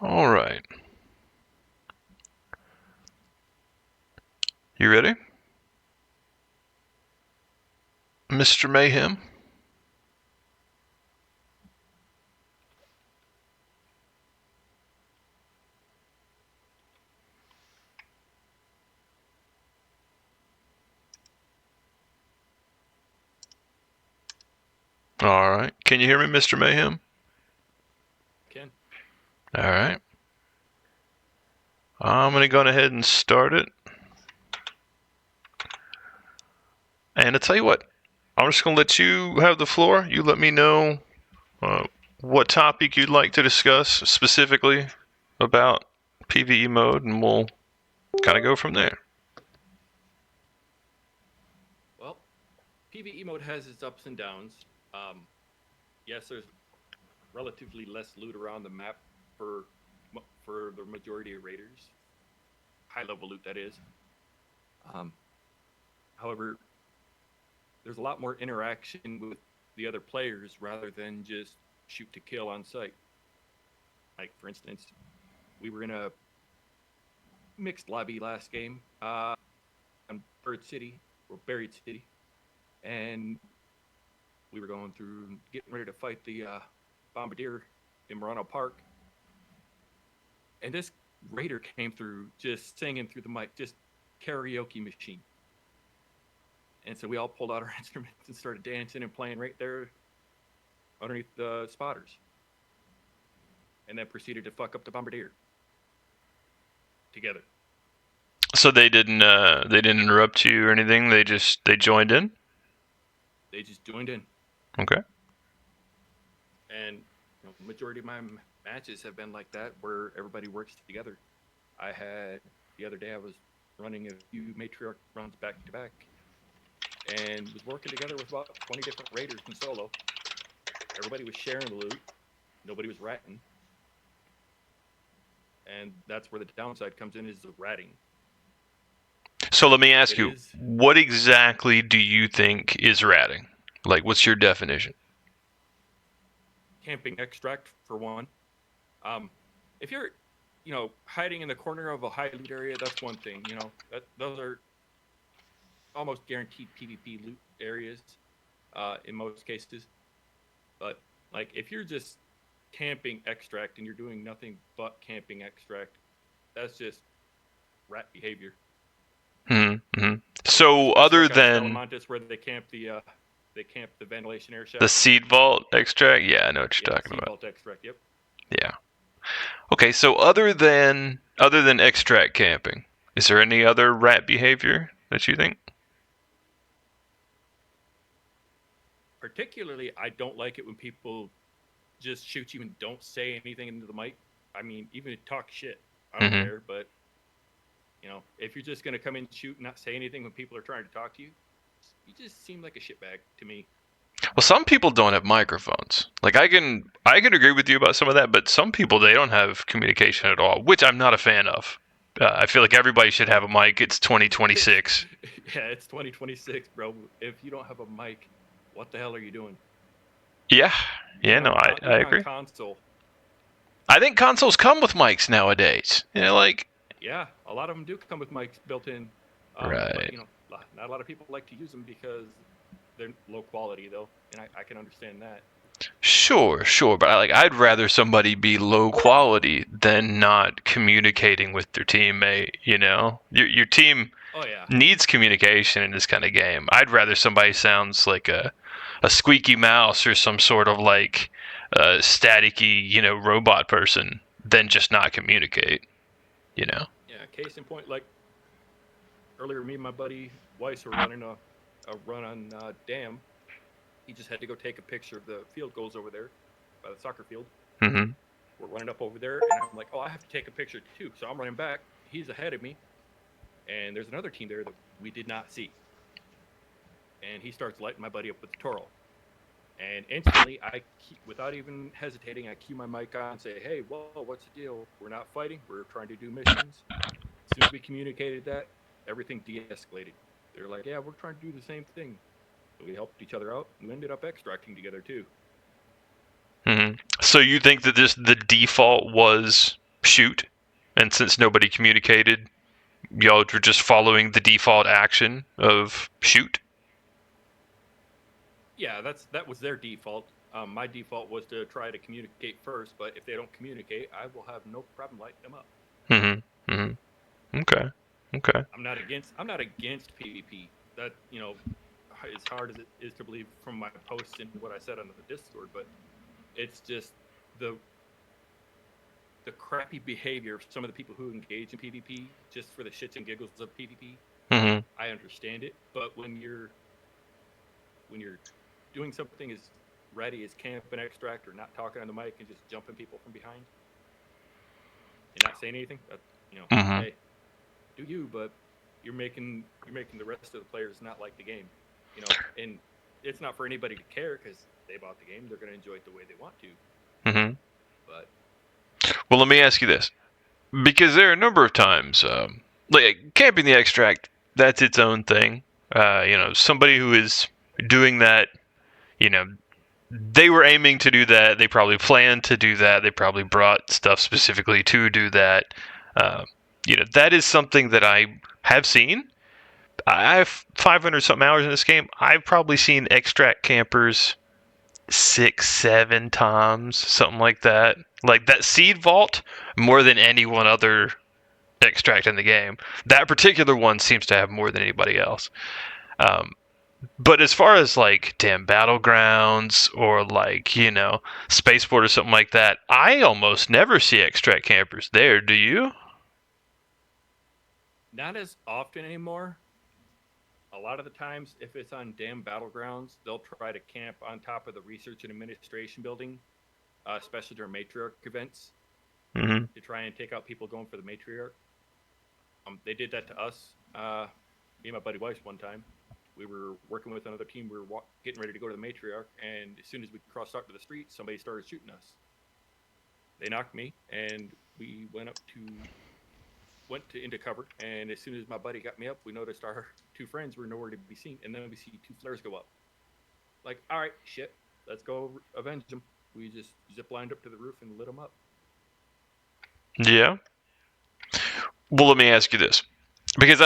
All right. You ready? Mr. Mayhem? All right. Can you hear me, Mr. Mayhem? Can. All right. I'm going to go ahead and start it. And I tell you what, I'm just going to let you have the floor. You let me know what topic you'd like to discuss specifically about PvE mode, and we'll kind of go from there. Well, PvE mode has its ups and downs. Yes, there's relatively less loot around the map for the majority of raiders. High level loot, that is. However, there's a lot more interaction with the other players rather than just shoot to kill on sight. Like, for instance, we were in a mixed lobby last game on Bird City, or Buried City, and we were going through, getting ready to fight the Bombardier in Morano Park. And this raider came through just singing through the mic, just karaoke machine. And so we all pulled out our instruments and started dancing and playing right there underneath the spotters. And then proceeded to fuck up the Bombardier together. So they didn't interrupt you or anything. They joined in. They just joined in. Okay. And the majority of my matches have been like that, where everybody works together. The other day I was running a few matriarch runs back to back, and was working together with about 20 different raiders in solo. Everybody was sharing the loot. Nobody was ratting. And that's where the downside comes in, is the ratting. So let me ask you, what exactly do you think is ratting? Like, what's your definition? Camping extract, for one. If you're, hiding in the corner of a high loot area, that's one thing. Those are almost guaranteed PvP loot areas in most cases. But like, if you're just camping extract and you're doing nothing but camping extract, that's just rat behavior. Mm-hmm. So other than where they camp the ventilation air shaft, the seed vault extract, yeah, I know what you're talking about. Seed vault extract, yep. Yeah. Okay, so other than extract camping, is there any other rat behavior that you think? Particularly, I don't like it when people just shoot you and don't say anything into the mic. I mean, even talk shit, I don't care. But if you're just gonna come in and shoot and not say anything when people are trying to talk to you, you just seem like a shitbag to me. Well, some people don't have microphones. Like, I can agree with you about some of that, but some people, they don't have communication at all, which I'm not a fan of. I feel like everybody should have a mic. It's 2026. Yeah, it's 2026, bro. If you don't have a mic, what the hell are you doing? Yeah, no, I agree. Console. I think consoles come with mics nowadays. Yeah, a lot of them do come with mics built in. Right. But, not a lot of people like to use them because they're low quality, though, and I can understand that. Sure, but I'd rather somebody be low quality than not communicating with their teammate. Your team needs communication in this kind of game. I'd rather somebody sounds like a squeaky mouse or some sort of staticky, robot person than just not communicate. Yeah, case in point, like earlier, me and my buddy Weiss were running a run on Dam. He just had to go take a picture of the field goals over there by the soccer field. Mm-hmm. We're running up over there, and I'm like, oh, I have to take a picture too. So I'm running back. He's ahead of me, and there's another team there that we did not see. And he starts lighting my buddy up with the Toro. And instantly, without even hesitating, I cue my mic on and say, hey, whoa, what's the deal? We're not fighting. We're trying to do missions. As soon as we communicated that, everything de-escalated. They're like, yeah, we're trying to do the same thing. So we helped each other out, and we ended up extracting together, too. Mm-hmm. So you think that the default was shoot, and since nobody communicated, y'all were just following the default action of shoot? Yeah, that was their default. My default was to try to communicate first, but if they don't communicate, I will have no problem lighting them up. Okay. I'm not against PvP. That, as hard as it is to believe from my posts and what I said on the Discord, but it's just the crappy behavior of some of the people who engage in PvP just for the shits and giggles of PvP. I understand it, but when you're doing something as ready as camp and extract, or not talking on the mic and just jumping people from behind and not saying anything, hey, do you? But you're making the rest of the players not like the game, and it's not for anybody to care because they bought the game. They're going to enjoy it the way they want to. But well, let me ask you this, because there are a number of times, like camping the extract, that's its own thing. Somebody who is doing that, they were aiming to do that. They probably planned to do that. They probably brought stuff specifically to do that. That is something that I have seen. I have 500 something hours in this game. I've probably seen extract campers 6-7 times, something like that. Like that seed vault, more than any one other extract in the game. That particular one seems to have more than anybody else. But as far as like damn battlegrounds or like spaceport or something like that, I almost never see extract campers there. Do you? Not as often anymore. A lot of the times, if it's on damn battlegrounds, they'll try to camp on top of the research and administration building, especially during matriarch events, to try and take out people going for the matriarch. They did that to us, me and my buddy Weiss one time. We were working with another team. We were getting ready to go to the matriarch, and as soon as we crossed out to the street, somebody started shooting us. They knocked me, and we went into cover. And as soon as my buddy got me up, we noticed our two friends were nowhere to be seen, and then we see two flares go up. Like, all right, shit, let's go avenge them. We just zip-lined up to the roof and lit them up. Yeah. Well, let me ask you this, because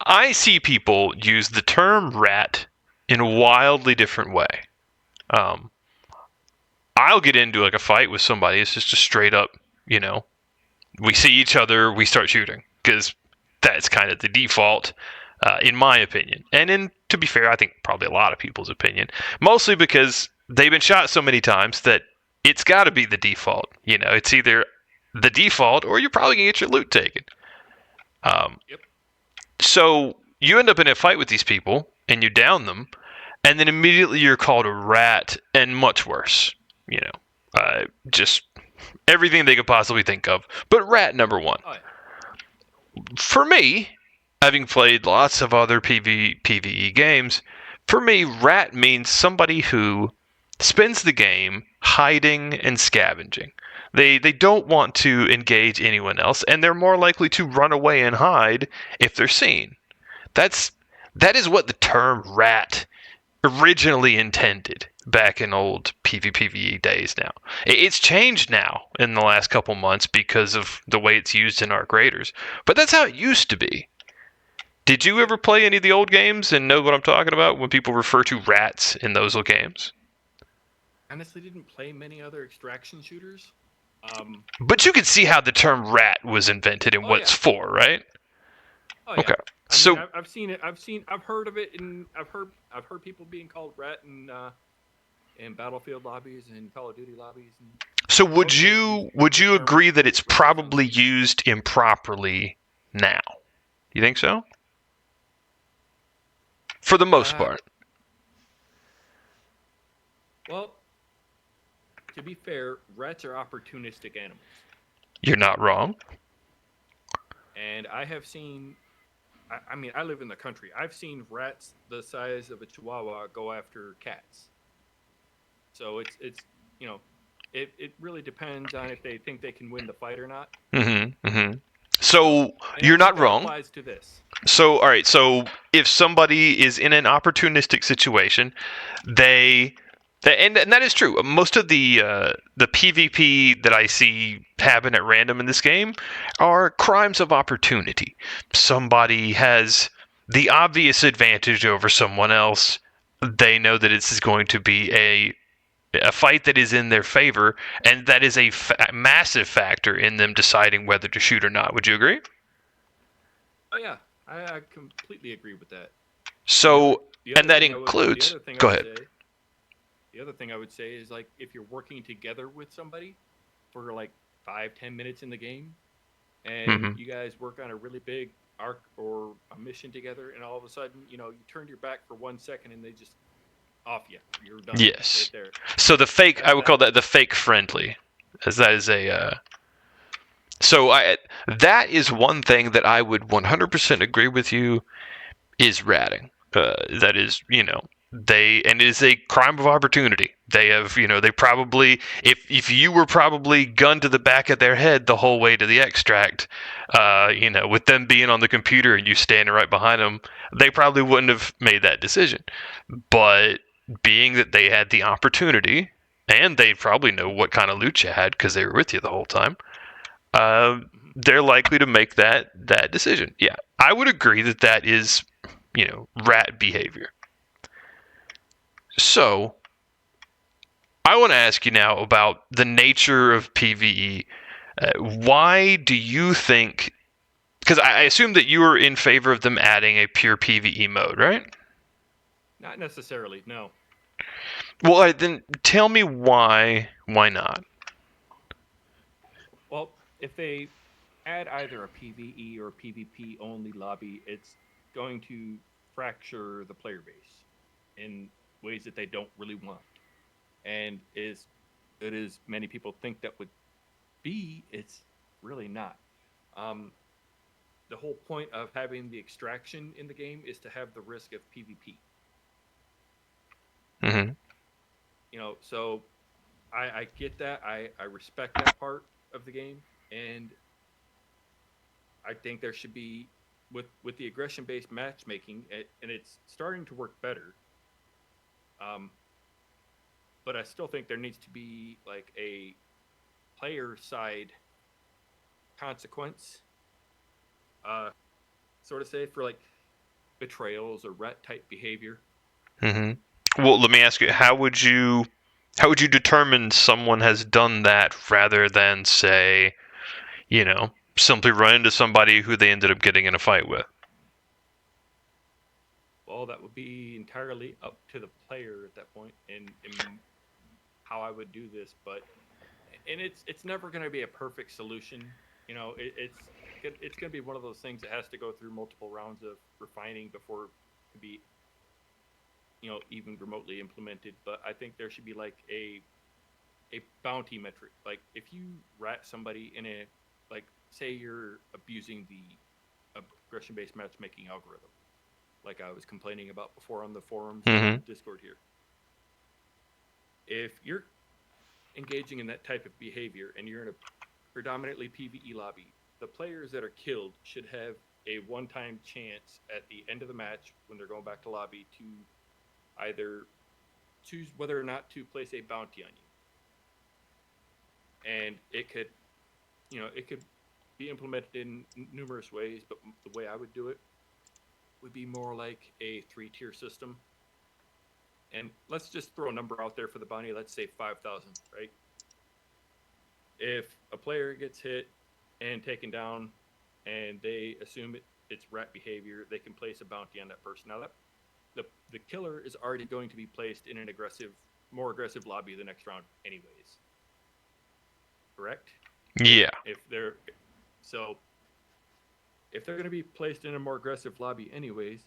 I see people use the term rat in a wildly different way. I'll get into like a fight with somebody. It's just a straight up, we see each other, we start shooting, because that's kind of the default, in my opinion. And to be fair, I think probably a lot of people's opinion. Mostly because they've been shot so many times that it's got to be the default. It's either the default or you're probably going to get your loot taken. Yep. So you end up in a fight with these people, and you down them, and then immediately you're called a rat, and much worse. Just everything they could possibly think of. But rat number one. Oh, yeah. For me, having played lots of other PvE games, for me, rat means somebody who spends the game hiding and scavenging. They don't want to engage anyone else, and they're more likely to run away and hide if they're seen. That is what the term rat originally intended back in old PvE days now. It's changed now in the last couple months because of the way it's used in Arc Raiders, but that's how it used to be. Did you ever play any of the old games and know what I'm talking about when people refer to rats in those old games? Honestly, didn't play many other extraction shooters. But you can see how the term rat was invented and what it's for, right? Oh, yeah. Okay. I mean, I've seen it. I've heard of it, and I've heard people being called rat in Battlefield lobbies and Call of Duty lobbies. So would you agree that it's probably used improperly now? You think so? For the most part. Well, to be fair, rats are opportunistic animals. You're not wrong. And I have seen, I live in the country. I've seen rats the size of a chihuahua go after cats. So it's it really depends on if they think they can win the fight or not. So you're not wrong. Applies to this. So all right. So if somebody is in an opportunistic situation, they And that is true. Most of the PvP that I see happen at random in this game are crimes of opportunity. Somebody has the obvious advantage over someone else. They know that this is going to be a fight that is in their favor, and that is a massive factor in them deciding whether to shoot or not. Would you agree? Oh yeah, I completely agree with that. So, and that includes. Go ahead. The other thing I would say is, like, if you're working together with somebody for like 5-10 minutes in the game, and you guys work on a really big arc or a mission together, and all of a sudden, you turn your back for 1 second and they just off you. You're done. Yes. Right there. So the fake, I would call that the fake friendly, as that is a. So that is one thing that I would 100% agree with you is ratting. That is, and it is a crime of opportunity. They have, they probably, if you were probably gunned to the back of their head the whole way to the extract, with them being on the computer and you standing right behind them, they probably wouldn't have made that decision. But being that they had the opportunity, and they probably know what kind of loot you had because they were with you the whole time, they're likely to make that decision. Yeah, I would agree that is, rat behavior. So, I want to ask you now about the nature of PvE. Why do you think? Because I assume that you are in favor of them adding a pure PvE mode, right? Not necessarily, no. Well, then tell me why. Why not? Well, if they add either a PvE or PvP only lobby, it's going to fracture the player base in ways that they don't really want. And it is many people think that would be, it's really not. The whole point of having the extraction in the game is to have the risk of PvP. Mm-hmm. So I get that. I respect that part of the game, and I think there should be with the aggression based matchmaking, and it's starting to work better. But I still think there needs to be like a player side consequence, sort of say, for like betrayals or rat type behavior. Mm-hmm. Well, let me ask you: how would you determine someone has done that rather than say, simply run into somebody who they ended up getting in a fight with? Well, that would be entirely up to the player at that point, and how I would do this. But it's never going to be a perfect solution. It's going to be one of those things that has to go through multiple rounds of refining before it can be even remotely implemented. But I think there should be like a bounty metric. Like if you rat somebody in a, like, say you're abusing the aggression based matchmaking algorithm, like I was complaining about before on the forums and Discord here. If you're engaging in that type of behavior and you're in a predominantly PvE lobby, the players that are killed should have a one-time chance at the end of the match when they're going back to lobby to either choose whether or not to place a bounty on you. And it could be implemented in numerous ways, but the way I would do it would be more like a 3-tier system. And let's just throw a number out there for the bounty. Let's say 5,000, right? If a player gets hit and taken down and they assume it's rat behavior, they can place a bounty on that person. Now, the killer is already going to be placed in an more aggressive lobby the next round anyways. Correct? Yeah. If they're going to be placed in a more aggressive lobby anyways,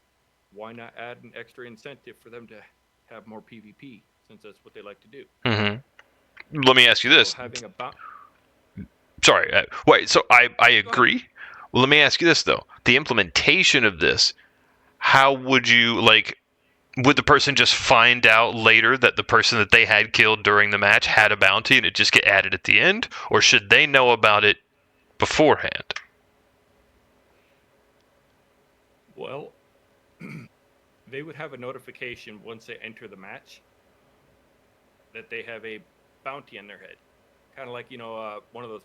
why not add an extra incentive for them to have more PvP, since that's what they like to do? Mm-hmm. Let me ask you this. Having a Sorry. Wait. So I agree. Well, let me ask you this though: the implementation of this. How would you like? Would the person just find out later that the person that they had killed during the match had a bounty and it just get added at the end, or should they know about it beforehand? Well, they would have a notification once they enter the match. that they have a bounty on their head, kind of like one of those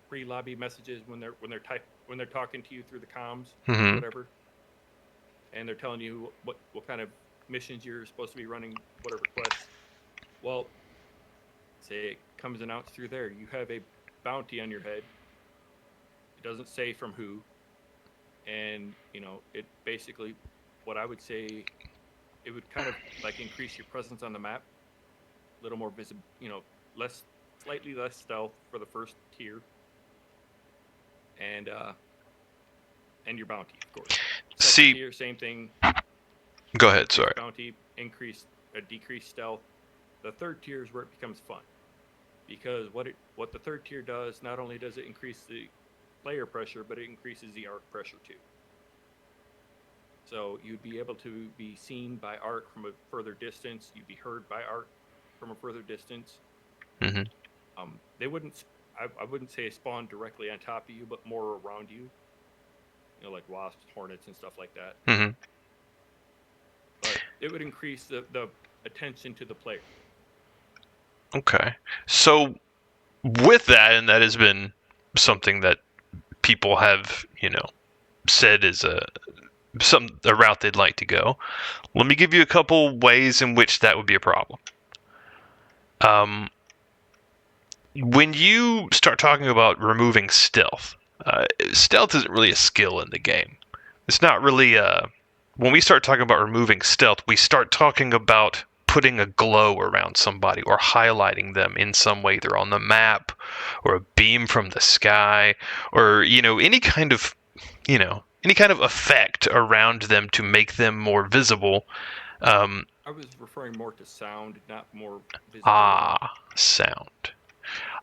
pre-lobby messages when they're talking to you through the comms or whatever, and they're telling you what kind of missions you're supposed to be running, whatever quests. Well, say it comes announced through there, you have a bounty on your head. It doesn't say from who, and it basically, what I would say, it would kind of like increase your presence on the map, a little more visible, slightly less stealth for the first tier, and your bounty, of course. Second tier, same thing. Go ahead. Sorry. Bounty, decrease stealth. The third tier is where it becomes fun, because what the third tier does, not only does it increase the player pressure, but it increases the arc pressure too. So you'd be able to be seen by arc from a further distance. You'd be heard by arc from a further distance. They wouldn't. I wouldn't say spawn directly on top of you, but more around you. Like wasps, hornets, and stuff like that. But it would increase the attention to the player. Okay. So with that, and that has been something that people have, said is a route they'd like to go. Let me give you a couple ways in which that would be a problem. When you start talking about removing stealth, stealth isn't really a skill in the game. It's not really when we start talking about removing stealth, we start talking about putting a glow around somebody or highlighting them in some way, either on the map or a beam from the sky, or any kind of effect around them to make them more visible. I was referring more to sound, not more visibility. Sound.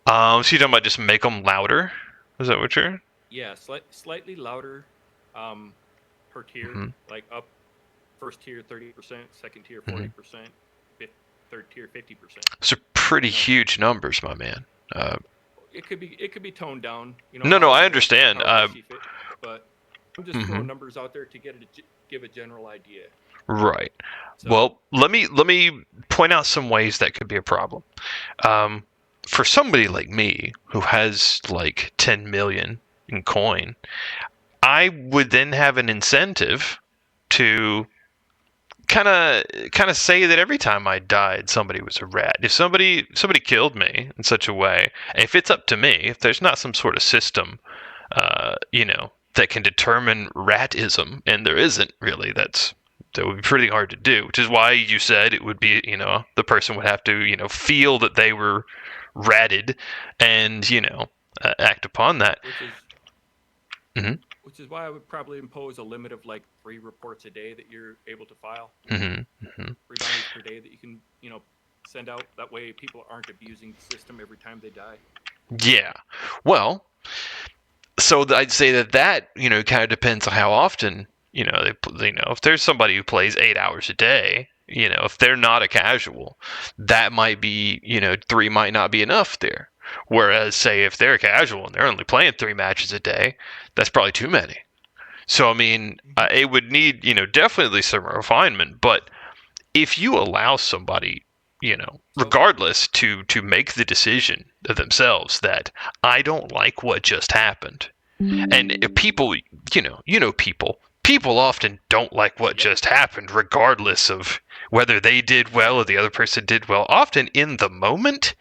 So you're talking about just make them louder? Is that what you're? Yeah, slightly louder per tier, like up first tier 30%, second tier 40%, third tier 50%. Those are pretty huge numbers, my man. It could be toned down. No, I understand. But I'm just throwing numbers out there to give a general idea. Right. So, well, let me point out some ways that could be a problem. For somebody like me who has like 10 million in coin, I would then have an incentive to kind of say that every time I died, somebody was a rat. If somebody killed me in such a way, if it's up to me, if there's not some sort of system, that can determine ratism, and there isn't really, that would be pretty hard to do, which is why you said it would be, the person would have to, feel that they were ratted and, act upon that. Which is why I would probably impose a limit of like 3 reports a day that you're able to file. 3 bounties per day that you can, send out. That way people aren't abusing the system every time they die. Yeah. Well, so I'd say that kind of depends on how often, if there's somebody who plays 8 hours a day, if they're not a casual, that might be, 3 might not be enough there. Whereas, say, if they're a casual and they're only playing 3 matches a day, that's probably too many. So, I mean, it would need, definitely some refinement. But if you allow somebody, regardless, to make the decision themselves that I don't like what just happened, and people, people often don't like what just happened, regardless of whether they did well or the other person did well. Often in the moment,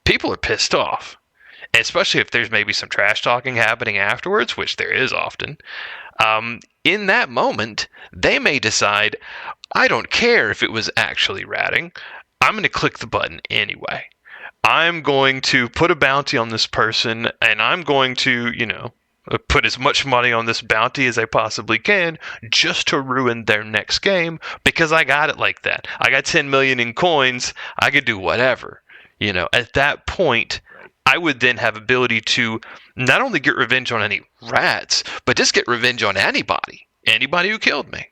people are pissed off, especially if there's maybe some trash talking happening afterwards, which there is often. In that moment, they may decide, I don't care if it was actually ratting. I'm going to click the button anyway. I'm going to put a bounty on this person, and I'm going to, put as much money on this bounty as I possibly can just to ruin their next game, because I got it like that. I got 10 million in coins. I could do whatever. At that point, I would then have ability to not only get revenge on any rats, but just get revenge on anybody who killed me.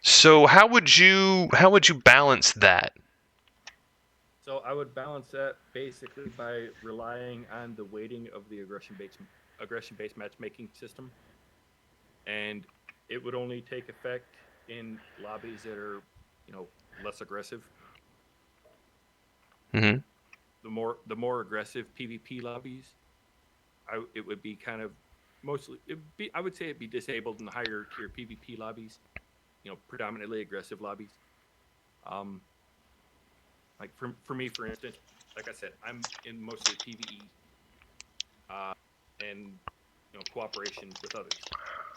So how would you balance that? So I would balance that basically by relying on the weighting of the aggression-based matchmaking system, and it would only take effect in lobbies that are, less aggressive. Mm-hmm. The more aggressive PvP lobbies, it would be kind of mostly. I would say it'd be disabled in the higher tier PvP lobbies. Predominantly aggressive lobbies. Like for me, for instance, like I said, I'm in mostly PvE, and cooperation with others.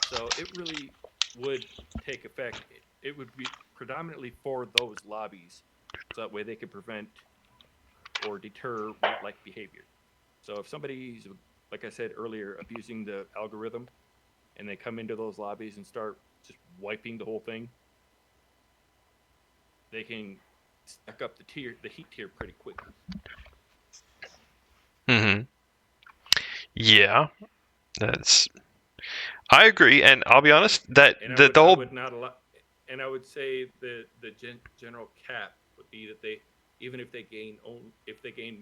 So it really would take effect. It would be predominantly for those lobbies, so that way they could prevent or deter bot-like behavior. So if somebody's, like I said earlier, abusing the algorithm, and they come into those lobbies and start just wiping the whole thing, they can stack up the heat tier pretty quickly. Mm-hmm. Yeah, I agree, and I'll be honest that the I whole would not allow, and I would say the general cap would be that they, even if they gain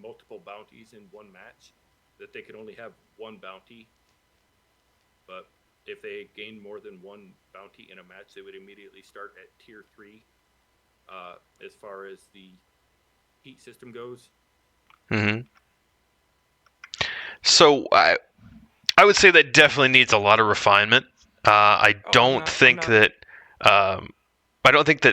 multiple bounties in one match, that they could only have one bounty. But if they gain more than one bounty in a match, they would immediately start at tier 3. As far as the heat system goes. Mm-hmm. So I would say that definitely needs a lot of refinement. I don't think that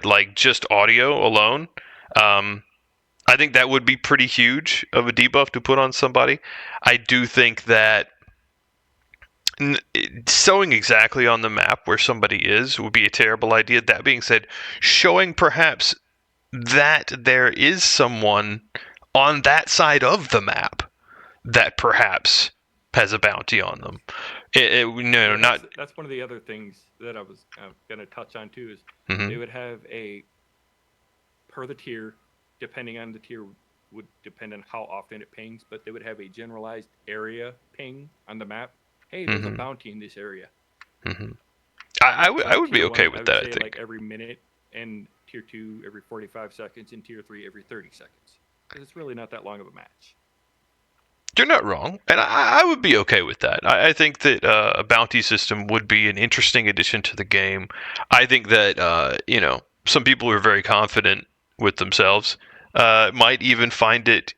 like just audio alone. I think that would be pretty huge of a debuff to put on somebody. I do think that showing exactly on the map where somebody is would be a terrible idea. That being said, showing perhaps that there is someone on that side of the map that perhaps has a bounty on them. That's one of the other things that I was going to touch on too. Is they would have per the tier, depending on the tier, would depend on how often it pings, but they would have a generalized area ping on the map. Hey, there's a bounty in this area. I would be okay with that. I think like every minute, and tier 2 every 45 seconds, and tier 3 every 30 seconds. Because it's really not that long of a match. You're not wrong, and I would be okay with that. I think that a bounty system would be an interesting addition to the game. I think that some people who are very confident with themselves might even find it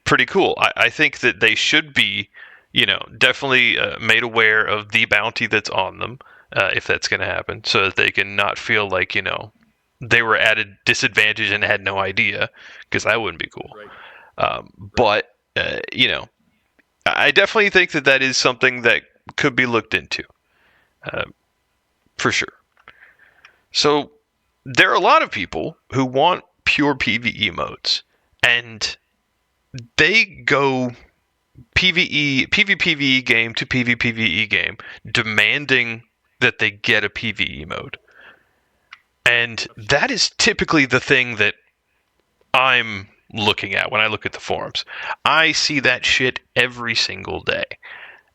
pretty cool. I think that they should be definitely made aware of the bounty that's on them if that's going to happen, so that they can not feel like they were at a disadvantage and had no idea, because that wouldn't be cool. Right. But I definitely think that is something that could be looked into, for sure. So there are a lot of people who want pure PvE modes, and they go PvPvE game to PvPvE game, demanding that they get a PvE mode. And that is typically the thing that I'm looking at when I look at the forums. I see that shit every single day.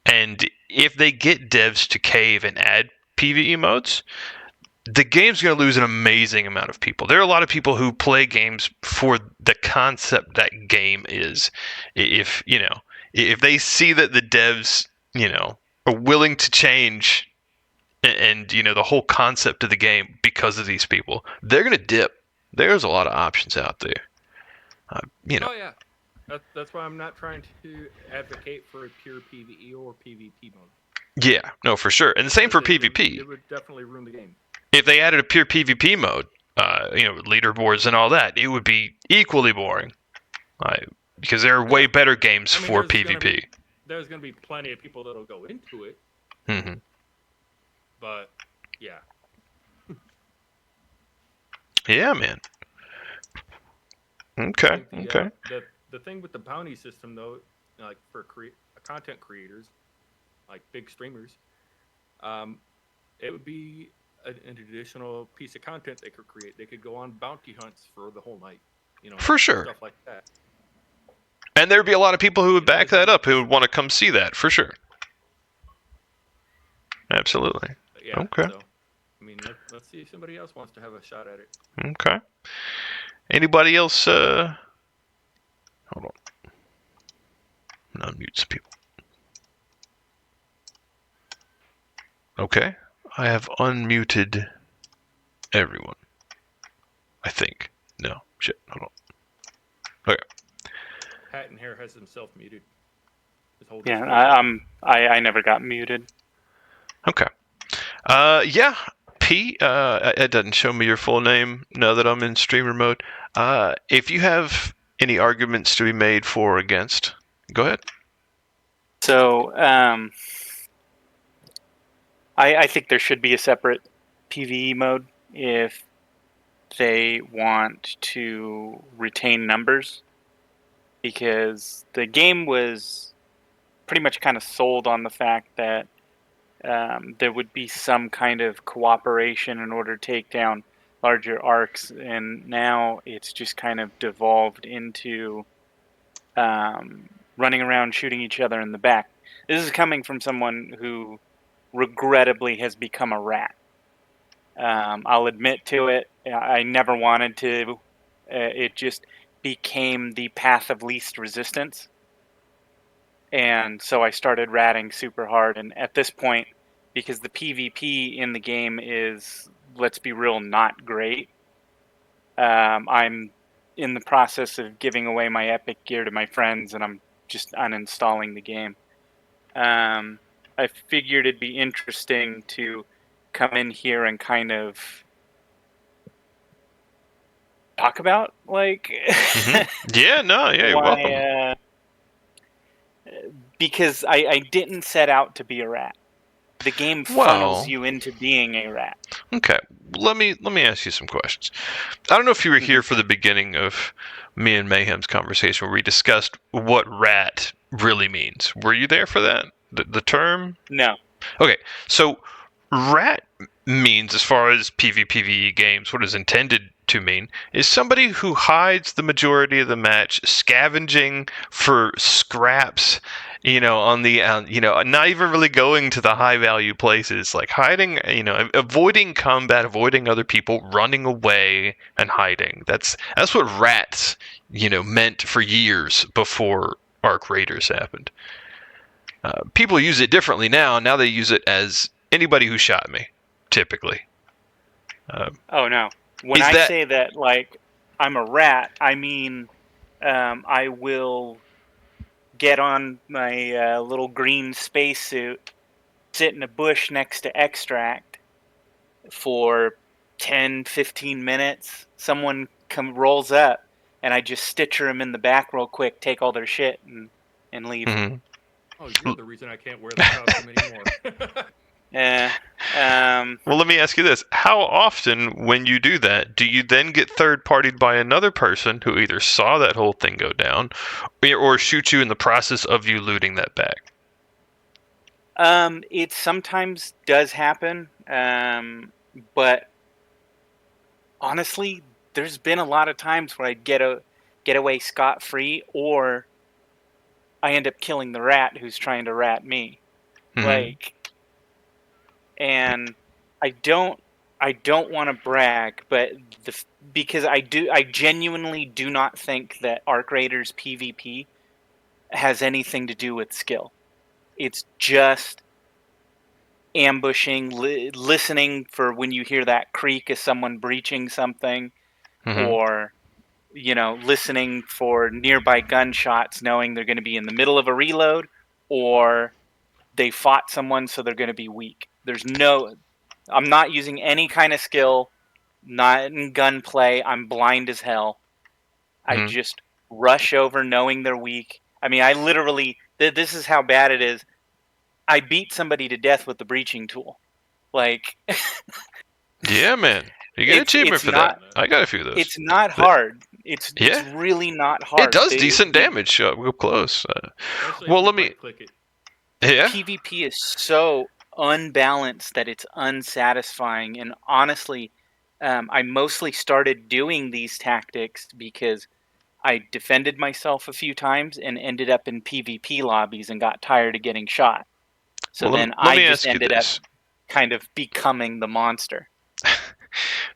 And if they get devs to cave and add PvE modes, the game's going to lose an amazing amount of people. There are a lot of people who play games for the concept that game is. If they see that the devs, are willing to change and the whole concept of the game because of these people, they're going to dip. There's a lot of options out there. Oh yeah, that's why I'm not trying to advocate for a pure PvE or PvP mode. Yeah, no, for sure, and the same for PvP. It would definitely ruin the game. If they added a pure PvP mode, leaderboards and all that, it would be equally boring. Because there are way better games for PvP. There's going to be plenty of people that'll go into it. Mm-hmm. But yeah. Yeah, man. Okay. The thing with the bounty system, though, like for content creators, like big streamers, it would be an additional piece of content they could create. They could go on bounty hunts for the whole night, for sure, stuff like that. And there'd be a lot of people who would back that up, who would want to come see that, for sure. Absolutely. Yeah, okay. So, I mean, let's see if somebody else wants to have a shot at it. Okay. Anybody else? Hold on. Unmute some people. Okay. I have unmuted everyone. I think. No. Shit. Hold on. Okay. Hat and Hair has himself muted. Yeah, I never got muted. Okay. Yeah, P. It doesn't show me your full name now that I'm in streamer mode. If you have any arguments to be made for or against, go ahead. So, I think there should be a separate PvE mode if they want to retain numbers, because the game was pretty much kind of sold on the fact that there would be some kind of cooperation in order to take down larger arcs, and now it's just kind of devolved into running around shooting each other in the back. This is coming from someone who regrettably has become a rat. I'll admit to it. I never wanted to. It just became the path of least resistance. And so I started ratting super hard. And at this point, because the PvP in the game is, let's be real, not great, I'm in the process of giving away my epic gear to my friends, and I'm just uninstalling the game. I figured it'd be interesting to come in here and kind of talk about, like, Yeah, no, yeah, you're welcome. Because I didn't set out to be a rat. The game funnels you into being a rat. Okay, let me ask you some questions. I don't know if you were here for the beginning of me and Mayhem's conversation where we discussed what rat really means. Were you there for that? The term? No. Okay, so rat means, as far as PvPvE games, what is intended to mean is somebody who hides the majority of the match, scavenging for scraps, on the, not even really going to the high value places, like hiding, avoiding combat, avoiding other people, running away and hiding. That's what rats, meant for years before Arc Raiders happened. People use it differently now. Now they use it as anybody who shot me, typically. Oh, no. When I say that, like, I'm a rat, I mean I will get on my little green spacesuit, sit in a bush next to Extract for 10, 15 minutes. Someone rolls up, and I just stitcher them in the back real quick, take all their shit, and leave. Mm-hmm. Oh, you're the reason I can't wear the costume anymore. Yeah. Well, let me ask you this. How often, when you do that, do you then get third-partied by another person who either saw that whole thing go down or shoot you in the process of you looting that bag? It sometimes does happen, but honestly, there's been a lot of times where I'd get away scot-free, or I end up killing the rat who's trying to rat me. Mm-hmm. And I don't want to brag, but because I genuinely do not think that Arc Raiders PvP has anything to do with skill. It's just ambushing, listening for when you hear that creak of someone breaching something, or listening for nearby gunshots, knowing they're going to be in the middle of a reload, or they fought someone so they're going to be weak. I'm not using any kind of skill, not in gunplay. I'm blind as hell. I just rush over knowing they're weak. I mean, I literally, this is how bad it is. I beat somebody to death with the breaching tool. Like, yeah, man. You get an achievement for that. I got a few of those. It's not hard. It's really not hard. It does decent damage up close. Well, let me click it. Yeah. PvP is so unbalanced that it's unsatisfying, and honestly, I mostly started doing these tactics because I defended myself a few times and ended up in PvP lobbies and got tired of getting shot. So then I just ended up kind of becoming the monster.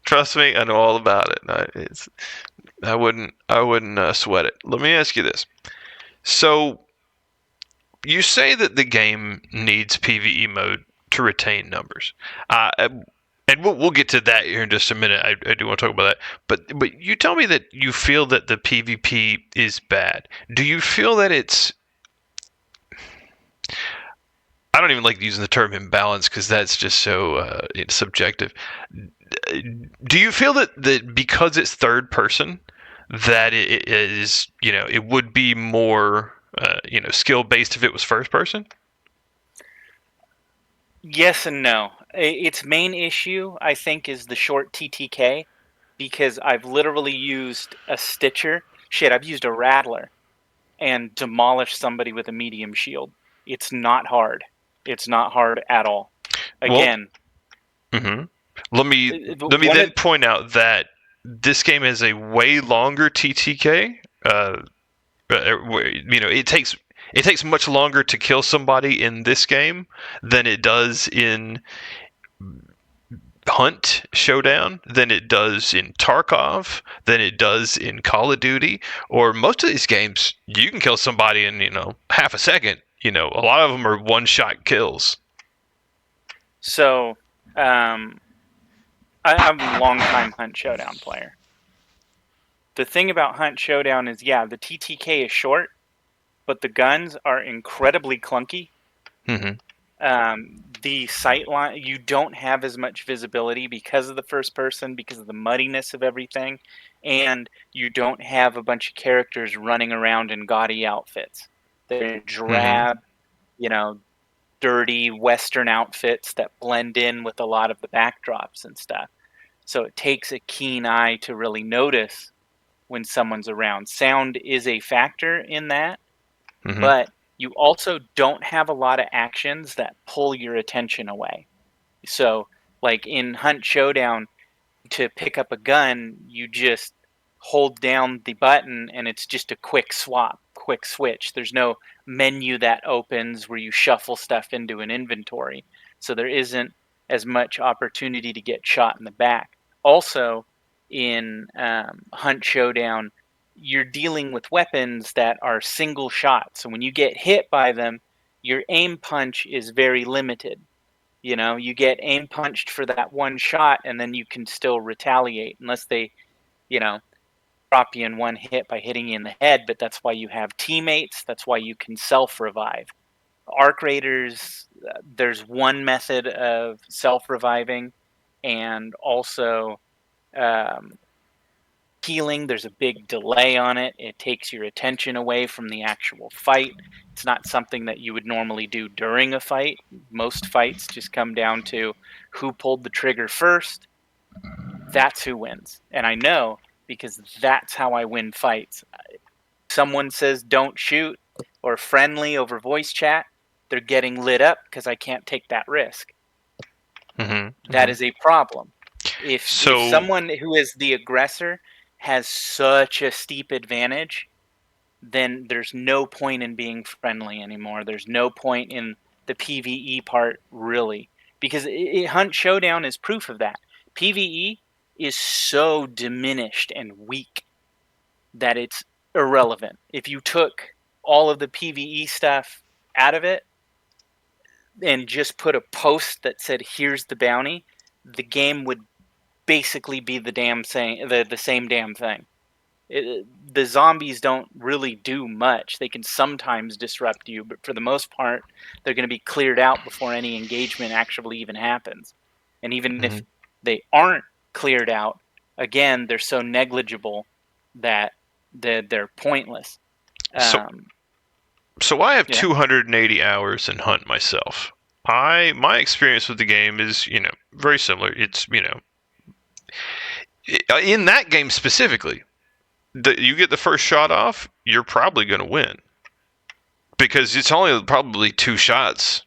Trust me, I know all about it. I wouldn't sweat it. Let me ask you this. So, you say that the game needs PvE mode to retain numbers. And and we'll get to that here in just a minute. I do want to talk about that. But you tell me that you feel that the PvP is bad. Do you feel that it's... I don't even like using the term imbalance because that's just so subjective. Do you feel that because it's third person, that it is, it would be more, skill based if it was first person? Yes and no. Its main issue, I think, is the short TTK, because I've literally used a Stitcher. Shit, I've used a Rattler and demolished somebody with a medium shield. It's not hard. It's not hard at all. Again, well, let me then point out that this game has a way longer TTK. It takes much longer to kill somebody in this game than it does in Hunt Showdown, than it does in Tarkov, than it does in Call of Duty, or most of these games. You can kill somebody in half a second. A lot of them are one-shot kills. So, I'm a long-time Hunt Showdown player. The thing about Hunt Showdown is, yeah, the TTK is short, but the guns are incredibly clunky. Mm-hmm. The sight line, you don't have as much visibility because of the first person, because of the muddiness of everything, and you don't have a bunch of characters running around in gaudy outfits. They're drab, dirty Western outfits that blend in with a lot of the backdrops and stuff. So it takes a keen eye to really notice when someone's around. Sound is a factor in that, but you also don't have a lot of actions that pull your attention away. So, like in Hunt Showdown, to pick up a gun, you just hold down the button and it's just a quick switch. There's no menu that opens where you shuffle stuff into an inventory. So there isn't as much opportunity to get shot in the back. Also, in Hunt Showdown, you're dealing with weapons that are single shots. So when you get hit by them, your aim punch is very limited. You get aim punched for that one shot, and then you can still retaliate unless they, drop you in one hit by hitting you in the head. But that's why you have teammates. That's why you can self-revive. Arc Raiders, there's one method of self-reviving, and also healing. There's a big delay on it. It takes your attention away from the actual fight. It's not something that you would normally do during a fight. Most fights just come down to who pulled the trigger first. That's who wins. And I know, because that's how I win fights. Someone says don't shoot or friendly over voice chat, they're getting lit up because I can't take that risk. That is a problem. If someone who is the aggressor has such a steep advantage, then there's no point in being friendly anymore. There's no point in the PvE part, really, because Hunt Showdown is proof of that. PvE is so diminished and weak that it's irrelevant. If you took all of the PvE stuff out of it and just put a post that said, here's the bounty, the game would basically be the same damn thing. The zombies don't really do much. They can sometimes disrupt you, but for the most part, they're going to be cleared out before any engagement actually even happens. And even if they aren't cleared out, again, they're so negligible that they're pointless. So I have 280 hours in Hunt myself. My experience with the game is, very similar. It's, in that game specifically, you get the first shot off, you're probably going to win. Because it's only probably 2 shots,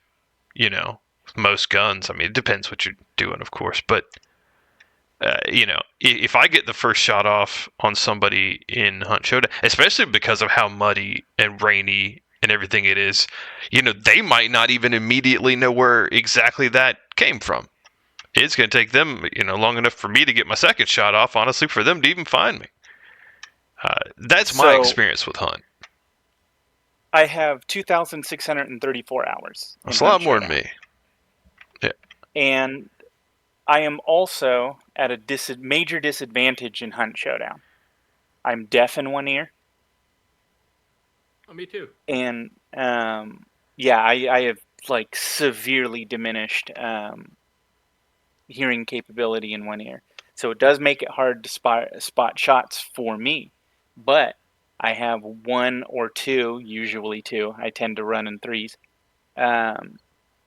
most guns. I mean, it depends what you're doing, of course. But, if I get the first shot off on somebody in Hunt Showdown, especially because of how muddy and rainy and everything it is, they might not even immediately know where exactly that came from. It's going to take them, long enough for me to get my second shot off, honestly, for them to even find me. That's my experience with Hunt. I have 2,634 hours. That's a lot more than me. Yeah. And I am also at a major disadvantage in Hunt Showdown. I'm deaf in one ear. Oh, me too. And yeah, I have like severely diminished hearing capability in one ear. So it does make it hard to spot shots for me. But I have one or two, usually two, I tend to run in threes,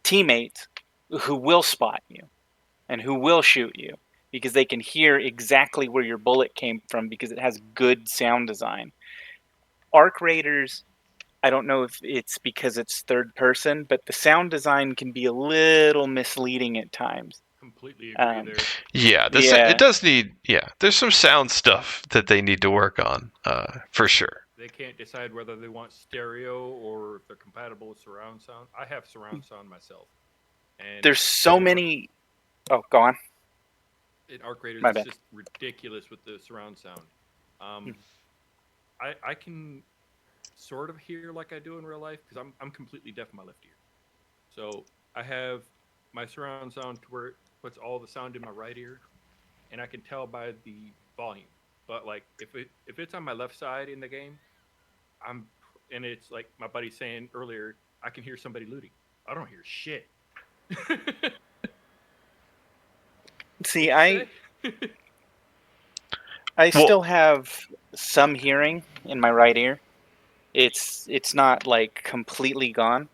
teammates who will spot you and who will shoot you because they can hear exactly where your bullet came from because it has good sound design. Arc Raiders, I don't know if it's because it's third person, but the sound design can be a little misleading at times. Completely agree there. Yeah, it does need. Yeah, there's some sound stuff that they need to work on, for sure. They can't decide whether they want stereo or if they're compatible with surround sound. I have surround sound myself, and there's so many. Oh, go on. In Arc Raiders, My it's bad. just ridiculous with the surround sound. I can sort of hear like I do in real life because I'm completely deaf in my left ear. So I have my surround sound to where it puts all the sound in my right ear, and I can tell by the volume. But like if it's on my left side in the game, and it's like my buddy saying earlier, I can hear somebody looting. I don't hear shit. See, I still have some hearing in my right ear. It's not like completely gone,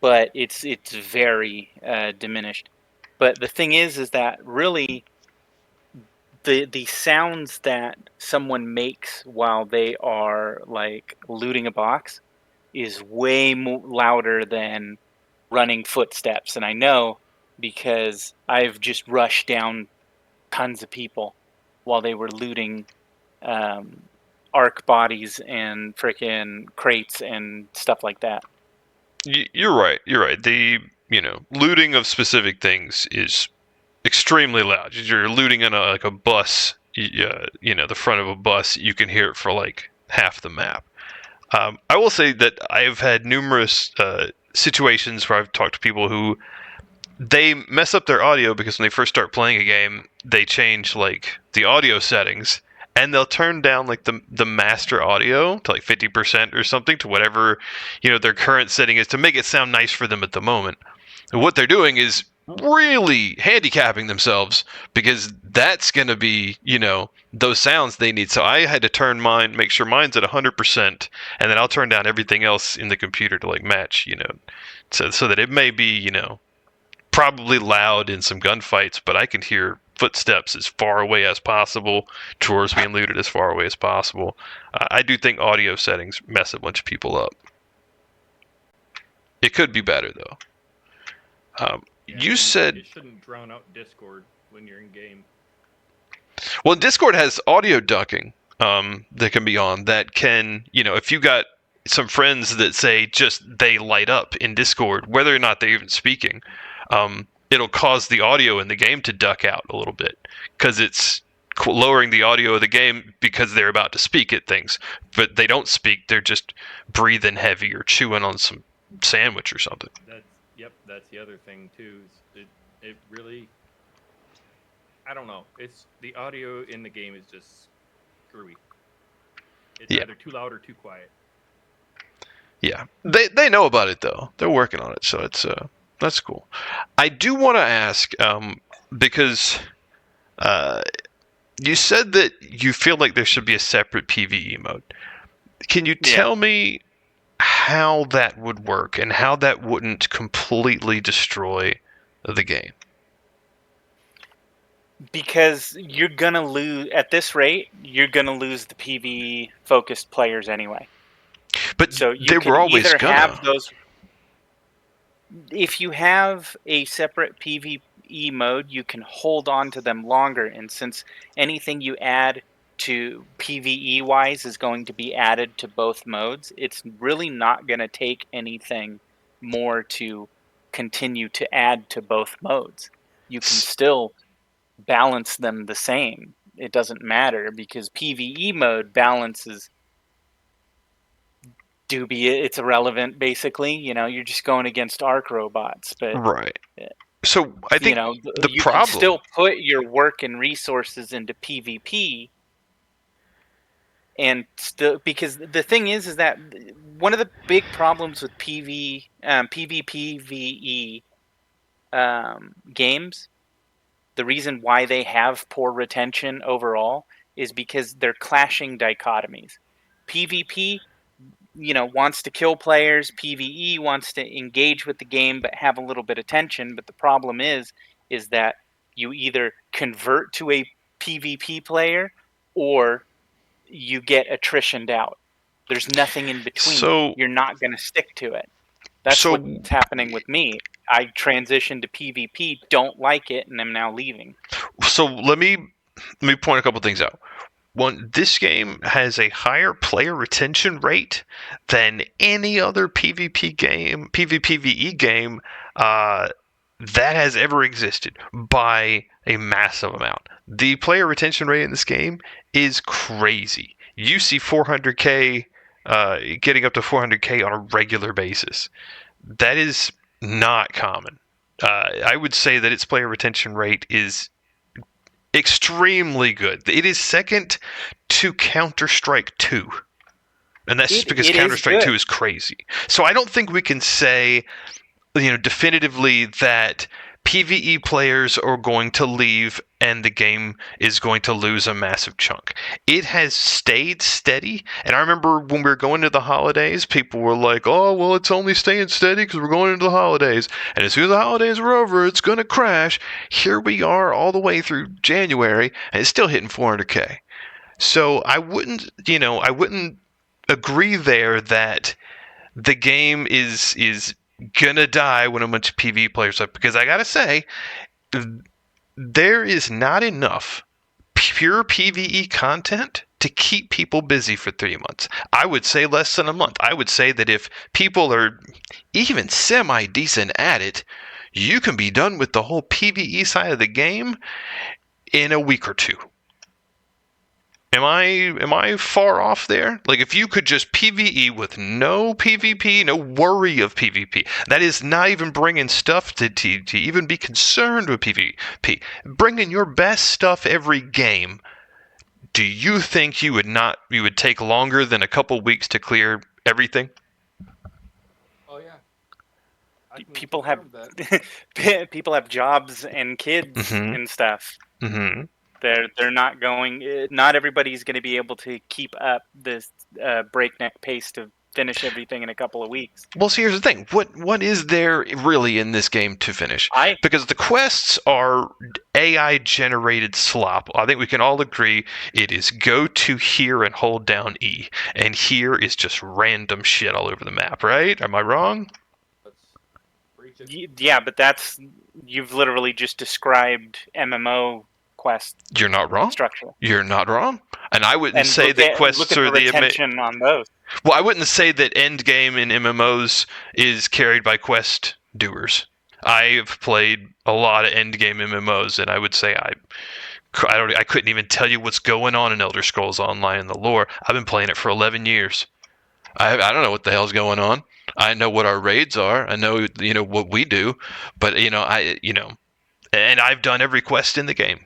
but it's very diminished. But the thing is that really the sounds that someone makes while they are like looting a box is way louder than running footsteps, and I know because I've just rushed down tons of people while they were looting arc bodies and freaking crates and stuff like that. You're right. You're right. The looting of specific things is extremely loud. You're looting on like a bus. The front of a bus. You can hear it for like half the map. I will say that I've had numerous situations where I've talked to people who they mess up their audio because when they first start playing a game, they change like the audio settings and they'll turn down like the master audio to like 50% or something to whatever their current setting is to make it sound nice for them at the moment. And what they're doing is really handicapping themselves because that's going to be those sounds they need. So I had to make sure mine's at 100%, and then I'll turn down everything else in the computer to like match so that it may be probably loud in some gunfights, but I can hear footsteps as far away as possible, drawers being looted as far away as possible. I do think audio settings mess a bunch of people up. It could be better though. You said it shouldn't drown out Discord when you're in game. Well, Discord has audio ducking that can be on that can, if you got some friends that say just they light up in Discord, whether or not they're even speaking, it'll cause the audio in the game to duck out a little bit because it's lowering the audio of the game because they're about to speak at things, but they don't speak. They're just breathing heavy or chewing on some sandwich or something. That's the other thing too. It really, I don't know. It's the audio in the game is just screwy. It's either too loud or too quiet. Yeah, they know about it though. They're working on it, so it's that's cool. I do want to ask because you said that you feel like there should be a separate PvE mode. Can you tell me how that would work and how that wouldn't completely destroy the game? Because you're gonna lose at this rate. You're gonna lose the PvE focused players anyway. But so you they can were always either gonna have those. If you have a separate PvE mode, you can hold on to them longer. And since anything you add to PvE wise is going to be added to both modes, it's really not going to take anything more to continue to add to both modes. You can still balance them the same. It doesn't matter because PvE mode balances it's irrelevant basically. You're just going against arc robots, but right. So I think the you problem... can still put your work and resources into PvP, and still, because the thing is that one of the big problems with PvP VE games, the reason why they have poor retention overall is because they're clashing dichotomies. PvP, wants to kill players. PvE wants to engage with the game but have a little bit of tension. But the problem is that you either convert to a PvP player or you get attritioned out. There's nothing in between. So you're not going to stick to it. That's what's happening with me. I transitioned to PvP, don't like it, and I'm now leaving. So let me point a couple things out. One, this game has a higher player retention rate than any other PvP game, PvPvE game that has ever existed by a massive amount. The player retention rate in this game is crazy. You see 400k, getting up to 400k on a regular basis. That is not common. I would say that its player retention rate is extremely good. It is second to Counter-Strike 2. And that's just because Counter-Strike 2 is crazy. So I don't think we can say, definitively that PvE players are going to leave and the game is going to lose a massive chunk. It has stayed steady. And I remember when we were going into the holidays, people were like, oh, well, it's only staying steady because we're going into the holidays. And as soon as the holidays are over, it's going to crash. Here we are all the way through January, and it's still hitting 400k. So I wouldn't agree there that the game is gonna die when a bunch of PvE players up, because I gotta say, there is not enough pure PvE content to keep people busy for 3 months. I would say less than a month. I would say that if people are even semi-decent at it, you can be done with the whole PvE side of the game in a week or two. Am I far off there? Like, if you could just PvE with no PvP, no worry of PvP, that is not even bringing stuff to even be concerned with PvP, bringing your best stuff every game, do you think you would take longer than a couple weeks to clear everything? Oh yeah. People have people have jobs and kids and stuff. Mm-hmm. They're not going. Not everybody's going to be able to keep up this breakneck pace to finish everything in a couple of weeks. Well, see, here's the thing. What is there really in this game to finish? Because the quests are AI-generated slop. I think we can all agree it is go to here and hold down E. And here is just random shit all over the map, right? Am I wrong? Yeah, but you've literally just described MMO quest. You're not wrong. Structure. You're not wrong. And I wouldn't say that quests are the retention on those. Well, I wouldn't say that end game in MMOs is carried by quest doers. I've played a lot of end game MMOs, and I would say I couldn't even tell you what's going on in Elder Scrolls Online in the lore. I've been playing it for 11 years. I don't know what the hell's going on. I know what our raids are. I know what we do, but and I've done every quest in the game.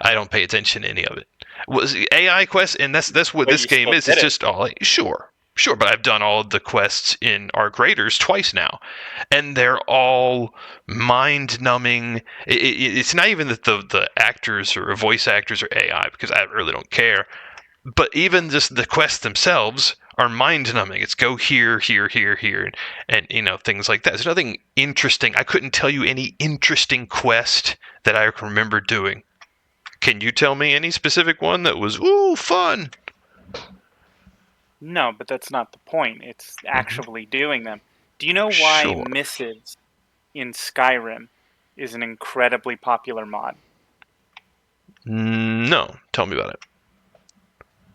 I don't pay attention to any of it. Was AI quests, and that's what this game is. It's just all sure, but I've done all of the quests in Arc Raiders twice now, and they're all mind-numbing. It's not even that the actors or voice actors are AI, because I really don't care. But even just the quests themselves are mind-numbing. It's go here, and things like that. There's nothing interesting. I couldn't tell you any interesting quest that I can remember doing. Can you tell me any specific one that was fun? No, but that's not the point. It's actually doing them. Do you know why Missives in Skyrim is an incredibly popular mod? No, tell me about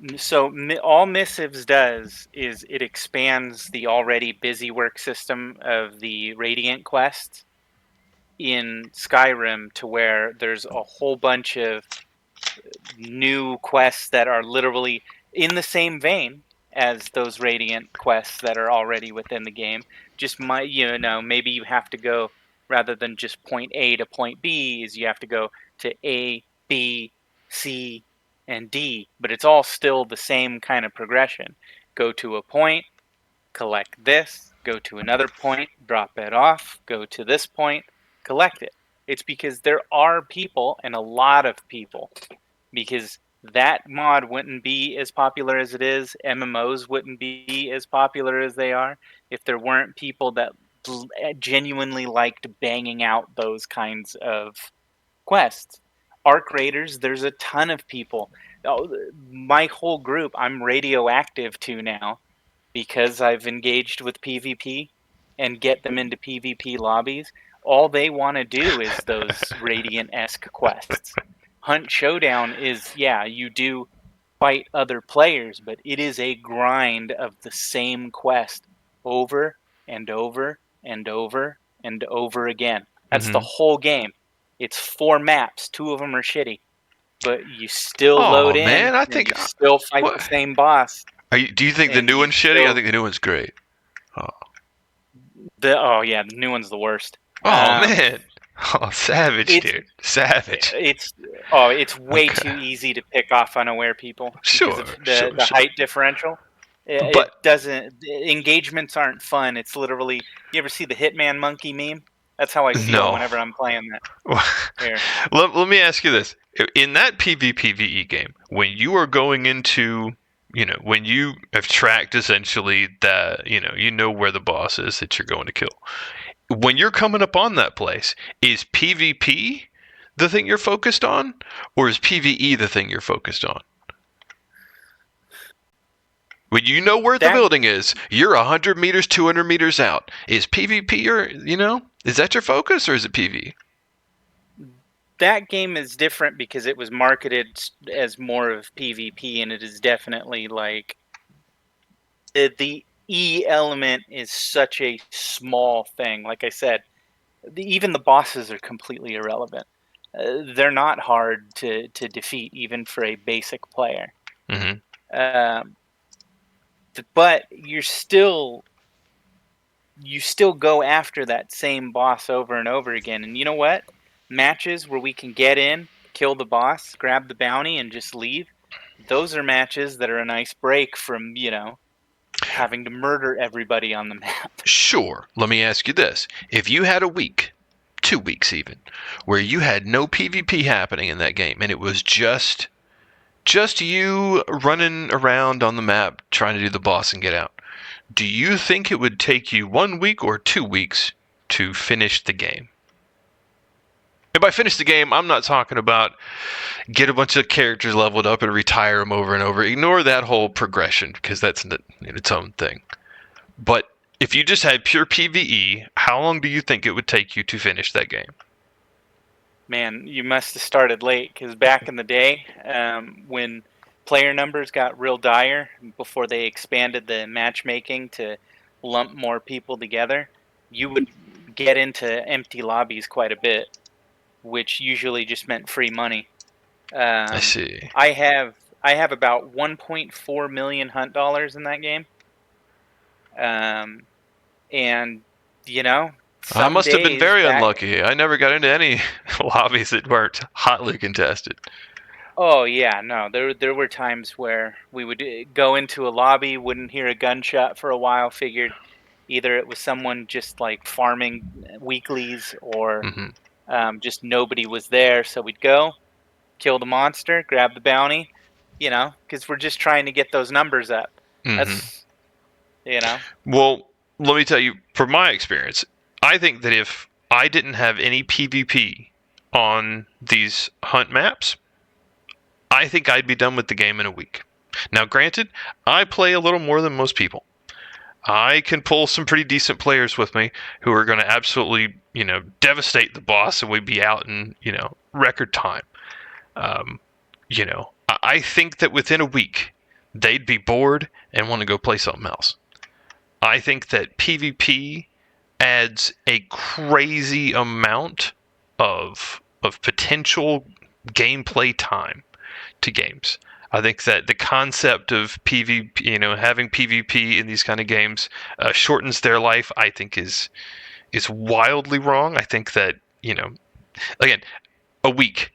it. So all Missives does is it expands the already busy work system of the Radiant quests in Skyrim to where there's a whole bunch of new quests that are literally in the same vein as those Radiant quests that are already within the game. Just maybe you have to go rather than just point A to point B, is you have to go to A, B, C, and D. But it's all still the same kind of progression. Go to a point, collect this, go to another point, drop it off, go to this point, collect it. It's because there are people, and a lot of people, because that mod wouldn't be as popular as it is, MMOs wouldn't be as popular as they are, if there weren't people that genuinely liked banging out those kinds of quests. Arc Raiders, there's a ton of people. My whole group, I'm radioactive to now, because I've engaged with PvP and get them into PvP lobbies. All they want to do is those Radiant-esque quests. Hunt Showdown is, yeah, you do fight other players, but it is a grind of the same quest over and over and over and over again. That's the whole game. It's 4 maps. 2 of them are shitty, but you still load in, man, I and think you still fight the same boss. Do you think the new one's shitty? I think the new one's great. The new one's the worst. Man. Oh, savage, dude. Savage. It's way too easy to pick off unaware people because of the height differential. It doesn't. Engagements aren't fun. It's literally. You ever see the Hitman monkey meme? That's how I feel whenever I'm playing that. Here. Let me ask you this: in that PvPvE game, when you are going into, when you have tracked essentially that, you know where the boss is that you're going to kill. When you're coming up on that place, is PvP the thing you're focused on, or is PvE the thing you're focused on? When you know where the building is, you're 100 meters, 200 meters out. Is PvP is that your focus, or is it PvE? That game is different because it was marketed as more of PvP, and it is definitely like the E element is such a small thing. Like I said, even the bosses are completely irrelevant. They're not hard to defeat, even for a basic player. But you still go after that same boss over and over again. And you know what? Matches where we can get in, kill the boss, grab the bounty, and just leave. Those are matches that are a nice break from, having to murder everybody on the map. Sure. Let me ask you this. If you had a week, 2 weeks even, where you had no PvP happening in that game, and it was just you running around on the map trying to do the boss and get out, do you think it would take you 1 week or 2 weeks to finish the game? And by finish the game, I'm not talking about get a bunch of characters leveled up and retire them over and over. Ignore that whole progression, because that's in its own thing. But if you just had pure PvE, how long do you think it would take you to finish that game? Man, you must have started late, because back in the day, when player numbers got real dire, before they expanded the matchmaking to lump more people together, you would get into empty lobbies quite a bit, which usually just meant free money. I see. I have about 1.4 million hunt dollars in that game. And I must have been very unlucky. I never got into any lobbies that weren't hotly contested. Oh yeah, no. There were times where we would go into a lobby, wouldn't hear a gunshot for a while, figured either it was someone just like farming weeklies, or just nobody was there. So we'd go, kill the monster, grab the bounty, because we're just trying to get those numbers up. That's, Well, let me tell you, from my experience, I think that if I didn't have any PvP on these hunt maps, I think I'd be done with the game in a week. Now, granted, I play a little more than most people. I can pull some pretty decent players with me who are going to absolutely, devastate the boss, and we'd be out in, record time. I think that within a week, they'd be bored and want to go play something else. I think that PvP adds a crazy amount of potential gameplay time to games. I think that the concept of PvP, having PvP in these kind of games shortens their life, I think is is wildly wrong. I think that, again, a week,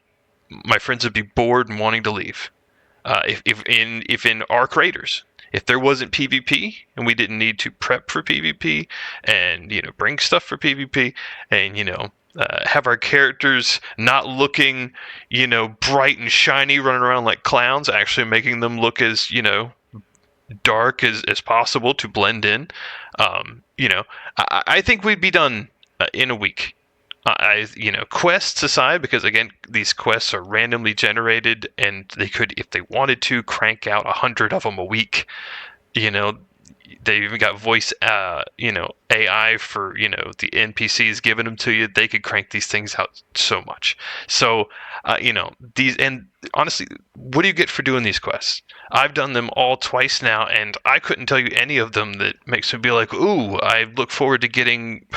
my friends would be bored and wanting to leave. If in Arc Raiders, if there wasn't PvP and we didn't need to prep for PvP and bring stuff for PvP and have our characters not looking bright and shiny, running around like clowns, actually making them look as dark as possible to blend in. I think we'd be done in a week. Quests aside, because again, these quests are randomly generated, and they could, if they wanted to, crank out 100 of them a week. They even got voice, AI for the NPCs giving them to you. They could crank these things out so much. So, these, and honestly, what do you get for doing these quests? I've done them all twice now, and I couldn't tell you any of them that makes me be like, ooh, I look forward to getting,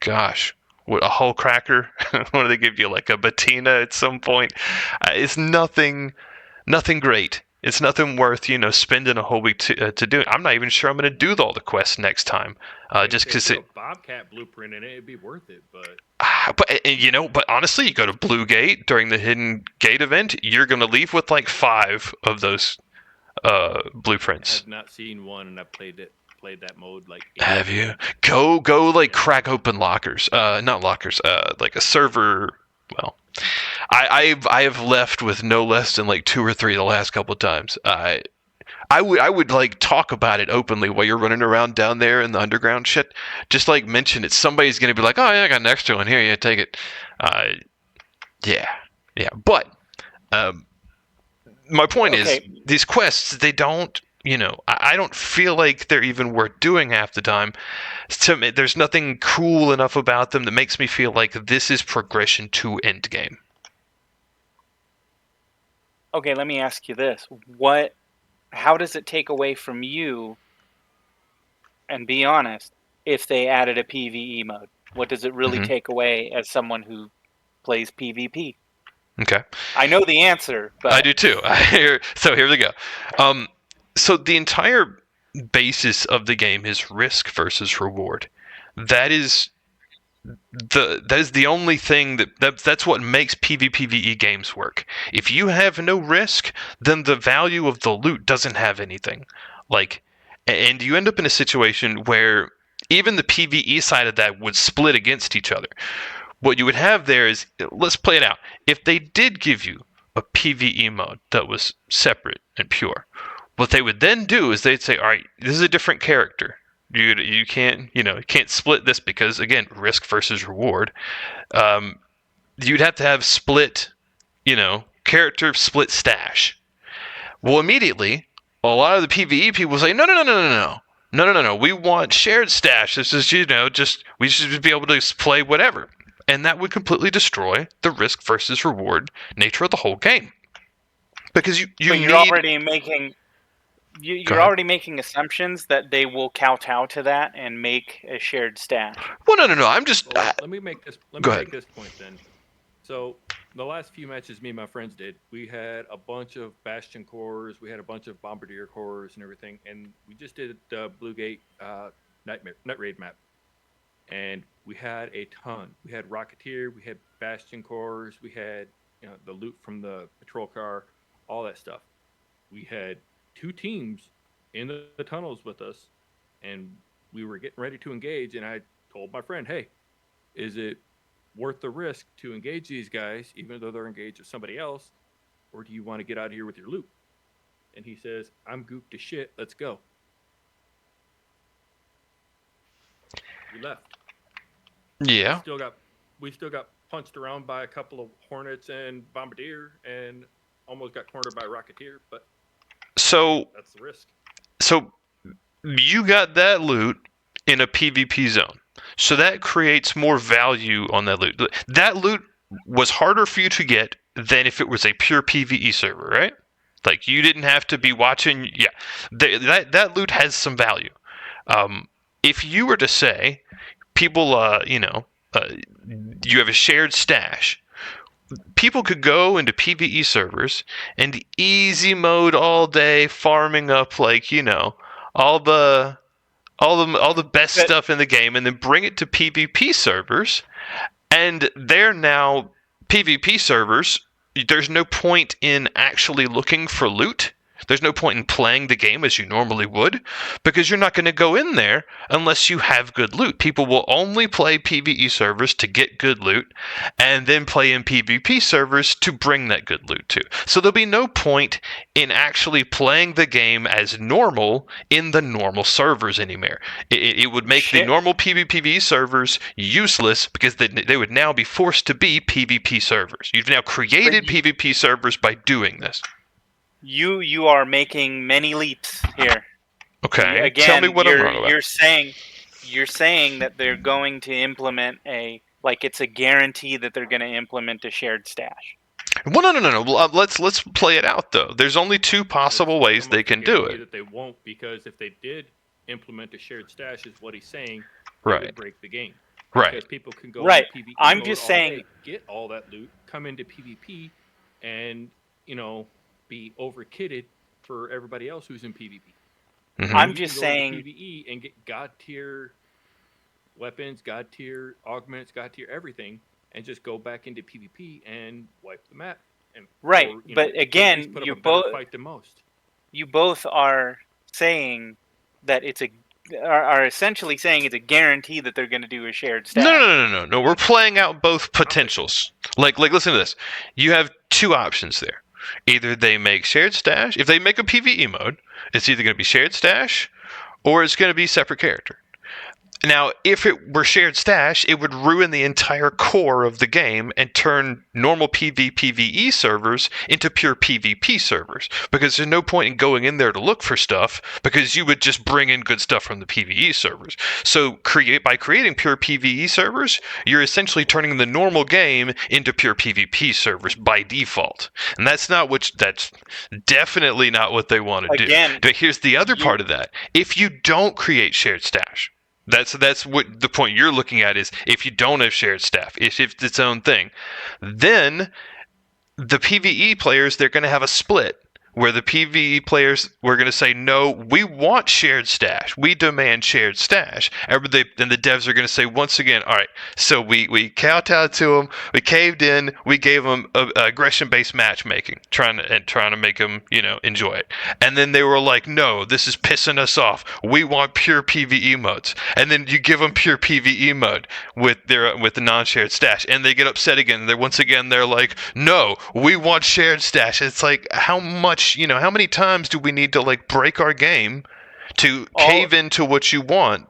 gosh. What, a hull cracker? What do they give you, like a patina at some point? It's nothing great. It's nothing worth spending a whole week to do it. I'm not even sure I'm going to do all the quests next time, just because it. Bobcat blueprint in it, it'd be worth it, but. But honestly, you go to Blue Gate during the Hidden Gate event, you're going to leave with like 5 of those blueprints. I have not seen one, and I played that mode like. Have you? Go like crack open lockers. Not lockers. Like a server. Well, I have left with no less than like 2 or 3 the last couple of times. I would like talk about it openly while you're running around down there in the underground shit. Just like mention it. Somebody's gonna be like, oh yeah, I got an extra one here. Yeah, take it. Yeah. But my point is, these quests, they don't. I don't feel like they're even worth doing half the time. To me, there's nothing cool enough about them that makes me feel like this is progression to endgame. Okay, let me ask you this. How does it take away from you, and be honest, if they added a PvE mode? What does it really take away as someone who plays PvP? Okay. I know the answer, but... I do too. So here we go. So the entire basis of the game is risk versus reward. That is the only thing that's what makes PvPvE games work. If you have no risk, then the value of the loot doesn't have anything. And you end up in a situation where even the PvE side of that would split against each other. What you would have there is, let's play it out. If they did give you a PvE mode that was separate and pure, what they would then do is they'd say, all right, this is a different character. You can't split this because, again, risk versus reward. You'd have to have split, character split stash. Well, immediately, a lot of the PvE people say, no. We want shared stash. This is, we should be able to play whatever. And that would completely destroy the risk versus reward nature of the whole game. Because you're already making... You're already making assumptions that they will kowtow to that and make a shared stash. Well, no. I'm just. Let me make this. Make this point then. So the last few matches me and my friends did, we had a bunch of Bastion cores, we had a bunch of Bombardier cores and everything, and we just did the Blue Gate Night Raid map, and we had a ton. We had Rocketeer, we had Bastion cores, we had the loot from the patrol car, all that stuff. We had 2 teams in the tunnels with us, and we were getting ready to engage, and I told my friend, hey, is it worth the risk to engage these guys even though they're engaged with somebody else, or do you want to get out of here with your loot? And he says, I'm gooped to shit, let's go. We left. Yeah. We still got punched around by a couple of Hornets and Bombardier, and almost got cornered by Rocketeer, but so that's the risk. So you got that loot in a PvP zone. So that creates more value on that loot. That loot was harder for you to get than if it was a pure PvE server, right? Like, you didn't have to be watching. Yeah, that loot has some value. If you were to say, people, you have a shared stash, people could go into PvE servers and easy mode all day, farming up all the all the best stuff in the game, and then bring it to PvP servers, and they're now PvP servers. There's no point in actually looking for loot. There's no point in playing the game as you normally would, because you're not going to go in there unless you have good loot. People will only play PvE servers to get good loot, and then play in PvP servers to bring that good loot to. So there'll be no point in actually playing the game as normal in the normal servers anymore. It would make the normal PvP servers useless, because they would now be forced to be PvP servers. You've now created PvP servers by doing this. You are making many leaps here. Okay. Again, tell me what I'm wrong about. You're saying that they're going to implement it's a guarantee that they're going to implement a shared stash. Well, no. Let's play it out though. There's only two possible ways they can do it. That they won't, because if they did implement a shared stash, is what he's saying, right, would break the game. Right. Because people can go right. to PvE I'm mode just all saying, day, get all that loot, come into PvP, and be over-kitted for everybody else who's in PvP. Mm-hmm. I'm just saying, PvE and get god tier weapons, god tier augments, god tier everything, and just go back into PvP and wipe the map. And right, but again, you both fight the most. You both are saying that are essentially saying it's a guarantee that they're going to do a shared stash. No. We're playing out both potentials. Like listen to this. You have two options there. Either they make shared stash. If they make a PvE mode, it's either going to be shared stash or it's going to be separate character. Now, if it were shared stash, it would ruin the entire core of the game and turn normal PvE servers into pure PvP servers, because there's no point in going in there to look for stuff, because you would just bring in good stuff from the PvE servers. So by creating pure PvE servers, you're essentially turning the normal game into pure PvP servers by default. And that's definitely not what they want to do. But here's the other part of that. If you don't create shared stash, that's what the point you're looking at is. If you don't have shared staff, if it's its own thing, then the PvE players, they're going to have a split where the PvE players were going to say, no, we want shared stash. We demand shared stash. And the devs are going to say, once again, all right, so we kowtowed to them, we caved in, we gave them aggression-based matchmaking, trying to make them, enjoy it. And then they were like, no, this is pissing us off. We want pure PvE modes. And then you give them pure PvE mode with the non-shared stash, and they get upset again. They're like, no, we want shared stash. It's like, how many times do we need to break our game to cave into what you want?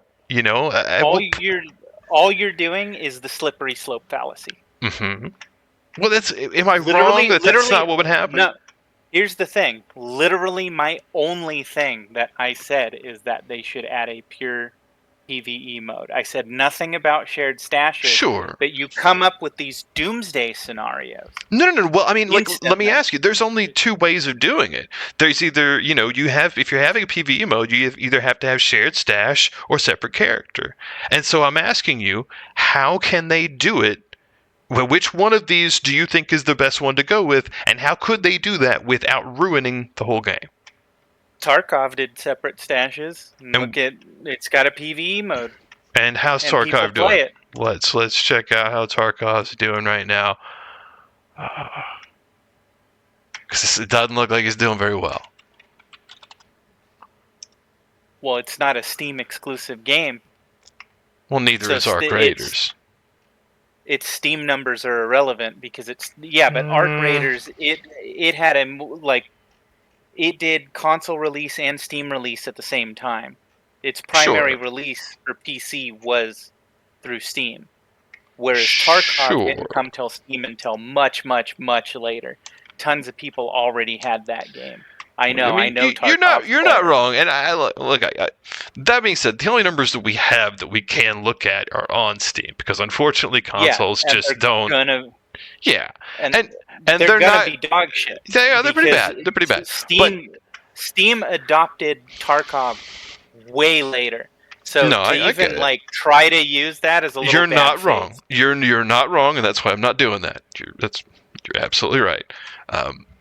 All you're doing is the slippery slope fallacy. Mm-hmm. Well, am I wrong that that's not what would happen? No. Here's the thing. Literally, my only thing that I said is that they should add a pure PvE mode. I said nothing about shared stashes. Sure. But you come up with these doomsday scenarios. No. Well, I mean, let me ask you. There's only two ways of doing it. There's either, if you're having a PvE mode, you either have to have shared stash or separate character. And so I'm asking you, how can they do it? Well, which one of these do you think is the best one to go with? And how could they do that without ruining the whole game? Tarkov did separate stashes. It's got a PvE mode. And how's Tarkov doing? Let's check out how Tarkov's doing right now. Because it doesn't look like he's doing very well. Well, it's not a Steam exclusive game. Well, neither is Arc Raiders. Its Steam numbers are irrelevant because but Arc Raiders it had it did console release and Steam release at the same time. Its primary release for PC was through Steam, whereas Tarkov didn't come to Steam until much, much, much later. Tons of people already had that game. I know. Tarkov. You're not wrong. And that being said, the only numbers that we have that we can look at are on Steam, because unfortunately consoles just don't. Yeah, and they're gonna be dog shit. Yeah, they're pretty bad. They're pretty bad. Steam adopted Tarkov way later, so try to use that as a little. You're not wrong. You're not wrong, and that's why I'm not doing that. You're absolutely right.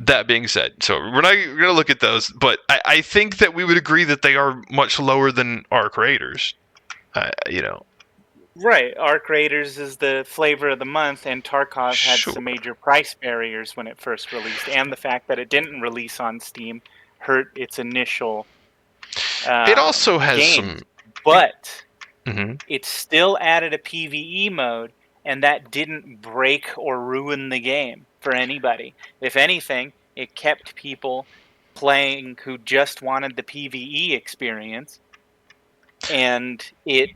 That being said, so we're not going to look at those, but I think that we would agree that they are much lower than Arc Raiders. Right. Arc Raiders is the flavor of the month, and Tarkov had some major price barriers when it first released, and the fact that it didn't release on Steam hurt its initial it also has games. some... But it still added a PvE mode, and that didn't break or ruin the game for anybody. If anything, it kept people playing who just wanted the PvE experience, and it,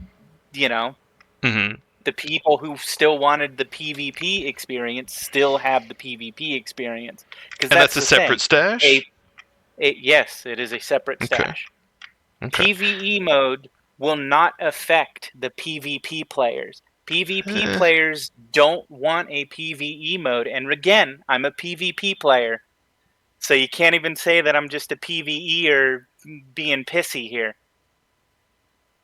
the people who still wanted the PvP experience still have the PvP experience. And that's a separate stash? Yes, it is a separate stash. Okay. PvE mode will not affect the PvP players. PvP players don't want a PvE mode. And again, I'm a PvP player. So you can't even say that I'm just a PvE or being pissy here.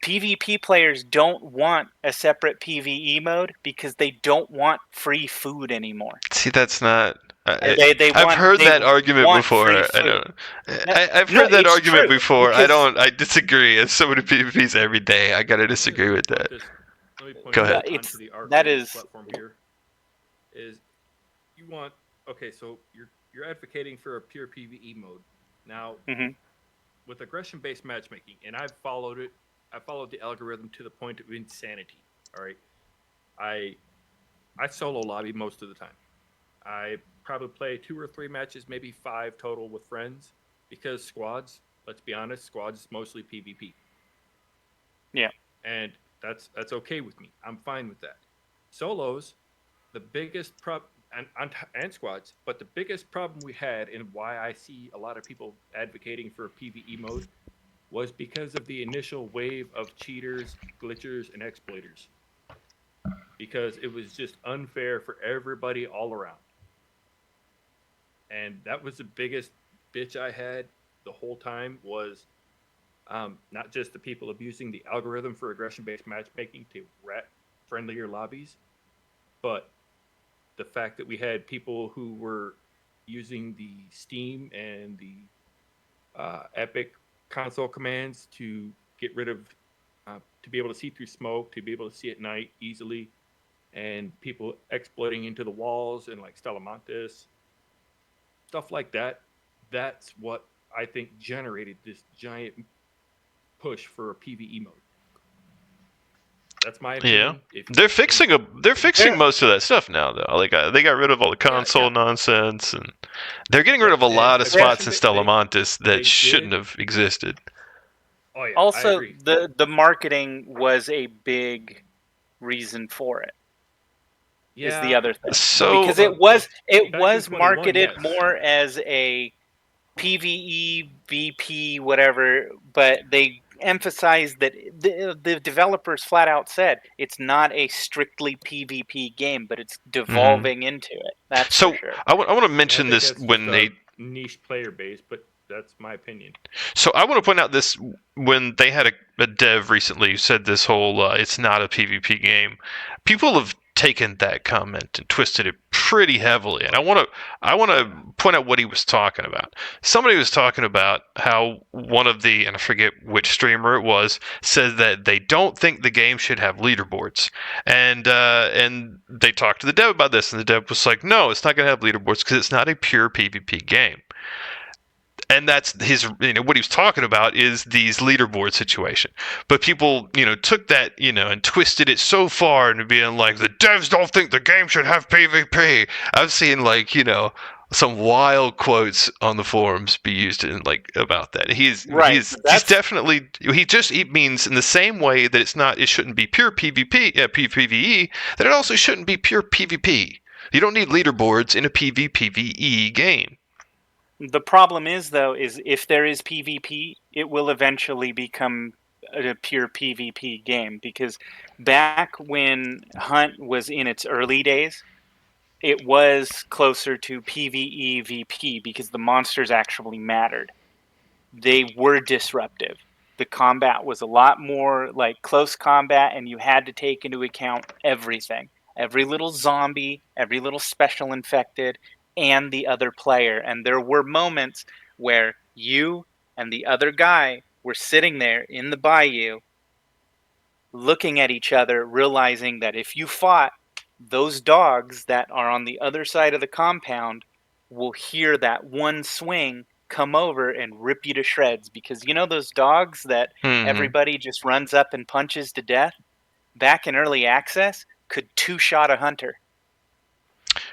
PvP players don't want a separate PvE mode because they don't want free food anymore. See, that's not... I've heard that argument before. I've heard that argument before. I disagree. As someone who PvPs every day, I gotta disagree with that. Let me point out onto the Arc Raiders platform here. Is you want so you're advocating for a pure PvE mode. Now, with aggression-based matchmaking, and I've followed it. I followed the algorithm to the point of insanity. All right, I solo lobby most of the time. I probably play 2 or 3 matches, maybe 5 total with friends, because squads. Let's be honest, squads is mostly PvP. Yeah, and that's okay with me. I'm fine with that. Solos, the biggest and squads, but the biggest problem we had, and why I see a lot of people advocating for a PvE mode, was because of the initial wave of cheaters, glitchers, and exploiters. Because it was just unfair for everybody all around. And that was the biggest bitch I had the whole time was not just the people abusing the algorithm for aggression-based matchmaking to rat friendlier lobbies, but the fact that we had people who were using the Steam and the Epic console commands to get rid of, to be able to see through smoke, to be able to see at night easily, and people exploiting into the walls and like Stellamontis, stuff like that. That's what I think generated this giant push for a PvE mode. That's my opinion. Yeah, they're fixing most of that stuff now, though. Like they got rid of all the console nonsense, and they're getting rid of a lot of spots in Stellamontis that shouldn't have existed. Oh yeah. Also, the marketing was a big reason for it. Yeah. Is the other thing. So because it was marketed more as a PvE, VP, whatever, but they emphasized that the developers flat out said it's not a strictly PvP game, but it's devolving into it. That's so for sure. I want to mention this when they niche player base, but that's my opinion. So I want to point out this when they had a dev recently who said this whole it's not a PvP game. People have taken that comment and twisted it pretty heavily, and I want to point out what he was talking about. Somebody was talking about how one of the, and I forget which streamer it was, said that they don't think the game should have leaderboards, and they talked to the dev about this, and the dev was like, no, it's not going to have leaderboards because it's not a pure PvP game. And that's his, what he was talking about is these leaderboard situation. But people, took that, and twisted it so far into being like, the devs don't think the game should have PvP. I've seen some wild quotes on the forums be used about that. He's definitely, he means in the same way that it shouldn't be pure PvE, that it also shouldn't be pure PvP. You don't need leaderboards in a PvE game. The problem is, though, is if there is PvP, it will eventually become a pure PvP game. Because back when Hunt was in its early days, it was closer to PvE VP because the monsters actually mattered. They were disruptive. The combat was a lot more like close combat, and you had to take into account everything. Every little zombie, every little special infected, and the other player. And there were moments where you and the other guy were sitting there in the bayou looking at each other, realizing that if you fought, those dogs that are on the other side of the compound will hear that one swing come over and rip you to shreds. Because you know those dogs that everybody just runs up and punches to death? Back in early access, could two-shot a hunter.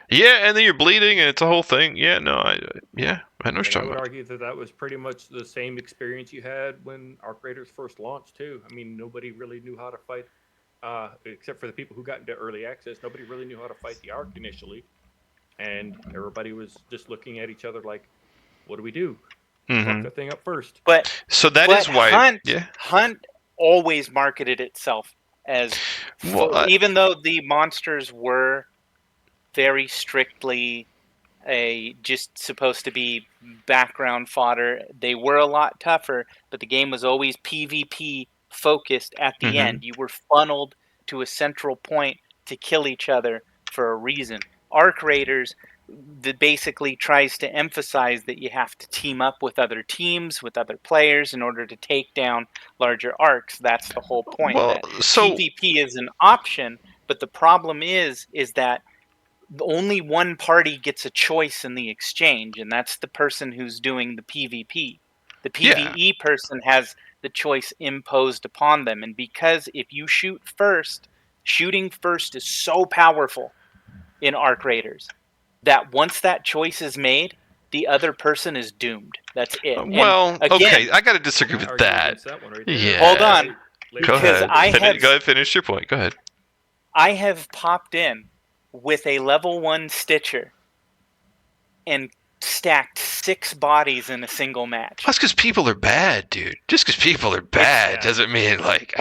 Yeah, and then you're bleeding, and it's a whole thing. Yeah, no, I know what you're talking I would about. argue that was pretty much the same experience you had when Arc Raiders first launched, too. I mean, nobody really knew how to fight, except for the people who got into early access. Nobody really knew how to fight the Arc initially, and everybody was just looking at each other like, what do we do? Fuck the thing up first. But so that is why Hunt always marketed itself as even though the monsters were very strictly just supposed to be background fodder, they were a lot tougher, but the game was always PvP focused at the end. You were funneled to a central point to kill each other for a reason. Arc Raiders that basically tries to emphasize that you have to team up with other teams, with other players in order to take down larger arcs. That's the whole point. That PvP is an option, but the problem is that only one party gets a choice in the exchange, and that's the person who's doing the PvP. The PvE person has the choice imposed upon them, and because if you shoot first, shooting first is so powerful in Arc Raiders that once that choice is made, the other person is doomed. That's it. Well, again, okay, I got to disagree with that. Hold on. Go ahead. Finish your point. Go ahead. I have popped in with a level 1 Stitcher and stacked 6 bodies in a single match. That's because people are bad, dude. Just because people are bad doesn't mean like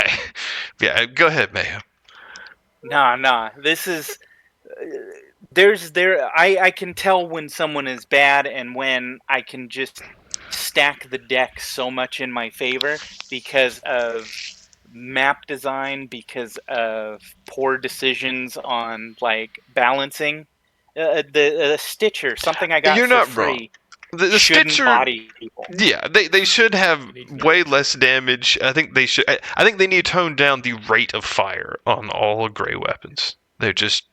go ahead, Mayhem. Nah. This is I can tell when someone is bad and when I can just stack the deck so much in my favor because of map design, because of poor decisions on like balancing. The Stitcher, something I got for free. The Stitcher body people. Yeah, they should have way less damage. I think they should. I think they need to tone down the rate of fire on all gray weapons. They're just.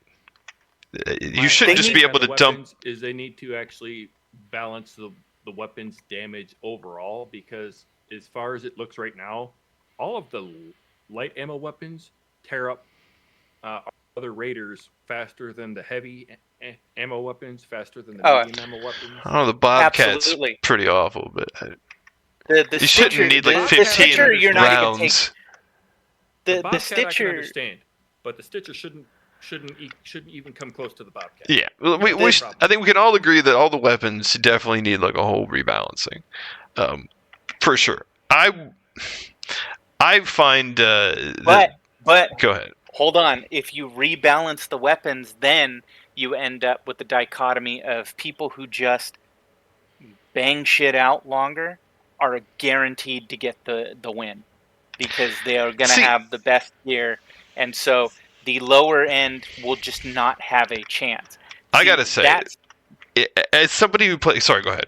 You should just be able to dump. They need to actually balance the weapon's damage overall, because as far as it looks right now, all of the light ammo weapons tear up other raiders faster than the heavy ammo weapons, faster than the medium ammo weapons. Oh, the Bobcat's pretty awful, but you shouldn't need like 15 rounds. The Stitcher, I can understand, but the Stitcher shouldn't even come close to the Bobcat. Yeah, I think we can all agree that all the weapons definitely need like a whole rebalancing, for sure. I find. But go ahead. Hold on. If you rebalance the weapons, then you end up with the dichotomy of people who just bang shit out longer are guaranteed to get the win because they are going to have the best gear, and so the lower end will just not have a chance. I gotta say, as somebody who plays, sorry, go ahead.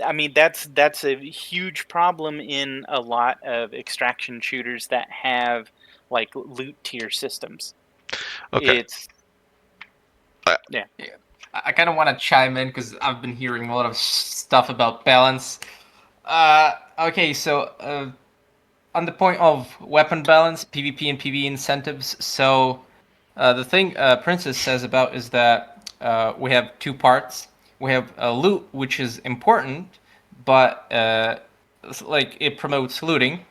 I mean, that's a huge problem in a lot of extraction shooters that have like loot tier systems. Okay. Yeah. I kind of want to chime in because I've been hearing a lot of stuff about balance. Okay, so on the point of weapon balance, PvP and PvE incentives. So the thing Princess says about is that we have two parts. We have loot, which is important, but like it promotes looting,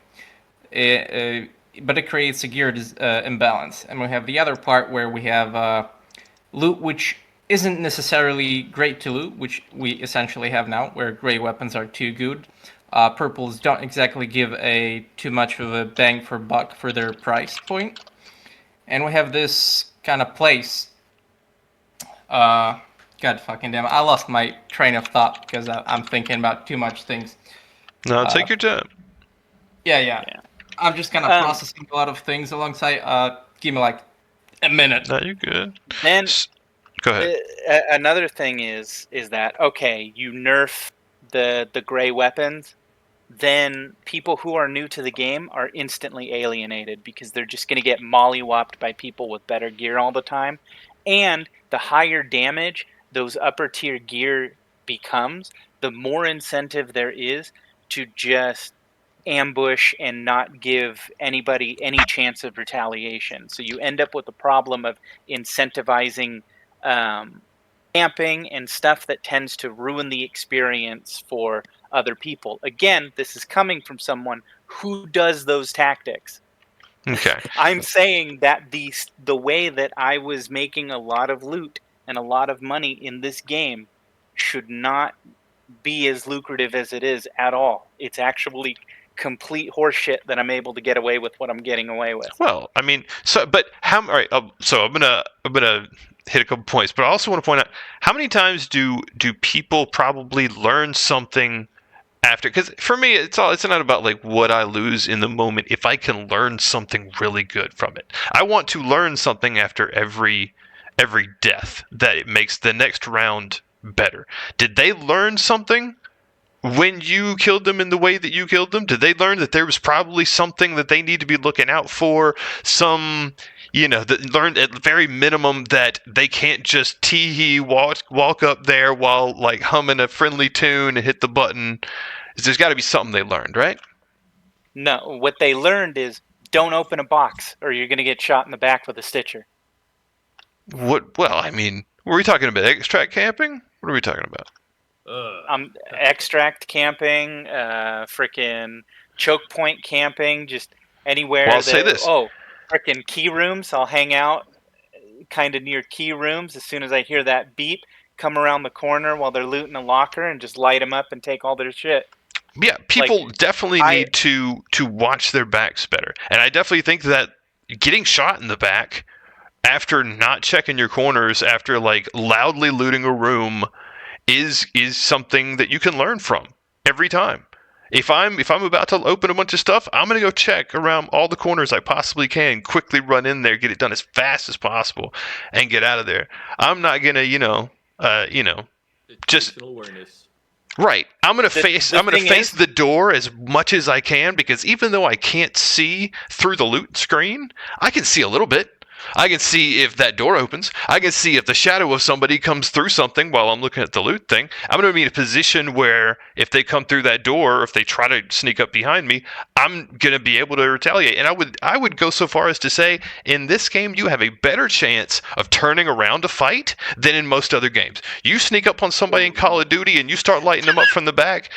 but it creates a gear imbalance. And we have the other part where we have loot, which isn't necessarily great to loot, which we essentially have now, where gray weapons are too good. Purples don't exactly give too much of a bang for buck for their price point. And we have this kind of place. God fucking damn it. I lost my train of thought because I'm thinking about too much things. No, take your time. Yeah. I'm just kind of processing a lot of things alongside. Give me like a minute. No, you're good. Then Go ahead. Another thing is that, okay, you nerf the gray weapons, then people who are new to the game are instantly alienated because they're just going to get mollywopped by people with better gear all the time. And the higher damage those upper tier gear becomes, the more incentive there is to just ambush and not give anybody any chance of retaliation. So you end up with the problem of incentivizing camping and stuff that tends to ruin the experience for other people. Again, this is coming from someone who does those tactics. Okay. I'm saying that the way that I was making a lot of loot and a lot of money in this game should not be as lucrative as it is at all. It's actually complete horseshit that I'm able to get away with what I'm getting away with. Well, I mean, but how? All right. So I'm gonna hit a couple points, but I also want to point out how many times do people probably learn something after? Because for me, it's not about like what I lose in the moment. If I can learn something really good from it, I want to learn something after every death that it makes the next round better. Did they learn something when you killed them in the way that you killed them? Did they learn that there was probably something that they need to be looking out for? That learned at very minimum that they can't just tee-hee walk up there while like humming a friendly tune and hit the button. There's got to be something they learned, right? No, what they learned is don't open a box or you're going to get shot in the back with a stitcher. What? Well, I mean, were we talking about extract camping? What are we talking about? Extract camping, freaking choke point camping, just anywhere. Well, I'll say this. Oh, freaking key rooms. I'll hang out kind of near key rooms. As soon as I hear that beep, come around the corner while they're looting a locker and just light them up and take all their shit. Yeah, people definitely need to watch their backs better. And I definitely think that getting shot in the back after not checking your corners, after like loudly looting a room, is something that you can learn from every time. If I'm about to open a bunch of stuff, I'm going to go check around all the corners I possibly can, quickly run in there, get it done as fast as possible, and get out of there. I'm not going to, just awareness. Right. I'm going to face the door as much as I can, because even though I can't see through the loot screen, I can see a little bit. I can see if that door opens. I can see if the shadow of somebody comes through something while I'm looking at the loot thing. I'm going to be in a position where if they come through that door, or if they try to sneak up behind me, I'm going to be able to retaliate. And I would go so far as to say, in this game, you have a better chance of turning around a fight than in most other games. You sneak up on somebody in Call of Duty and you start lighting them up from the back,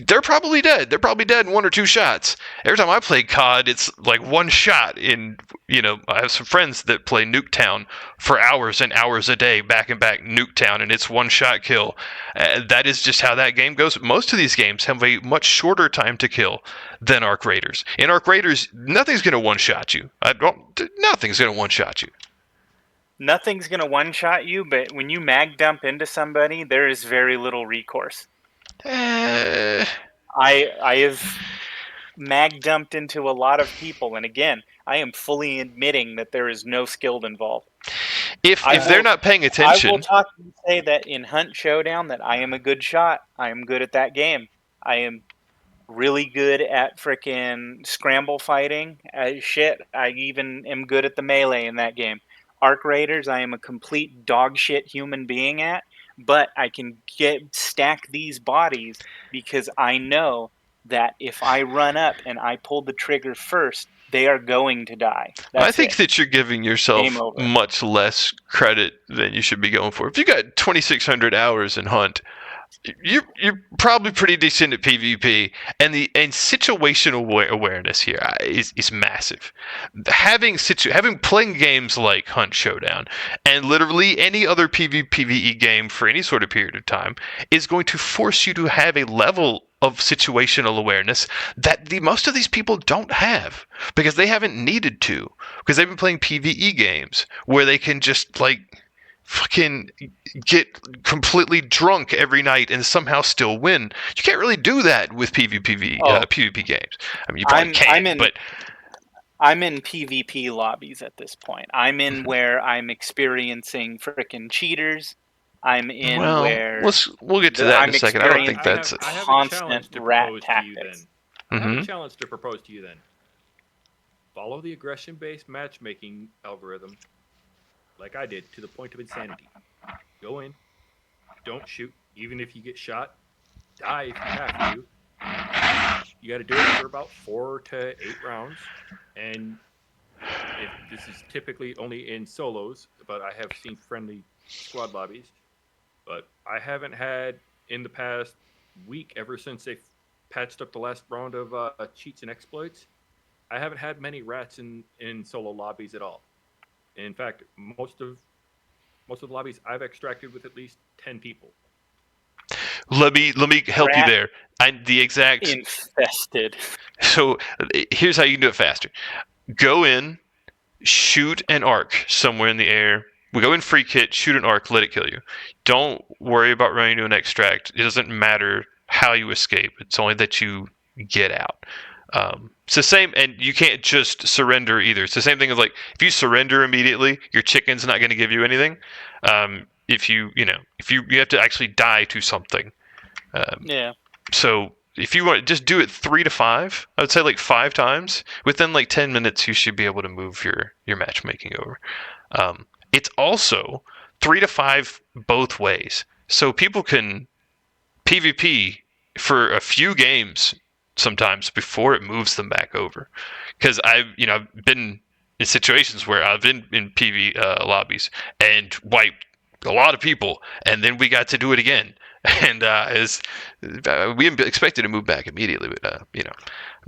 they're probably dead. They're probably dead in 1 or 2 shots. Every time I play COD, it's like 1 shot in, I have some friends that play Nuketown for hours and hours a day, back and back Nuketown, and it's 1-shot kill. That is just how that game goes. Most of these games have a much shorter time to kill than Arc Raiders. In Arc Raiders, nothing's going to one-shot you. Nothing's going to one-shot you. Nothing's going to one-shot you, but when you mag dump into somebody, there is very little recourse. I have mag dumped into a lot of people, and again, I am fully admitting that there is no skill involved. If they're not paying attention, I will talk and say that in Hunt Showdown that I am a good shot. I am good at that game. I am really good at frickin' scramble fighting. Shit, I even am good at the melee in that game. Arc Raiders, I am a complete dog shit human being at, but I can stack these bodies because I know that if I run up and I pull the trigger first, they are going to die. I think that you're giving yourself much less credit than you should be going for. If you got 2,600 hours in Hunt, you're probably pretty decent at PvP, and situational awareness here is massive. Having playing games like Hunt Showdown and literally any other PvE game for any sort of period of time is going to force you to have a level of situational awareness that most of these people don't have, because they haven't needed to, because they've been playing PvE games where they can just like fucking get completely drunk every night and somehow still win. You can't really do that with PvP games. I mean, you probably can, but I'm in PvP lobbies at this point. I'm in where I'm experiencing frickin' cheaters. I'm in where we'll get to that in I'm a second. I don't think experiencing that's I have a constant challenge to rat propose to you then. tactics. I have a challenge to propose to you then. Follow the aggression-based matchmaking algorithm like I did to the point of insanity. Go in, don't shoot, even if you get shot, die if you have to. You got to do it for about 4 to 8 rounds, and this is typically only in solos, but I have seen friendly squad lobbies. But I haven't had in the past week, ever since they patched up the last round of cheats and exploits, I haven't had many rats in solo lobbies at all. In fact, most of the lobbies I've extracted with at least 10 people. Let me help you there. The exact infested. So here's how you can do it faster. Go in, shoot an arc somewhere in the air. We go in free kit, shoot an arc, let it kill you. Don't worry about running to an extract. It doesn't matter how you escape. It's only that you get out. It's the same, and you can't just surrender either. It's the same thing as like if you surrender immediately, your chicken's not going to give you anything. If you have to actually die to something. Yeah. So if you want, just do it 3 to 5. I would say like 5 times. Within like 10 minutes, you should be able to move your matchmaking over. It's also 3 to 5 both ways, so people can PvP for a few games sometimes before it moves them back over. Because I've been in situations where I've been in PvE lobbies and wiped a lot of people, and then we got to do it again. And we expected to move back immediately, but I'm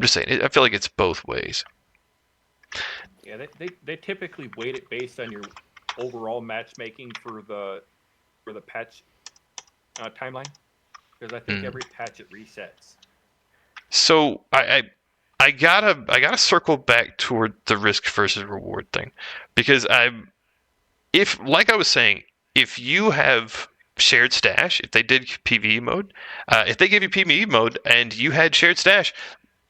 just saying. I feel like it's both ways. Yeah, they typically weight it based on your overall matchmaking for the patch timeline, because I think every patch it resets. So I gotta circle back toward the risk versus reward thing, because like I was saying, if you have shared stash, if they did PvE mode, if they gave you PvE mode and you had shared stash,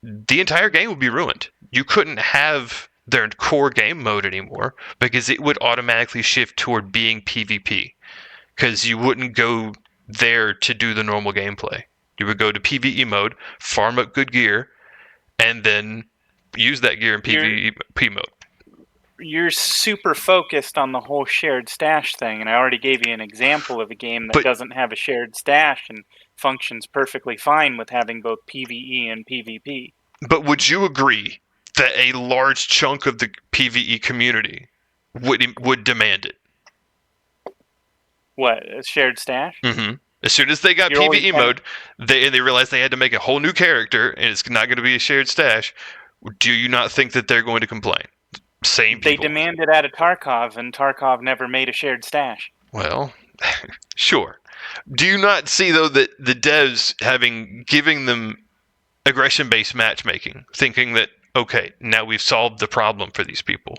the entire game would be ruined. You couldn't have their core game mode anymore because it would automatically shift toward being PvP, because you wouldn't go there to do the normal gameplay. You would go to PvE mode, farm up good gear, and then use that gear in PvP mode. You're super focused on the whole shared stash thing, and I already gave you an example of a game that doesn't have a shared stash and functions perfectly fine with having both PvE and PvP. But would you agree that a large chunk of the PvE community would demand it? What, a shared stash? Mm-hmm. As soon as they got PvE mode, they realized they had to make a whole new character, and it's not going to be a shared stash. Do you not think that they're going to complain? Same people. They demanded out of Tarkov, and Tarkov never made a shared stash. Well, sure. Do you not see, though, that the devs giving them aggression-based matchmaking, thinking that, okay, now we've solved the problem for these people,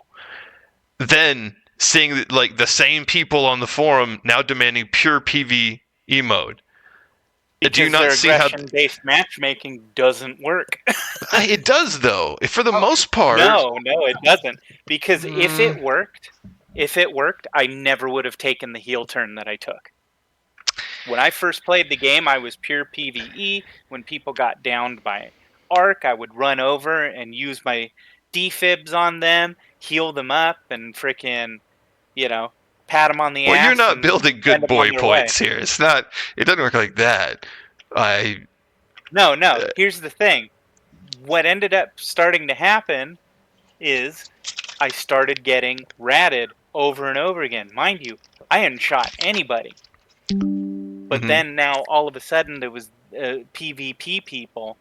then seeing that, like, the same people on the forum now demanding pure PvE mode? Because do you not see how aggression-based matchmaking doesn't work? It does, though. For the most part. No, it doesn't. Because if it worked, I never would have taken the heel turn that I took. When I first played the game, I was pure PvE. When people got downed by Arc, I would run over and use my defibs on them, heal them up, and frickin', pat them on the ass. Well, you're not building good boy points here. It's not. It doesn't work like that. No. Here's the thing. What ended up starting to happen is I started getting ratted over and over again. Mind you, I hadn't shot anybody. But then now all of a sudden there was PvP people,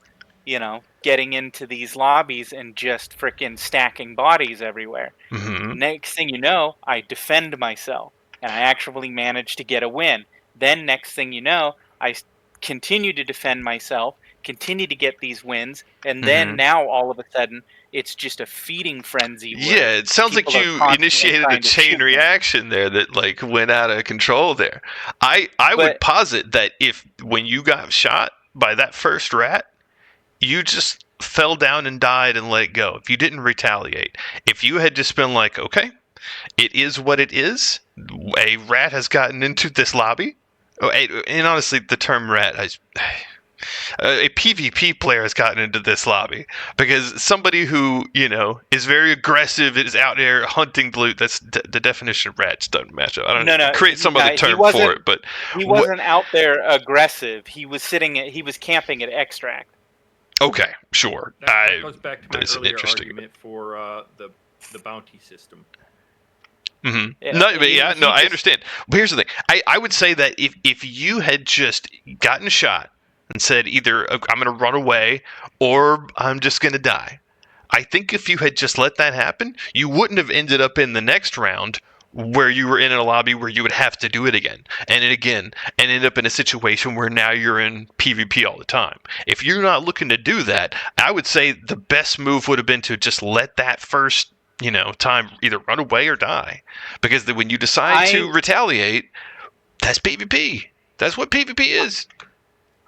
getting into these lobbies and just frickin' stacking bodies everywhere. Next thing you know, I defend myself, and I actually managed to get a win. Then next thing you know, I continue to defend myself, continue to get these wins, and then now all of a sudden it's just a feeding frenzy. Yeah, it sounds like you initiated a chain reaction there that went out of control there. I would posit that when you got shot by that first rat, you just fell down and died and let it go, if you didn't retaliate, if you had just been like, okay, it is what it is, a rat has gotten into this lobby. Oh, and honestly, the term rat has... a PvP player has gotten into this lobby because somebody who, is very aggressive, is out there hunting loot. That's the definition of rats doesn't match up. I don't know. Create some other term for it, but he wasn't out there aggressive. He was camping at extract. Okay, sure. That goes back to my earlier argument for the bounty system. Mm-hmm. Yeah, I understand. But here's the thing. I would say that if you had just gotten shot and said either I'm going to run away or I'm just going to die, I think if you had just let that happen, you wouldn't have ended up in the next round where you were in a lobby where you would have to do it again and end up in a situation where now you're in PvP all the time. If you're not looking to do that, I would say the best move would have been to just let that first time either run away or die. Because when you decide to retaliate, that's PvP. That's what PvP is.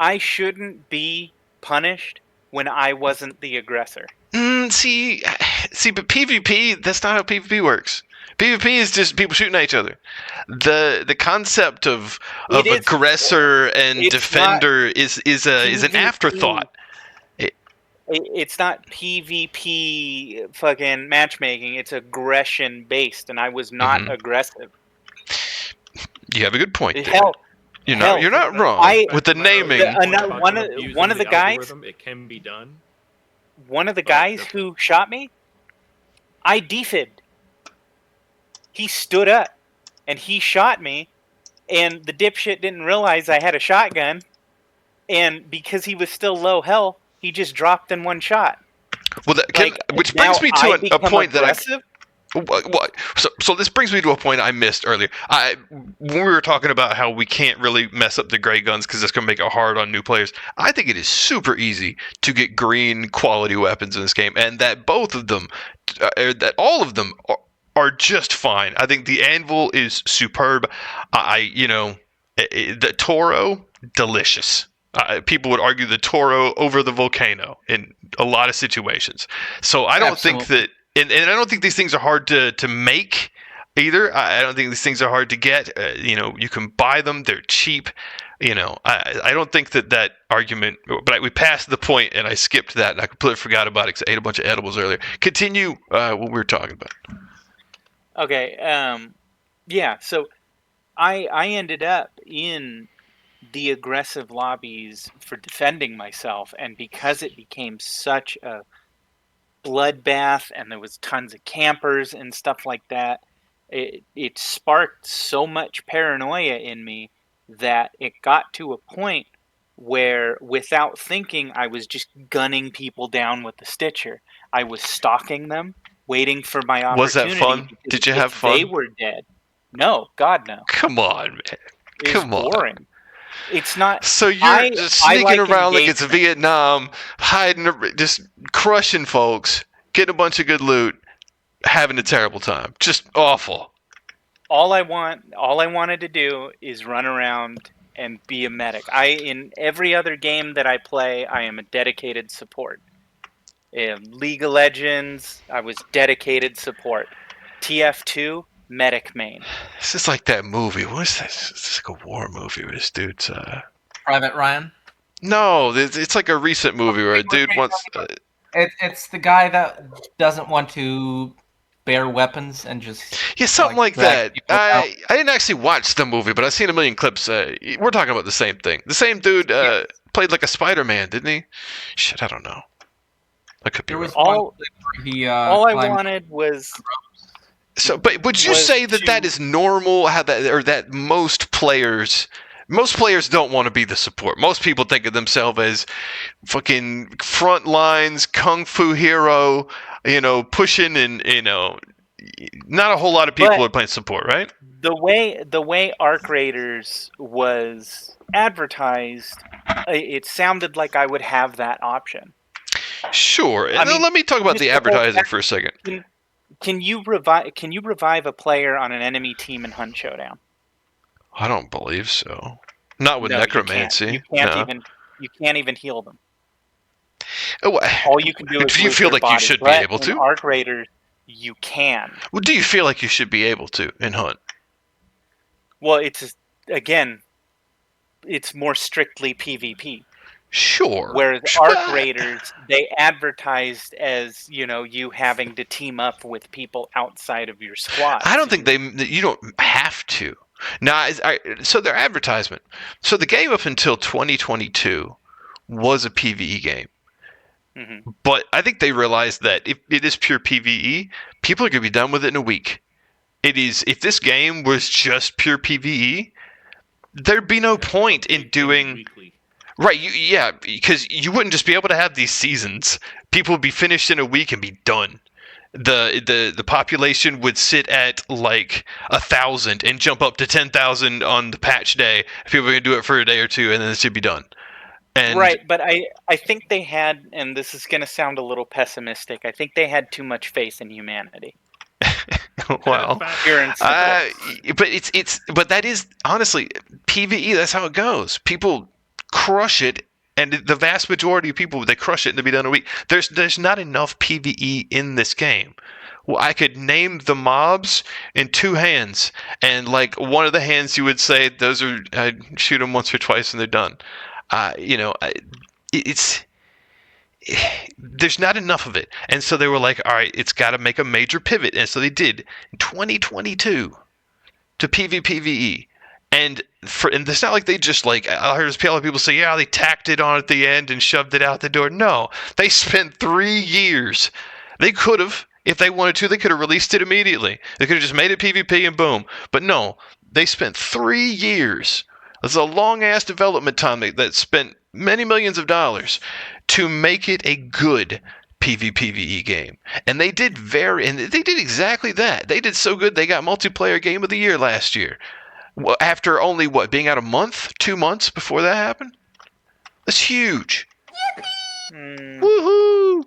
I shouldn't be punished when I wasn't the aggressor. See, but PvP, that's not how PvP works. PvP is just people shooting at each other. The concept of aggressor and defender is an afterthought. It's not PvP fucking matchmaking. It's aggression based, and I was not aggressive. You have a good point. Hell, you're not wrong with the naming. One of the guys. It can be done. One of the guys who shot me, I defibbed. He stood up, and he shot me, and the dipshit didn't realize I had a shotgun, and because he was still low health, he just dropped in one shot. Well, which brings me to a point aggressive? So this brings me to a point I missed earlier. When we were talking about how we can't really mess up the gray guns because it's going to make it hard on new players, I think it is super easy to get green quality weapons in this game, and that both of them, that all of them are just fine. I think the anvil is superb. The Toro, delicious. People would argue the Toro over the Volcano in a lot of situations. So I don't think that, and I don't think these things are hard to make either. I don't think these things are hard to get. You can buy them; they're cheap. I don't think that argument. But we passed the point, and I skipped that, and I completely forgot about it because I ate a bunch of edibles earlier. Continue what we were talking about. Okay. Yeah. So I ended up in the aggressive lobbies for defending myself, and because it became such a bloodbath and there was tons of campers and stuff like that, it sparked so much paranoia in me that it got to a point where without thinking I was just gunning people down with the Stitcher. I was stalking them, waiting for my opportunity. Was that fun? Did you have fun? They were dead. No, God no. Come on, man. Come on. Boring. It's not. So you're just sneaking around like it's Vietnam, hiding, just crushing folks, getting a bunch of good loot, having a terrible time. Just awful. All I wanted to do is run around and be a medic. In every other game that I play, I am a dedicated support. In League of Legends, I was dedicated support. TF2, medic main. This is like that movie. What is this? It's like a war movie where this dude's Private Ryan? No, it's like a recent movie where a dude wants... It's the guy that doesn't want to bear weapons and just... Yeah, something like that. I didn't actually watch the movie, but I've seen a million clips. We're talking about the same thing. The same dude played like a Spider-Man, didn't he? Shit, I don't know. I could be wrong. All I wanted was... So, but would you say that is normal? That most players don't want to be the support. Most people think of themselves as fucking front lines, kung fu hero, pushing, and not a whole lot of people are playing support, right? The way Arc Raiders was advertised, it sounded like I would have that option. Sure. Let me talk about the advertising for a second. Can you revive a player on an enemy team in Hunt Showdown? I don't believe so. Not with necromancy. You can't even heal them. All you can do is do you loot feel their like body. you should be But able in to? Arc Raiders, you can. Well, do you feel like you should be able to in Hunt? Well, again, it's more strictly PvP. Sure. Whereas Arc Raiders, they advertised as, you having to team up with people outside of your squad. I don't think you don't have to. Now, so their advertisement. So the game up until 2022 was a PvE game. Mm-hmm. But I think they realized that if it is pure PvE, people are going to be done with it in a week. If this game was just pure PvE, there'd be no point in doing weekly. Right, because you wouldn't just be able to have these seasons. People would be finished in a week and be done. The population would sit at like 1,000 and jump up to 10,000 on the patch day. People are going to do it for a day or two, and then it should be done. Right, but I think they had, and this is going to sound a little pessimistic, I think they had too much faith in humanity. Well, but that is honestly PvE. That's how it goes. People crush it, and the vast majority of people, they crush it and they be done in a week. There's not enough PvE in this game. Well, I could name the mobs in two hands, and like one of the hands you would say those are I'd shoot them once or twice and they're done. There's not enough of it, and so they were like, all right, it's got to make a major pivot, and so they did in 2022 to PvPvE. And it's not like they just I heard a lot of people say, yeah, they tacked it on at the end and shoved it out the door. No, they spent 3 years. They could have, if they wanted to, they could have released it immediately. They could have just made it PvP and boom. But no, they spent 3 years. It's a long-ass development time that spent many millions of dollars to make it a good PvPvE game. And they did exactly that. They did so good, they got multiplayer game of the year last year. After only, being out a month? 2 months before that happened? That's huge. Woohoo!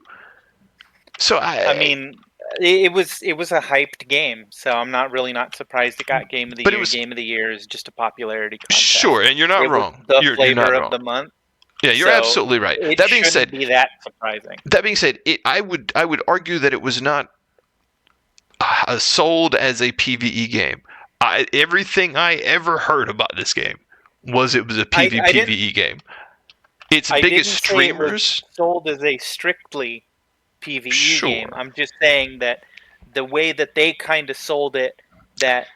So I mean, it was a hyped game, so I'm not surprised it got Game of the Year. Game of the Year is just a popularity contest. Sure, and you're not wrong. The flavor of the month. Yeah, you're absolutely right. That being said, be that surprising. That being said, I would argue that it was not sold as a PvE game. Everything I ever heard about this game was it was a PvPvE game. Its biggest streamers sold as a strictly PvE game. I'm just saying that the way that they kind of sold it, that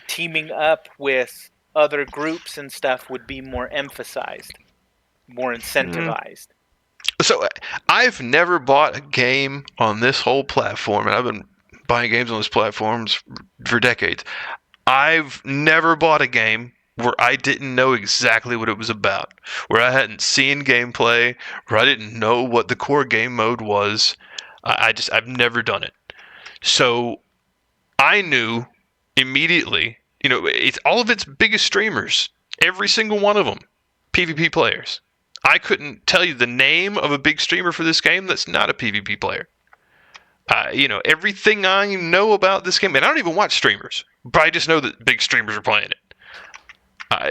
teaming up with other groups and stuff would be more emphasized, more incentivized. So I've never bought a game on this whole platform, and I've been buying games on these platforms for decades. I've never bought a game where I didn't know exactly what it was about, where I hadn't seen gameplay, where I didn't know what the core game mode was. I've never done it. So I knew immediately, it's all of its biggest streamers, every single one of them, PvP players. I couldn't tell you the name of a big streamer for this game that's not a PvP player. Everything I know about this game, and I don't even watch streamers, but I just know that big streamers are playing it.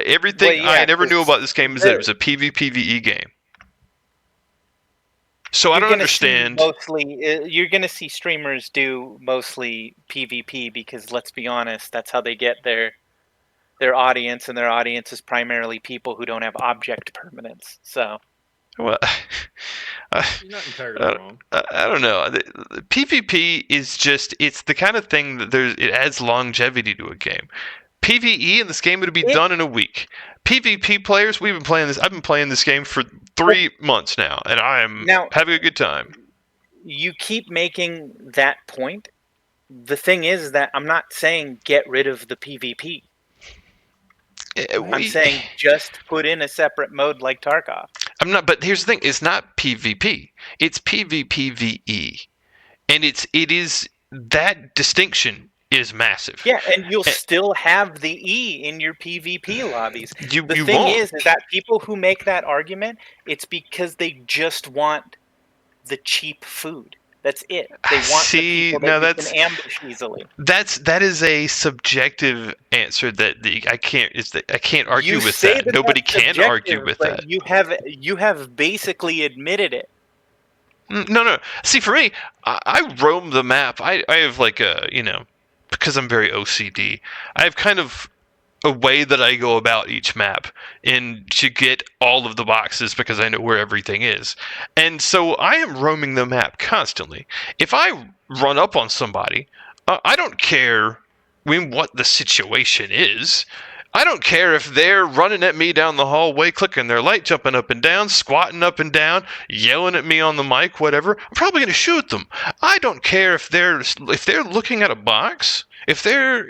Everything I never knew about this game is that it was a PvPvE game. So I don't understand. You're going to see streamers do mostly PvP because, let's be honest, that's how they get their audience, and their audience is primarily people who don't have object permanence. So. Well, you're not entirely wrong. I don't know. The PvP is it's the kind of thing that it adds longevity to a game. PvE in this game would be done in a week. PvP players, I've been playing this game for 3 months now, and I am having a good time. You keep making that point. The thing is that I'm not saying get rid of the PvP. I'm saying just put in a separate mode like Tarkov. But here's the thing: it's not PvP; it's PvPvE, and it is that distinction is massive. Yeah, and you'll still have the E in your PvP lobbies. The thing won't. is that people who make that argument, it's because they just want the cheap food. That's it. They want the people that you can ambush easily. That is a subjective answer that I can't argue with that. Nobody can argue with that. You have basically admitted it. No. See, for me, I roam the map. I have like a, because I'm very OCD, I have kind of a way that I go about each map and to get all of the boxes because I know where everything is. And so I am roaming the map constantly. If I run up on somebody, I don't care what the situation is. I don't care if they're running at me down the hallway, clicking their light, jumping up and down, squatting up and down, yelling at me on the mic, whatever. I'm probably going to shoot them. I don't care if they're looking at a box, if they're,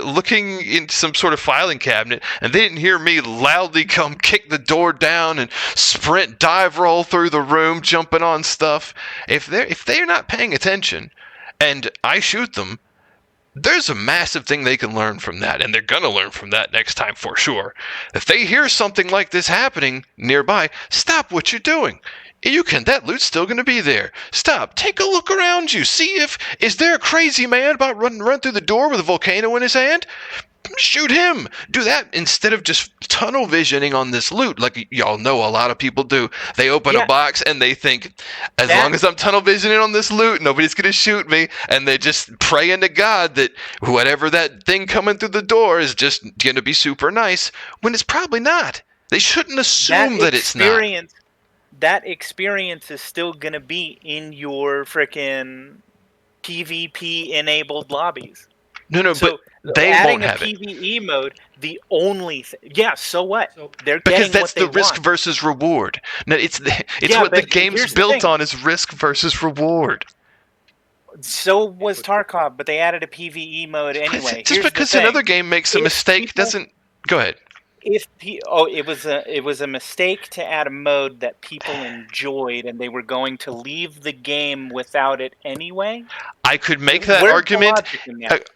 looking in some sort of filing cabinet and they didn't hear me loudly come kick the door down and sprint dive roll through the room jumping on stuff. If they're not paying attention and I shoot them, there's a massive thing they can learn from that, and they're going to learn from that next time for sure. If they hear something like this happening nearby, stop what you're doing. That loot's still going to be there. Stop. Take a look around you. See is there a crazy man about run through the door with a volcano in his hand? Shoot him. Do that instead of just tunnel visioning on this loot like y'all know a lot of people do. They open a box and they think, as long as I'm tunnel visioning on this loot, nobody's going to shoot me. And they just pray into God that whatever that thing coming through the door is just going to be super nice, when it's probably not. They shouldn't assume that it's not. That experience is still going to be in your frickin' PvP-enabled lobbies. No, so but they won't have it. Adding a PvE mode, the only thing... Yeah, so what? They're because that's the risk versus reward. No, it's what the game's built on is risk versus reward. So was Tarkov, but they added a PvE mode anyway. Just because another game makes a mistake doesn't... Go ahead. It was a mistake to add a mode that people enjoyed, and they were going to leave the game without it anyway. I could make that argument.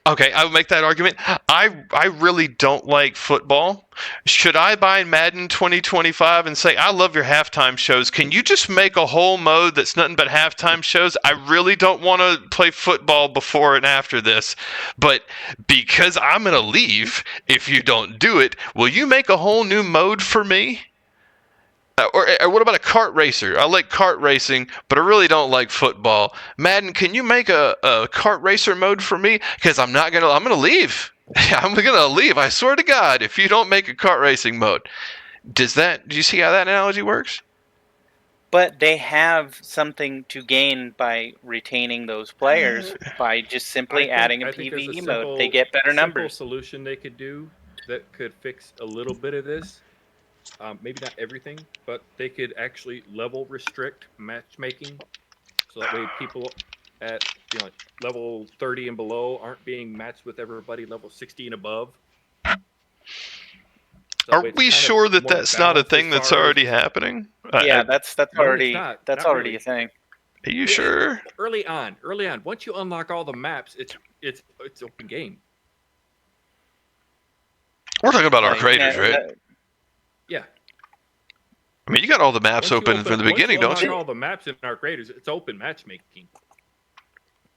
Okay, I would make that argument. I really don't like football. Should I buy Madden 2025 and say, I love your halftime shows? Can you just make a whole mode that's nothing but halftime shows? I really don't want to play football before and after this. But because I'm going to leave if you don't do it, will you make a whole new mode for me? Or what about a kart racer? I like kart racing, but I really don't like football. Madden, can you make a kart racer mode for me? Because I'm going to leave. I'm going to leave. I swear to God, if you don't make a kart racing mode. Do you see how that analogy works? But they have something to gain by retaining those players by just simply adding a PvE mode. They get better numbers. Simple solution they could do that could fix a little bit of this. Maybe not everything, but they could actually level restrict matchmaking, so that way people at level 30 and below aren't being matched with everybody level 60 and above. So are we sure that that's not a thing that's already happening? Yeah, that's already a thing. Are you sure? Early on, once you unlock all the maps, it's open game. We're talking about Arc Raiders, right? Yeah. I mean, you got all the maps open from the beginning, don't you? All the maps in Arc Raiders, it's open matchmaking.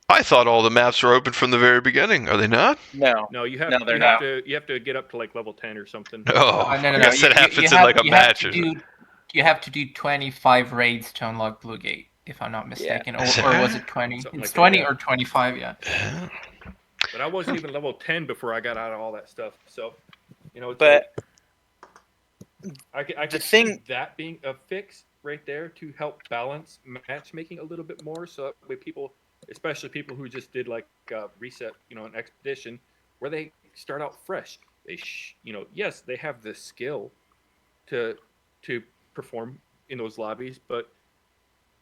I thought all the maps were open from the very beginning. Are they not? No, you have to get up to like level 10 or something. Oh, no. I guess that happens in like a match. You have to do 25 raids to unlock Blue Gate, if I'm not mistaken. Yeah. Or was it 20? Something it's like 20 or 25, yeah. But I wasn't even level 10 before I got out of all that stuff. So, I could see that being a fix right there to help balance matchmaking a little bit more, so that way people, especially people who just did like reset, an expedition where they start out fresh. They, yes, they have the skill to perform in those lobbies, but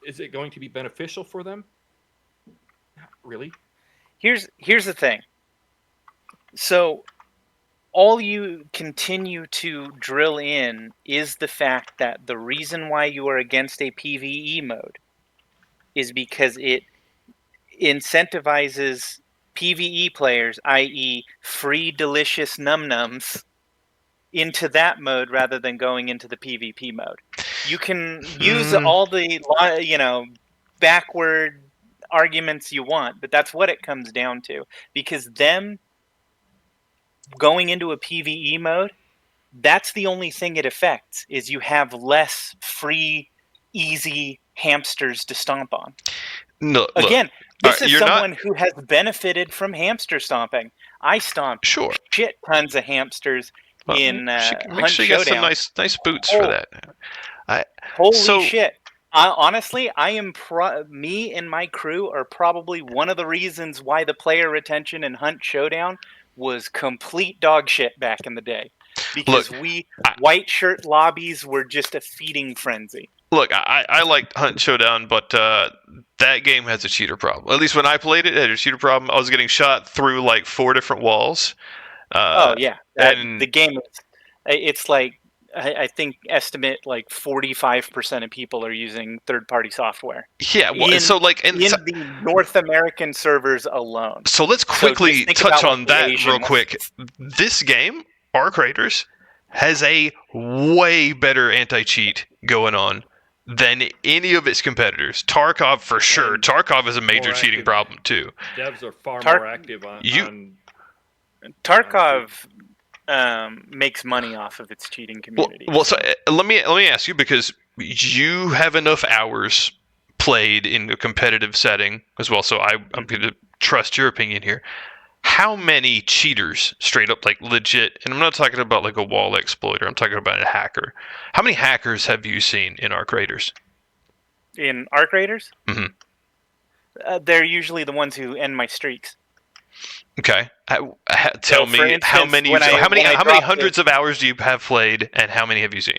is it going to be beneficial for them? Not really. Here's the thing. So all you continue to drill in is the fact that the reason why you are against a PvE mode is because it incentivizes PvE players, i.e. free delicious num-nums, into that mode rather than going into the PvP mode. You can use all the, backward arguments you want, but that's what it comes down to. Because them going into a PvE mode, that's the only thing it affects, is you have less free, easy hamsters to stomp on. No, Again, this is you're someone not... who has benefited from hamster stomping. I stomped shit tons of hamsters in make sure you get some nice boots for that. Holy shit. Honestly, I am me and my crew are probably one of the reasons why the player retention in Hunt Showdown was complete dog shit back in the day. Because white shirt lobbies were just a feeding frenzy. Look, I liked Hunt Showdown, but that game has a cheater problem. At least when I played it had a cheater problem. I was getting shot through like 4 different walls. The game, it's like, I think estimate like 45% of people are using third-party software. Yeah, well, in the North American servers alone. So let's quickly touch on that real quick. This game, Arc Raiders, has a way better anti-cheat going on than any of its competitors. Tarkov for sure. Tarkov is a major cheating problem too. Devs are far more active on Tarkov. Makes money off of its cheating community. Well, so let me ask you, because you have enough hours played in a competitive setting as well, so I'm going to trust your opinion here. How many cheaters, straight up, like legit, and I'm not talking about like a wall exploiter, I'm talking about a hacker. How many hackers have you seen in Arc Raiders? In Arc Raiders? Mm-hmm. They're usually the ones who end my streaks. Okay. Tell me, how many hundreds of hours do you have played, and how many have you seen?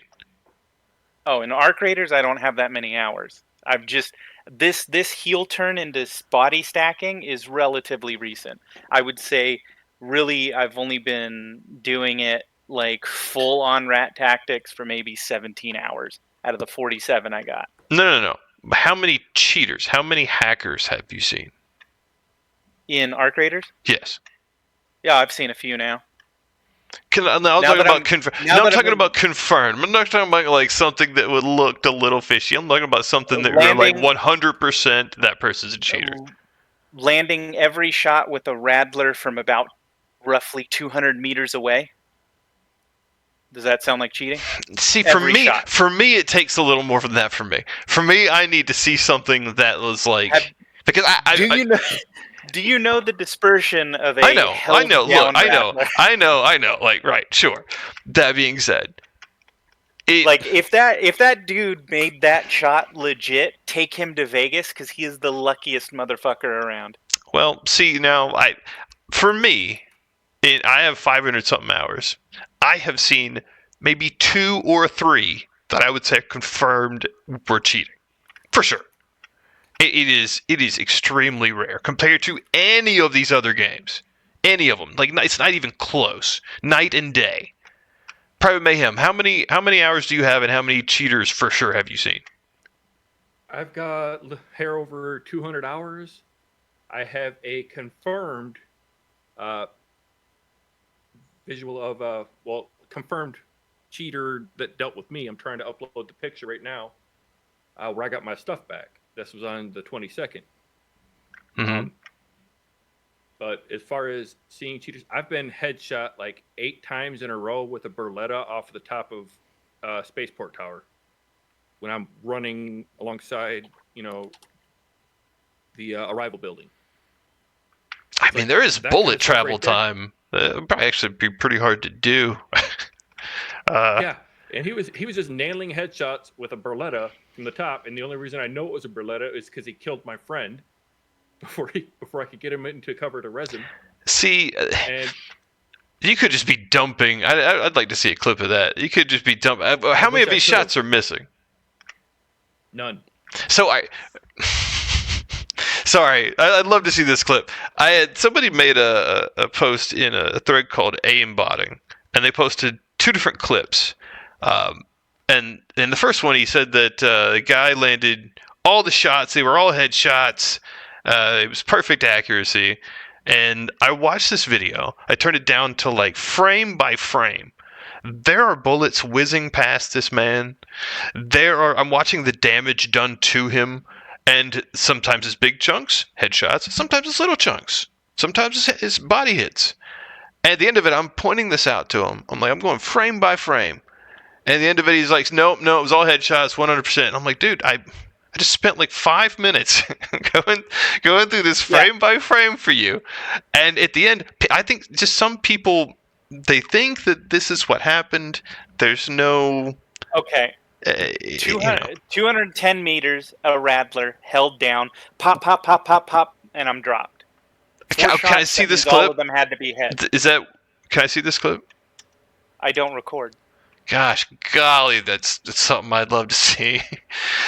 Oh, in Arc Raiders, I don't have that many hours. I've just this heel turn into body stacking is relatively recent. I would say, really, I've only been doing it like full on rat tactics for maybe 17 hours out of the 47 I got. No. How many cheaters? How many hackers have you seen? In Arc Raiders? Yes. Yeah, I've seen a few now. I'm talking about confirmed. I'm not talking about like something that would look a little fishy. I'm talking about something that you're like 100% that person's a cheater. Landing every shot with a Radler from about roughly 200 meters away. Does that sound like cheating? See, for me, it takes a little more than that. For me, I need to see something that was like Do you know the dispersion of a I know. Like, right, sure. That being said, if that dude made that shot legit, take him to Vegas because he is the luckiest motherfucker around. Well, see, now I have 500 something hours. I have seen maybe 2 or 3 that I would say confirmed were cheating, for sure. It is extremely rare compared to any of these other games. Any of them. Like, it's not even close. Night and day. Private Mayhem, how many hours do you have, and how many cheaters for sure have you seen? I've got hair over 200 hours. I have a confirmed visual of confirmed cheater that dealt with me. I'm trying to upload the picture right now where I got my stuff back. This was on the 22nd. Mm-hmm. But as far as seeing cheaters, I've been headshot like 8 times in a row with a Berletta off the top of Spaceport Tower when I'm running alongside, the arrival building. I mean, there is bullet travel time. It would probably actually be pretty hard to do. Yeah, and he was just nailing headshots with a Berletta from the top, and the only reason I know it was a Berletta is because he killed my friend before I could get him into cover to res him. See, and you could just be dumping. I'd like to see a clip of that. You could just be dumping. How many of these shots are missing? None. So sorry, I'd love to see this clip. Somebody made a post in a thread called aimbotting, and they posted 2 different clips. And in the first one, he said that the guy landed all the shots. They were all headshots. It was perfect accuracy. And I watched this video. I turned it down to like frame by frame. There are bullets whizzing past this man. I'm watching the damage done to him. And sometimes it's big chunks, headshots. Sometimes it's little chunks. Sometimes it's body hits. And at the end of it, I'm pointing this out to him. I'm like, I'm going frame by frame. And at the end of it, he's like, nope, it was all headshots, 100%. And I'm like, dude, I just spent like 5 minutes going through this frame by frame for you. And at the end, I think just some people, they think that this is what happened. There's no... Okay. 210 meters, a Rattler held down, pop, pop, pop, pop, pop, and I'm dropped. Can I see this clip? All of them had to be head. Can I see this clip? I don't record. Gosh, golly, that's something I'd love to see.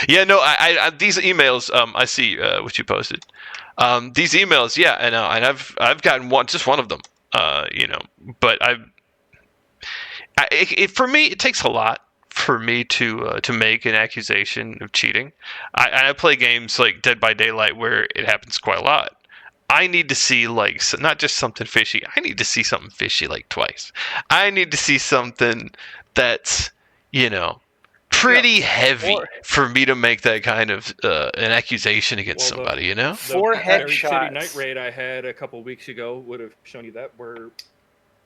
Yeah, no, I these emails, I see what you posted. These emails, yeah, and I've gotten just one of them, but for me, it takes a lot for me to make an accusation of cheating. I play games like Dead by Daylight where it happens quite a lot. I need to see like not just something fishy. I need to see something fishy like twice. I need to see something that's pretty heavy for me to make that kind of an accusation against somebody. Four headshots. Night raid I had a couple weeks ago would have shown you that. Where,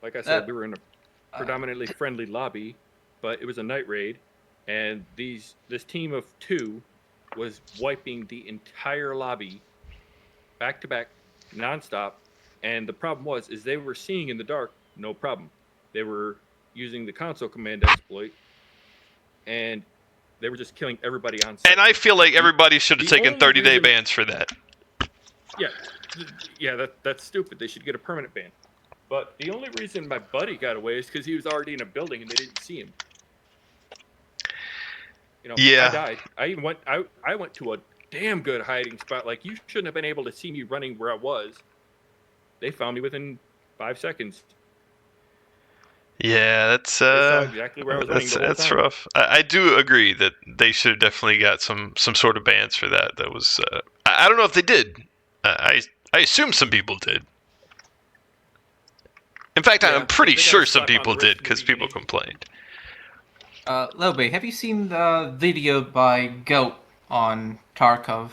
like I said, we were in a predominantly friendly lobby, but it was a night raid, and this team of 2 was wiping the entire lobby, back to back, nonstop. And the problem is they were seeing in the dark, no problem. They were using the console command exploit, and they were just killing everybody on site. And I feel like everybody should have taken 30-day bans for that. Yeah, that's stupid. They should get a permanent ban. But the only reason my buddy got away is because he was already in a building and they didn't see him. Yeah. I died. I went to a damn good hiding spot. Like, you shouldn't have been able to see me running where I was. They found me within 5 seconds. Yeah, that's exactly where I was running the whole that's time. rough. I do agree that they should have definitely got some sort of bans for that. That was I don't know if they did. I assume some people did. In fact, I'm pretty sure some people did because people complained. Lobe, have you seen the video by Goat on Tarkov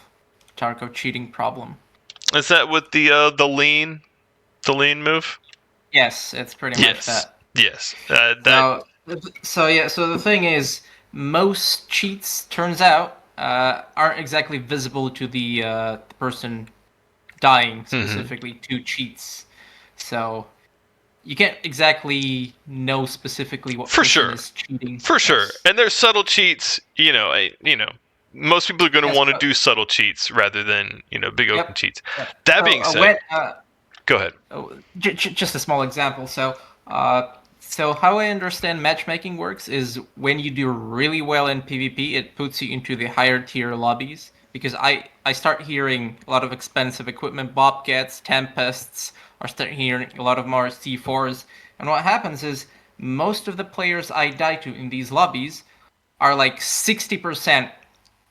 cheating problem? Is that with the lean move? Yes, it's pretty much that. Yes. So the thing is, most cheats, turns out, aren't exactly visible to the person dying specifically to cheats. So you can't exactly know specifically what person is cheating. For sure. And there's subtle cheats, most people are going to want to do subtle cheats rather than, big open cheats. Yep. That being said, go ahead. Just a small example. So how I understand matchmaking works is when you do really well in PvP, it puts you into the higher tier lobbies. Because I start hearing a lot of expensive equipment, Bobcats, Tempests, I start hearing a lot of more C4s. And what happens is most of the players I die to in these lobbies are like 60%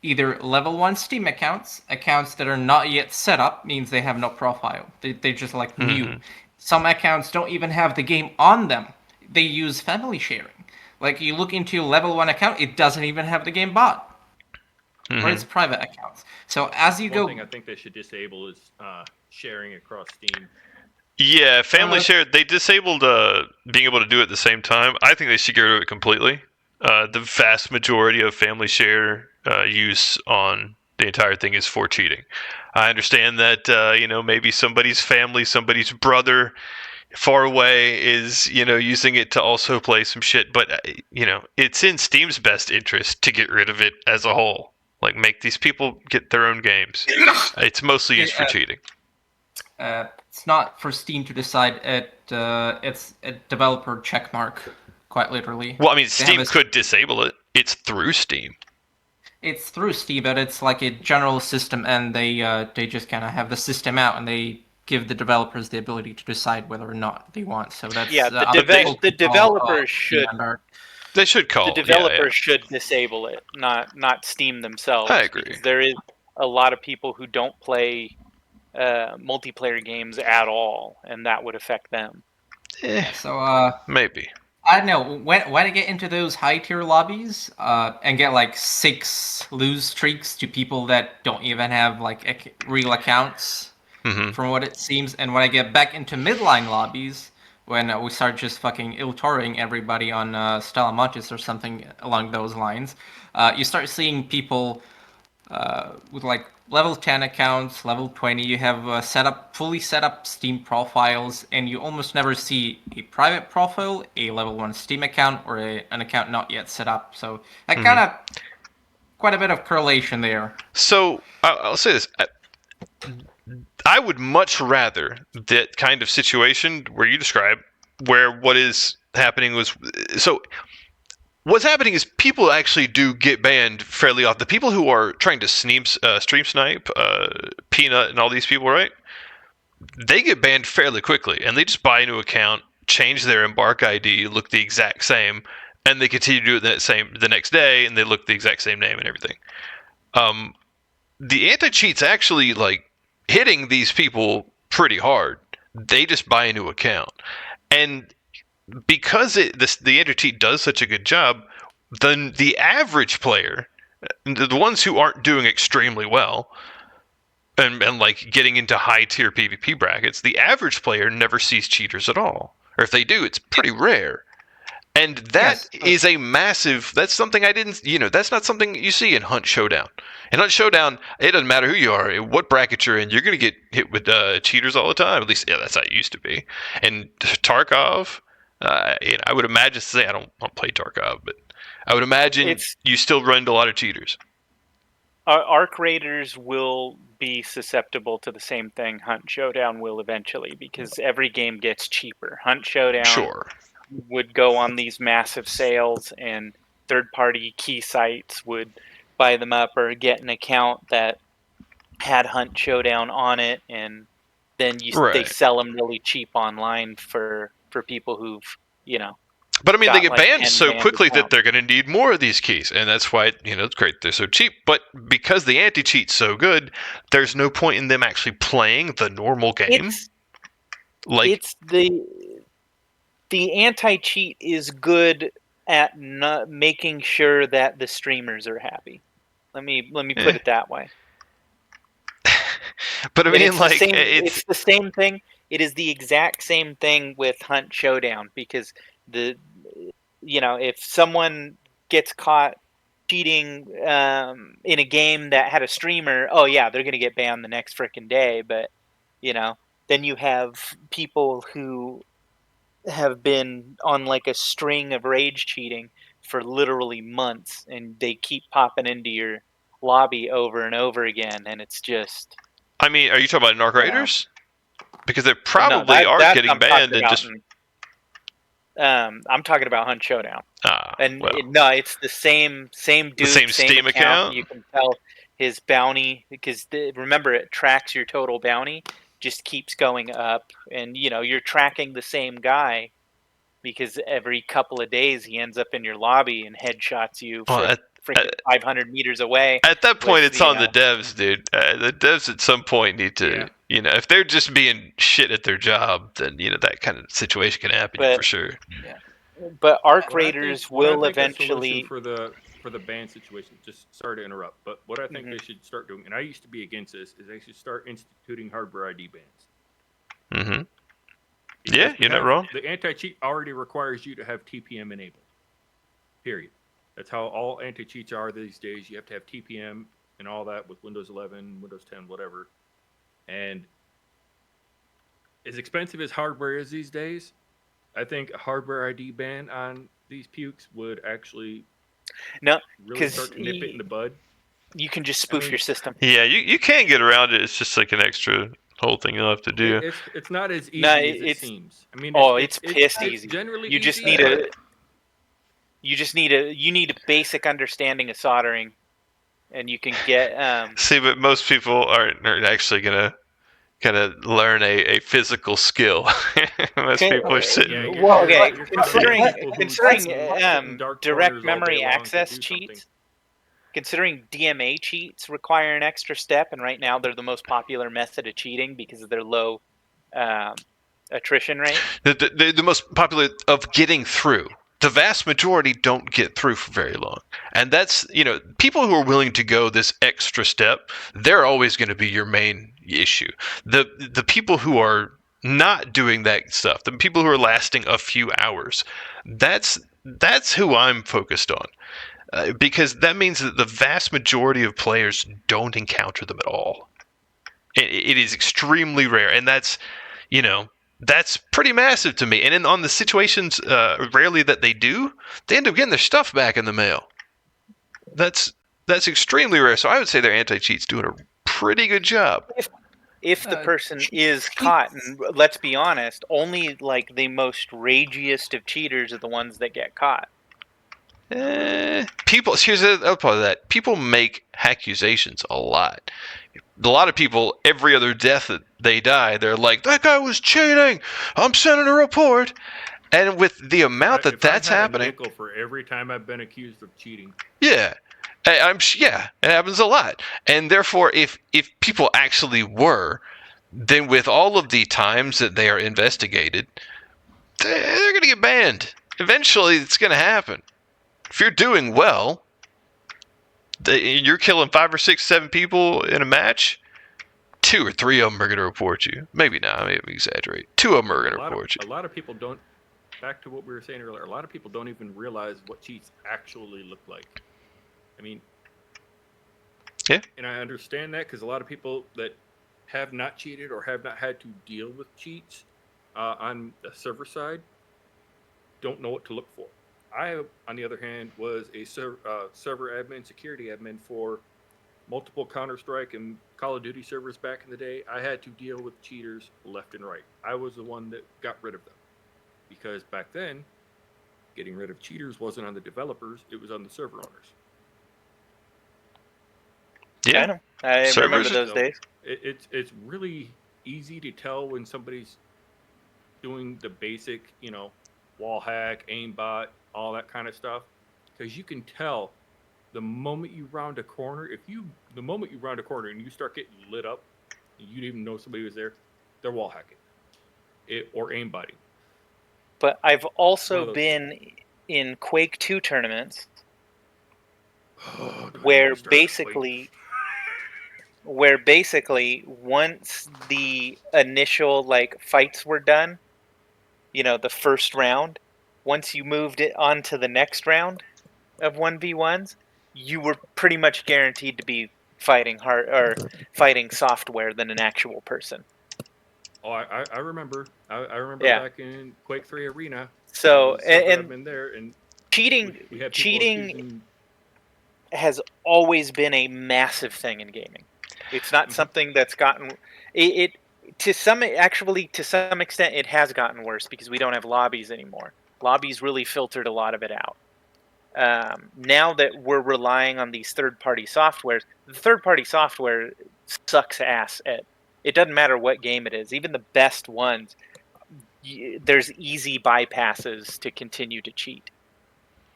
either level 1 Steam accounts that are not yet set up, means they have no profile. They're just like new. Some accounts don't even have the game on them. They use family sharing. Like, you look into a level 1 account, it doesn't even have the game bot. Or it's private accounts. So as you go... One thing I think they should disable is sharing across Steam. Yeah, family share, they disabled being able to do it at the same time. I think they should get rid of it completely. The vast majority of family share use on the entire thing is for cheating. I understand that, maybe somebody's family, somebody's brother far away is, using it to also play some shit. But, it's in Steam's best interest to get rid of it as a whole. Like, make these people get their own games. It's mostly used for cheating. It's not for Steam to decide. It's a developer checkmark, quite literally. Well, I mean, Steam could disable it. It's through Steam. It's through Steam, but it's like a general system, and they just kind of have the system out, and they give the developers the ability to decide whether or not they want. So that's the developers should. They should call. The developers should disable it, not Steam themselves. I agree. There is a lot of people who don't play multiplayer games at all, and that would affect them. So maybe. I don't know when I get into those high tier lobbies and get like 6 lose streaks to people that don't even have like real accounts, from what it seems, and when I get back into midline lobbies, when we start just fucking ill-touring everybody on Stella Montes or something along those lines, you start seeing people with like level 10 accounts, level 20. You have fully set up Steam profiles, and you almost never see a private profile, a level 1 Steam account, or an account not yet set up. So that kind of quite a bit of correlation there. So I'll say this. I would much rather that kind of situation where you describe, where what is happening was, so what's happening is people actually do get banned fairly often. The people who are trying to stream snipe, Peanut and all these people, right? They get banned fairly quickly, and they just buy a new account, change their Embark ID, look the exact same, and they continue to do it the next day, and they look the exact same name and everything. The anti-cheat's actually like hitting these people pretty hard. They just buy a new account, and because the anti-cheat does such a good job, then the average player, the ones who aren't doing extremely well, and like getting into high tier PvP brackets, the average player never sees cheaters at all, or if they do, it's pretty rare. And that is a massive. That's something I didn't. That's not something you see in Hunt Showdown. In Hunt Showdown, it doesn't matter who you are, what bracket you're in. You're gonna get hit with cheaters all the time. At least, yeah, that's how it used to be. And Tarkov, I would imagine. Say I don't play Tarkov, but I would imagine you still run into a lot of cheaters. Arc Raiders will be susceptible to the same thing Hunt Showdown will eventually, because every game gets cheaper. Hunt Showdown would go on these massive sales, and third-party key sites would buy them up or get an account that had Hunt Showdown on it, and then they sell them really cheap online for people who've, But I mean, they get banned so quickly that they're going to need more of these keys, and that's why it's great they're so cheap. But because the anti-cheat's so good, there's no point in them actually playing the normal game. It's the anti-cheat is good at making sure that the streamers are happy. Let me put it that way. But I mean, it's the same thing. It is the exact same thing with Hunt Showdown, because if someone gets caught cheating in a game that had a streamer, oh yeah, they're gonna get banned the next freaking day. But then you have people who have been on like a string of rage cheating for literally months, and they keep popping into your lobby over and over again, and it's just. I mean, are you talking about Arc Raiders? Because they probably are getting banned and just. I'm talking about Hunt Showdown. It's the same dude, the same Steam account. You can tell his bounty, because remember, it tracks your total bounty, just keeps going up, and you're tracking the same guy, because every couple of days he ends up in your lobby and headshots you from 500 meters away. At that point, it's on the devs, dude. The devs at some point need to, if they're just being shit at their job, then that kind of situation can happen for sure. Yeah. But Arc Raiders will eventually for the ban situation. Just sorry to interrupt, but what I think they should start doing, and I used to be against this, is they should start instituting hardware ID bans. Mm-hmm. Yeah, you're not wrong. The anti-cheat already requires you to have TPM enabled. Period. That's how all anti-cheats are these days. You have to have TPM and all that with Windows 11, Windows 10, whatever. And as expensive as hardware is these days, I think a hardware ID ban on these pukes would actually really start to nip it in the bud. You can just spoof your system. Yeah, you can get around it. It's just like an extra whole thing you'll have to do. It's not as easy as it seems. I mean, it's pissed easy. Generally, you just need a basic understanding of soldering, and you can get. See, but most people aren't actually gonna learn a physical skill. Most people are sitting. Considering direct memory access cheats. Considering DMA cheats require an extra step, and right now they're the most popular method of cheating because of their low attrition rate. The most popular of getting through. The vast majority don't get through for very long. And that's, people who are willing to go this extra step, they're always going to be your main issue. The people who are not doing that stuff, the people who are lasting a few hours, that's who I'm focused on. Because that means that the vast majority of players don't encounter them at all. It is extremely rare, and that's pretty massive to me. And on the situations, rarely that they do, they end up getting their stuff back in the mail. That's extremely rare. So I would say their anti-cheat's doing a pretty good job. If the person is caught, and let's be honest, only like the most ragiest of cheaters are the ones that get caught. Here's the other part of that. People make accusations a lot. A lot of people, every other death that they die, they're like, that guy was cheating. I'm sending a report. And with the amount that's happening, for every time I've been accused of cheating. Yeah, it happens a lot. And therefore, if people actually were, then with all of the times that they are investigated, they're going to get banned. Eventually, it's going to happen. If you're doing well, you're killing 5 or 6, 7 people in a match, 2 or 3 of them are going to report you. Maybe not. Maybe exaggerate. 2 of them are going to report you. A lot of people don't. Back to what we were saying earlier. A lot of people don't even realize what cheats actually look like. I mean, yeah. And I understand that because a lot of people that have not cheated or have not had to deal with cheats on the server side don't know what to look for. I, on the other hand, was a server admin, security admin for multiple Counter-Strike and Call of Duty servers back in the day. I had to deal with cheaters left and right. I was the one that got rid of them. Because back then, getting rid of cheaters wasn't on the developers, it was on the server owners. Yeah. I remember those days. It's really easy to tell when somebody's doing the basic, wall hack, aimbot, all that kind of stuff, because you can tell the moment you round a corner. The moment you round a corner and you start getting lit up, and you didn't even know somebody was there, they're wall hacking, or aimbotting. But I've also been in Quake 2 tournaments where basically once the initial fights were done, the first round, once you moved it on to the next round of 1v1s, you were pretty much guaranteed to be fighting hard or fighting software than an actual person. Oh, I remember. I remember back in Quake 3 Arena. So and there and cheating has always been a massive thing in gaming. It's not something that's gotten it to some extent. It has gotten worse because we don't have lobbies anymore. Lobbies really filtered a lot of it out. Now that we're relying on these third-party softwares, the third-party software sucks ass at. It doesn't matter what game it is. Even the best ones, there's easy bypasses to continue to cheat.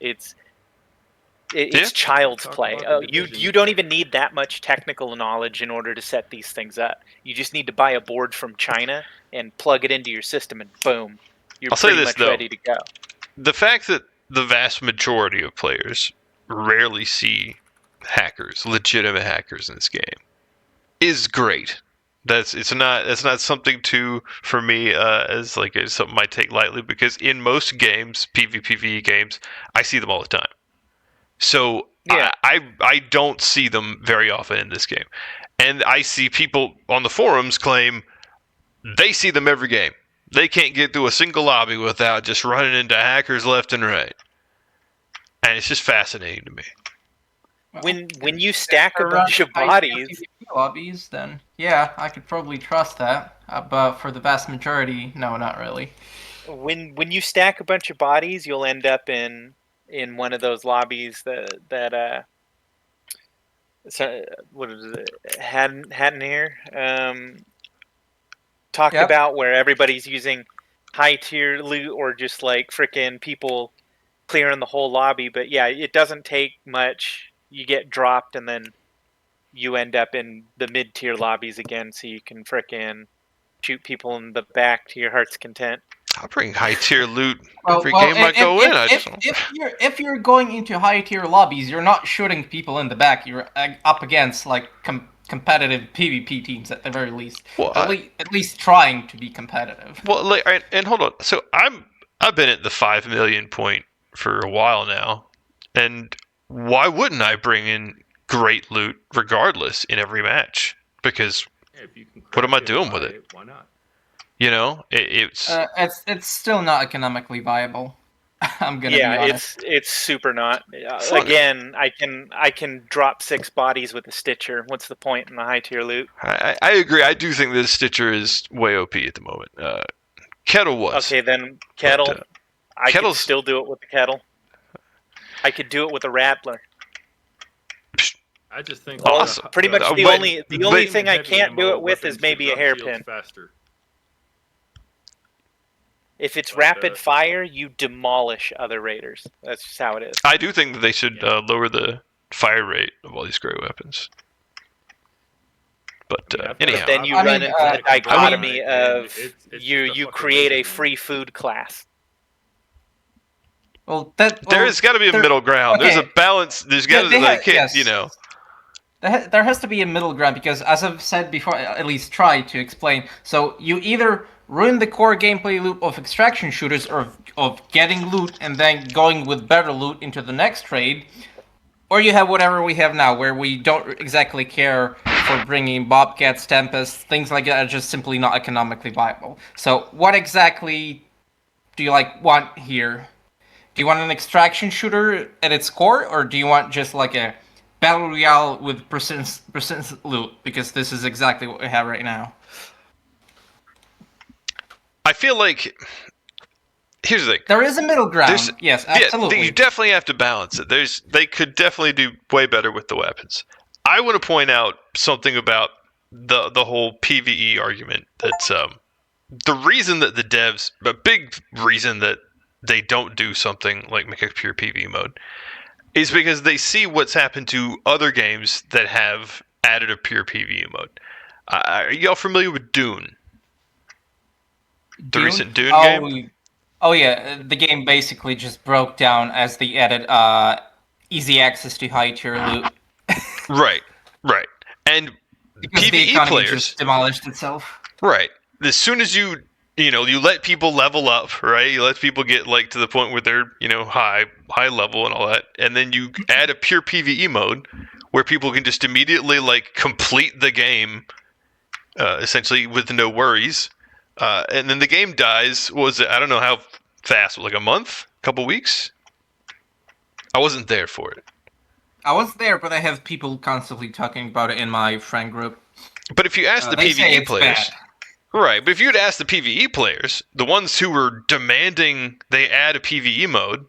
It's child's play. You don't even need that much technical knowledge in order to set these things up. You just need to buy a board from China and plug it into your system, and boom, you're pretty much ready to go. The fact that the vast majority of players rarely see hackers, legitimate hackers in this game, is great. That's not something for me as something I take lightly, because in most games, PvE games, I see them all the time. So yeah. I don't see them very often in this game. And I see people on the forums claim they see them every game. They can't get through a single lobby without just running into hackers left and right. And it's just fascinating to me. When you stack a bunch of bodies, lobbies, then yeah, I could probably trust that. But for the vast majority, no, not really. When you stack a bunch of bodies, you'll end up in one of those lobbies that what is it? Hatton here talked about, where everybody's using high tier loot or just frickin' people clearing the whole lobby. But yeah, it doesn't take much. You get dropped, and then you end up in the mid-tier lobbies again, so you can frickin' shoot people in the back to your heart's content. I'll bring high tier loot every game I go in. If you're going into high tier lobbies, you're not shooting people in the back. You're up against like competitive PvP teams at the very least. Well, at least trying to be competitive. Well, like, and hold on. So I've been at the 5 million point for a while now, and why wouldn't I bring in great loot regardless in every match? Because if you can what am I doing with it? Why not? You know, it's still not economically viable. I'm gonna be honest. It's super not. Again, I can drop 6 bodies with a Stitcher. What's the point in the high tier loot? I agree. I do think this Stitcher is way OP at the moment. Kettle was. Okay, then Kettle. I can still do it with the Kettle. I could do it with a Rattler. I just think awesome. Pretty much the only thing I can't do it with is maybe a hairpin. Faster. If it's rapid fire, you demolish other raiders. That's just how it is. I do think that they should lower the fire rate of all these great weapons. But anyhow, then you run into the dichotomy of you create a free food class. Well, there's got to be a middle ground. Okay. There's a balance. There's got to yes. You know. There has to be a middle ground because, as I've said before, at least try to explain. So you either ruin the core gameplay loop of extraction shooters or of getting loot and then going with better loot into the next raid, or you have whatever we have now, where we don't exactly care for bringing Bobcats, Tempests, things like that are just simply not economically viable. So what exactly do you want here? Do you want an extraction shooter at its core, or do you want just like a Battle Royale with persistent loot? Because this is exactly what we have right now. I feel like here's the thing. There is a middle ground. Yes, absolutely. Yeah, you definitely have to balance it. They could definitely do way better with the weapons. I want to point out something about the whole PvE argument. That's the reason that the devs, a big reason that they don't do something like make a pure PvE mode, is because they see what's happened to other games that have added a pure PvE mode. Are y'all familiar with Dune? The recent Dune game? Oh yeah, the game basically just broke down as they added easy access to high tier loot. Right. And because PvE players just demolished itself. Right. As soon as you let people level up, right? You let people get to the point where they're, high level and all that, and then you add a pure PvE mode where people can just immediately complete the game, essentially with no worries. And then the game dies. I don't know how fast, like a month, a couple weeks? I wasn't there for it. I was there, but I have people constantly talking about it in my friend group. But if you ask the PvE players... Right, but if you'd ask the PvE players, the ones who were demanding they add a PvE mode,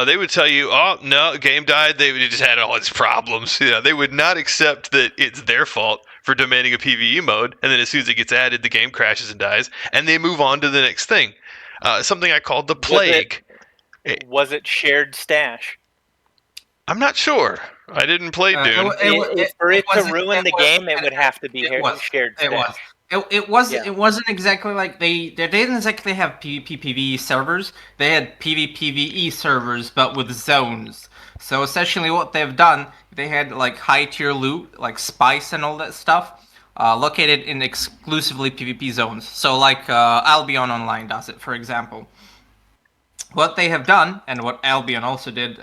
they would tell you, oh, no, game died, they just had all its problems. They would not accept that it's their fault for demanding a PvE mode, and then as soon as it gets added, the game crashes and dies, and they move on to the next thing. Something I called the plague. Was it shared stash? I'm not sure. I didn't play Dune. For it to ruin the game, it would have to be shared stash. It wasn't exactly like they didn't exactly have PvP servers. They had PvPvE servers, but with zones. So essentially, what they've done, they had high tier loot, like spice and all that stuff, located in exclusively PvP zones. So Albion Online does it, for example. What they have done, and what Albion also did,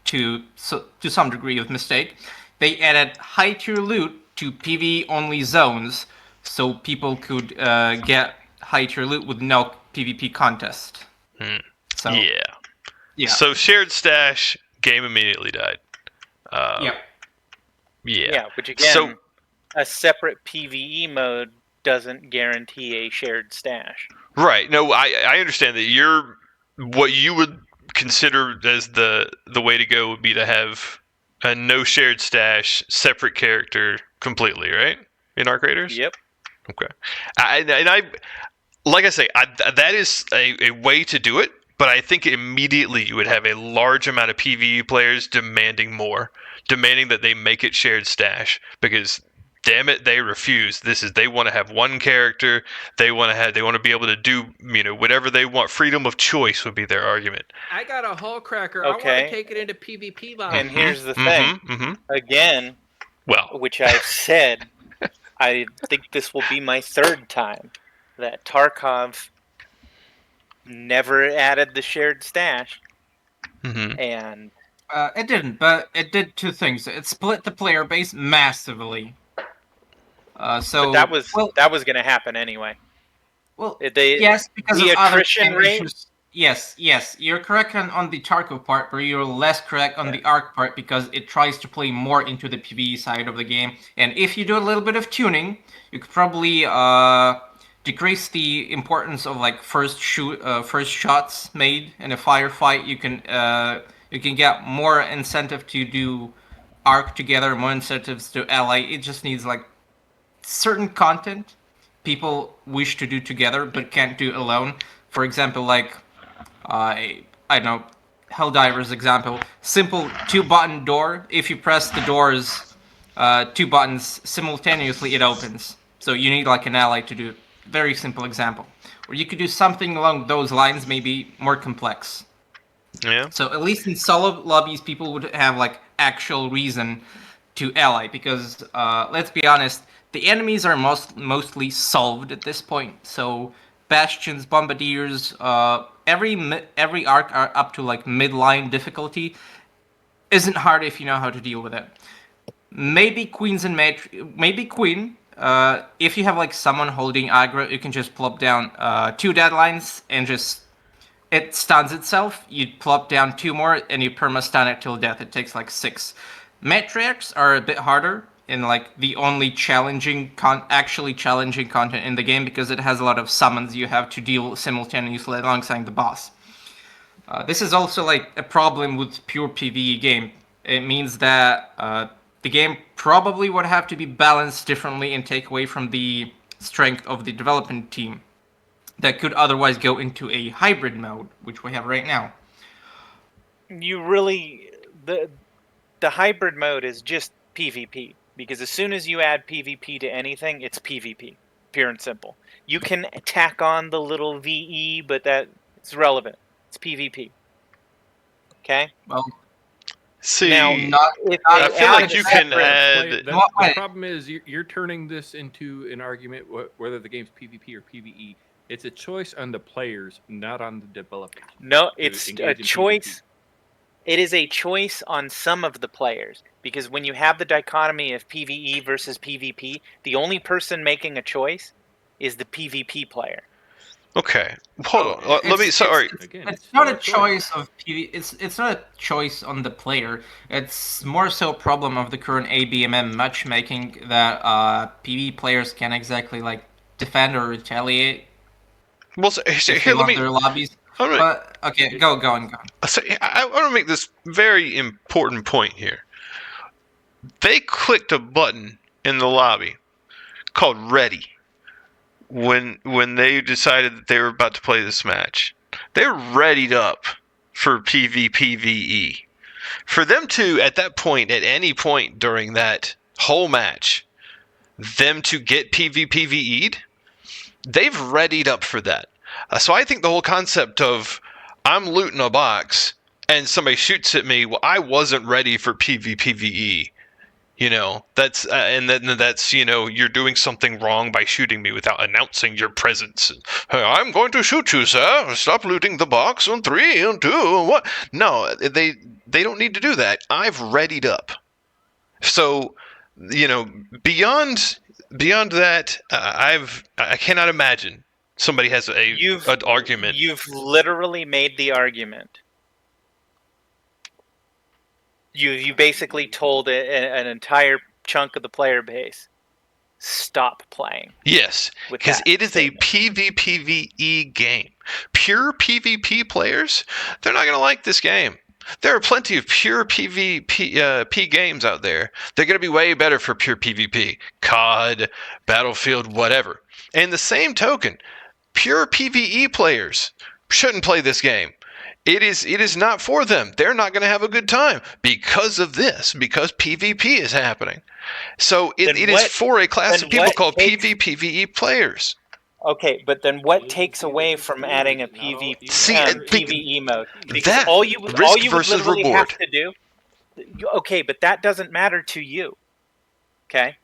to some degree of mistake, they added high tier loot to PvE only zones. So people could get high tier loot with no PvP contest. So, yeah. So shared stash, game immediately died. Yeah, which again, a separate PvE mode doesn't guarantee a shared stash. Right. No, I understand that what you would consider as the way to go would be to have a no shared stash, separate character completely, right? In Arc Raiders? Yep. Okay. Like I say, that is a way to do it, but I think immediately you would have a large amount of PvE players demanding more, demanding that they make it shared stash, because damn it, they refuse. They want to have one character. They want to be able to do, whatever they want. Freedom of choice would be their argument. I got a hull cracker. Okay. I want to take it into PvP mode. And here's the thing. Again, which I've said, I think this will be my third time that Tarkov never added the shared stash. And it didn't, but it did two things. It split the player base massively. But that was going to happen anyway. Well, yes, because the of attrition rate. Yes, you're correct on the Tarkov part, but you're less correct on the Arc part because it tries to play more into the PvE side of the game. And if you do a little bit of tuning, you could probably decrease the importance of like first shots made in a firefight. You can get more incentive to do Arc together, more incentives to ally. It just needs like certain content people wish to do together but can't do alone. For example, like I don't know, Helldiver's example, simple 2-button door. If you press the doors 2 buttons simultaneously, it opens. So you need like an ally to do it. Very simple example. Or you could do something along those lines, maybe more complex. Yeah. So at least in solo lobbies, people would have like actual reason to ally because let's be honest, the enemies are mostly solved at this point. So bastions, bombardiers, every arc are up to like midline difficulty isn't hard if you know how to deal with it. Maybe Queen. If you have like someone holding aggro, you can just plop down 2 deadlines and just it stuns itself. You plop down 2 more and you perma stun it till death. It takes like 6. Matriarchs are a bit harder in like the only actually challenging content in the game because it has a lot of summons you have to deal simultaneously alongside the boss. This is also like a problem with pure PvE game. It means that the game probably would have to be balanced differently and take away from the strength of the development team that could otherwise go into a hybrid mode, which we have right now. The hybrid mode is just PvP. Because as soon as you add PvP to anything, it's PvP. Pure and simple. You can tack on the little VE, but it's irrelevant. It's PvP. Okay? Well, see, now, I feel like you can add... The problem is you're turning this into an argument whether the game's PvP or PvE. It's a choice on the players, not on the developers. No, it's a choice. It is a choice on some of the players. Because when you have the dichotomy of PvE versus PvP, the only person making a choice is the PvP player. Okay, hold on. Let me. Sorry. It's not a choice of PvE. It's not a choice on the player. It's more so a problem of the current ABMM matchmaking that PvE players can't exactly like defend or retaliate. Well, so here, let me. Their lobbies. But okay, go on. So I want to make this very important point here. They clicked a button in the lobby called Ready when they decided that they were about to play this match. They're readied up for PvPvE. For them to, at that point, at any point during that whole match, them to get PvPvE'd, they've readied up for that. So I think the whole concept of I'm looting a box and somebody shoots at me, well, I wasn't ready for PvPvE. That's and then that's you're doing something wrong by shooting me without announcing your presence. Hey, I'm going to shoot you, sir. Stop looting the box on 3 and 2 and what? No, they don't need to do that. I've readied up. So beyond that, I cannot imagine somebody has an argument. You've literally made the argument. You basically told an entire chunk of the player base, stop playing. Yes, because it is a PvPvE game. Pure PvP players, they're not going to like this game. There are plenty of pure PvP games out there. They're going to be way better for pure PvP. COD, Battlefield, whatever. And the same token, pure PvE players shouldn't play this game. It is not for them. They're not going to have a good time because of this, because PvP is happening. So it is for a class of people called PvE players. Okay, but then what takes away from adding a PvE mode? Because that all you would literally reward. have to do. Okay, but that doesn't matter to you. Okay,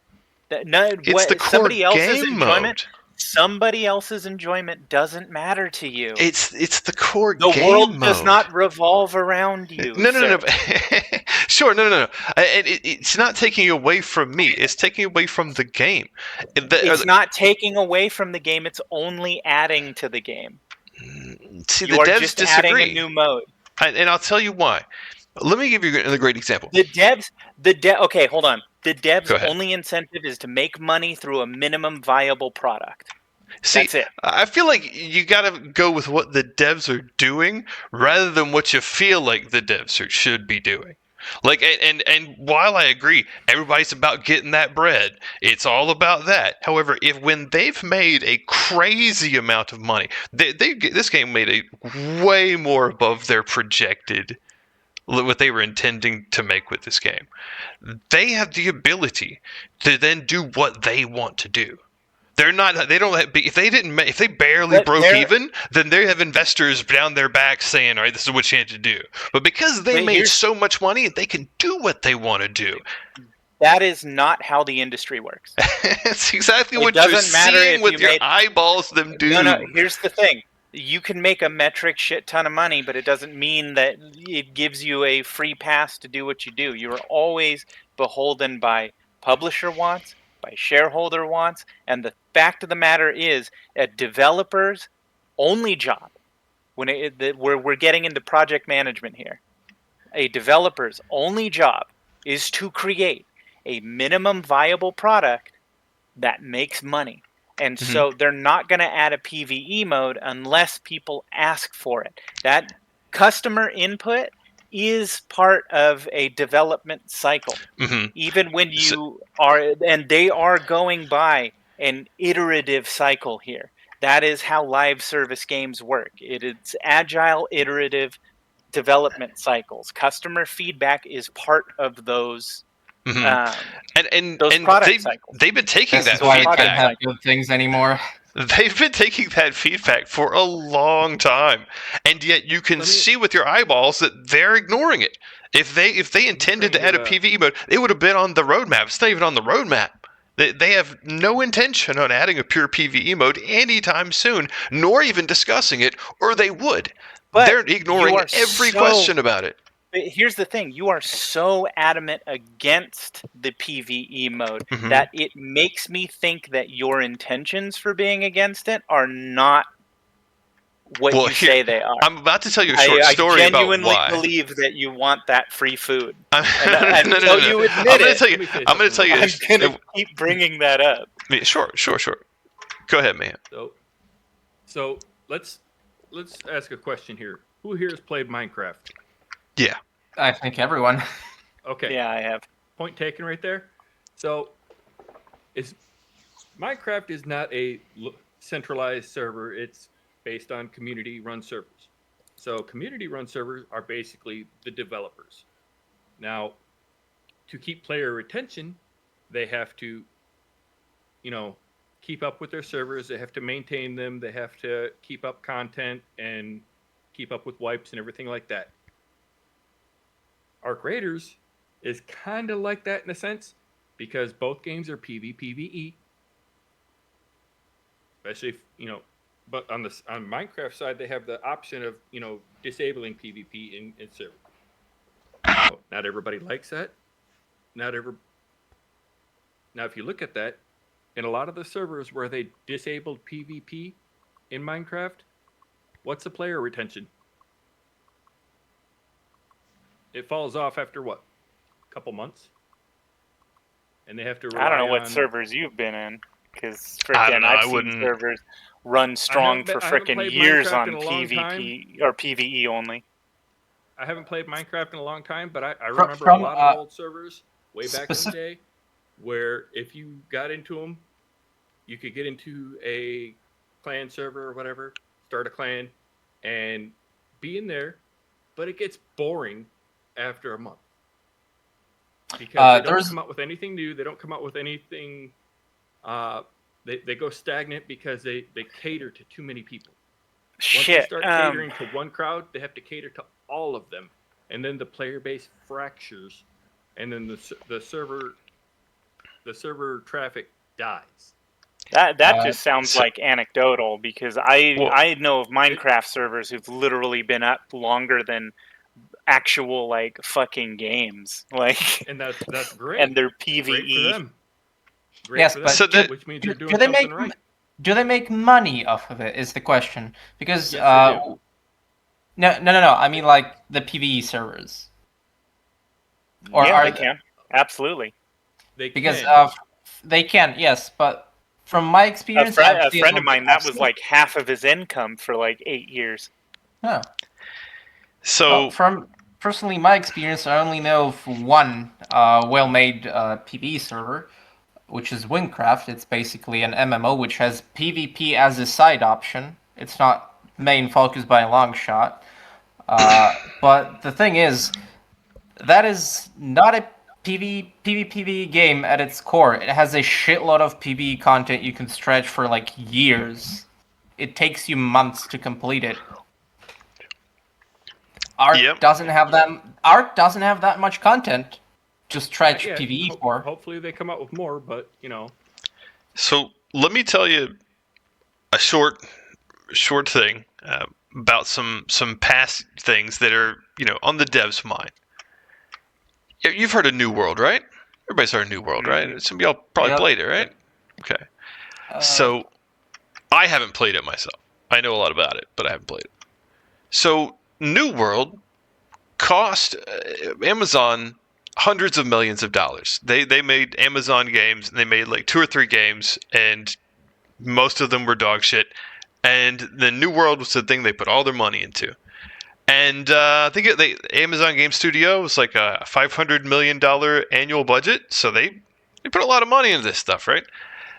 It's the core somebody else's game enjoyment. mode. Somebody else's enjoyment doesn't matter to you. It's the core game mode. The world does mode. not revolve around you. No. Sure, no. It's not taking away from me. It's taking away from the game. It's not taking away from the game. It's only adding to the game. See, you the are devs just disagree. adding a new mode. And I'll tell you why. Let me give you a great example. Okay, hold on. The devs' only incentive is to make money through a minimum viable product. See, that's it. I feel like you got to go with what the devs are doing rather than what you feel like the devs should be doing. Like, and while I agree, everybody's about getting that bread. It's all about that. However, when they've made a crazy amount of money, this game made a way more above their projected, what they were intending to make with this game. They have the ability to then do what they want to do. If they barely broke even, then they have investors down their back saying, all right, this is what you had to do. But because they made so much money, they can do what they want to do. That is not how the industry works. That's exactly what you're seeing with your eyeballs them do. No, here's the thing. You can make a metric shit ton of money, but it doesn't mean that it gives you a free pass to do what you do. You're always beholden by publisher wants, by shareholder wants, and the fact of the matter is a developer's only job, we're getting into project management here, a developer's only job is to create a minimum viable product that makes money. And so they're not going to add a PvE mode unless people ask for it. That customer input is part of a development cycle. Even when they are going by an iterative cycle here. That is how live service games work. It's agile, iterative development cycles. Customer feedback is part of those. Those product cycles. They've been taking that feedback. Can't have good things anymore. They've been taking that feedback for a long time, and yet you can see with your eyeballs that they're ignoring it. If they intended to add a PvE mode, it would have been on the roadmap. It's not even on the roadmap. They have no intention on adding a pure PvE mode anytime soon, nor even discussing it, or they would. But they're ignoring every question about it. Here's the thing. You are so adamant against the PvE mode that it makes me think that your intentions for being against it are not what you say they are. I'm about to tell you a short story about why. I genuinely believe that you want that free food. No. You admit it. I'm going to tell you. I'm going to keep bringing that up. Sure. Go ahead, man. So let's ask a question here. Who here has played Minecraft? Yeah. I think everyone. Okay. Yeah, I have. Point taken right there. So, Minecraft is not a centralized server. It's based on community-run servers. So, community-run servers are basically the developers. Now, to keep player retention, they have to, keep up with their servers. They have to maintain them. They have to keep up content and keep up with wipes and everything like that. Arc Raiders is kind of like that in a sense, because both games are PvE. Especially if, but on Minecraft side, they have the option of, disabling PvP in server. Not everybody likes that. Now, if you look at that, in a lot of the servers where they disabled PvP in Minecraft, what's the player retention? It falls off after what? A couple months? And they have to rely I don't know what on... servers you've been in, because I've seen servers run strong for frickin' years on PvP or PvE only. I haven't played Minecraft in a long time, but I remember a lot of old servers way back in the day where if you got into them, you could get into a clan server or whatever, start a clan, and be in there but it gets boring after a month. Because they don't come out with anything new. They don't come out with anything. They go stagnant because they cater to too many people. Once they start catering to one crowd, they have to cater to all of them, and then the player base fractures, and then the server traffic dies. That just sounds like anecdotal, because I know of Minecraft servers who've literally been up longer than actual like fucking games, like, and that's great. And they're Great PvE. for them. Great yes, for but them, which means you're doing something right. Do they make money off of it? Is the question, because yes, no. I mean, like the PvE servers. Or yeah, they can. Absolutely. They because can. They can, yes, but from my experience, a friend of mine, that was like half of his income for like 8 years. Huh. So from personally my experience, I only know of one well-made PvE server, which is Wingcraft. It's basically an MMO which has PvP as a side option. It's not main focus by a long shot. But the thing is, that is not a PvP game at its core. It has a shitload of PvE content you can stretch for like years. It takes you months to complete it. Arc doesn't have that much content to stretch PvE for. Hopefully they come out with more, but you know. So let me tell you a short thing about some past things that are, you know, on the devs' mind. You've heard of New World, right? Everybody's heard of New World, right? Some of y'all probably played it, right? Okay. So I haven't played it myself. I know a lot about it, but I haven't played it. So New World cost Amazon hundreds of millions of dollars. They made Amazon games, and they made like 2 or 3 games, and most of them were dog shit. And the New World was the thing they put all their money into. And I think the Amazon Game Studio was like a $500 million annual budget, so they put a lot of money into this stuff, right?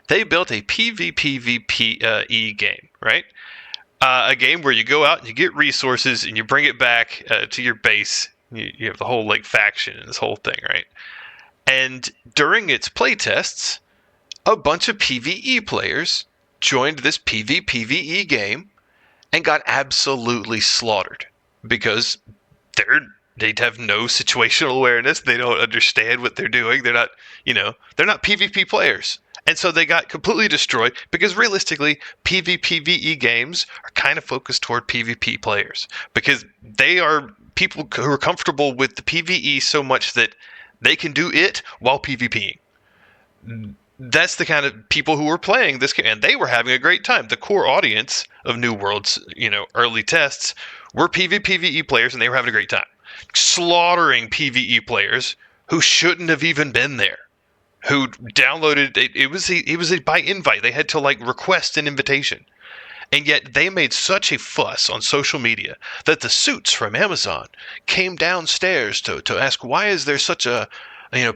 They built a PvPvE game, right? A game where you go out and you get resources and you bring it back to your base. You have the whole like faction and this whole thing, right? And during its playtests, a bunch of PvE players joined this PvPvE game and got absolutely slaughtered because they have no situational awareness. They don't understand what they're doing. They're not PvP players. And so they got completely destroyed because realistically, PvPvE games are kind of focused toward PvP players because they are people who are comfortable with the PvE so much that they can do it while PvPing. That's the kind of people who were playing this game, and they were having a great time. The core audience of New World's, early tests were PvPvE players, and they were having a great time. Slaughtering PvE players who shouldn't have even been there. Who downloaded it? It was by invite. They had to request an invitation, and yet they made such a fuss on social media that the suits from Amazon came downstairs to ask why is there such a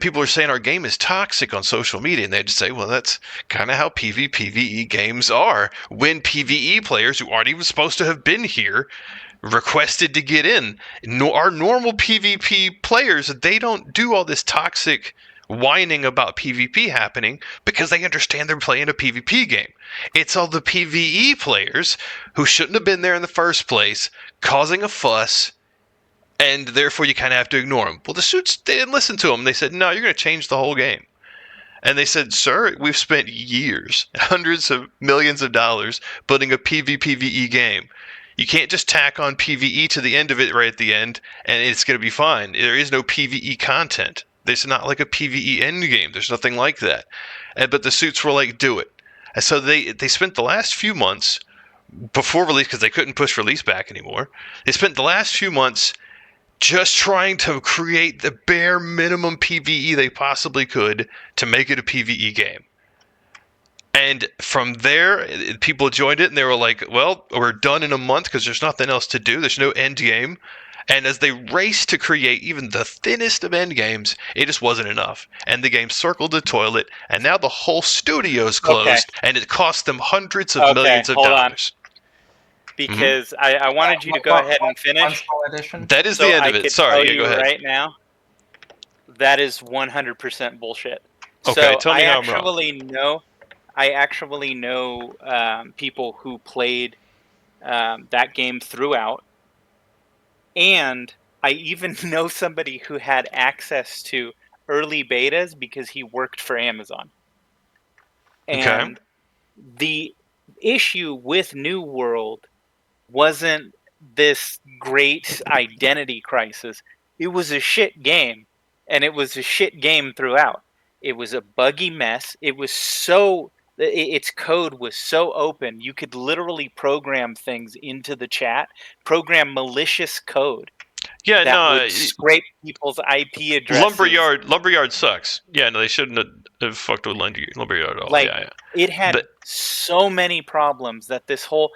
people are saying our game is toxic on social media, and they had to say, well, that's kind of how PvPvE games are when PvE players who aren't even supposed to have been here requested to get in. Our normal PvP players, they don't do all this toxic whining about PvP happening because they understand they're playing a PvP game. It's all the PvE players who shouldn't have been there in the first place causing a fuss, and therefore you kind of have to ignore them. Well, the suits, they didn't listen to them. They said, no, you're going to change the whole game. And they said, sir, we've spent years, hundreds of millions of dollars building a PvPvE game. You can't just tack on PvE to the end of it right at the end, and it's going to be fine. There is no PvE content. There's not like a PvE endgame. There's nothing like that. But the suits were like, do it. And so they spent the last few months before release, because they couldn't push release back anymore. They spent the last few months just trying to create the bare minimum PvE they possibly could to make it a PvE game. And from there, people joined it, and they were like, well, we're done in a month because there's nothing else to do. There's no end game. And as they raced to create even the thinnest of end games, it just wasn't enough. And the game circled the toilet, and now the whole studio's closed, and it cost them hundreds of millions of dollars. because I wanted you to go ahead and finish. That is the end of it. Sorry, go ahead. Right now, that is 100% bullshit. Okay, so tell me how I'm wrong. I actually know people who played that game throughout, and I even know somebody who had access to early betas because he worked for Amazon. And the issue with New World wasn't this great identity crisis. It was a shit game, and it was a shit game throughout. It was a buggy mess. It was its code was so open, you could literally program things into the chat, program malicious code. Yeah, that would scrape people's IP addresses. Lumberyard sucks. Yeah, no, they shouldn't have fucked with Lumberyard at all. Like, yeah. It had so many problems that this whole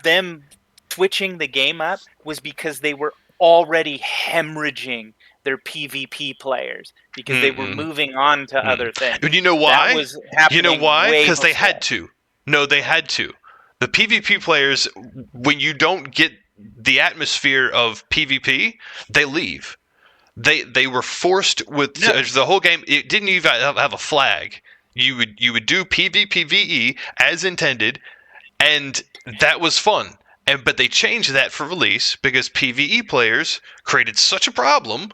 them switching the game up was because they were already hemorrhaging their PvP players because they were moving on to other things. And you know why? That was happening. You know why? Because they had to. No, they had to. The PvP players, when you don't get the atmosphere of PvP, they leave. They were forced with the whole game. It didn't even have a flag. You would do PvPvE as intended, and that was fun. But they changed that for release because PvE players created such a problem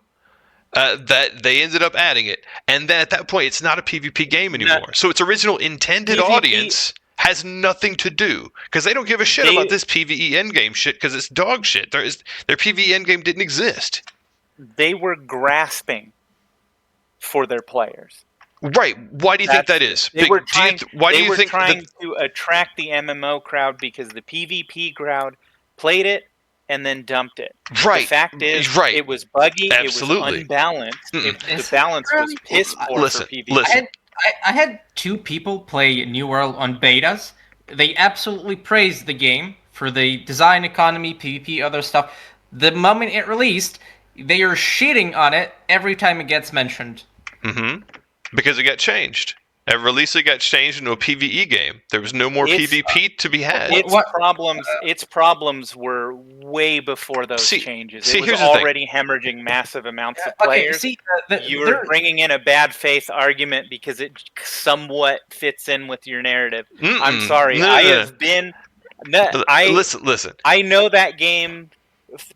that they ended up adding it. And then at that point, it's not a PvP game anymore. So its original intended audience has nothing to do because they don't give a shit about this PvE endgame shit because it's dog shit. Their PvE endgame didn't exist. They were grasping for their players. Right. Why do you think that is? They were trying to attract the MMO crowd because the PvP crowd played it and then dumped it. Right. The fact is, it was buggy. Absolutely. It was unbalanced. The balance was piss poor for PvP. Listen. I had 2 people play New World on betas. They absolutely praised the game for the design, economy, PvP, other stuff. The moment it released, they are shitting on it every time it gets mentioned. Mm-hmm. Because it got changed. At release, it got changed into a PvE game. There was no more PvP to be had. Its problems were way before those changes. It was already hemorrhaging massive amounts of players. You were bringing in a bad faith argument because it somewhat fits in with your narrative. I'm sorry. Listen. I know that game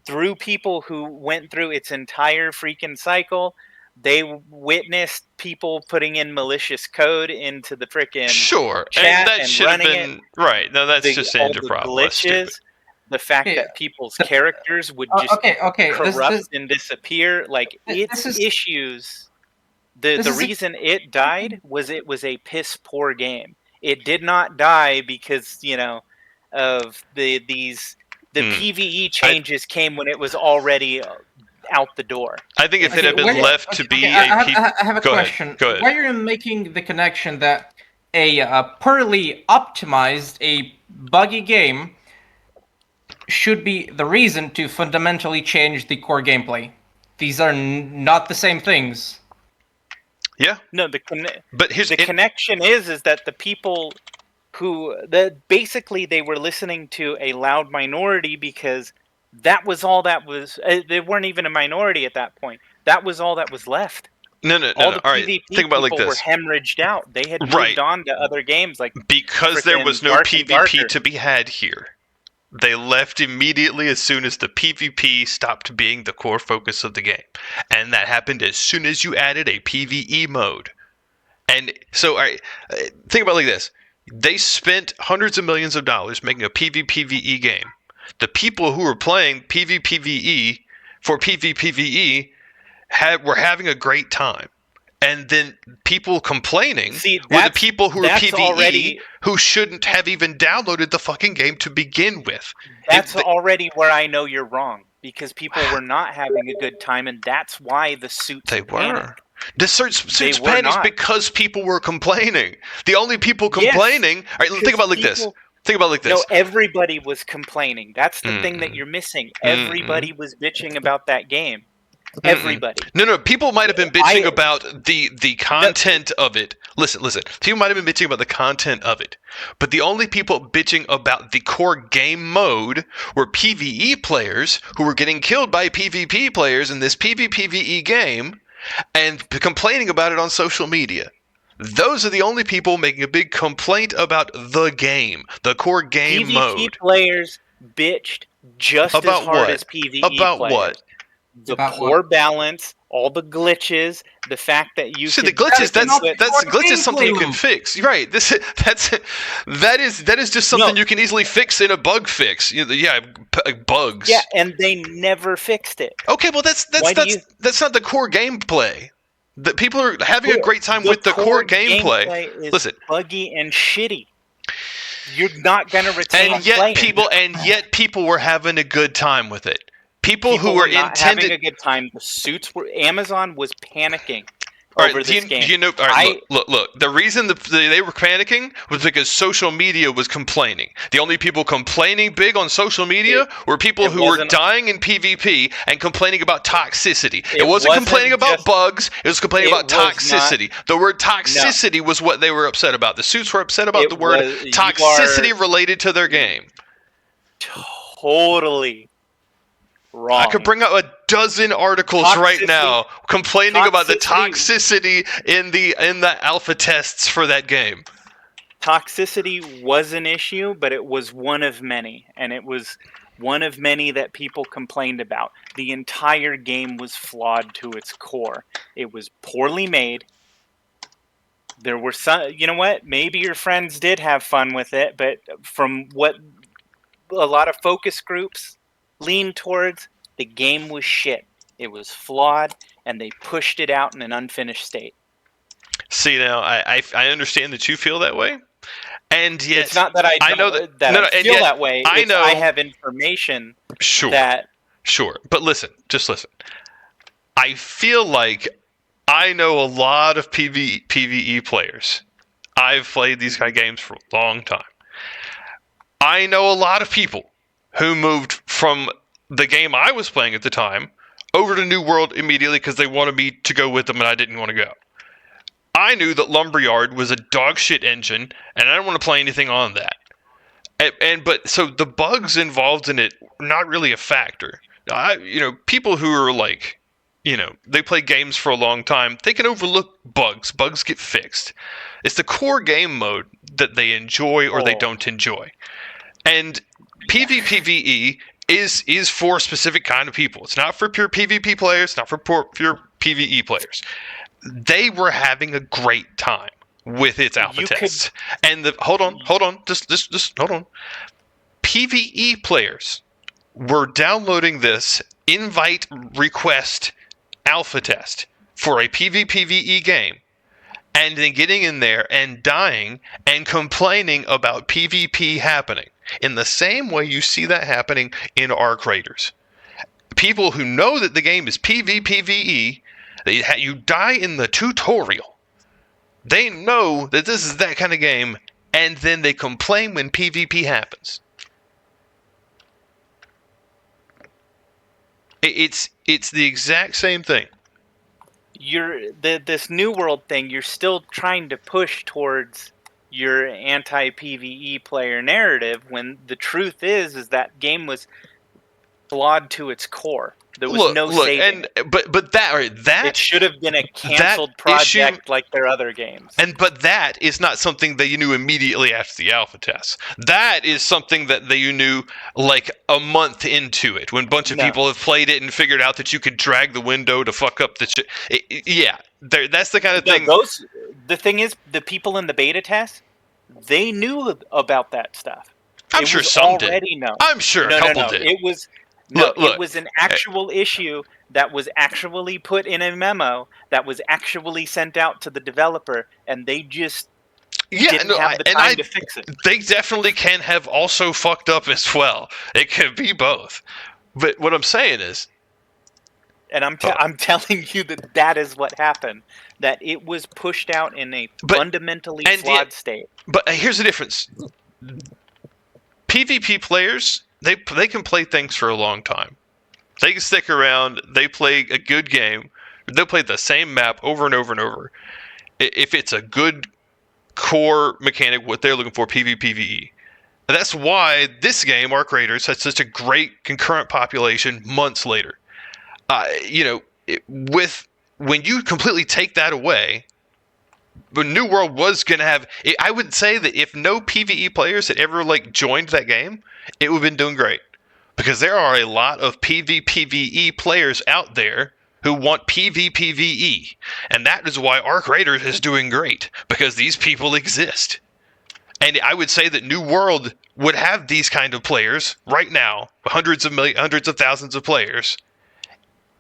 through people who went through its entire freaking cycle. They witnessed people putting in malicious code into the frickin' chat and that should have been right. No, that's just the problem. Glitches, the fact that people's characters would just corrupt and disappear. Like its issues. The reason it died was it was a piss poor game. It did not die because of the PvE changes came when it was already out the door. I think if it had been left to be I have a question. Go ahead. Why are you making the connection that a poorly optimized, a buggy game should be the reason to fundamentally change the core gameplay? These are not the same things. Yeah. No, the connection is that the people basically they were listening to a loud minority because that was all that was. They weren't even a minority at that point. That was all that was left. No. All the all right. PvP Think about it like people this. were hemorrhaged out. They had moved on to other games because there was no PvP to be had here. They left immediately as soon as the PvP stopped being the core focus of the game, and that happened as soon as you added a PvE mode. And so, all right, think about it like this: they spent hundreds of millions of dollars making a PvPvE game. The people who were playing PvPvE for PvPvE were having a great time. And then people complaining were the people who were PvE who shouldn't have even downloaded the fucking game to begin with. That's already where I know you're wrong. Because people were not having a good time, and that's why the suits panicked. The suits panicked because people were complaining. The only people complaining... All right, think about it like this. Think about it like this. No, everybody was complaining. That's the thing that you're missing. Everybody was bitching about that game. Everybody. No. People might have been bitching about the content of it. Listen. People might have been bitching about the content of it. But the only people bitching about the core game mode were PvE players who were getting killed by PvP players in this PvPvE game and complaining about it on social media. Those are the only people making a big complaint about the game, the core game mode. PvP players bitched just about as hard what? as PvE about players. What? The About poor what? balance, all the glitches, the fact that you See, the could glitches. That's core glitches. Something you gameplay can loop. fix. Right. That is just something you can easily fix in a bug fix. Bugs. Yeah, and they never fixed it. Okay. Well, that's not the core gameplay. That people are having a great time with the core gameplay. Is Listen, buggy and shitty. You're not gonna retain and yet players. people were having a good time with it. People who were not intended having a good time. The suits were. Amazon was panicking All over right, this game. all right, look. The reason they were panicking was because social media was complaining. The only people complaining big on social media were people who were dying in PvP and complaining about toxicity. It wasn't complaining about bugs. It was complaining about toxicity. The word toxicity was what they were upset about. The suits were upset about the word toxicity related to their game. Totally wrong. I could bring up a dozen articles right now complaining about the toxicity in the alpha tests for that game. Toxicity was an issue, but it was one of many, and it was one of many that people complained about. The entire game was flawed to its core. It was poorly made. There were some, you know what? Maybe your friends did have fun with it, but from what a lot of focus groups lean towards, the game was shit. It was flawed, and they pushed it out in an unfinished state. See, now I understand that you feel that way, and yet it's not that I feel that way. I have information. Sure. But just listen. I feel like I know a lot of PvE players. I've played these kind of games for a long time. I know a lot of people who moved from the game I was playing at the time over to New World immediately because they wanted me to go with them and I didn't want to go. I knew that Lumberyard was a dog shit engine and I didn't want to play anything on that. But so the bugs involved in it were not really a factor. People who are like, they play games for a long time, they can overlook bugs. Bugs get fixed. It's the core game mode that they enjoy or they don't enjoy. And PvPvE is for a specific kind of people. It's not for pure PvP players, it's not for pure PvE players. They were having a great time with its alpha tests. Hold on. Just hold on. PvE players were downloading this invite request alpha test for a PvPvE game and then getting in there and dying and complaining about PvP happening. In the same way you see that happening in Arc Raiders. People who know that the game is PvPvE, you die in the tutorial. They know that this is that kind of game, and then they complain when PvP happens. It's the exact same thing. This New World thing, you're still trying to push towards your anti-PvE player narrative when the truth is that game was flawed to its core. There was no saving. But that it should have been a canceled project like their other games. But that is not something that you knew immediately after the alpha test. That is something that you knew like a month into it, when a bunch of people have played it and figured out that you could drag the window to fuck up the shit. That's the kind of thing. The thing is, the people in the beta test, they knew about that stuff. I'm sure some did. I'm sure a couple did. It was. It was an actual issue that was actually put in a memo that was actually sent out to the developer, and they just didn't have the time to fix it. They definitely can have also fucked up as well. It could be both. But what I'm saying is... And I'm telling you that is what happened. That it was pushed out in a fundamentally flawed state. But here's the difference. PvP players... They can play things for a long time. They can stick around. They play a good game. They'll play the same map over and over and over. If it's a good core mechanic, what they're looking for, PvPvE. That's why this game, Arc Raiders, has such a great concurrent population months later. When you completely take that away, the New World was going to have... I would say that if no PvE players had ever joined that game, it would have been doing great. Because there are a lot of PvPvE players out there who want PvPvE. And that is why Arc Raiders is doing great. Because these people exist. And I would say that New World would have these kind of players right now, hundreds of thousands of players,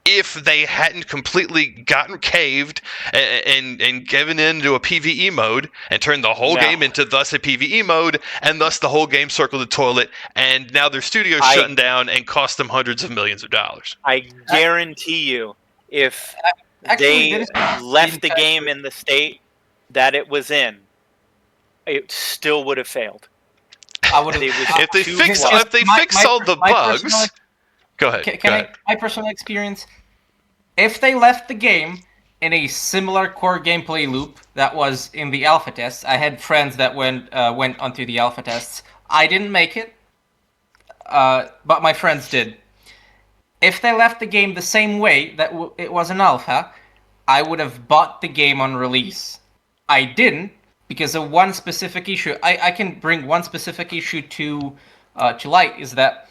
if they hadn't completely gotten caved and given into a PvE mode and turned the whole game into thus a PvE mode, and thus the whole game circled the toilet, and now their studio's shutting down and cost them hundreds of millions of dollars. I guarantee you, if they left the game in the state that it was in, it still would have failed. If they fix all the bugs... Go ahead. My personal experience, if they left the game in a similar core gameplay loop that was in the alpha tests, I had friends that went onto the alpha tests. I didn't make it, but my friends did. If they left the game the same way that it was an alpha, I would have bought the game on release. I didn't, because of one specific issue. I can bring one specific issue to light, is that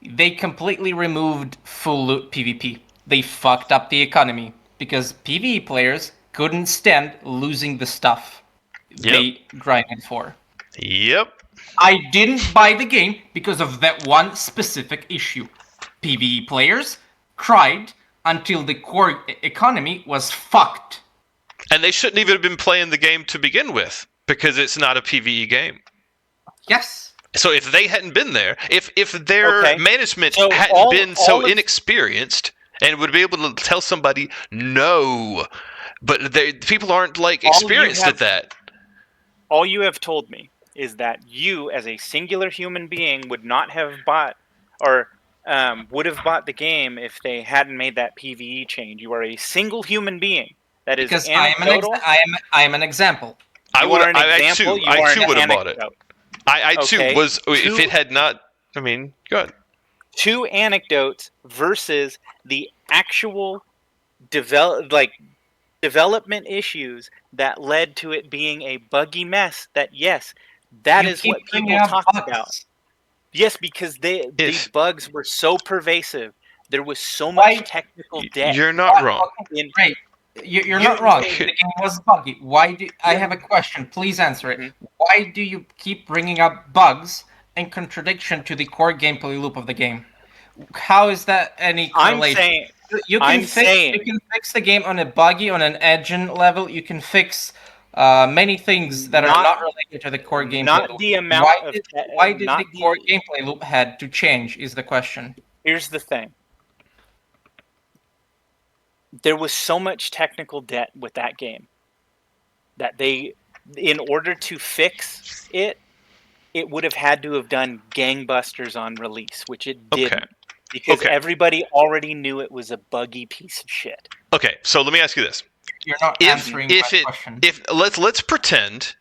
they completely removed full loot PvP. They fucked up the economy because PvE players couldn't stand losing the stuff they grinded for. Yep. I didn't buy the game because of that one specific issue. PvE players cried until the core economy was fucked. And they shouldn't even have been playing the game to begin with, because it's not a PvE game. Yes. So if they hadn't been there, if their management hadn't been so inexperienced and would be able to tell somebody no, but people aren't experienced at that. All you have told me is that you, as a singular human being, would not have bought or would have bought the game if they hadn't made that PvE change. You are a single human being. That is because anecdotal. I am an example. I too would have bought it. I too was, if it had not, I mean, go ahead. Two anecdotes versus the actual development issues that led to it being a buggy mess. That is what people talk about. Yes, because these bugs were so pervasive. There was so much technical debt. You're not wrong. Right. You're not wrong. The game was buggy. I have a question. Please answer it. Mm-hmm. Why do you keep bringing up bugs in contradiction to the core gameplay loop of the game? How is that any correlation? You can fix the game on a buggy, on an engine level. You can fix many things that are not related to the core gameplay not loop. The amount why did the core gameplay loop had to change is the question. Here's the thing. There was so much technical debt with that game that they, in order to fix it, it would have had to have done gangbusters on release, which it didn't. Because everybody already knew it was a buggy piece of shit. Okay, so let me ask you this. You're not answering my question. Let's pretend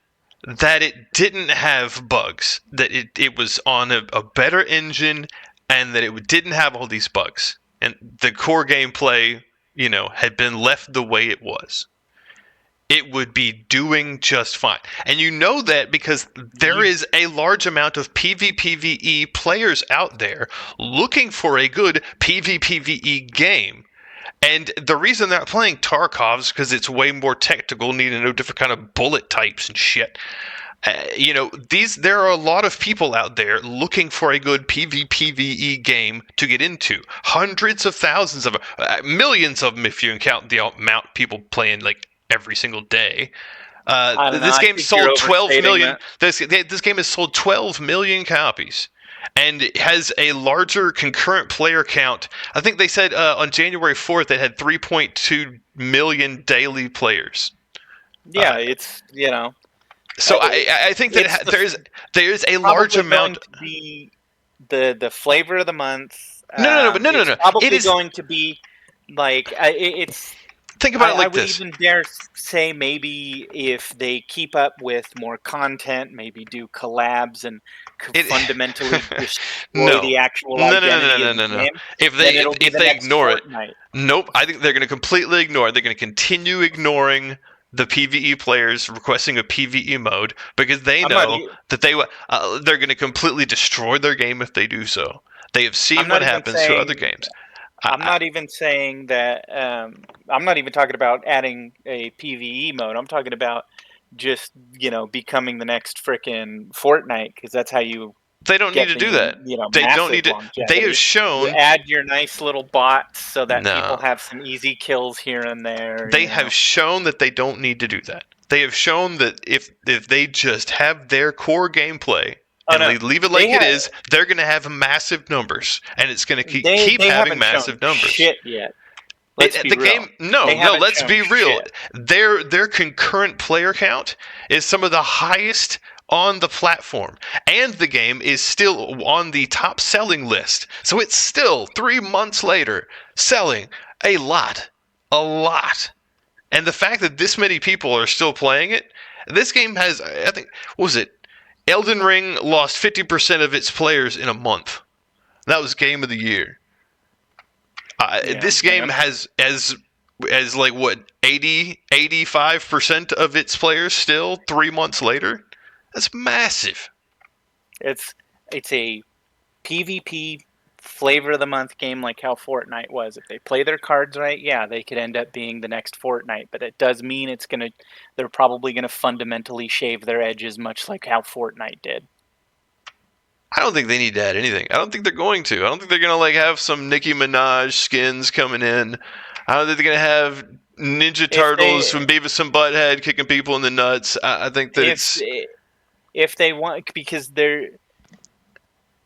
that it didn't have bugs, that it was on a better engine, and that it didn't have all these bugs, and the core gameplay, had been left the way it was, it would be doing just fine. And you know that because there is a large amount of PvPvE players out there looking for a good PvPvE game. And the reason they're playing Tarkov's because it's way more technical, need to know different kind of bullet types and shit. There are a lot of people out there looking for a good PvPvE game to get into. Hundreds of thousands of millions of them, if you count the amount people playing every single day. This game sold 12 million. This game has sold 12 million copies, and it has a larger concurrent player count. I think they said on January 4th it had 3.2 million daily players. Yeah, it's So I think that there is a large amount. To be the flavor of the month No. It's probably going to be like it's. Think about it like I would this. even dare say maybe if they keep up with more content, maybe do collabs and fundamentally destroy the actual identity of the game. If then it'll be they ignore Fortnite. it, nope. I think they're going to completely ignore it. They're going to continue ignoring the PvE players requesting a PvE mode because they know that they're going to completely destroy their game if they do so. They have seen what happens to other games. I'm not even saying that. I'm not even talking about adding a PvE mode. I'm talking about just becoming the next frickin' Fortnite, because that's how you. They don't need to do that. They don't need to. Longevity. They have shown. You add your nice little bots so that people have some easy kills here and there. They have shown that they don't need to do that. They have shown that if they just have their core gameplay and they leave it like it is, they're going to have massive numbers, and it's going to keep having massive numbers. Shit yet. Let's be real. Let's be real. Their concurrent player count is some of the highest on the platform, and the game is still on the top selling list. So it's still 3 months later selling a lot. And the fact that this many people are still playing it, this game has, I think, what was it? Elden Ring lost 50% of its players in a month. That was game of the year. This game has like what 85% of its players still 3 months later. That's massive. It's a PvP flavor of the month game, like how Fortnite was. If they play their cards right, they could end up being the next Fortnite. But it does mean they're probably gonna fundamentally shave their edges, much like how Fortnite did. I don't think they need to add anything. I don't think they're going to. I don't think they're going to have some Nicki Minaj skins coming in. I don't think they're going to have Ninja Turtles from Beavis and Butthead kicking people in the nuts. I think that if they want, because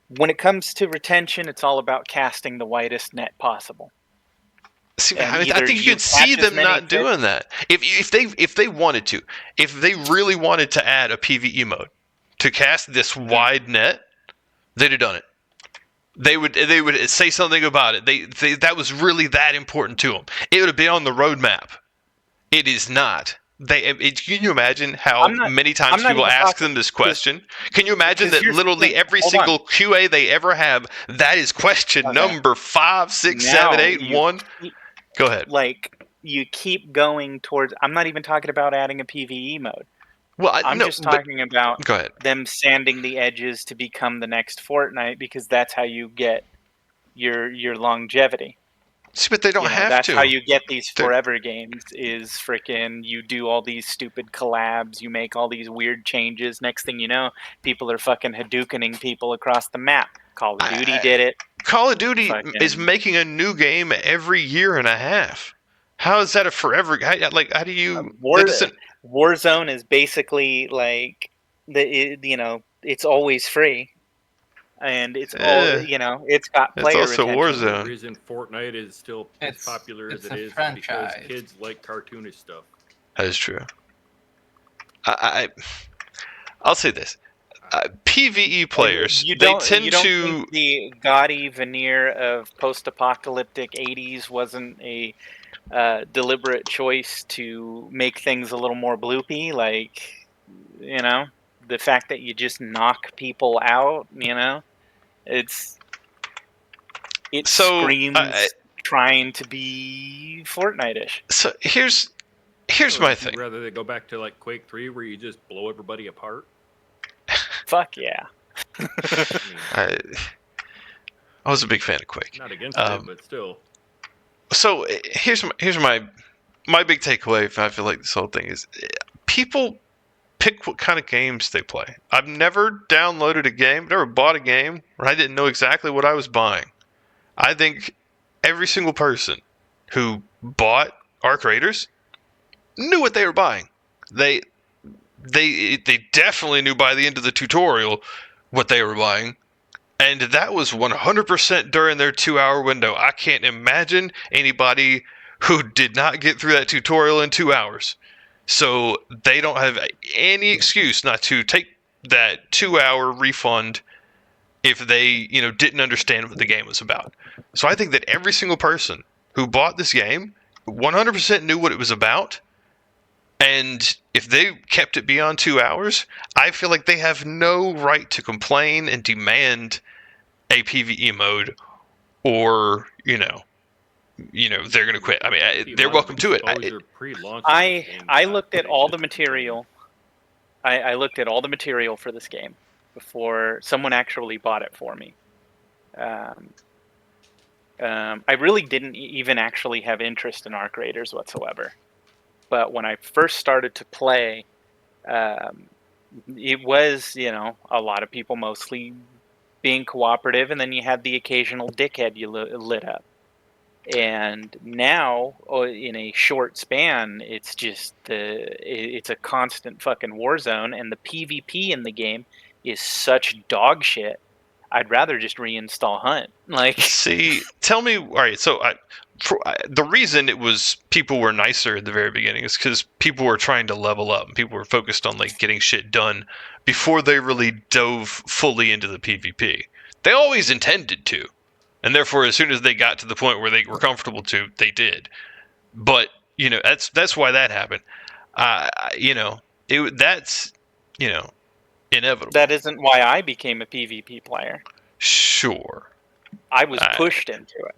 when it comes to retention, it's all about casting the widest net possible. See, I think you could see them not doing that. If they wanted to, if they really wanted to add a PvE mode to cast this wide net, they'd have done it. They would say something about it. They that was really that important to them. It would have been on the roadmap. It is not. Can you imagine how many times people ask them this question? Can you imagine that literally every single QA they ever have, that is question number 5, 6, 7, 8, 1? Go ahead. Like, you keep going towards. I'm not even talking about adding a PvE mode. Well, I'm just talking about them sanding the edges to become the next Fortnite, because that's how you get your longevity. See, but they don't have that's to. That's how you get these forever games, is freaking you do all these stupid collabs, you make all these weird changes. Next thing you know, people are fucking Hadoukening people across the map. Call of Duty did it. Call of Duty is making a new game every year and a half. How is that a forever? How do you? Warzone is basically like it's always free, and it's it's got player retention. It's also Warzone. The reason Fortnite is still as popular as it is because kids like cartoonish stuff. That is true. I'll say this. PvE players, they tend to... think the gaudy veneer of post-apocalyptic 80s wasn't a deliberate choice to make things a little more bloopy? Like, the fact that you just knock people out, it screams trying to be Fortnite-ish. So here's my thing. Rather they go back to like Quake 3 where you just blow everybody apart? Fuck yeah. I was a big fan of Quake. Not against it, but still. So here's my big takeaway. I feel like this whole thing is people pick what kind of games they play. I've never downloaded a game, never bought a game where I didn't know exactly what I was buying. I think every single person who bought Arc Raiders knew what they were buying. They definitely knew by the end of the tutorial what they were buying. And that was 100% during their 2-hour window. I can't imagine anybody who did not get through that tutorial in 2 hours. So they don't have any excuse not to take that 2-hour refund if they, didn't understand what the game was about. So I think that every single person who bought this game 100% knew what it was about. And if they kept it beyond 2 hours, I feel like they have no right to complain and demand a PvE mode, or they're going to quit. I mean, they're welcome to it. I looked at all the material. I looked at all the material for this game before someone actually bought it for me. I really didn't even actually have interest in Arc Raiders whatsoever. But when I first started to play, it was, a lot of people mostly being cooperative, and then you had the occasional dickhead you lit up. And now, in a short span, it's just it's a constant fucking war zone, and the PvP in the game is such dog shit. I'd rather just reinstall Hunt. See, tell me. All right, so the reason people were nicer at the very beginning is because people were trying to level up, and people were focused on getting shit done before they really dove fully into the PvP. They always intended to. And therefore, as soon as they got to the point where they were comfortable to, they did. But that's why that happened. That's inevitable. That isn't why I became a PvP player. Sure. I was pushed into it,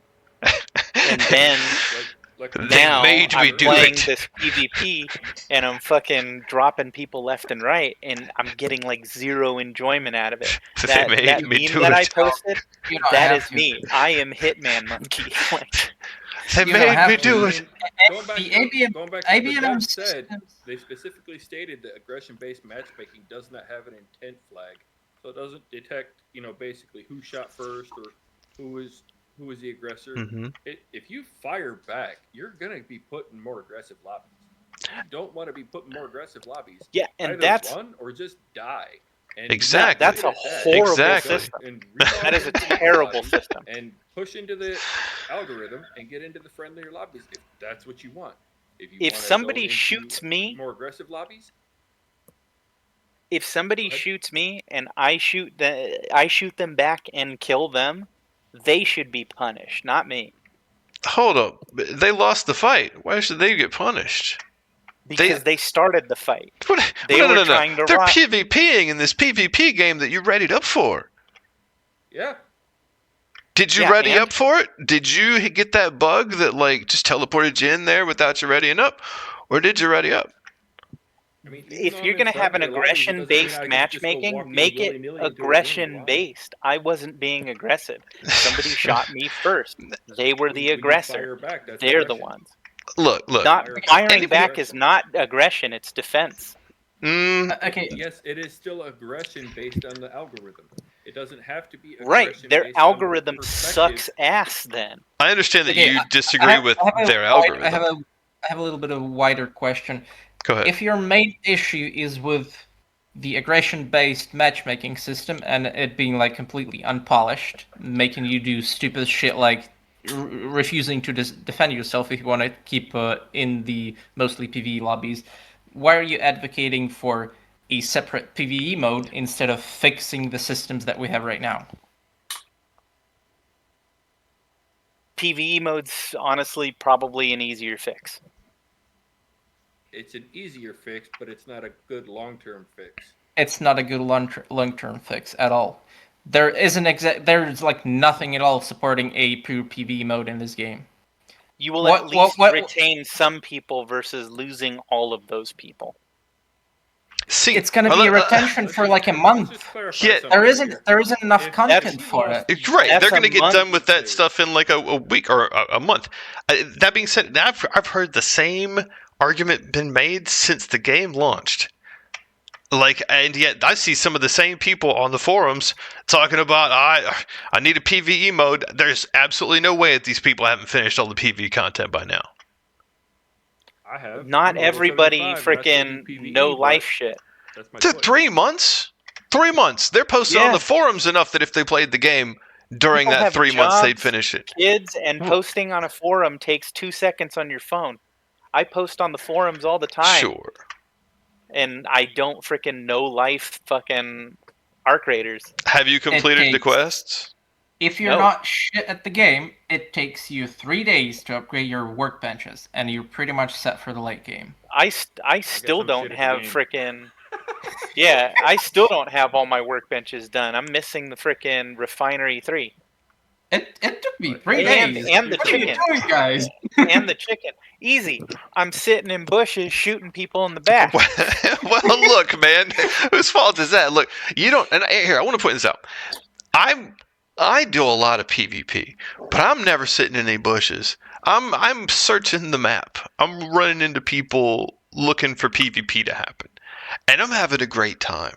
and then now I'm playing this PvP, and I'm fucking dropping people left and right, and I'm getting zero enjoyment out of it. That meme that I posted, that is me. I am Hitman Monkey. They made me do it. Going back to what Jeff said, they specifically stated that aggression-based matchmaking does not have an intent flag, so it doesn't detect, basically who shot first or who was the aggressor. Mm-hmm. If you fire back, you're gonna be put in more aggressive lobbies. You don't want to be put in more aggressive lobbies. Yeah, and either that's run or just die. And exactly. That's a horrible system. That is a terrible system. And push into the algorithm and get into the friendlier lobbies if that's what you want. If somebody shoots me, more aggressive lobbies. If somebody shoots me and I shoot them back and kill them, they should be punished, not me. Hold up. They lost the fight. Why should they get punished? Because they started the fight. They were trying to They're PvPing in this PvP game that you readied up for. Yeah. Did you ready up for it? Did you get that bug that just teleported you in there without you readying up? Or did you ready up? I mean, if you're going to have an aggression-based matchmaking, make it aggression-based. I wasn't being aggressive. Somebody shot me first. They were the aggressor. They're the ones. Look. Not firing back is not aggression; it's defense. Okay. Yes, it is still aggression based on the algorithm. It doesn't have to be right. Their algorithm sucks ass. Then I understand that you disagree with their algorithm. I have a little bit of a wider question. Go ahead. If your main issue is with the aggression-based matchmaking system and it being completely unpolished, making you do stupid shit like refusing to defend yourself if you want to keep in the mostly PvE lobbies, why are you advocating for a separate PvE mode instead of fixing the systems that we have right now? PvE mode's honestly probably an easier fix. It's an easier fix, but it's not a good long-term fix. It's not a good long-term fix at all. There isn't there's nothing at all supporting a pure PvE mode in this game. You will at least retain some people versus losing all of those people. See, it's going to be a retention for a month. Yeah, there isn't enough content for it. Right, they're going to get done with that stuff in a week or a month. That being said, I've heard the same argument been made since the game launched. And yet I see some of the same people on the forums talking about I need a PvE mode. There's absolutely no way that these people haven't finished all the PvE content by now. I have. Not everybody freaking no life shit. 3 months? 3 months. They're posted on the forums enough that if they played the game during that 3 months, they'd finish it. Kids, and posting on a forum takes 2 seconds on your phone. I post on the forums all the time. Sure. And I don't freaking no life fucking Arc Raiders. Have you completed the quests? If you're not shit at the game, it takes you 3 days to upgrade your workbenches, and you're pretty much set for the late game. I still don't have frickin'... Yeah, I still don't have all my workbenches done. I'm missing the frickin' Refinery 3. It took me 3 days. And the chicken. What are you doing, guys? And the chicken. Easy. I'm sitting in bushes shooting people in the back. Well, look, man. Whose fault is that? Look, you don't... And here, I want to point this out. I do a lot of PvP, but I'm never sitting in any bushes. I'm searching the map. I'm running into people looking for PvP to happen, and I'm having a great time.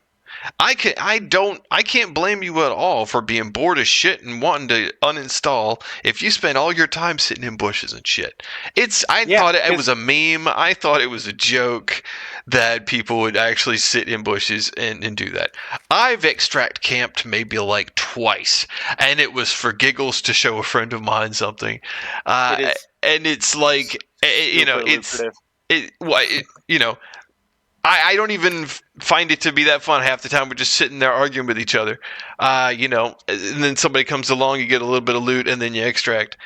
I can't blame you at all for being bored as shit and wanting to uninstall if you spend all your time sitting in bushes and shit. I thought it was a meme. I thought it was a joke that people would actually sit in bushes and do that. I've extract camped maybe like twice, and it was for giggles to show a friend of mine something. And it's like, you know, I don't even find it to be that fun. Half the time we're just sitting there arguing with each other, you know, and then somebody comes along, you get a little bit of loot, and then you extract.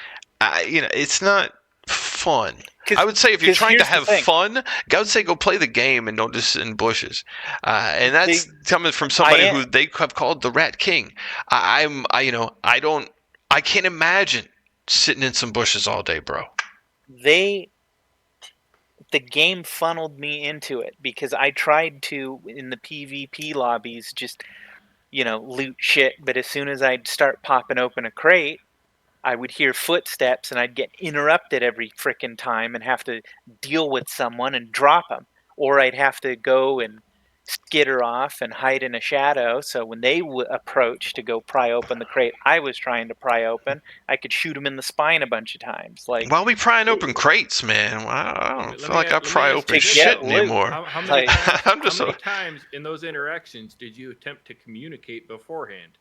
You know, it's not fun. I would say if you're trying to have fun, I would say go play the game and don't just sit in bushes. And that's coming from somebody who they have called the Rat King. I can't imagine sitting in some bushes all day, bro. The game funneled me into it because I tried to, in the PvP lobbies, just, you know, loot shit. But as soon as I'd start popping open a crate, I would hear footsteps and I'd get interrupted every frickin' time and have to deal with someone and drop them. Or I'd have to go and skitter off and hide in a shadow. So when they approach to go pry open the crate I was trying to pry open, I could shoot them in the spine a bunch of times. Like, why are we prying open crates, man? I don't feel like I pry open shit anymore. How many times in those interactions did you attempt to communicate beforehand?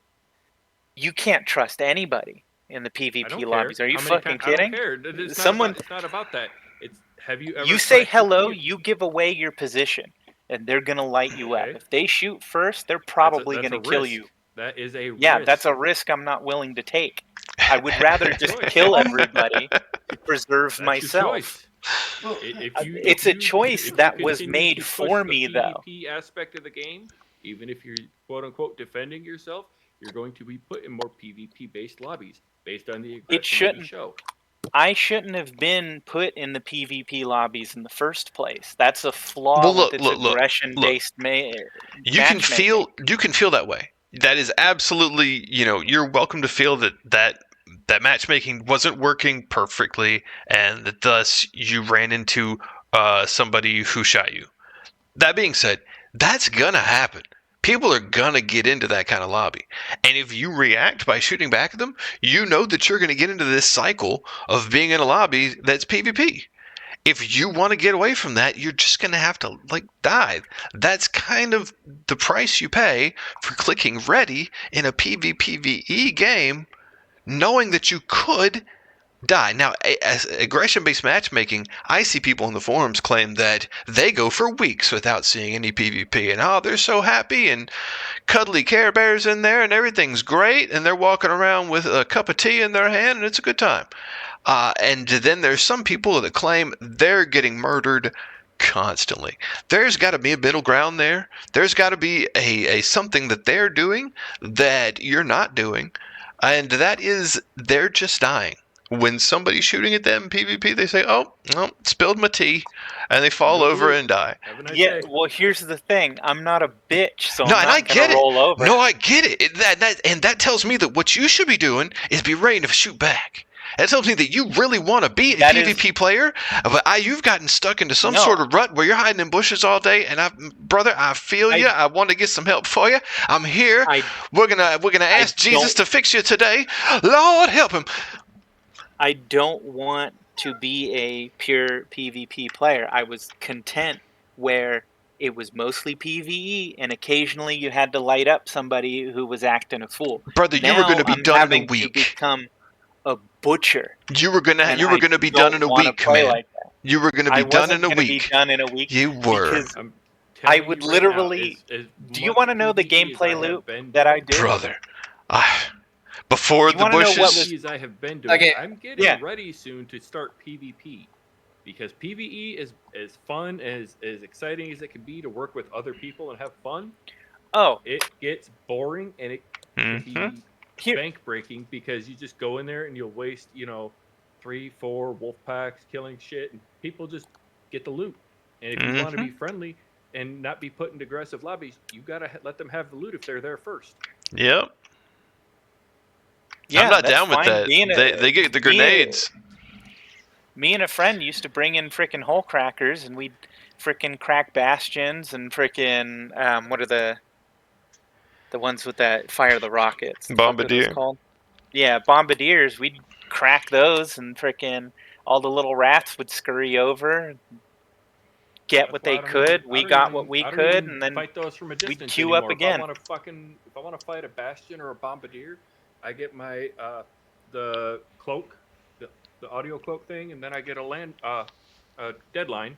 You can't trust anybody in the PvP lobbies. Are you fucking kidding? I don't care. It's not about that. Have you ever... You say hello, you give away your position. And they're going to light you up. If they shoot first, they're probably going to kill you. That is a risk. Yeah, that's a risk I'm not willing to take. I would rather just kill everybody to preserve myself. Well, it's a choice that was made for me, though. The PvP aspect of the game, even if you're quote-unquote defending yourself, you're going to be put in more PvP-based lobbies based on the aggression you show. I shouldn't have been put in the PvP lobbies in the first place. That's a flaw with its aggression-based You can feel that way. That is absolutely, you know, you're welcome to feel that matchmaking wasn't working perfectly, and that thus you ran into somebody who shot you. That being said, that's gonna happen. People are going to get into that kind of lobby. And if you react by shooting back at them, you know that you're going to get into this cycle of being in a lobby that's PvP. If you want to get away from that, you're just going to have to, like, die. That's kind of the price you pay for clicking ready in a PvPvE game, knowing that you could die. Now, as aggression-based matchmaking, I see people in the forums claim that they go for weeks without seeing any PvP, and they're so happy, and cuddly Care Bears in there, and everything's great, and they're walking around with a cup of tea in their hand, and it's a good time. And then there's some people that claim they're getting murdered constantly. There's got to be a middle ground there. There's got to be a something that they're doing that you're not doing, and that is they're just dying. When somebody's shooting at them in PvP, they say, "Oh, well, spilled my tea," and they fall over and die. Well, here's the thing: I'm not a bitch, so I'm not gonna roll over. No, I get it. That tells me that what you should be doing is be ready to shoot back. That tells me that you really want to be a PvP player, but you've gotten stuck into some sort of rut where you're hiding in bushes all day. And brother, I feel you. I want to get some help for you. I'm here. We're gonna ask Jesus to fix you today. Lord, help him. I don't want to be a pure PvP player. I was content where it was mostly PvE, and occasionally you had to light up somebody who was acting a fool. Brother, you were going to be done in a week. To become a butcher. You were going to be done in a week, man. You were going to be done in a week. Be done in a week. You were. telling I would you right now, literally. as Do you much want to know the PvE as gameplay I have loop been that I doing, did? Brother, before You the wanna know what bushes. was- PvE as I have been doing, Okay. I'm getting Yeah. ready soon to start PvP. Because PvE is as fun, as exciting as it can be to work with other people and have fun. Oh, It gets boring and it can be Here- bank breaking because you just go in there and you'll waste, 3-4 wolf packs killing shit, and people just get the loot. And if you want to be friendly and not be put into aggressive lobbies, you gotta let them have the loot if they're there first. Yep. yeah, I'm not that's down with fine. that. They get the grenades. Me and a friend used to bring in frickin' hole crackers, and we'd frickin' crack bastions and frickin' what are the ones with that fire the rockets? The fuck are those Bombardier. called? Yeah, bombardiers. We'd crack those, and frickin' all the little rats would scurry over, get That's what why they I don't could. even- We I don't got even- what we I don't could, even and then fight those from a distance queue up anymore. again. If I want to fight a bastion or a bombardier, I get my the cloak, the audio cloak thing, and then I get a deadline,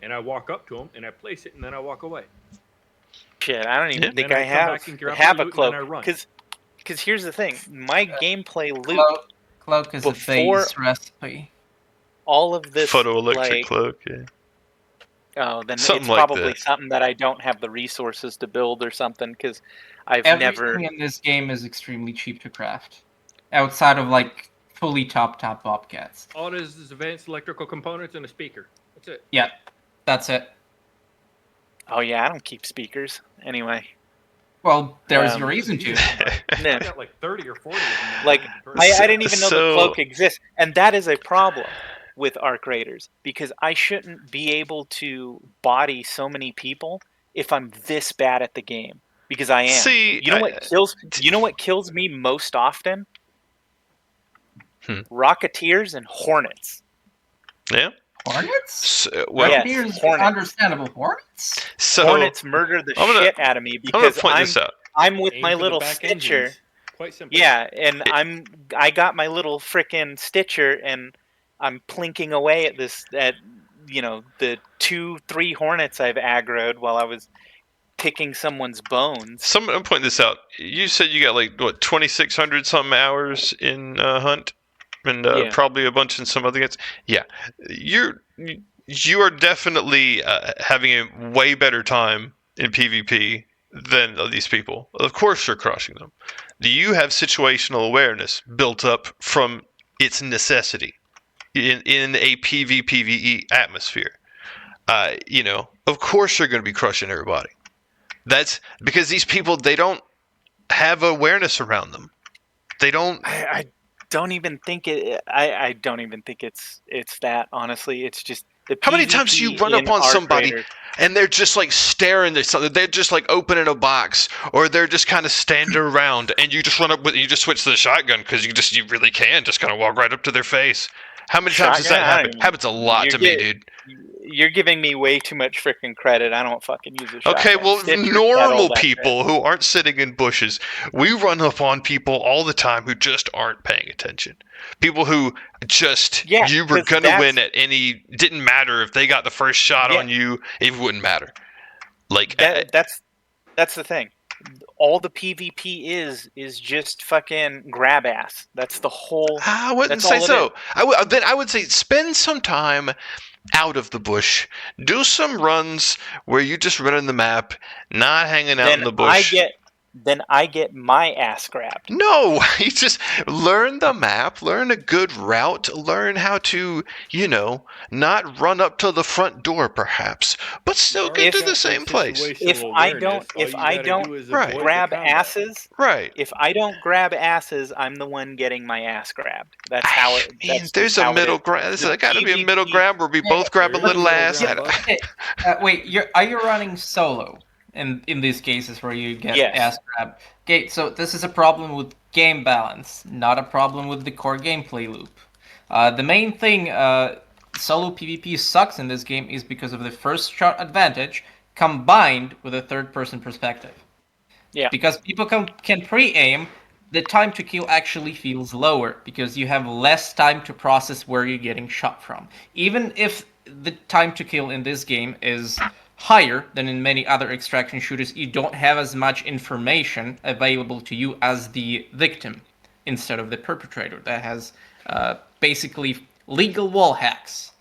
and I walk up to them and I place it, and then I walk away. shit, I don't even Yeah. think Then I I come have back and grab have my a loot, and then cloak. I run. Because here's the thing, my gameplay loop Cloak is a Before- base recipe. all of this Photoelectric like cloak. Yeah. oh then Something it's like probably that. something that I don't have the resources to build or something because I've Everything never in this game is extremely cheap to craft, outside of like fully top bobcats. All it is advanced electrical components and a speaker. That's it. Yeah, that's it. oh yeah I don't keep speakers anyway. Well, there's Um, your reason to. No. I got like 30 or 40 of them. Like I didn't even know the So- cloak exists, and that is a problem with Arc Raiders because I shouldn't be able to body so many people if I'm this bad at the game because I am. See, You know what kills me most often? Rocketeers and Hornets. Yeah. Hornets? So, well, Yes, Here's Hornets. understandable. Hornets? so Hornets murder the I'm gonna- shit out of me I'm gonna because point this out. I'm with Aim my for the little back Stitcher. engines. Quite simple. Yeah, and I got my little frickin' Stitcher, and I'm plinking away at the 2-3 Hornets I've aggroed while I was picking someone's bones. I'm pointing this out. You said you got like what 2,600 something hours in Hunt, and Yeah. probably a bunch in some other games. Yeah, you are definitely having a way better time in PvP than these people. Of course, you're crushing them. Do you have situational awareness built up from its necessity in a PvPvE atmosphere? Of course you're going to be crushing everybody. That's because these people, they don't have awareness around them. They don't. I don't even think it. I don't even think it's that. Honestly, it's just the. How many times do you PvP run up in on Arc somebody Raiders. and they're just like staring at something? They're just like opening a box, or they're just kind of standing around, and you just run up with, you just switch to the shotgun because you really can just kind of walk right up to their face. How many times does that Shotgun? I happen? don't even- Happens a lot You're to me, getting- dude. You're giving me way too much freaking credit. I don't fucking use a shotgun. Okay, well, Stitcher said normal all that people who aren't sitting in bushes, we run up on people all the time who just aren't paying attention. People who just, Yeah, you were 'cause going to that's- win at any, didn't matter if they got the first shot Yeah. on you, it wouldn't matter. Like, That's the thing. All the PvP is just fucking grab ass. That's the whole. I wouldn't that's say all it so. I would say spend some time out of the bush. Do some runs where you just run in the map, not hanging out in the bush. Then I get my ass grabbed. No, you just learn the map, learn a good route, learn how to, not run up to the front door perhaps, but still get to the same place. If I don't grab asses, Right. if I don't grab asses, I'm the one getting my ass grabbed. That's how it. Man, That's there's just a how it middle is. ground. There's The got to be a middle PvP ground where we both grab a there is little a middle ass. ground, bud. Wait, are you running solo in these cases where you get Yes. ass grabbed? Okay, so this is a problem with game balance, not a problem with the core gameplay loop. The main thing solo PvP sucks in this game is because of the first shot advantage combined with a third-person perspective. Yeah. Because people can pre-aim, the time to kill actually feels lower because you have less time to process where you're getting shot from. Even if the time to kill in this game is higher than in many other extraction shooters. You don't have as much information available to you as the victim instead of the perpetrator that has basically legal wall hacks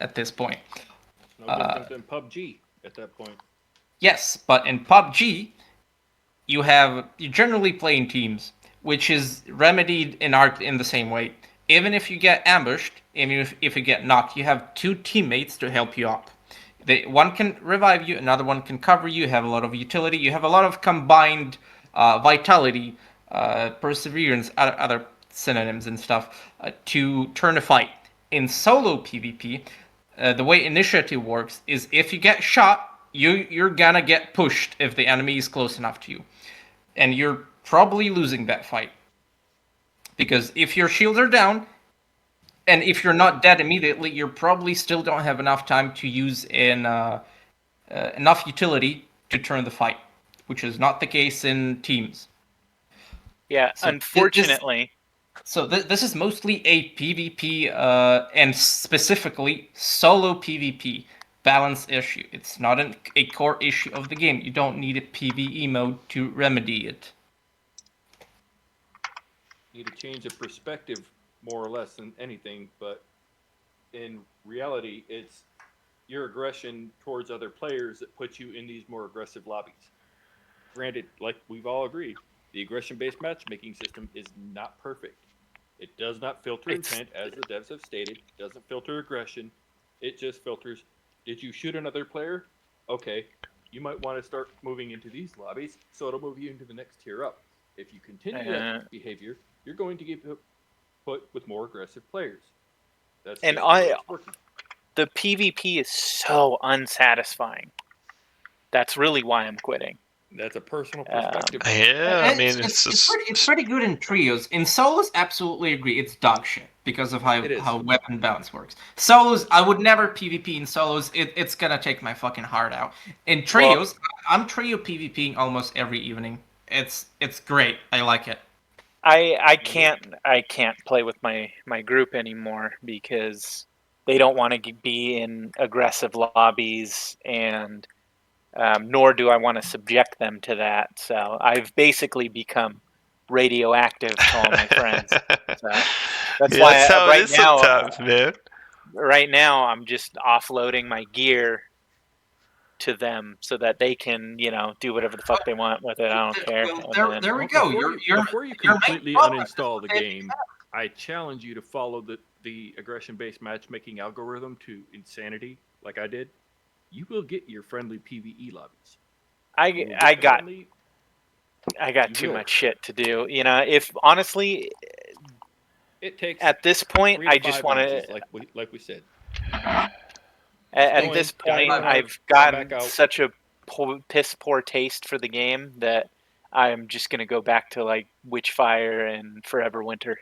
at this point. No different than PUBG at that point. Yes, but in PUBG, you generally play in teams, which is remedied in Arc in the same way. Even if you get ambushed, even if you get knocked, you have two teammates to help you up. One can revive you, another one can cover you. You have a lot of utility. You have a lot of combined vitality, perseverance, other synonyms and stuff to turn a fight. In solo PvP, the way initiative works is if you get shot, you're gonna get pushed if the enemy is close enough to you, and you're probably losing that fight because if your shields are down, and if you're not dead immediately, you probably still don't have enough time to use enough utility to turn the fight, which is not the case in teams. Yeah, so unfortunately. This is mostly a PvP and specifically solo PvP balance issue. It's not a core issue of the game. You don't need a PvE mode to remedy it. Need to change the perspective more or less than anything, but in reality, it's your aggression towards other players that puts you in these more aggressive lobbies. Granted, like we've all agreed, the aggression-based matchmaking system is not perfect. It does not filter intent, as the devs have stated. It doesn't filter aggression. It just filters, did you shoot another player? Okay, you might want to start moving into these lobbies, so it'll move you into the next tier up. If you continue that behavior, you're going to get put with more aggressive players. That's and the PvP is so unsatisfying. That's really why I'm quitting. That's a personal perspective. Yeah, I mean, it's pretty good in trios. In solos, absolutely agree. It's dog shit because of how weapon balance works. Solos, I would never PvP in solos. It's gonna take my fucking heart out. In trios, I'm trio PvPing almost every evening. It's great. I like it. I can't play with my group anymore because they don't want to be in aggressive lobbies, and nor do I want to subject them to that. So I've basically become radioactive to all my friends. So that's why how it is sometimes, man. Right now, I'm just offloading my gear to them so that they can, do whatever the fuck they want with it. I don't care. Well, there we go. Before you completely uninstall the game, I challenge you to follow the aggression-based matchmaking algorithm to insanity, like I did. You will get your friendly PvE lobbies. I got too much shit to do. If honestly, it takes at this point, I just want to, like we said. At this point, I've gotten such a piss poor taste for the game that I'm just gonna go back to like Witchfire and Forever Winter.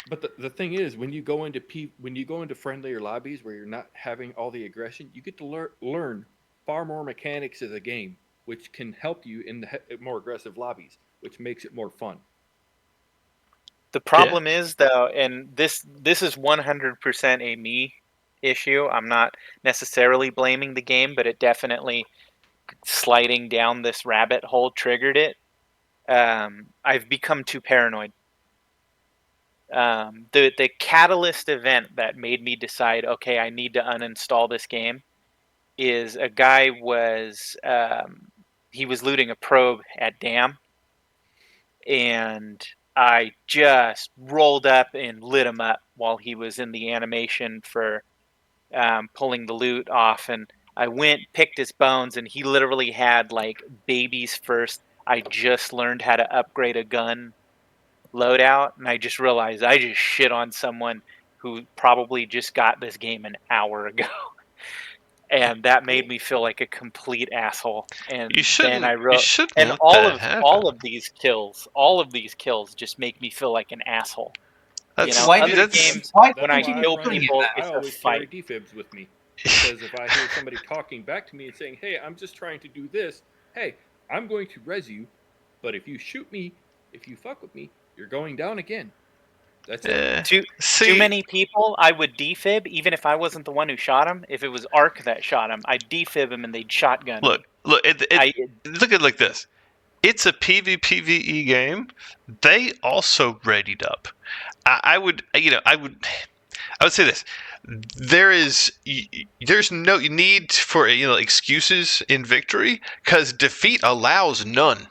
But the thing is, when you go into friendlier lobbies where you're not having all the aggression, you get to learn far more mechanics of the game, which can help you in the more aggressive lobbies, which makes it more fun. The problem is, though, and this is 100% a me issue. I'm not necessarily blaming the game, but it definitely sliding down this rabbit hole triggered it. I've become too paranoid. The catalyst event that made me decide, okay, I need to uninstall this game, is a guy he was looting a probe at Dam, and I just rolled up and lit him up while he was in the animation for pulling the loot off, and I went, picked his bones, and he literally had like babies first. I just learned how to upgrade a gun loadout, and I just realized I just shit on someone who probably just got this game an hour ago. And that made me feel like a complete asshole. And then I wrote, and all of these kills just make me feel like an asshole. Other games, when I kill people, it's a fight. Carry defibs with me, because if I hear somebody talking back to me and saying, "Hey, I'm just trying to do this," hey, I'm going to res you, but if you shoot me, if you fuck with me, you're going down again. That's it. Too many people, I would defib, even if I wasn't the one who shot him. If it was Arc that shot him, I'd defib him and they'd shotgun me. Look at it like this. It's a PvPvE game. They also readied up. I would say this. There's no need for excuses in victory, because defeat allows none.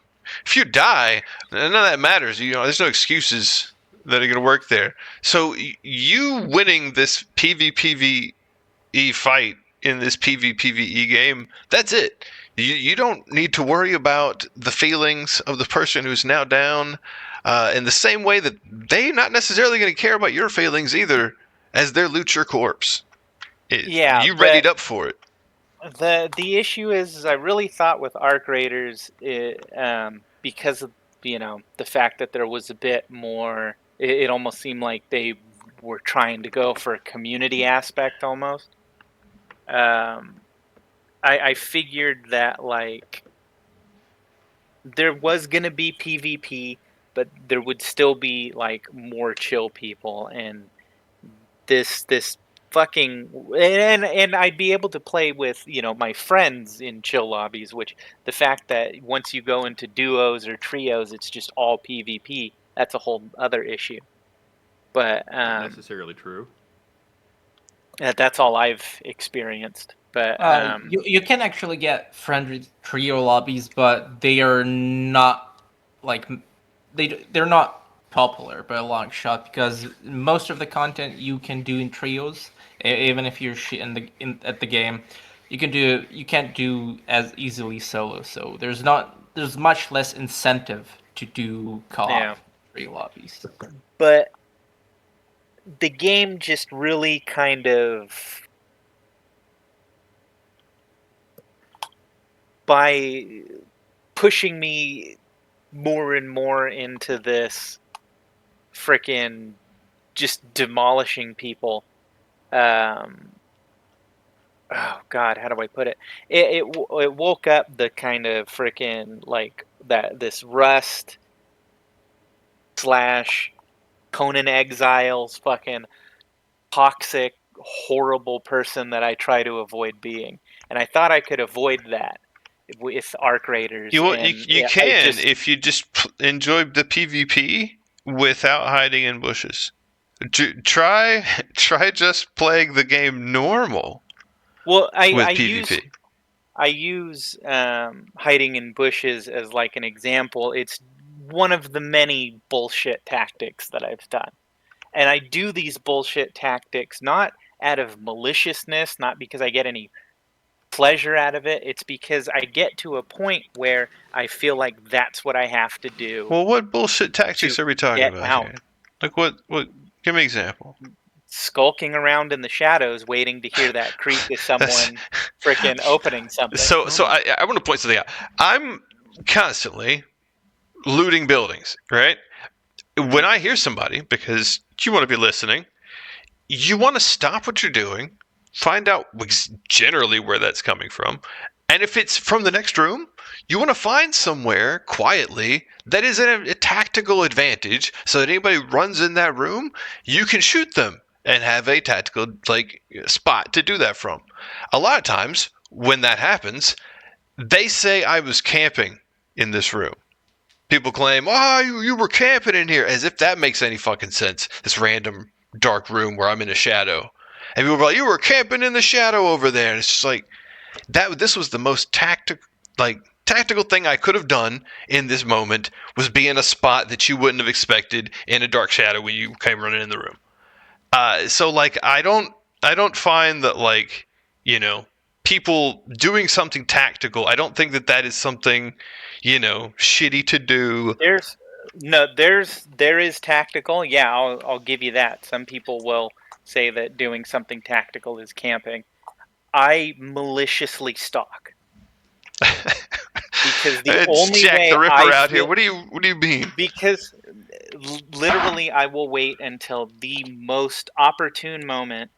If you die, none of that matters. There's no excuses that are going to work there. So you winning this PvPvE fight in this PvPvE game, that's it. You don't need to worry about the feelings of the person who's now down, in the same way that they're not necessarily going to care about your feelings either, as they loot your corpse. You readied up for it. The issue is I really thought with Arc Raiders, because of the fact that there was a bit more, it almost seemed like they were trying to go for a community aspect almost. I figured that there was gonna be PvP, but there would still be more chill people, and this fucking and I'd be able to play with my friends in chill lobbies. Which the fact that once you go into duos or trios, it's just all PvP. That's a whole other issue. But not necessarily true. That's all I've experienced. But you can actually get friendly trio lobbies, but they are not they're not popular by a long shot, because most of the content you can do in trios, even if you're shit at the game, you can't do as easily solo. So there's much less incentive to do co-op trio lobbies. But the game just really kind of, by pushing me more and more into this frickin' just demolishing people. Oh God, how do I put it? It woke up the kind of frickin' this Rust / Conan Exiles fucking toxic, horrible person that I try to avoid being. And I thought I could avoid that with Arc Raiders. You can if you just enjoy the PvP without hiding in bushes. Try just playing the game normal. Well, I PvP. I use hiding in bushes as an example. It's one of the many bullshit tactics that I've done. And I do these bullshit tactics not out of maliciousness, not because I get any pleasure out of it. It's because I get to a point where I feel like that's what I have to do. Well, what bullshit tactics are we talking about here? What? Give me an example. Skulking around in the shadows, waiting to hear that creak of someone freaking opening something. So I want to point something out. I'm constantly looting buildings, right? When I hear somebody, because you want to be listening, you want to stop what you're doing, find out generally where that's coming from, and if it's from the next room, you want to find somewhere quietly that is a tactical advantage, so that anybody runs in that room, you can shoot them and have a tactical spot to do that from. A lot of times when that happens, they say I was camping in this room. People claim, you were camping in here, as if that makes any fucking sense. This random dark room where I'm in a shadow. And people are like, you were camping in the shadow over there. And it's just like, this was the most tactical thing I could have done in this moment, was be in a spot that you wouldn't have expected in a dark shadow when you came running in the room. So I don't find that people doing something tactical, I don't think that is something, shitty to do. There is tactical. Yeah, I'll give you that. Some people will say that doing something tactical is camping. I maliciously stalk. Because the only Jack way the Ripper I out feel, here. What do you mean? Because literally I will wait until the most opportune moment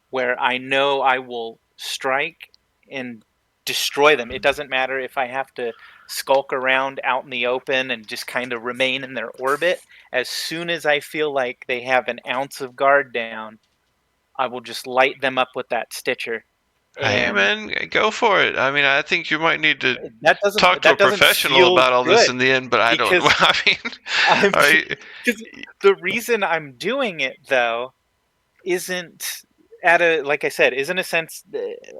where I know I will strike and destroy them. It doesn't matter if I have to skulk around out in the open and just kind of remain in their orbit. As soon as I feel like they have an ounce of guard down, I will just light them up with that Stitcher. Hey man, go for it. I mean, I think you might need to talk to that a professional about all this in the end, but I don't. I mean, the reason I'm doing it though isn't like I said, isn't a sense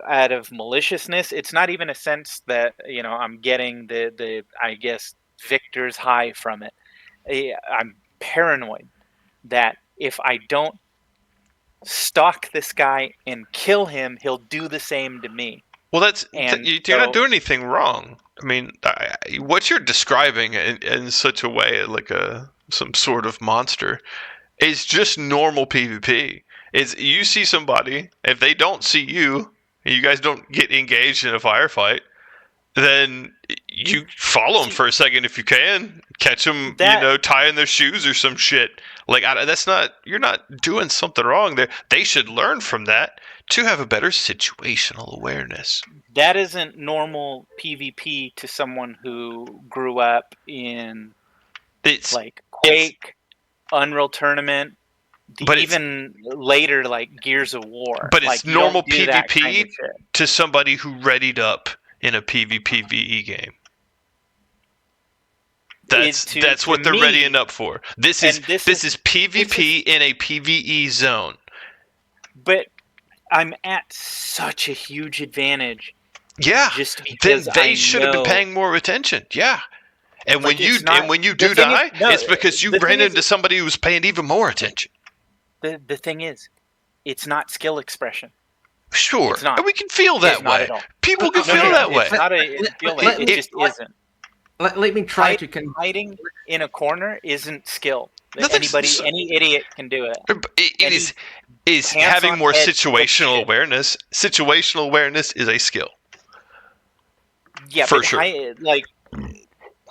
out of maliciousness. It's not even a sense that I'm getting the I guess victor's high from it. I'm paranoid that if I don't stalk this guy and kill him, he'll do the same to me. Well, you're not doing anything wrong. I mean, what you're describing in such a way, like some sort of monster, is just normal PvP. You see somebody, if they don't see you, and you guys don't get engaged in a firefight, then you follow them for a second if you can, catch them, tying their shoes or some shit. Like you're not doing something wrong there. They should learn from that to have a better situational awareness. That isn't normal PvP to someone who grew up in Quake, Unreal Tournament, even later like Gears of War. But it's normal PvP to somebody who readied up in a PvPvE game. That's what they're readying up for. This is PvP in a PvE zone. But I'm at such a huge advantage. Yeah. Just because then they should have been paying more attention. Yeah. And when you do die, it's because you ran into somebody who was paying even more attention. The thing is, it's not skill expression. Sure. It's not. And we can feel that way. People can feel that way. It's not a feeling. It just isn't. Let me try to hiding in a corner isn't skill. Any idiot can do it. It is having more situational awareness. Situational awareness is a skill. Yeah, for sure.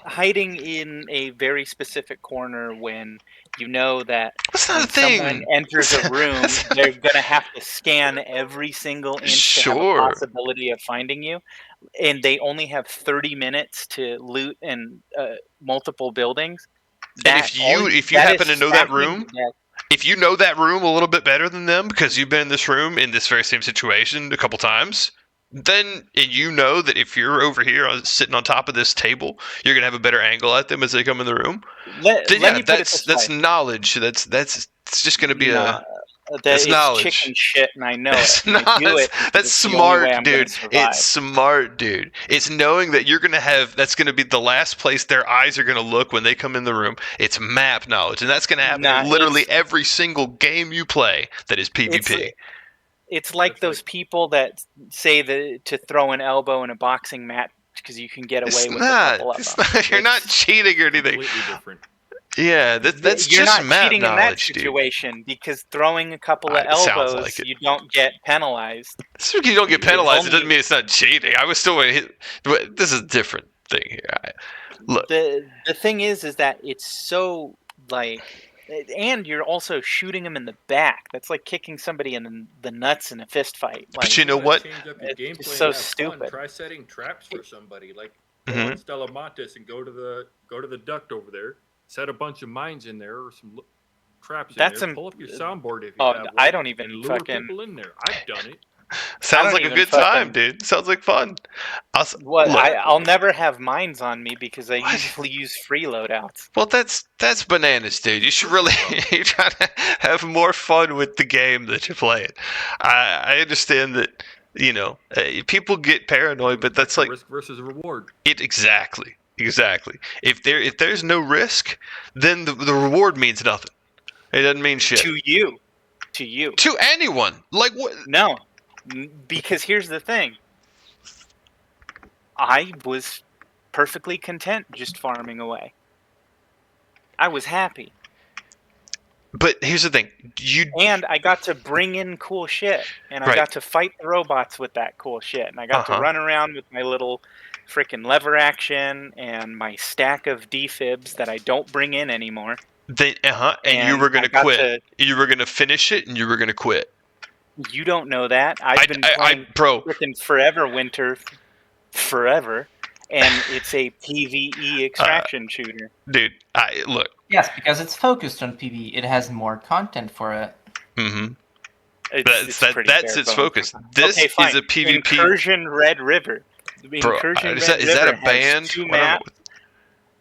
Hiding in a very specific corner when you know that when someone enters a room, they're going to have to scan every single inch to have a possibility of finding you. And they only have 30 minutes to loot in multiple buildings. If you happen to know that room, if you know that room a little bit better than them because you've been in this room in this very same situation a couple times, then you know that if you're over here sitting on top of this table, you're gonna have a better angle at them as they come in the room. That's knowledge. That's it's just gonna be that's knowledge. Chicken shit, and I know that's smart, dude. It's smart, dude. It's knowing that you're gonna have. That's gonna be the last place their eyes are gonna look when they come in the room. It's map knowledge, and that's gonna happen in literally every single game you play that is PvP. It's like those people that say to throw an elbow in a boxing match because you can get away with a couple of them. You're not cheating or anything. Completely different. Yeah, that's you're just not map cheating knowledge, in that situation because throwing a couple of elbows, you don't get penalized. You don't get penalized. It doesn't mean it's not cheating. I was still this is a different thing here. Look, the thing is that it's so and you're also shooting them in the back. That's like kicking somebody in the nuts in a fist fight. But you know what? Change up your gameplay. It's so stupid. Fun. Try setting traps for somebody, like on Stella Montes, and go to the duct over there. Set a bunch of mines in there or some traps in there. Pull up your soundboard if you have one. I don't even and lure people in there. I've done it. Sounds like a good time, dude. Sounds like fun. I'll never have mines on me because I usually use free loadouts. Well, that's bananas, dude. You should really try to have more fun with the game that you're playing. I understand that, people get paranoid, but that's like risk versus reward. Exactly. If there's no risk, then the reward means nothing. It doesn't mean shit. To you. To anyone. Like what? No. Because here's the thing. I was perfectly content just farming away. I was happy. But here's the thing. And I got to bring in cool shit. And I got to fight the robots with that cool shit. And I got to run around with my little freaking lever action and my stack of defibs that I don't bring in anymore. And you were going to quit. You were going to finish it and you were going to quit. You don't know that. I've been playing freaking Forever Winter forever, and it's a PvE extraction shooter. Dude, look. Yes, because it's focused on PvE. It has more content for it. Mm-hmm. It's That's its focus. This is a PvP. Incursion Red River. Bro, is that a band? Two maps,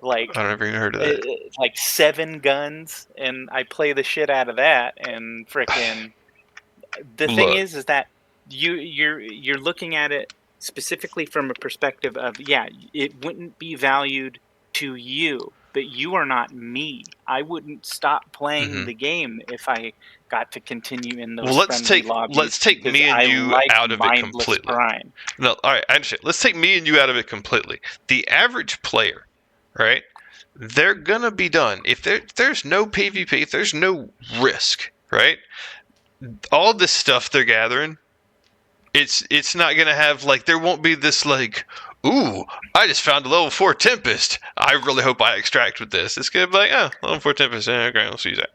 like I don't ever even heard of that. Like 7 guns, and I play the shit out of that. And frickin' the thing is that you're looking at it specifically from a perspective of it wouldn't be valued to you, but you are not me. I wouldn't stop playing the game if I got to continue in those friendly lobbies. Let's take me and you out of it completely. Grind. No, all right, I understand. Let's take me and you out of it completely. The average player, right? They're gonna be done if there's no PvP, if there's no risk, right? All this stuff they're gathering, it's not gonna have there won't be this ooh, I just found a level 4 Tempest. I really hope I extract with this. It's gonna be level 4 Tempest. Okay, let's use that.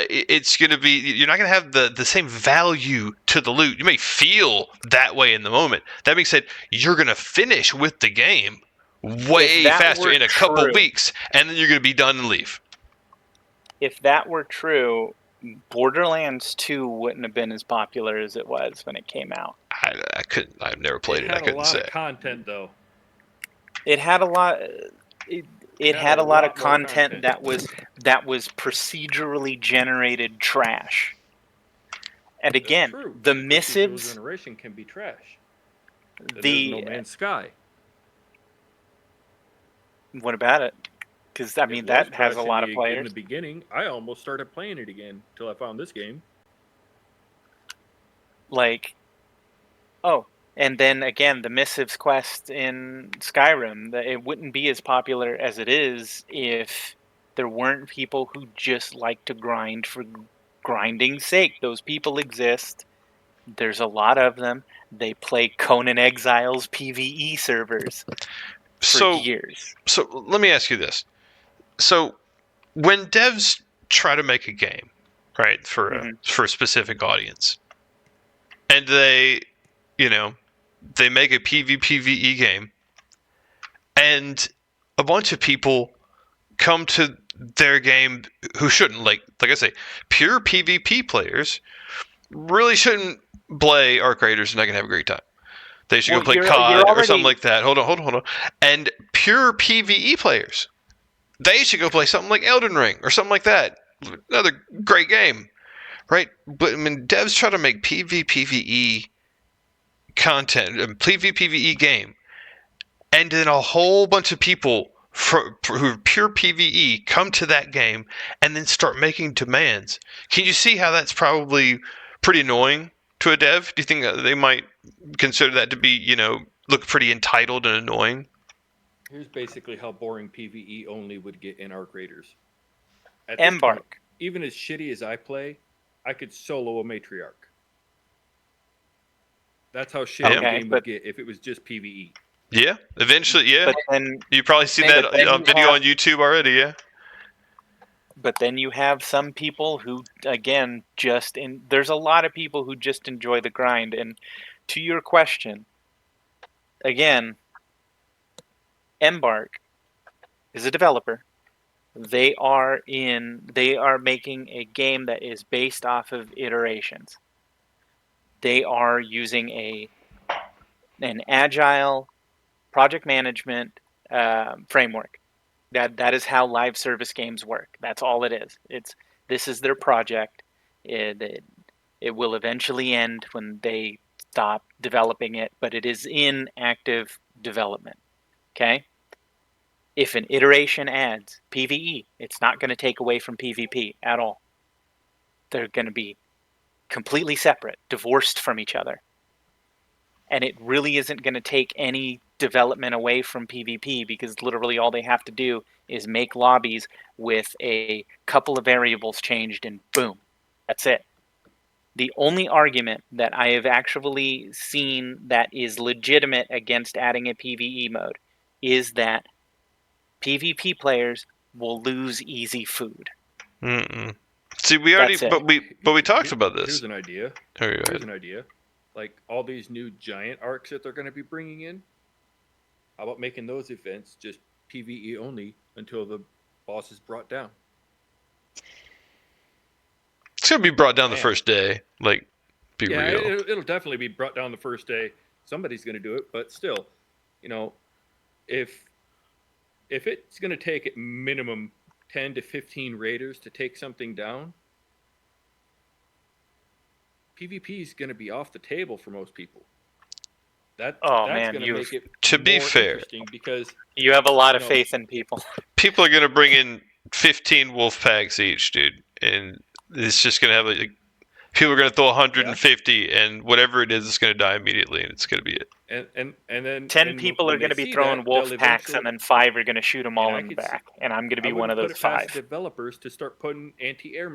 It's gonna be, you're not gonna have the same value to the loot. You may feel that way in the moment. That being said, you're gonna finish with the game way faster in a couple weeks, and then you're gonna be done and leave. If that were true, Borderlands 2 wouldn't have been as popular as it was when it came out. I've never played it. I couldn't say. It had a lot of content, though. It had a lot. It had a lot of content that was procedurally generated trash. And again, the missives. Generation can be trash. The No Man's Sky. What about it? Because that has a lot of players. In the beginning, I almost started playing it again until I found this game. And then again, the Missives quest in Skyrim, it wouldn't be as popular as it is if there weren't people who just like to grind for grinding's sake. Those people exist. There's a lot of them. They play Conan Exile's PvE servers for years. So let me ask you this. So when devs try to make a game, right, for a specific audience, and they make a PvE game, and a bunch of people come to their game who shouldn't, like I say, pure PvP players really shouldn't play Arc Raiders and I can have a great time. They should go play COD or something like that. Hold on. And pure PvE players, they should go play something like Elden Ring or something like that. Another great game, right? But devs try to make PvE content, a PvE game, and then a whole bunch of people who are pure PvE come to that game and then start making demands. Can you see how that's probably pretty annoying to a dev? Do you think that they might consider that to be, look pretty entitled and annoying? Here's basically how boring PvE only would get in Arc Raiders. Embark. Even as shitty as I play, I could solo a matriarch. That's how shitty the game would get if it was just PvE. Yeah, eventually, yeah. But then, you probably see that video on YouTube already, yeah. But then you have some people who, again, there's a lot of people who just enjoy the grind. And to your question, again, Embark is a developer. They are making a game that is based off of iterations. They are using an agile project management framework. That is how live service games work. That's all it is. This is their project. It will eventually end when they stop developing it, but it is in active development. Okay? If an iteration adds PvE, it's not going to take away from PvP at all. They're going to be completely separate, divorced from each other. And it really isn't going to take any development away from PvP because literally all they have to do is make lobbies with a couple of variables changed and boom, that's it. The only argument that I have actually seen that is legitimate against adding a PvE mode is that PvP players will lose easy food. See, we already, but we talked about this. Here's an idea. Here's an idea. Like all these new giant arcs that they're going to be bringing in, How about making those events just PvE only until the boss is brought down? It's gonna be brought down the first day. Like, be real. It'll definitely be brought down the first day. Somebody's gonna do it, but still, if it's gonna take at minimum 10 to 15 raiders to take something down, PvP is gonna be off the table for most people. That's gonna make it to be fair, interesting because you have a lot of faith in people. People are gonna bring in 15 wolf packs each, dude, and it's just gonna have people are gonna throw 150, and whatever it is, it's gonna die immediately, and it's gonna be it. And then 10 people are going to be throwing wolf packs, and then 5 are going to shoot them all in the back, and I'm going to be one of those 5. Developers to start putting anti-air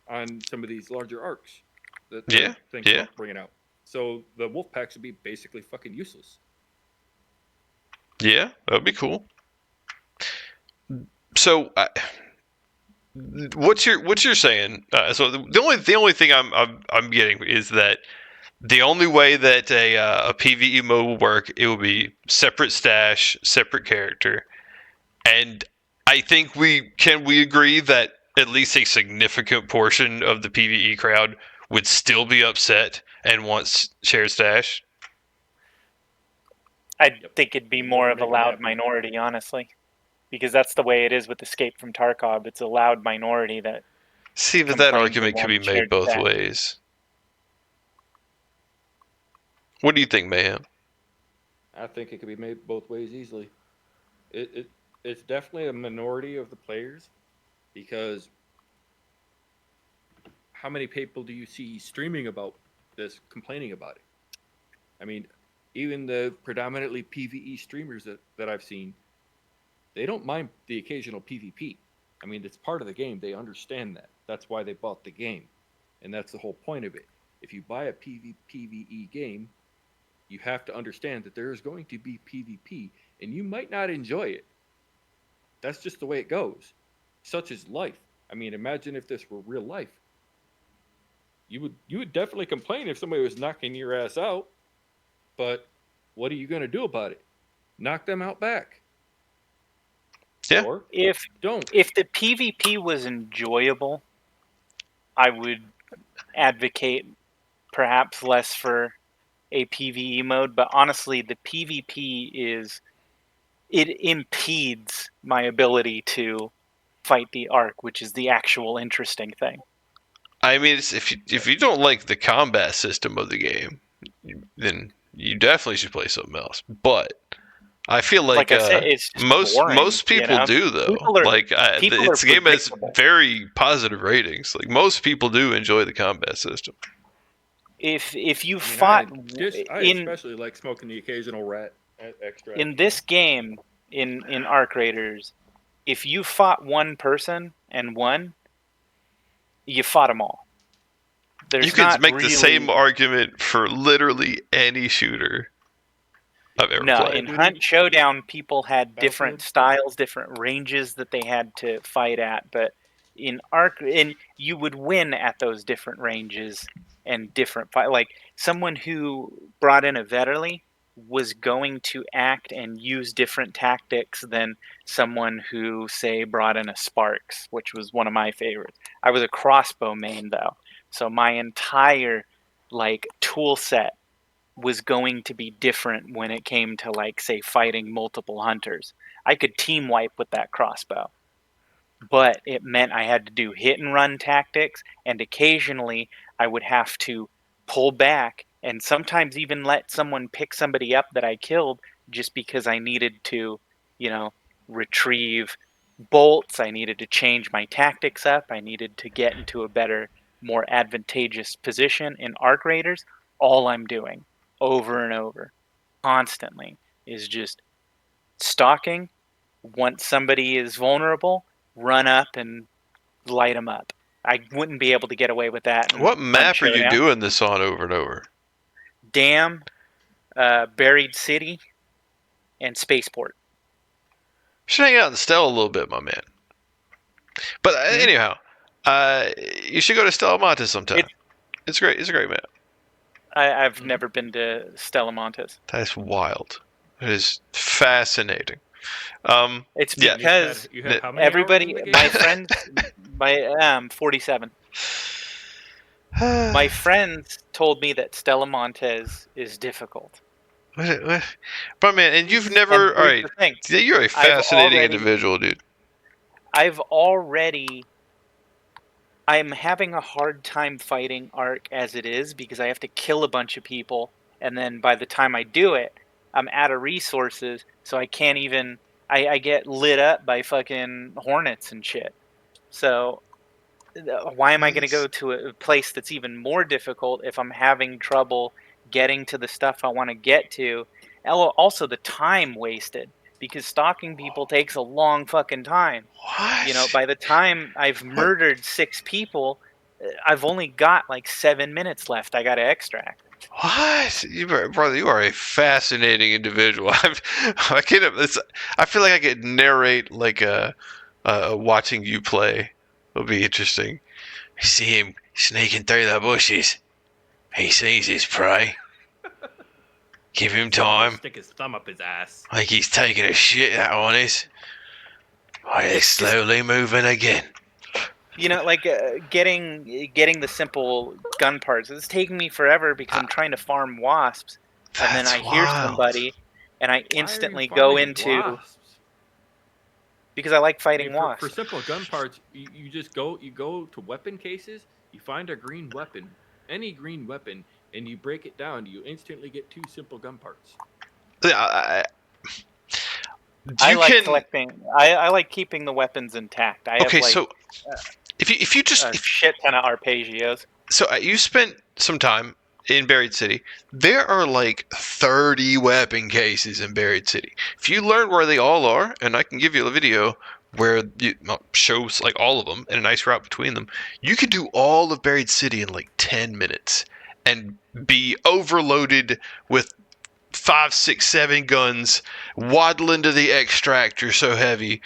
on some of these larger arcs that they're bringing out. So the wolf packs would be basically fucking useless. Yeah, that would be cool. So, what you're saying? So the only thing I'm getting is that the only way that a PvE mode will work, it will be separate stash, separate character, and I think we agree that at least a significant portion of the PvE crowd would still be upset and wants shared stash. I think it'd be more of a loud minority, honestly, because that's the way it is with Escape from Tarkov. It's a loud minority that. See, but that argument could be made both ways. What do you think, Mayhem? I think it could be made both ways easily. It's definitely a minority of the players, because how many people do you see streaming about this, complaining about it? I mean, even the predominantly PvE streamers that I've seen, they don't mind the occasional PvP. I mean, it's part of the game. They understand that. That's why they bought the game. And that's the whole point of it. If you buy a PvE game, you have to understand that there is going to be PvP, and you might not enjoy it. That's just the way it goes. Such is life. I mean, imagine if this were real life. You would definitely complain if somebody was knocking your ass out, but what are you going to do about it? Knock them out back. Yeah. Or if the PvP was enjoyable, I would advocate perhaps less for a PvE mode, but honestly, the PvP it impedes my ability to fight the Arc, which is the actual interesting thing. I mean, if you don't like the combat system of the game, then you definitely should play something else. But I feel like I said, it's most people do, though. This game has very positive ratings. Like, most people do enjoy the combat system. If you fought, I especially like smoking the occasional rat extract. In this game, in Arc Raiders, if you fought one person and won, you fought them all. You can make the same argument for literally any shooter I've ever played. In Hunt Showdown, people had different styles, different ranges that they had to fight at, but in Arc, you would win at those different ranges and different fight. Like, someone who brought in a Vetterli was going to act and use different tactics than someone who, say, brought in a Sparks, which was one of my favorites. I was a crossbow main, though, so my entire tool set was going to be different when it came to, say, fighting multiple hunters. I could team wipe with that crossbow, but it meant I had to do hit and run tactics, and occasionally I would have to pull back and sometimes even let someone pick somebody up that I killed just because I needed to, retrieve bolts. I needed to change my tactics up. I needed to get into a better, more advantageous position. In Arc Raiders, all I'm doing over and over, constantly, is just stalking. Once somebody is vulnerable, run up and light them up. I wouldn't be able to get away with that. What map are you doing this on over and over? Dam, Buried City, and Spaceport. Should hang out in Stella a little bit, my man. But anyhow, you should go to Stella Montes sometime. It's great. It's a great map. I've never been to Stella Montes. That's wild. It is fascinating. It's yeah. because you had how many everybody, hours in the my game? friends, my 47. My friends told me that Stella Montez is difficult. But man, and you've And never. All here's right, the thing: you're a fascinating individual, dude. I'm having a hard time fighting Arc as it is because I have to kill a bunch of people, and then by the time I do it, I'm out of resources, so I can't even. I get lit up by fucking hornets and shit. So why am I going to go to a place that's even more difficult if I'm having trouble getting to the stuff I want to get to? Also, the time wasted because stalking people takes a long fucking time. What? You know, by the time I've murdered 6 people, I've only got like 7 minutes left. I got to extract. What? Brother, you are a fascinating individual. I can't. I feel like I could narrate like watching you play. Would be interesting. I see him sneaking through the bushes. He sees his prey. Give him time. Stick his thumb up his ass. Like he's taking a shit, that one is. They're slowly moving again. You know, like getting the simple gun parts. It's taking me forever because I'm trying to farm wasps, and then I hear somebody, and I instantly go into wasps? because I like fighting wasps. For simple gun parts, you just go to weapon cases. You find a green weapon, any green weapon, and you break it down. You instantly get 2 simple gun parts. I like collecting. I like keeping the weapons intact. I have like, so if you just a shit ton of arpeggios. So you spent some time in Buried City. There are like 30 weapon cases in Buried City. If you learn where they all are, and I can give you a video where it shows like all of them and a nice route between them, you could do all of Buried City in like 10 minutes and be overloaded with 5, 6, 7 guns, waddling to the extract. You're so heavy,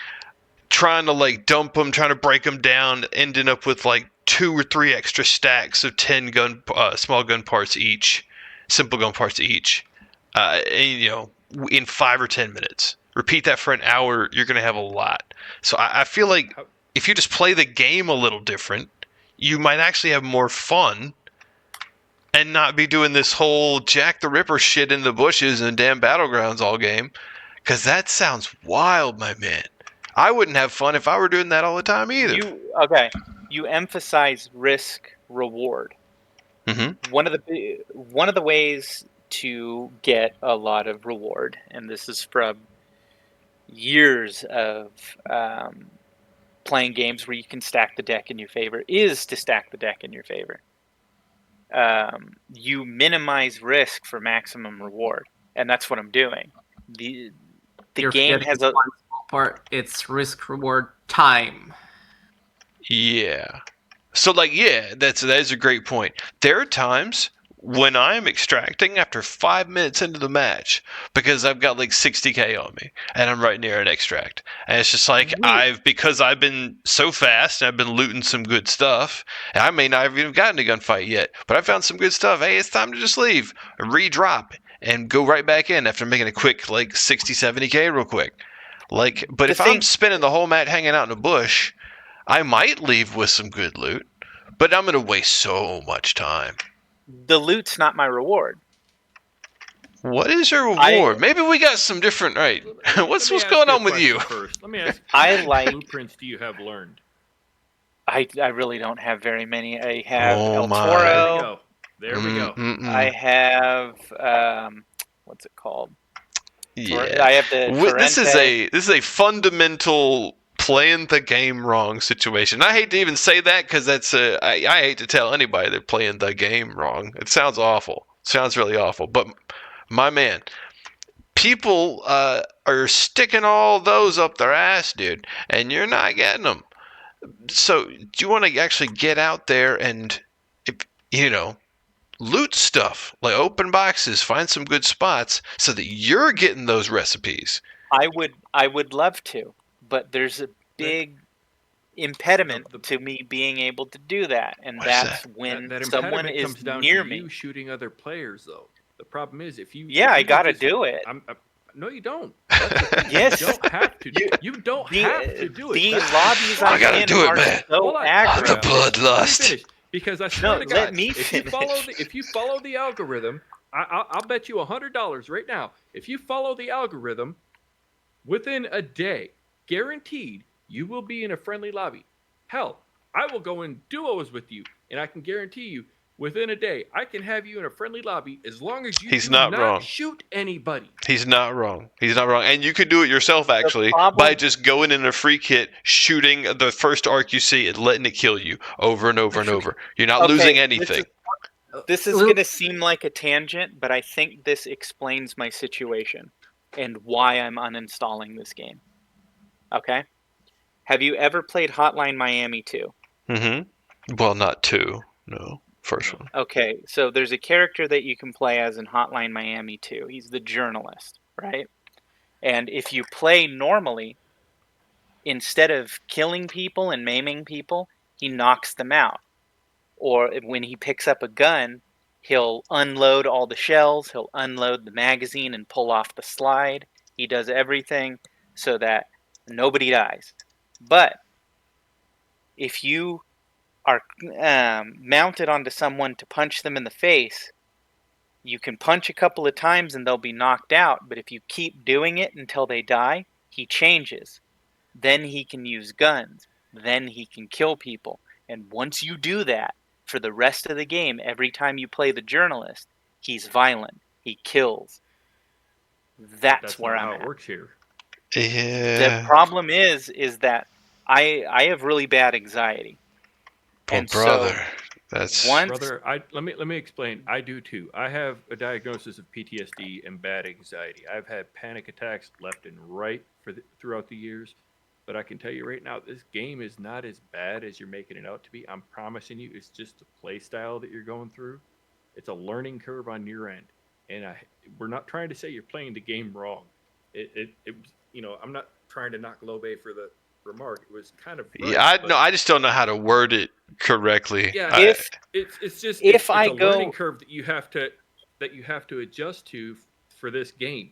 trying to like dump them, trying to break them down, ending up with like 2 or 3 extra stacks of 10 small gun parts each, simple gun parts each, and, in 5 or 10 minutes. Repeat that for an hour, you're going to have a lot. So I feel like if you just play the game a little different, you might actually have more fun and not be doing this whole Jack the Ripper shit in the bushes and damn battlegrounds all game. Because that sounds wild, my man. I wouldn't have fun if I were doing that all the time either. You emphasize risk reward. Mm-hmm. One of the ways to get a lot of reward, and this is from years of playing games where you can stack the deck in your favor, is to stack the deck in your favor. You minimize risk for maximum reward, and that's what I'm doing. The game has a part. It's risk reward time. Yeah. So that is a great point. There are times when I'm extracting after 5 minutes into the match because I've got like 60k on me and I'm right near an extract. And it's just like because I've been so fast and I've been looting some good stuff, and I may not have even gotten a gunfight yet, but I found some good stuff. Hey, it's time to just leave, redrop, and go right back in after making a quick like 60, 70k real quick. But if I'm spending the whole match hanging out in a bush, I might leave with some good loot, but I'm going to waste so much time. The loot's not my reward. What is your reward? Maybe we got some different. Right? What's going on with you? First, let me ask. I like blueprints. Do you have learned? I really don't have very many. I have El my. Toro. There we go. I have what's it called? Yeah. I have the. This is a fundamental playing the game wrong situation. I hate to even say that because I hate to tell anybody they're playing the game wrong. It sounds awful. It sounds really awful. But my man, people are sticking all those up their ass, dude, and you're not getting them. So do you want to actually get out there and, loot stuff, like open boxes, find some good spots so that you're getting those recipes? I would love to. But there's a big impediment to me being able to do that, and that's when someone is comes down near to me. you shooting other players, though. The problem is if you I gotta do it. No, you don't. That's the thing. Yes. You don't have to. You don't have to do it. The That's- lobbies I I'm gotta in do it, are man. so Hold on. aggro. The bloodlust. Let me finish, because I swear to God, let me if you finish. follow the algorithm, I'll bet you $100 right now. If you follow the algorithm, within a day, guaranteed, you will be in a friendly lobby. Hell, I will go in duos with you, and I can guarantee you, within a day, I can have you in a friendly lobby as long as you He's do not wrong. shoot anybody. He's not wrong. He's not wrong. And you could do it yourself, actually, problem- by just going in a free kit, shooting the first arc you see, and letting it kill you over and over and over. You're not Okay, losing anything. This is going to seem like a tangent, but I think this explains my situation and why I'm uninstalling this game. Okay? Have you ever played Hotline Miami 2? Mm-hmm. Well, not two. No. First one. Okay, so there's a character that you can play as in Hotline Miami 2. He's the journalist, right? And if you play normally, instead of killing people and maiming people, he knocks them out. Or when he picks up a gun, he'll unload all the shells, he'll unload the magazine and pull off the slide. He does everything so that nobody dies. But if you are mounted onto someone to punch them in the face, you can punch a couple of times and they'll be knocked out. But if you keep doing it until they die, he changes. Then he can use guns. Then he can kill people. And once you do that, for the rest of the game, every time you play the journalist, he's violent. He kills. That's where not I'm how at. it works here. Yeah. The problem is that I have really bad anxiety. Well, And brother, so that's Brother, let me explain. I do too. I have a diagnosis of PTSD and bad anxiety. I've had panic attacks left and right throughout the years. But I can tell you right now, this game is not as bad as you're making it out to be. I'm promising you, it's just the play style that you're going through. It's a learning curve on your end, and we're not trying to say you're playing the game wrong. I'm not trying to knock Lobe for the remark. It was kind of right, yeah. I just don't know how to word it correctly. Yeah, it's I a go- learning curve that you have to adjust to for this game.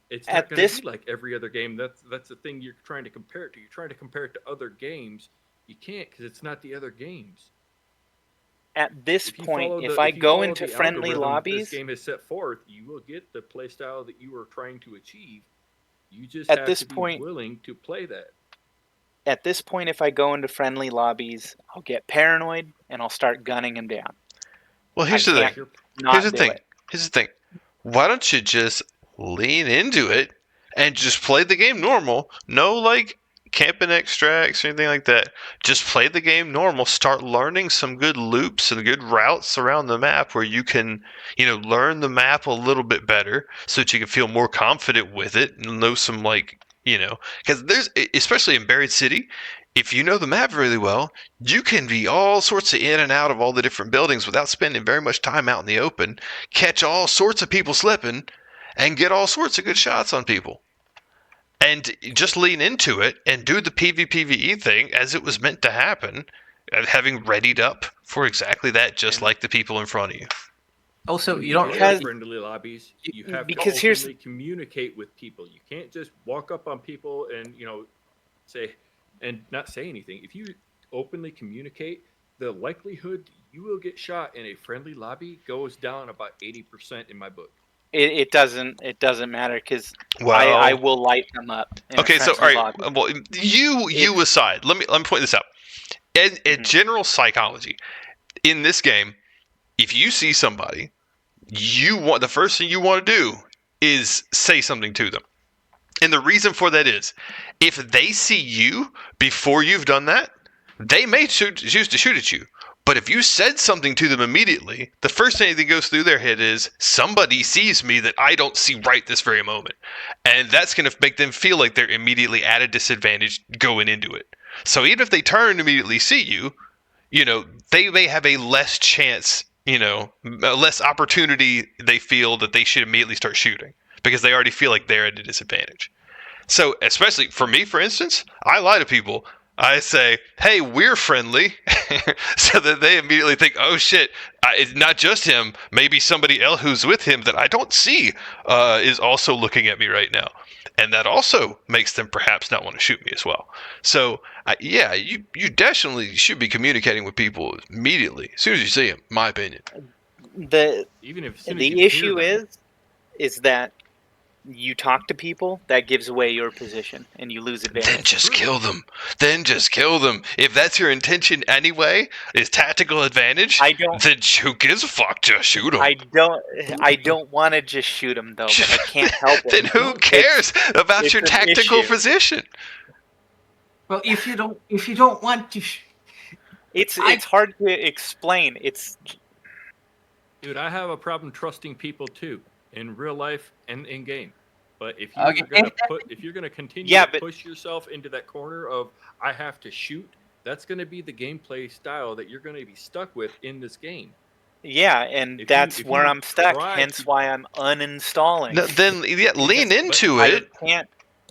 It's not At going this- to be like every other game. That's the thing you're trying to compare it to. You're trying to compare it to other games. You can't, because it's not the other games. At this If you point, follow if the- I you go follow into the friendly algorithm lobbies, this game has set forth, you will get the play style that you are trying to achieve. You just At have this to be point- willing to play that. at this point, if I go into friendly lobbies, I'll get paranoid and I'll start gunning them down. Well, here's I the can't thing. Not Here's the do thing. it. Here's the thing. Why don't you just lean into it and just play the game normal? No, like camping extracts or anything like that. Just play the game normal. Start learning some good loops and good routes around the map where you can, learn the map a little bit better so that you can feel more confident with it and know some because there's, especially in Buried City, if you know the map really well, you can be all sorts of in and out of all the different buildings without spending very much time out in the open, catch all sorts of people slipping, and get all sorts of good shots on people. And just lean into it and do the PvPvE thing as it was meant to happen, having readied up for exactly that, just like the people in front of you. Also, you When don't in Because- friendly lobbies. You have because to here's- openly communicate with people. You can't just walk up on people and say and not say anything. If you openly communicate, the likelihood you will get shot in a friendly lobby goes down about 80% in my book. It doesn't matter because Well, I will light them up. In okay, a so all friendly right. lobby. Well, you aside, let me point this out. In general psychology, in this game, if you see somebody, the first thing you want to do is say something to them. And the reason for that is, if they see you before you've done that, they may choose to shoot at you. But if you said something to them immediately, the first thing that goes through their head is, somebody sees me that I don't see right this very moment. And that's going to make them feel like they're immediately at a disadvantage going into it. So even if they turn and immediately see you, they may have a less chance, a less opportunity they feel that they should immediately start shooting because they already feel like they're at a disadvantage. So especially for me, for instance, I lie to people. I say, hey, we're friendly. so that they immediately think, oh shit, it's not just him, maybe somebody else who's with him that I don't see is also looking at me right now. And that also makes them perhaps not want to shoot me as well. So, yeah, you definitely should be communicating with people immediately, as soon as you see them, my opinion. The issue them. is that you talk to people, that gives away your position, and you lose advantage. Then just kill them. If that's your intention anyway, is tactical advantage, then who gives a fuck? Just shoot them. I don't want to just shoot them, though, but I can't help it. Then who cares about your tactical position? Well, if you don't want to... It's hard to explain. Dude, I have a problem trusting people, too, in real life and in game. But if you're gonna continue to push yourself into that corner of I have to shoot, that's gonna be the gameplay style that you're gonna be stuck with in this game. Yeah, and that's where I'm stuck. Hence why I'm uninstalling. No, then lean into it.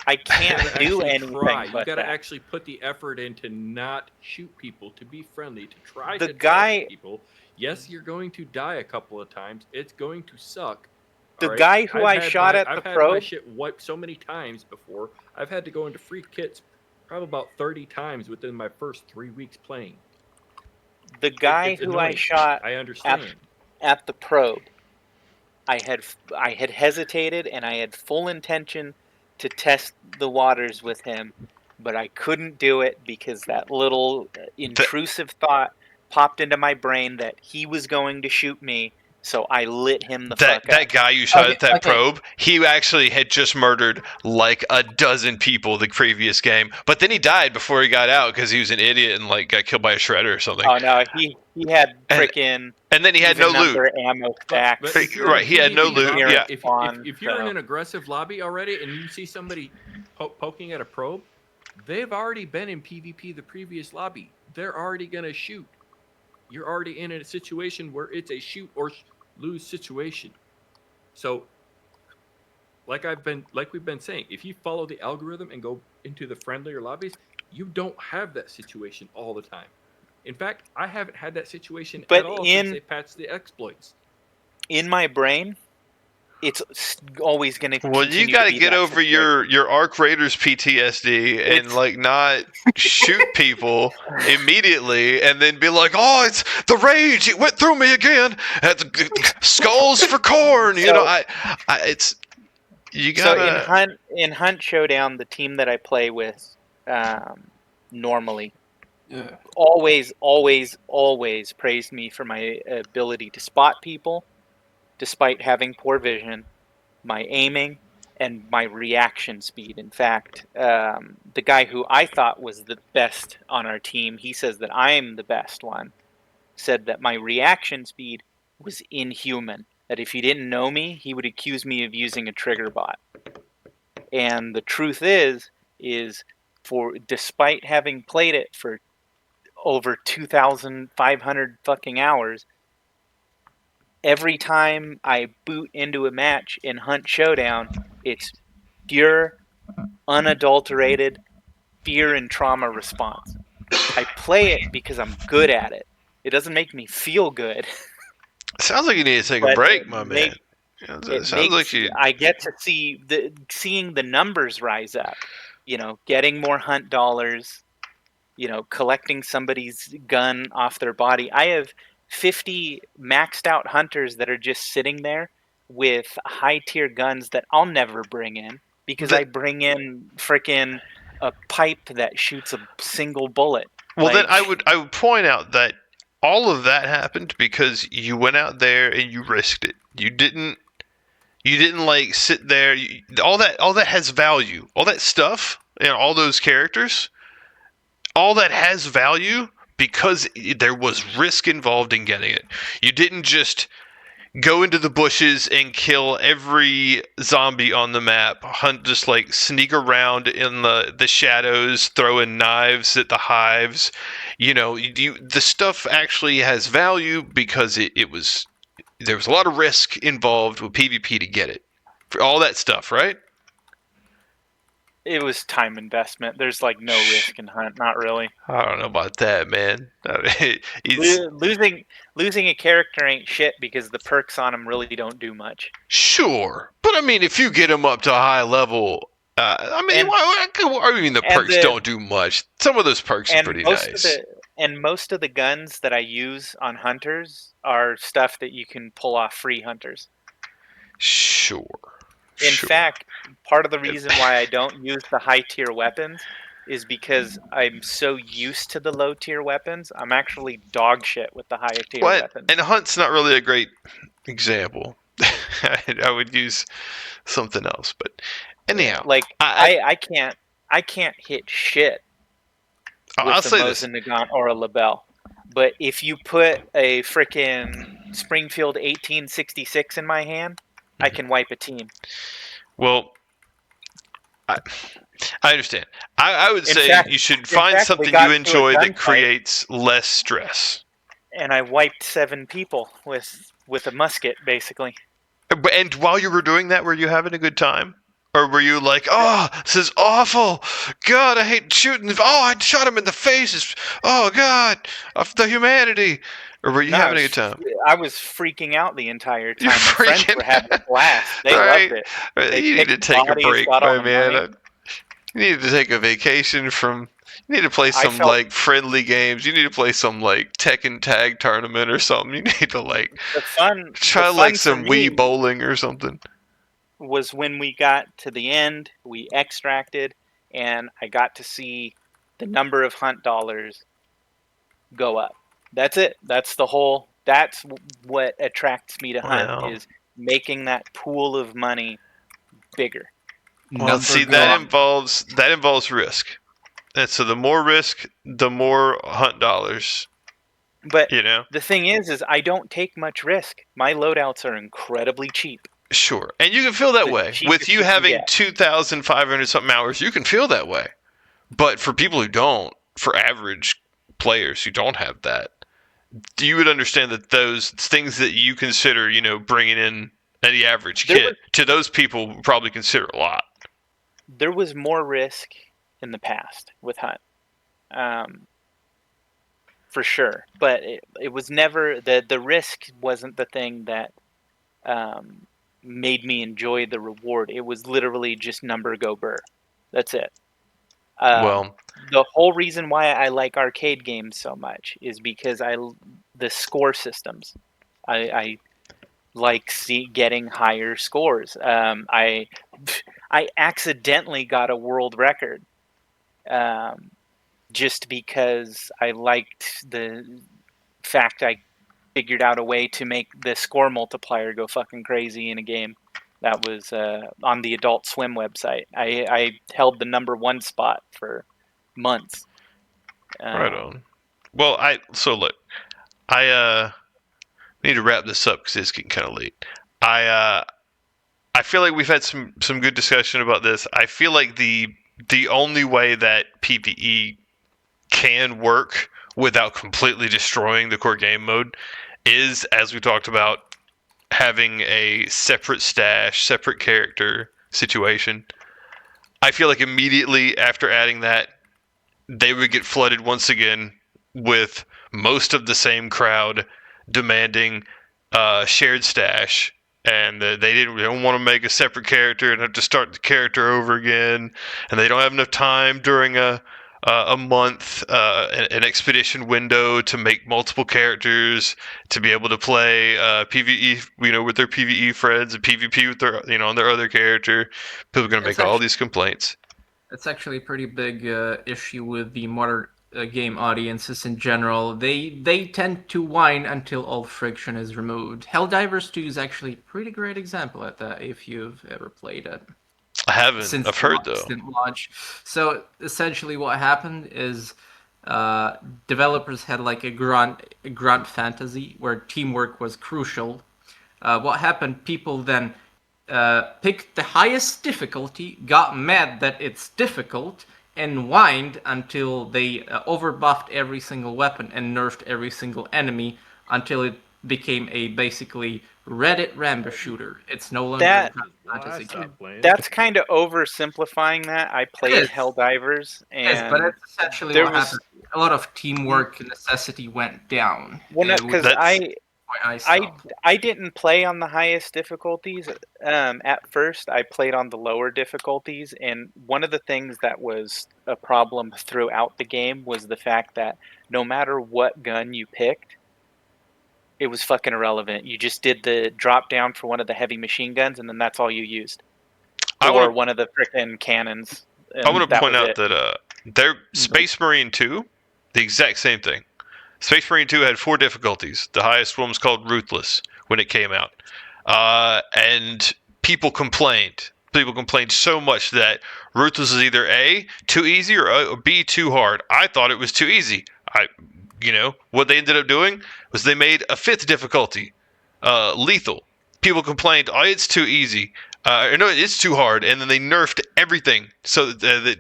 I can't do anything. You gotta actually put the effort in to not shoot people, to be friendly, to try to talk to people. Yes, you're going to die a couple of times. It's going to suck. The guy who I shot at the probe. I've had my shit wiped so many times before. I've had to go into free kits probably about 30 times within my first 3 weeks playing. The guy who I shot I understand. At the probe, I had hesitated and I had full intention to test the waters with him, but I couldn't do it because that little intrusive thought popped into my brain that he was going to shoot me. So I lit him the fuck up. That guy you shot at that probe, he actually had just murdered like a dozen people the previous game. But then he died before he got out because he was an idiot and like got killed by a shredder or something. Oh no, he had freaking. And then he had no loot. Ammo stacks. Right, he had no loot. Yeah. If you're in an aggressive lobby already and you see somebody poking at a probe, they've already been in PvP the previous lobby. They're already gonna shoot. You're already in a situation where it's a shoot or lose situation. So like we've been saying, if you follow the algorithm and go into the friendlier lobbies, you don't have that situation all the time. In fact, I haven't had that situation at all since they patched the exploits. In my brain, it's always going to. Well, you got to get over your Arc Raiders PTSD and like not shoot people immediately, and then be like, "Oh, it's the rage! It went through me again." Skulls for corn, you know. It's you gotta. So in Hunt Showdown, the team that I play with, normally, always praised me for my ability to spot people. Despite having poor vision, my aiming, and my reaction speed. In fact, the guy who I thought was the best on our team, he says that I am the best one, said that my reaction speed was inhuman. That if he didn't know me, he would accuse me of using a trigger bot. And the truth is despite having played it for over 2,500 fucking hours, every time I boot into a match in Hunt Showdown, it's pure, unadulterated fear and trauma response. I play it because I'm good at it. It doesn't make me feel good. Sounds like you need to take a break, my man. I get to seeing the numbers rise up. You know, getting more hunt dollars. You know, collecting somebody's gun off their body. I have 50 maxed out hunters that are just sitting there with high tier guns that I'll never bring in because I bring in freaking a pipe that shoots a single bullet. Well, then I would point out that all of that happened because you went out there and you risked it. You didn't like sit there. All that has value. All that stuff and all those characters, all that has value. Because there was risk involved in getting it. You didn't just go into the bushes and kill every zombie on the map. Just like sneak around in the shadows, throwing knives at the hives. You know, the stuff actually has value because there was a lot of risk involved with PvP to get it. For all that stuff, right? It was time investment. There's like no risk in hunt, not really. I don't know about that, man. He's Losing a character ain't shit because the perks on him really don't do much. sure, but I mean, if you get him up to a high level, I mean, the perks don't do much. Some of those perks are pretty nice. And most of the guns that I use on hunters are stuff that you can pull off free hunters. Sure. In fact, part of the reason why I don't use the high tier weapons is because I'm so used to the low tier weapons. I'm actually dog shit with the higher tier weapons. And hunt's not really a great example. I would use something else, but anyhow, like I can't hit shit with the Mosin Nagant or a Labelle. But if you put a frickin' Springfield 1866 in my hand, I can wipe a team. Well, I understand. I would say you should find something you enjoy that creates less stress. And I wiped 7 people with a musket, basically. And while you were doing that, were you having a good time? Or were you like, oh, this is awful. God, I hate shooting. Oh, I shot him in the face. Oh, God, the humanity. Or were you having a good time? I was freaking out the entire time. My friends were having a blast. They loved it. You need to take a break, my man. You need to take a vacation from... You need to play some, friendly games. You need to play some, Tekken Tag Tournament or something. You need to, try, some Wii bowling or something. Was when we got to the end, we extracted, and I got to see the number of hunt dollars go up. That's it. That's what attracts me to hunt, is making that pool of money bigger. Well, see, that involves risk. And so the more risk, the more hunt dollars. But the thing is I don't take much risk. My loadouts are incredibly cheap. Sure. And you can feel that way. With you having 2,500 something hours, you can feel that way. But for people who don't, for average players who don't have that, you would understand that those things that you consider, bringing in the average kit, to those people would probably consider a lot. There was more risk in the past with hunt, for sure, but it was never the risk wasn't the thing that made me enjoy the reward. It was literally just number go burr. That's it. The whole reason why I like arcade games so much is because the score systems. I like getting higher scores. I accidentally got a world record. Just because I liked the fact I figured out a way to make the score multiplier go fucking crazy in a game. That was on the Adult Swim website. I held the number 1 spot for months. Right on. Well, look, I need to wrap this up because it's getting kind of late. I feel like we've had some good discussion about this. I feel like the only way that PvE can work without completely destroying the core game mode is, as we talked about, having a separate stash, separate character situation. I feel like immediately after adding that, they would get flooded once again with most of the same crowd demanding shared stash. And they don't want to make a separate character and have to start the character over again. And they don't have enough time during a month, an expedition window to make multiple characters to be able to play PvE, with their PvE friends, and PvP with their, on their other character. People are going to make all these complaints. It's actually a pretty big issue with the modern game audiences in general. They tend to whine until all friction is removed. Helldivers 2 is actually a pretty great example at that, if you've ever played it. I haven't. I've heard though. Launch. So essentially, what happened is developers had like a grunt fantasy where teamwork was crucial. What happened? People then picked the highest difficulty, got mad that it's difficult, and whined until they overbuffed every single weapon and nerfed every single enemy until it became a basically Reddit Rambo shooter. It's no longer a fantasy game. That's kind of oversimplifying that. I played Helldivers, Yes, but and that's essentially there what was happened. A lot of teamwork necessity went down. well, no, because I stopped. I didn't play on the highest difficulties. At first, I played on the lower difficulties, and one of the things that was a problem throughout the game was the fact that no matter what gun you picked, it was fucking irrelevant. You just did the drop down for one of the heavy machine guns, and then that's all you used, or one of the frickin' cannons. I want to point out that their Space Marine 2, the exact same thing. Space Marine 2 had 4 difficulties. The highest one was called Ruthless when it came out. And people complained. People complained so much that Ruthless is either A, too easy, or B, too hard. I thought it was too easy. What they ended up doing was they made a 5th difficulty, Lethal. People complained, oh, it's too easy. No, it's too hard. And then they nerfed everything so that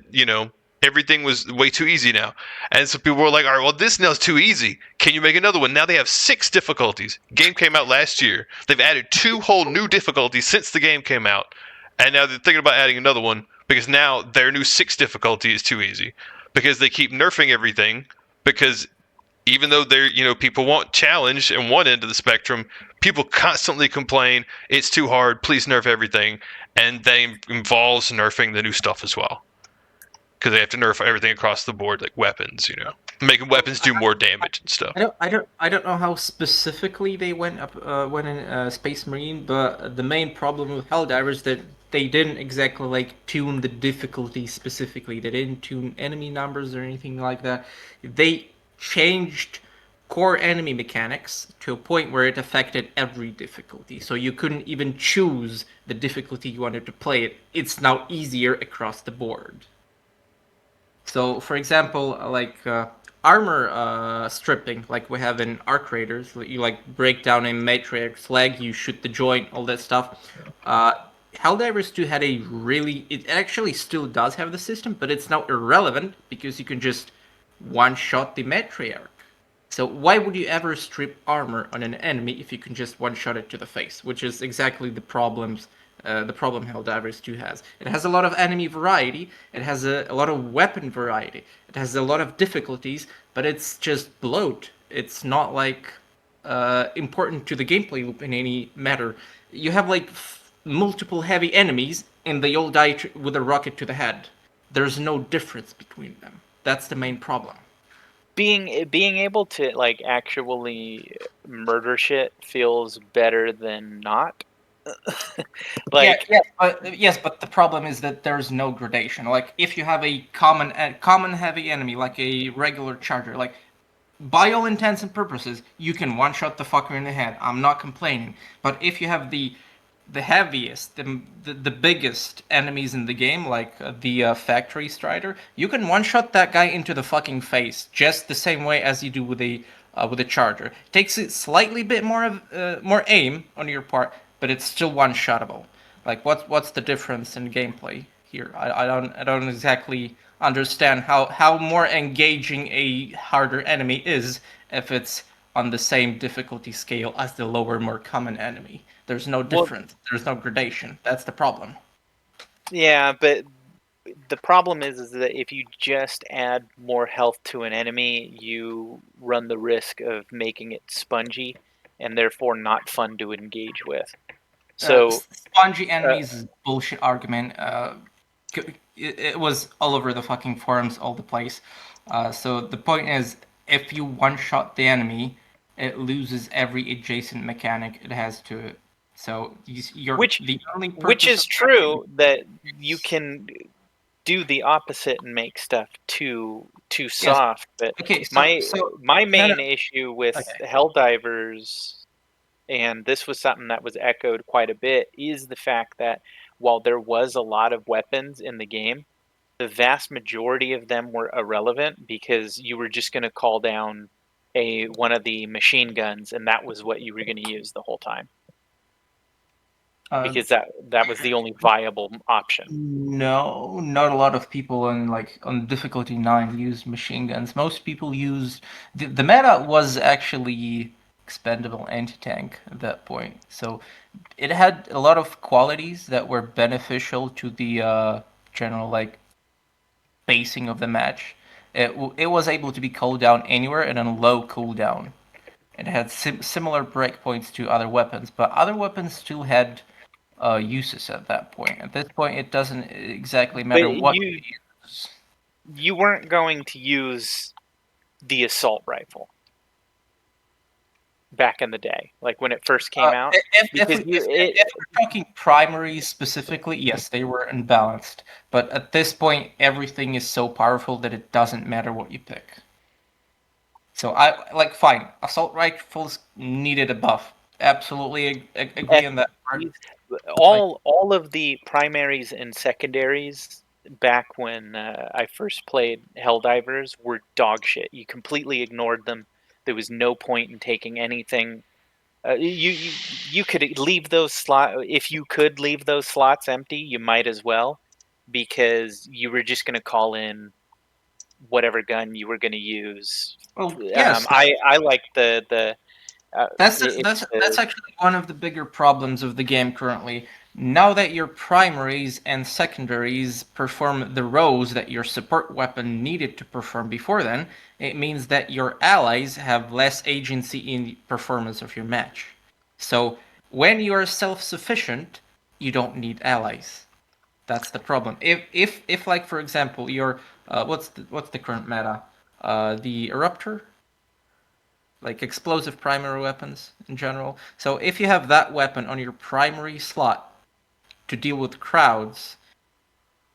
everything was way too easy now. And so people were like, all right, well, this now is too easy. Can you make another one? Now they have 6 difficulties. Game came out last year. They've added 2 whole new difficulties since the game came out. And now they're thinking about adding another one because now their new 6 difficulty is too easy. Because they keep nerfing everything. Because even though people want challenge in one end of the spectrum, people constantly complain, it's too hard, please nerf everything. And that involves nerfing the new stuff as well. Because they have to nerf everything across the board, like weapons, making weapons do more damage and stuff. I don't know how specifically they went in Space Marine, but the main problem with Helldivers is that they didn't exactly tune the difficulty specifically. They didn't tune enemy numbers or anything like that. They changed core enemy mechanics to a point where it affected every difficulty. So you couldn't even choose the difficulty you wanted to play it. It's now easier across the board. So, for example, armor stripping, like we have in Arc Raiders, you break down a matrix leg, you shoot the joint, all that stuff. Helldivers 2 had it actually still does have the system, but it's now irrelevant because you can just one-shot the matriarch. So why would you ever strip armor on an enemy if you can just one-shot it to the face? Which is exactly the problem Helldivers 2 has. It has a lot of enemy variety, it has a lot of weapon variety, it has a lot of difficulties, but it's just bloat. It's not important to the gameplay loop in any matter. You have multiple heavy enemies and they all die with a rocket to the head. There's no difference between them. That's the main problem. Being able to actually murder shit feels better than not. Yes, but the problem is that there's no gradation. If you have a common heavy enemy, like a regular charger, by all intents and purposes, you can one-shot the fucker in the head. I'm not complaining. But if you have the heaviest, the biggest enemies in the game, the Factory Strider, you can one-shot that guy into the fucking face, just the same way as you do with a charger. It takes it slightly bit more aim on your part, but it's still one-shottable. What's the difference in gameplay here? I don't exactly understand how more engaging a harder enemy is if it's on the same difficulty scale as the lower, more common enemy. There's no difference. There's no gradation. That's the problem. Yeah, but the problem is that if you just add more health to an enemy, you run the risk of making it spongy and therefore not fun to engage with. So spongy enemies is a bullshit argument. It was all over the fucking forums, all the place. So the point is, if you one-shot the enemy, it loses every adjacent mechanic it has to it. So which is true that you can do the opposite and make stuff too soft. But my main issue with Helldivers, and this was something that was echoed quite a bit, is the fact that while there was a lot of weapons in the game, the vast majority of them were irrelevant because you were just going to call down one of the machine guns, and that was what you were going to use the whole time. Because that was the only viable option. No, not a lot of people on difficulty 9 use machine guns. Most people used the meta was actually expendable anti-tank at that point. So it had a lot of qualities that were beneficial to the general like pacing of the match. It was able to be cooled down anywhere and on low cooldown. It had similar breakpoints to other weapons, but other weapons still had uses at that point. At this point, it doesn't exactly matter what you use. You weren't going to use the assault rifle back in the day, like when it first came out. If we're talking primaries specifically, yes, they were unbalanced. But at this point, everything is so powerful that it doesn't matter what you pick. So fine, assault rifles needed a buff. Absolutely agree on that part. All of the primaries and secondaries back when I first played Helldivers were dog shit. You completely ignored them. There was no point in taking anything. You could leave those slots if you could leave those slots empty. You might as well, because you were just going to call in whatever gun you were going to use. Well, yes. I like the. That's actually one of the bigger problems of the game currently. Now that your primaries and secondaries perform the roles that your support weapon needed to perform before then, it means that your allies have less agency in the performance of your match. So when you are self-sufficient, you don't need allies. That's the problem. If like for example, your what's the current meta? The Eruptor? Like explosive primary weapons in general. So if you have that weapon on your primary slot to deal with crowds,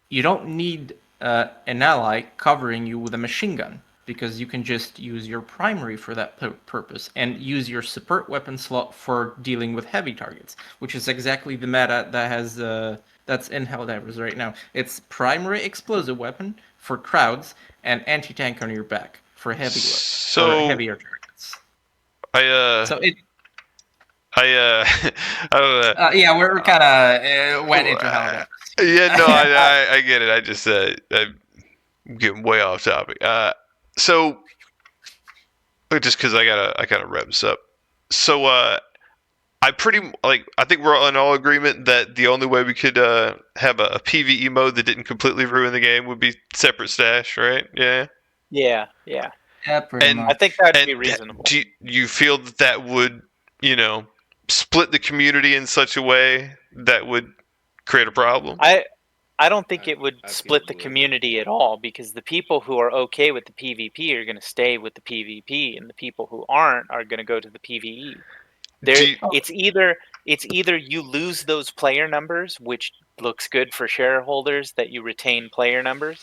you don't need an ally covering you with a machine gun, because you can just use your primary for that purpose and use your support weapon slot for dealing with heavy targets, which is exactly the meta that has that's in Helldivers right now. It's primary explosive weapon for crowds and anti-tank on your back for heavier targets. Yeah, we're kind of went into Helldivers. Yeah, no, I get it. I just I'm getting way off topic. So just because I gotta wrap this up. So I think we're in all agreement that the only way we could have a PvE mode that didn't completely ruin the game would be separate stash, right? Yeah. Yeah. Yeah, pretty much. I think that'd be reasonable. Do you feel that would, split the community in such a way that would create a problem? I don't think it would split the community at all, because the people who are okay with the PvP are going to stay with the PvP, and the people who aren't are going to go to the PvE. It's either you lose those player numbers, which looks good for shareholders that you retain player numbers,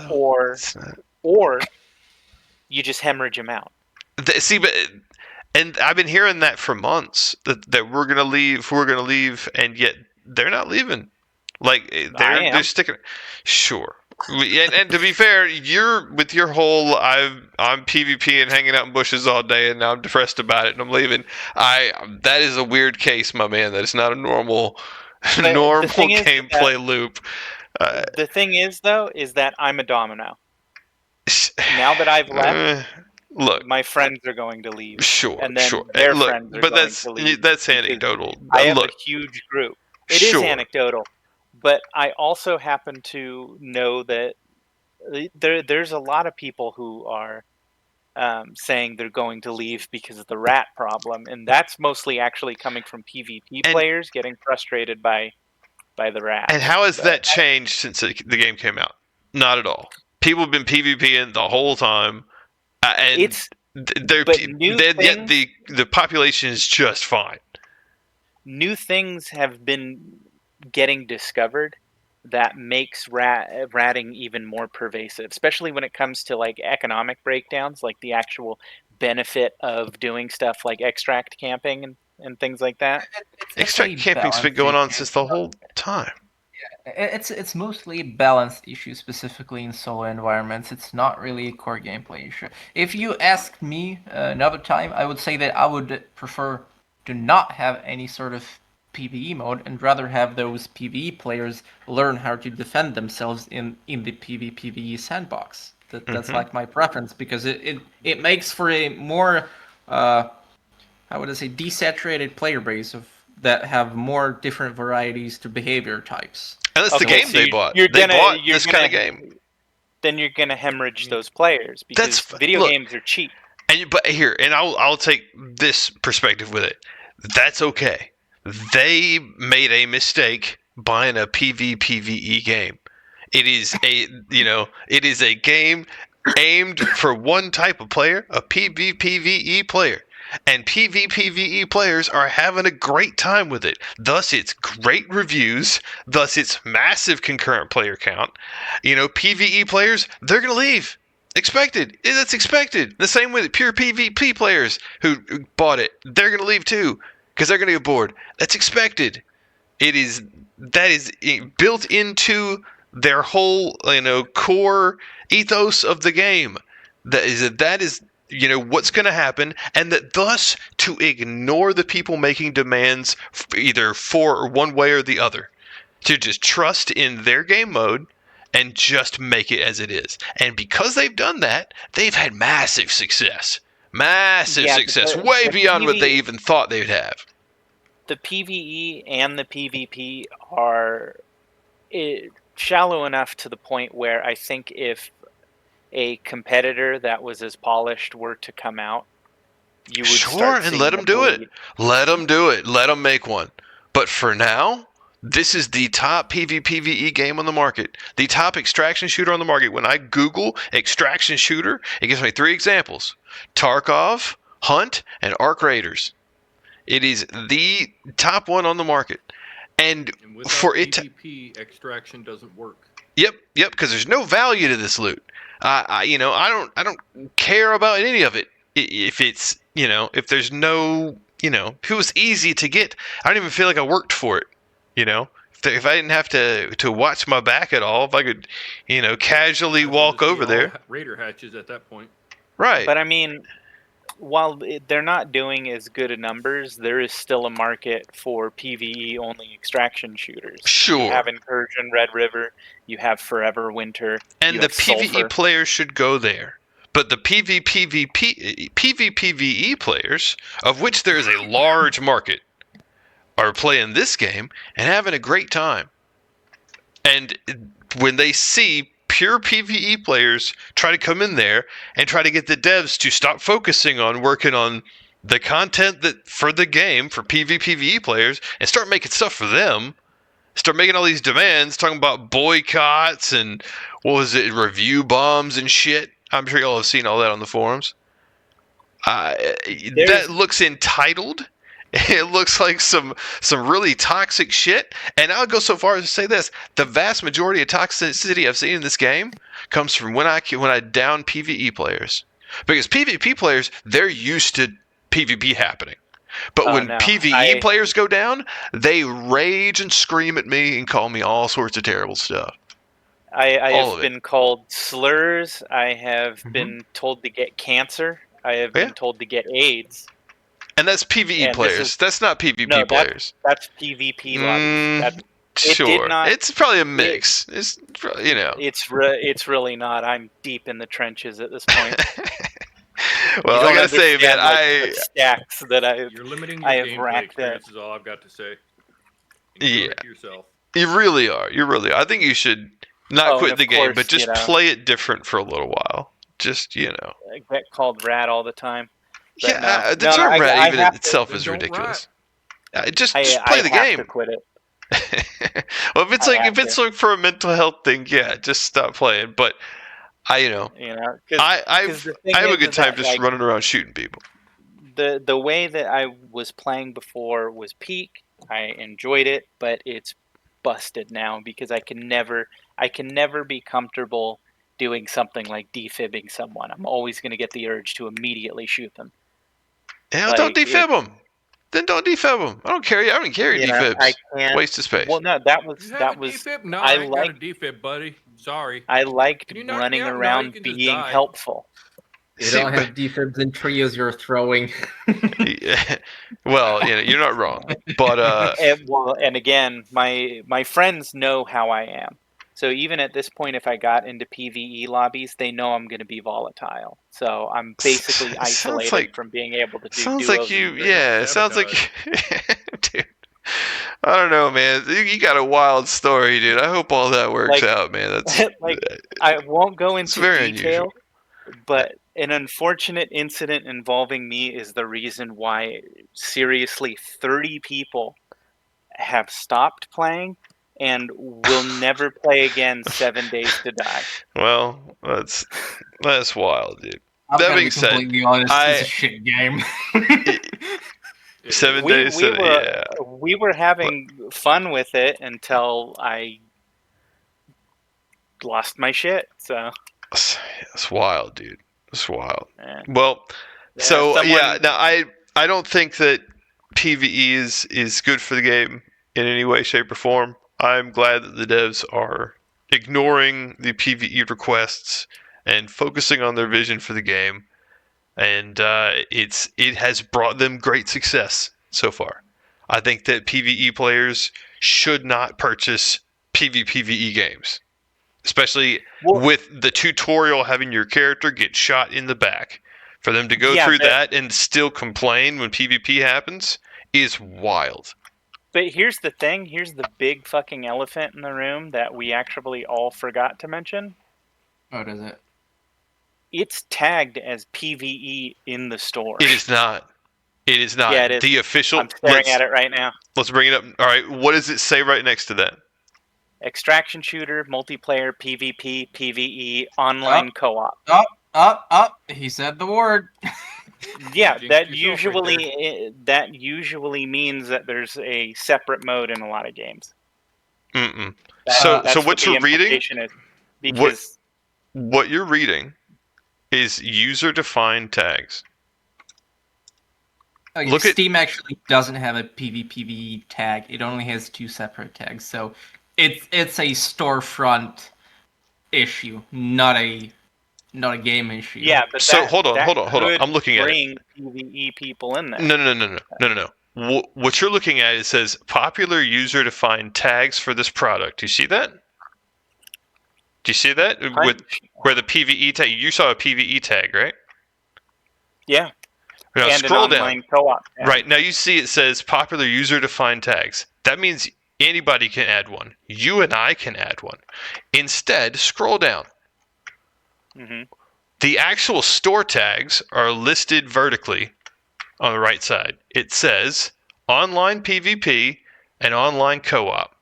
or you just hemorrhage them out. And I've been hearing that for months, that we're gonna leave, and yet they're not leaving. Like they're sticking. Sure. And to be fair, you're with your whole I'm PvP and hanging out in bushes all day, and now I'm depressed about it and I'm leaving. That is a weird case, my man. That is not a normal gameplay loop. The thing is, though, is that I'm a domino. Now that I've left, look, my friends are going to leave. Sure, and then their friends are going to leave. That's anecdotal. I have a huge group. It is anecdotal, but I also happen to know that there's a lot of people who are saying they're going to leave because of the rat problem, and that's mostly actually coming from PvP players getting frustrated by the rat. And how has that changed since the game came out? Not at all. People have been PvPing the whole time, and yet the population is just fine. New things have been getting discovered that makes ratting even more pervasive, especially when it comes to like economic breakdowns, like the actual benefit of doing stuff like extract camping and things like that. Extract camping's been going on since the whole time. It's mostly a balanced issue, specifically in solo environments. It's not really a core gameplay issue. If you asked me another time, I would say that I would prefer to not have any sort of PvE mode and rather have those PvE players learn how to defend themselves in the PvE sandbox. That's like my preference, because it makes for a more how would I say, desaturated player base of that have more different varieties to behavior types. And that's the Okay, game so they bought. you're They gonna- bought you're this kind of game. Then you're gonna hemorrhage those players because video look, games are cheap. But here, and I'll take this perspective with it. That's okay. They made a mistake buying a PvPvE game. It is a game aimed for one type of player, a PvPvE player. And PvPvE players are having a great time with it. Thus, it's great reviews. Thus, it's massive concurrent player count. PvE players, they're going to leave. Expected. That's expected. The same way that pure PvP players who bought it, they're going to leave too because they're going to get bored. That's expected. That is built into their whole core ethos of the game. That is what's going to happen, and that thus to ignore the people making demands either for or one way or the other, to just trust in their game mode and just make it as it is. And because they've done that, they've had massive success. Way beyond what they even thought they'd have. The PvE and the PvP are shallow enough to the point where I think if a competitor that was as polished were to come out, you would start and let them do it. Let them do it. Let them make one. But for now, this is the top PvPvE game on the market. The top extraction shooter on the market. When I Google extraction shooter, it gives me 3 examples. Tarkov, Hunt, and Arc Raiders. It is the top one on the market. And for it to... PvP, extraction doesn't work. Yep, because there's no value to this loot. I don't care about any of it. If it's, if there's no, if it was easy to get, I don't even feel like I worked for it. If I didn't have to watch my back at all, if I could, casually walk over there. Raider hatches at that point. Right. But I mean, while they're not doing as good of numbers, there is still a market for PvE only extraction shooters. Sure. You have Incursion, Red River, you have Forever Winter, and the PvE players should go there. But the PvPvE players, of which there is a large market, are playing this game and having a great time. And when they see pure PvE players try to come in there and try to get the devs to stop focusing on working on the content that for the game for PvPvE players and start making stuff for them, start making all these demands, talking about boycotts and review bombs and shit. I'm sure y'all have seen all that on the forums. That looks entitled. It looks like some really toxic shit. And I'll go so far as to say this: the vast majority of toxicity I've seen in this game comes from when I down PvE players, because PvP players, they're used to PvP happening. But when PvE players go down, they rage and scream at me and call me all sorts of terrible stuff. I have been called slurs. I have been told to get cancer. I have been told to get AIDS. And that's PvE players. That's not PvP players. That's PvP lobbies. It's probably a mix. It's It's really not. I'm deep in the trenches at this point. Well, I gotta say, man, the stacks that you're limiting your gameplay experience is all I've got to say. Yeah, yourself. You really are. I think you should not quit the game, but just play it different for a little while. Just I get called rat all the time. The term rat even itself is ridiculous. Just play the game. To quit it. Well, if it's like for a mental health thing, just stop playing. But I have a good time just running around shooting people. The way that I was playing before was peak. I enjoyed it, but it's busted now because I can never be comfortable doing something like defibbing someone. I'm always going to get the urge to immediately shoot them. Hell, don't defib them. Then don't defib them. I don't care. I don't care. Defibs. Waste of space. Well, no, that was. Defib? No, I ain't got a defib, buddy. Sorry. I liked running around being helpful. You don't have defibs and trios you're throwing. Well, you're not wrong. But and again, my friends know how I am. So even at this point, if I got into PvE lobbies, they know I'm going to be volatile. So I'm basically isolated from being able to do sounds duos. like you, yeah. It sounds like, dude. I don't know, man. You got a wild story, dude. I hope all that works out, man. That's like I won't go into very detail, unusual. but an unfortunate incident involving me is the reason why seriously 30 people have stopped playing and will never play again 7 Days to Die. Well, that's wild, dude. I'm That gonna being be completely honest, it's a shit game. 7 days. We were having fun with it until I lost my shit. So it's wild, dude. It's wild. yeah. Well, Yeah, so yeah. Now I don't think that PvE is good for the game in any way, shape, or form. I'm glad that the devs are ignoring the PvE requests and focusing on their vision for the game, and it has brought them great success so far. I think that PvE players should not purchase PvPvE games, especially with the tutorial having your character get shot in the back. For them to go through that and still complain when PvP happens is wild. But here's the thing. Here's the big fucking elephant in the room that we actually all forgot to mention. What is it? It's tagged as PvE in the store. It is not. It is not. Yeah, it is. The official. I'm staring at it right now. Let's bring it up. All right. What does it say right next to that? Extraction shooter, multiplayer, PvP, PvE, online co-op. Up. He said the word. Yeah, that usually means that there's a separate mode in a lot of games. So what you're reading? Because what you're reading is user-defined tags. Steam actually doesn't have a PvPvE tag. It only has 2 separate tags. So it's a storefront issue, not a game issue. Yeah, but hold on. I'm looking at it. Bring PvE people in there. No. What you're looking at, it says popular user-defined tags for this product. Do you see that? Do you see that? With where the PvE tag? You saw a PvE tag, right? Yeah. Now and scroll an online down. co-op tag. Right now, you see it says popular user-defined tags. That means anybody can add one. You and I can add one. Instead, scroll down. Mm-hmm. The actual store tags are listed vertically on the right side. It says online PvP and online co-op,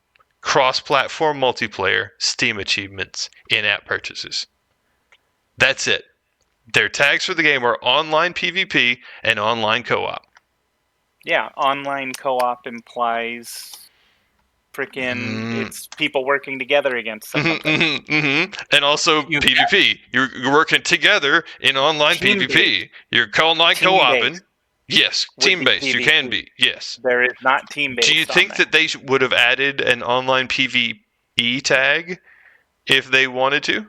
cross-platform multiplayer, Steam achievements, in-app purchases. That's it. Their tags for the game are online PvP and online co-op. Yeah, online co-op implies it's people working together against something. And also PvP. You're working together in online PvP. You're online co-oping. Yes, team-based. You can be. Yes. There is not team-based. Do you think that they would have added an online PvE tag if they wanted to?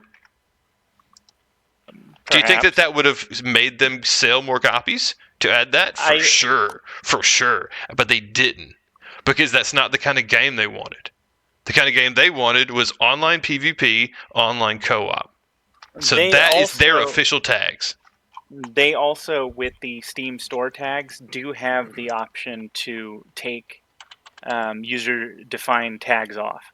Perhaps. Do you think that would have made them sell more copies to add that? For sure. But they didn't, because that's not the kind of game they wanted. The kind of game they wanted was online PvP, online co-op. So that is their official tags. They also, with the Steam store tags, do have the option to take user-defined tags off,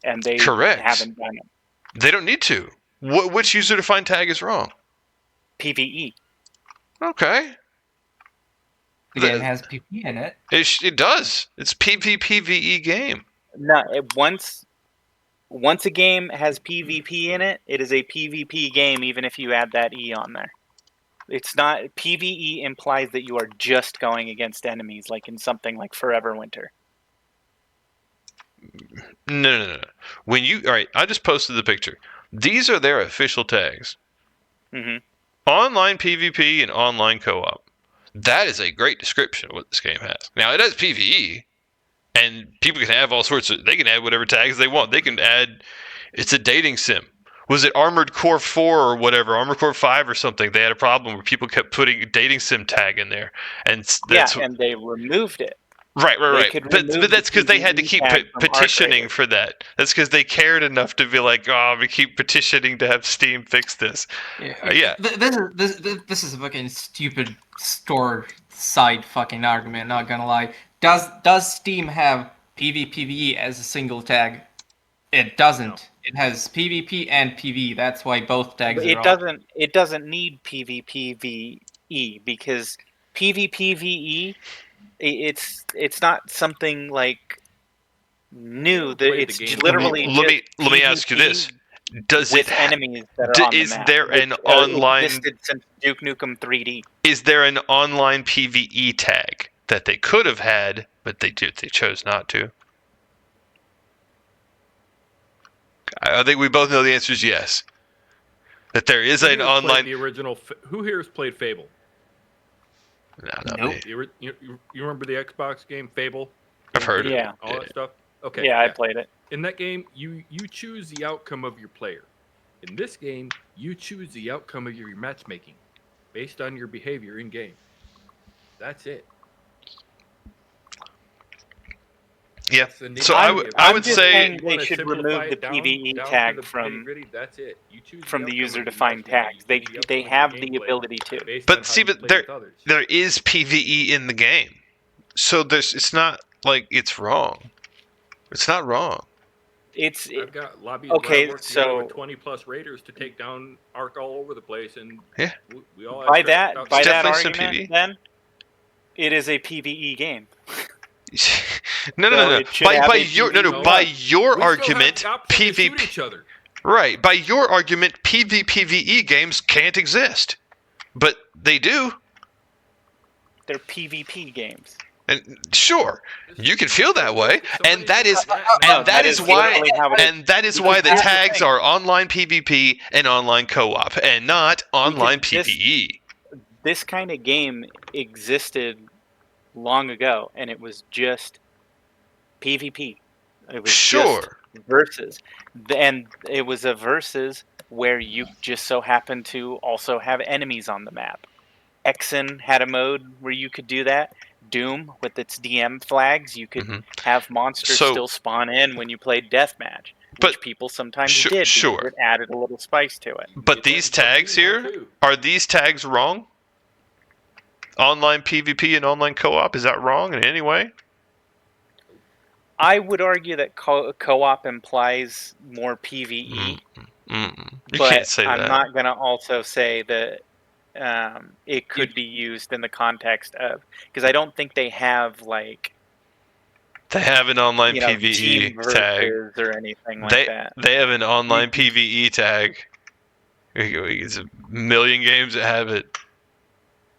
and they haven't done it. They don't need to. Which user-defined tag is wrong? PvE. Okay. The game has PvE in it. It does. It's PvPvE game. No, once a game has PvP in it, it is a PvP game, even if you add that E on there. It's not PvE implies that you are just going against enemies, like in something like Forever Winter. No. All right, I just posted the picture. These are their official tags. Mm-hmm. Online PvP and online co-op. That is a great description of what this game has. Now, it has PvE, and people can have all sorts of... They can add whatever tags they want. They can add... It's a dating sim. Was it Armored Core 4 or whatever? Armored Core 5 or something? They had a problem where people kept putting a dating sim tag in there. And and they removed it. Right. But that's because they had to PvE keep tag from Arc petitioning Raiders. for that. That's because they cared enough to be like, oh, we keep petitioning to have Steam fix this. Yeah. This is a fucking stupid store side fucking argument. Not gonna lie. Does Steam have PvPvE as a single tag? It doesn't. No. It has PvP and PvE. That's why both tags It are on. doesn't. It doesn't need PvPvE because PvPvE, it's not something like new. It's literally let me ask you this: Does with it enemies that are on the is map. there an online? Existed since Duke Nukem 3D. Is there an online PvE tag that they could have had, but they chose not to? I think we both know the answer is yes. That there is an online. The original. Who here has played Fable? No, not Nope. me. You remember the Xbox game Fable? I've heard of it. Yeah. All that stuff. Okay. Yeah, I played it. In that game, you choose the outcome of your player. In this game, you choose the outcome of your matchmaking based on your behavior in game. That's it. Yeah. That's So I would just say saying they should remove the PvE tag from that's it. You choose from the outcome of user-defined your tags. matchmaking. They have the ability to. But see, but there is PvE in the game, so it's not like it's wrong. It's not wrong. I've got lobbies okay, where I work so with 20+ raiders to take down Arc all over the place, and yeah, we all have by that definitely argument, then it is a PvE game. No. By your argument, PvP. Right. By your argument, PvPvE games can't exist, but they do. They're PvP games. And sure, you can feel that way, and that is why the tags are online PvP and online co-op, and not online PvE. This kind of game existed long ago, and it was just PvP. It was just versus, and it was a versus where you just so happened to also have enemies on the map. Exen had a mode where you could do that. Doom, with its DM flags, you could have monsters still spawn in when you played deathmatch, which people sometimes did because it added a little spice to it. But these tags here, are these tags wrong? Online PvP and online co-op, is that wrong in any way? I would argue that co-op implies more PvE. You can't say that. I'm not going to also say that it could be used in the context of, because I don't think they have like they have an online PvE team tag or anything like that. They have an online PvE tag. It's a million games that have it.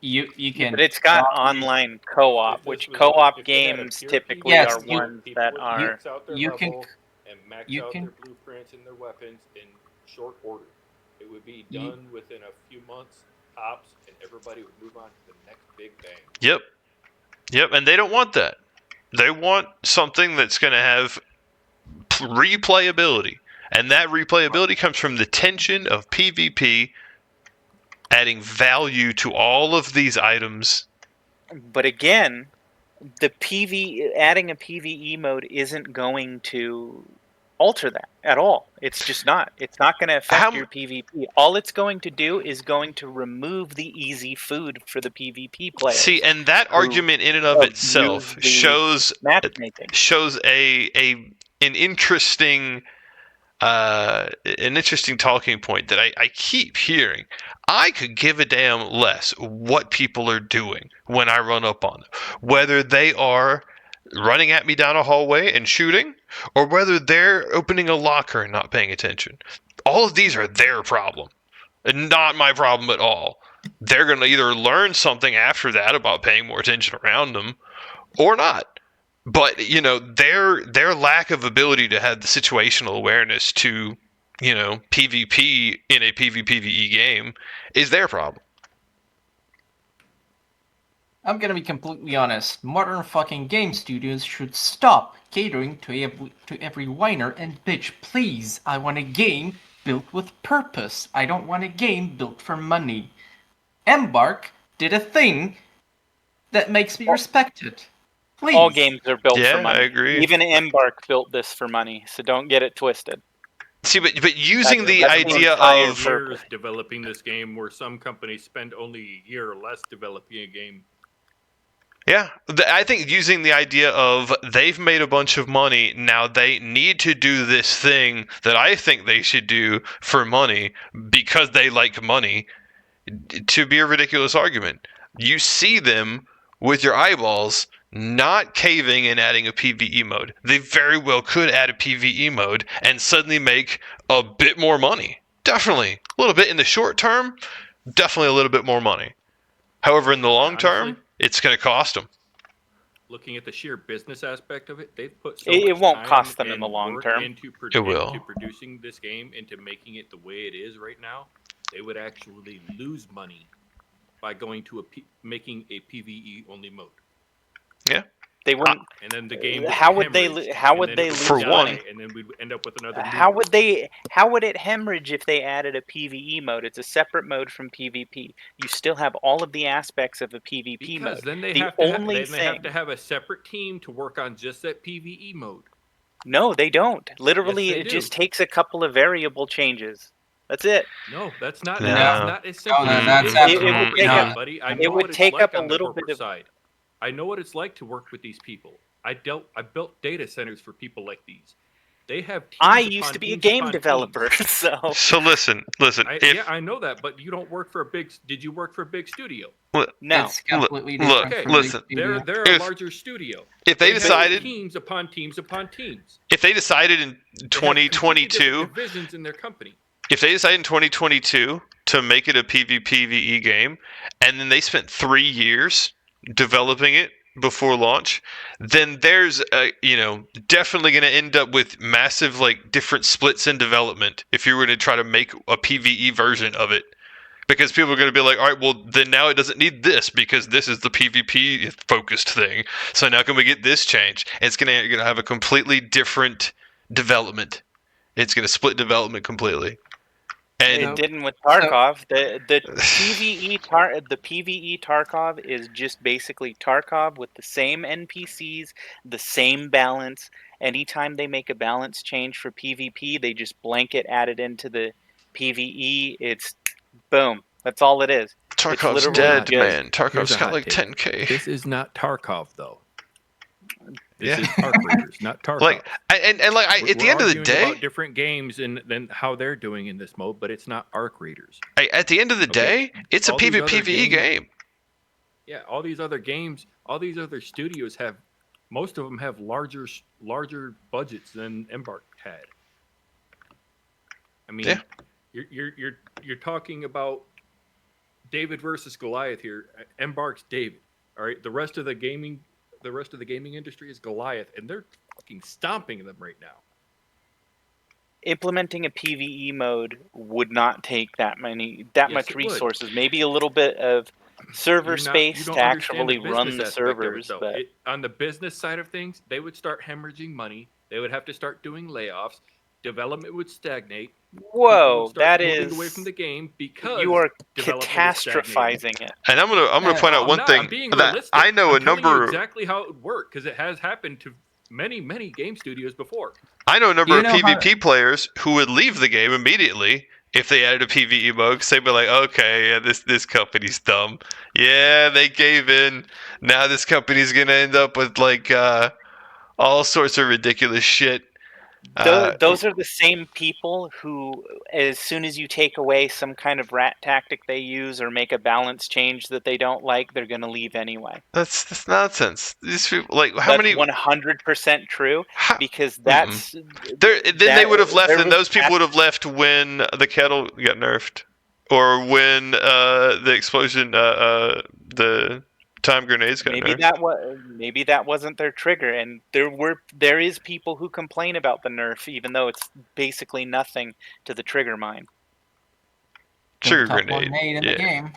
You can, but it's got online co-op, which co-op games typically are ones that are you can max out their blueprints and their weapons in short order. It would be done within a few months tops, and everybody would move on to the next big bang. Yep, and they don't want that. They want something that's going to have replayability, and that replayability comes from the tension of PvP, adding value to all of these items. But again, adding a PvE mode isn't going to alter that at all. It's just not. It's not going to affect your PvP. All it's going to do is going to remove the easy food for the PvP player. See, and that argument in and of itself shows an interesting talking point that I keep hearing. I could give a damn less what people are doing when I run up on them, whether they are running at me down a hallway and shooting, or whether they're opening a locker and not paying attention. All of these are their problem, and not my problem at all. They're going to either learn something after that about paying more attention around them, or not. But, their lack of ability to have the situational awareness to, PvP in a PvPvE game is their problem. I'm gonna be completely honest. Modern fucking game studios should stop catering to every whiner and bitch. Please, I want a game built with purpose. I don't want a game built for money. Embark did a thing that makes me respect it. Please. All games are built Yeah, for money. I agree. Even Embark built this for money, so don't get it twisted. See, but using the that's idea entire of years developing this game, where some companies spend only a year or less developing a game. Yeah, I think using the idea of they've made a bunch of money, now they need to do this thing that I think they should do for money because they like money, to be a ridiculous argument. You see them with your eyeballs not caving and adding a PvE mode. They very well could add a PvE mode and suddenly make a bit more money. Definitely. A little bit in the short term, definitely a little bit more money. However, in the long term, it's going to cost them. Looking at the sheer business aspect of it, they've put so It much won't time cost them in and the long work term. into producing this game, into making it the way it is right now. They would actually lose money by going to making a PvE only mode. Yeah. They wouldn't. And then the game. How would they? How would they lose For one, money? And then we'd end up with another. How would they? How would it hemorrhage if they added a PvE mode? It's a separate mode from PvP. You still have all of the aspects of a PvP mode. Because then they The have to only they have to have a separate team to work on just that PvE mode. No, they don't. Literally, Yes, they it do. just takes a couple of variable changes. That's it. No, that's not. No. That's not as simple. No, as that's it is. absolutely would take not. buddy. I it know would what it's take like up a on the little corporate bit of- side. I know what it's like to work with these people. I built data centers for people like these. They have. Teams I upon used to be a teams game upon developer, teams. so. So listen. Yeah, I know that, but you don't work for a big. Did you work for a big studio? No. It's completely Look, different. Okay, from listen. the They're studio. a If- larger studio. If they have decided, teams upon teams upon teams. if they decided in They have 2022, different divisions in their company. if they decided in 2022 to make it a PvE game, and then they spent 3 years developing it before launch, then there's definitely going to end up with massive different splits in development if you were to try to make a PvE version of it, because people are going to be like, all right, well then now it doesn't need this because this is the PvP focused thing, so now can we get this changed? And it's going to have a completely different development. It's going to split development completely. And It didn't with Tarkov. The PvE Tarkov is just basically Tarkov with the same NPCs, the same balance. Anytime they make a balance change for PvP, they just blanket add it into the PvE. It's boom. That's all it is. Tarkov's literally dead, just- man. Tarkov's Here's a got hot like take. 10K. This is not Tarkov, though. This Yeah. is Arc Raiders, not Tarkov. At the end of the We're day, arguing about different games and then how they're doing in this mode, but it's not Arc Raiders. at the end of the Okay. day, it's a All these other PvE games- game. Yeah, all these other games, all these other studios have, most of them have larger budgets than Embark had. I mean, Yeah. you're talking about David versus Goliath here. Embark's David. All right, the rest of the gaming industry is Goliath, and they're fucking stomping them right now. Implementing a PvE mode would not take that Yes, much it would. resources. Maybe a little bit of server You space don't to understand actually the run business the aspect of it, servers. though. But On the business side of things, they would start hemorrhaging money. They would have to start doing layoffs. Development would stagnate. People whoa, would start that moving is away from the game because you are development was stagnating. catastrophizing it. And I'm gonna point out I'm one not. thing I'm being that realistic. I know I'm a telling you number. exactly how it would work because it has happened to many game studios before. I know a number You of know how- PvP players who would leave the game immediately if they added a PvE mode, because they'd be like, okay, yeah, this company's dumb. Yeah, they gave in. Now this company's gonna end up with all sorts of ridiculous shit. Those are the same people who, as soon as you take away some kind of rat tactic they use or make a balance change that they don't like, they're going to leave anyway. That's nonsense. These people, how That's many? 100% true How, because that's then they would have left, there and was those people would have left when the kettle got nerfed, or when the explosion, the time grenades got nerfed. maybe that wasn't their trigger, and there is people who complain about the nerf, even though it's basically nothing to the trigger mine. Trigger Top one grenade. made in the game.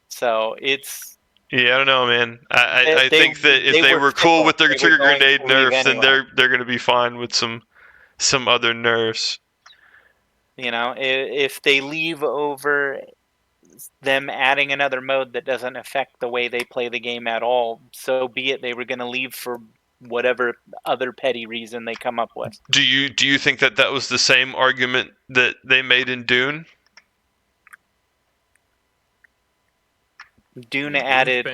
So it's Yeah, I don't know, man. I They- think that if they they were were cool fickle. with their They were trigger going grenade to leave nerfs, then anyway. they're gonna be fine with some other nerfs. if they leave over them adding another mode that doesn't affect the way they play the game at all, so be it. They were going to leave for whatever other petty reason they come up with. Do you think that was the same argument that they made in Dune? Dune added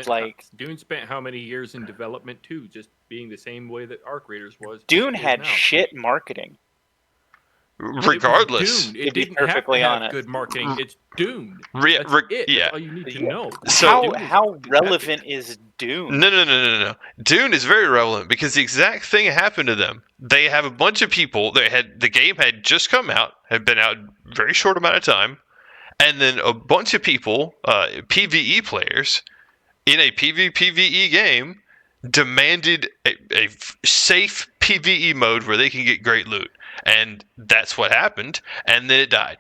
Dune spent how many years in development too, just being the same way that Arc Raiders was. Dune had shit marketing. Regardless, it didn't have to have good marketing. It's Dune. That's all you need to know. So how relevant is Dune? No. Dune is very relevant because the exact thing happened to them. They have a bunch of people. The game had just come out, had been out a very short amount of time, and then a bunch of people, PvE players, in a PvE game, demanded a safe PvE mode where they can get great loot. And that's what happened, and then it died.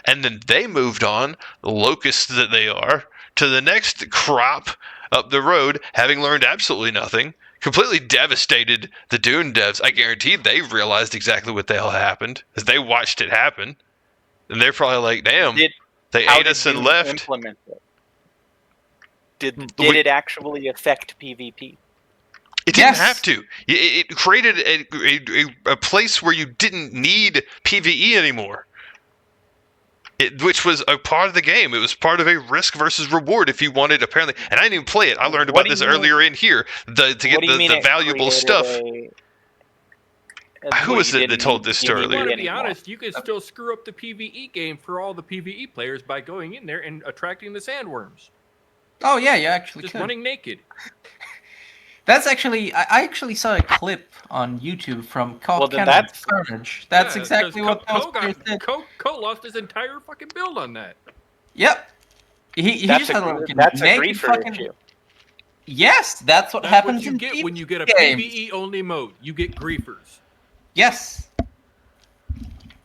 And then they moved on, locusts that they are, to the next crop up the road, having learned absolutely nothing, completely devastated the Dune devs. I guarantee they realized exactly what the hell happened, as they watched it happen. And they're probably like, damn, they ate us and left. Implement it? Did it actually affect PvP? It didn't have to. It created a place where you didn't need PvE anymore. Which was a part of the game. It was part of a risk versus reward if you wanted, apparently. And I didn't even play it. I learned about this earlier in here. To get the valuable stuff. Who was it that told this story earlier? To be honest, you can still screw up the PvE game for all the PvE players by going in there and attracting the sandworms. Oh, yeah, you actually Just could. running naked. That's actually, I actually saw a clip on YouTube from Carnage. That's exactly what those players did. Co lost his entire fucking build on that. Yep. That's a griefer issue. Yes, that's what happens in PvE when you get a PvE only mode. You get griefers. Yes.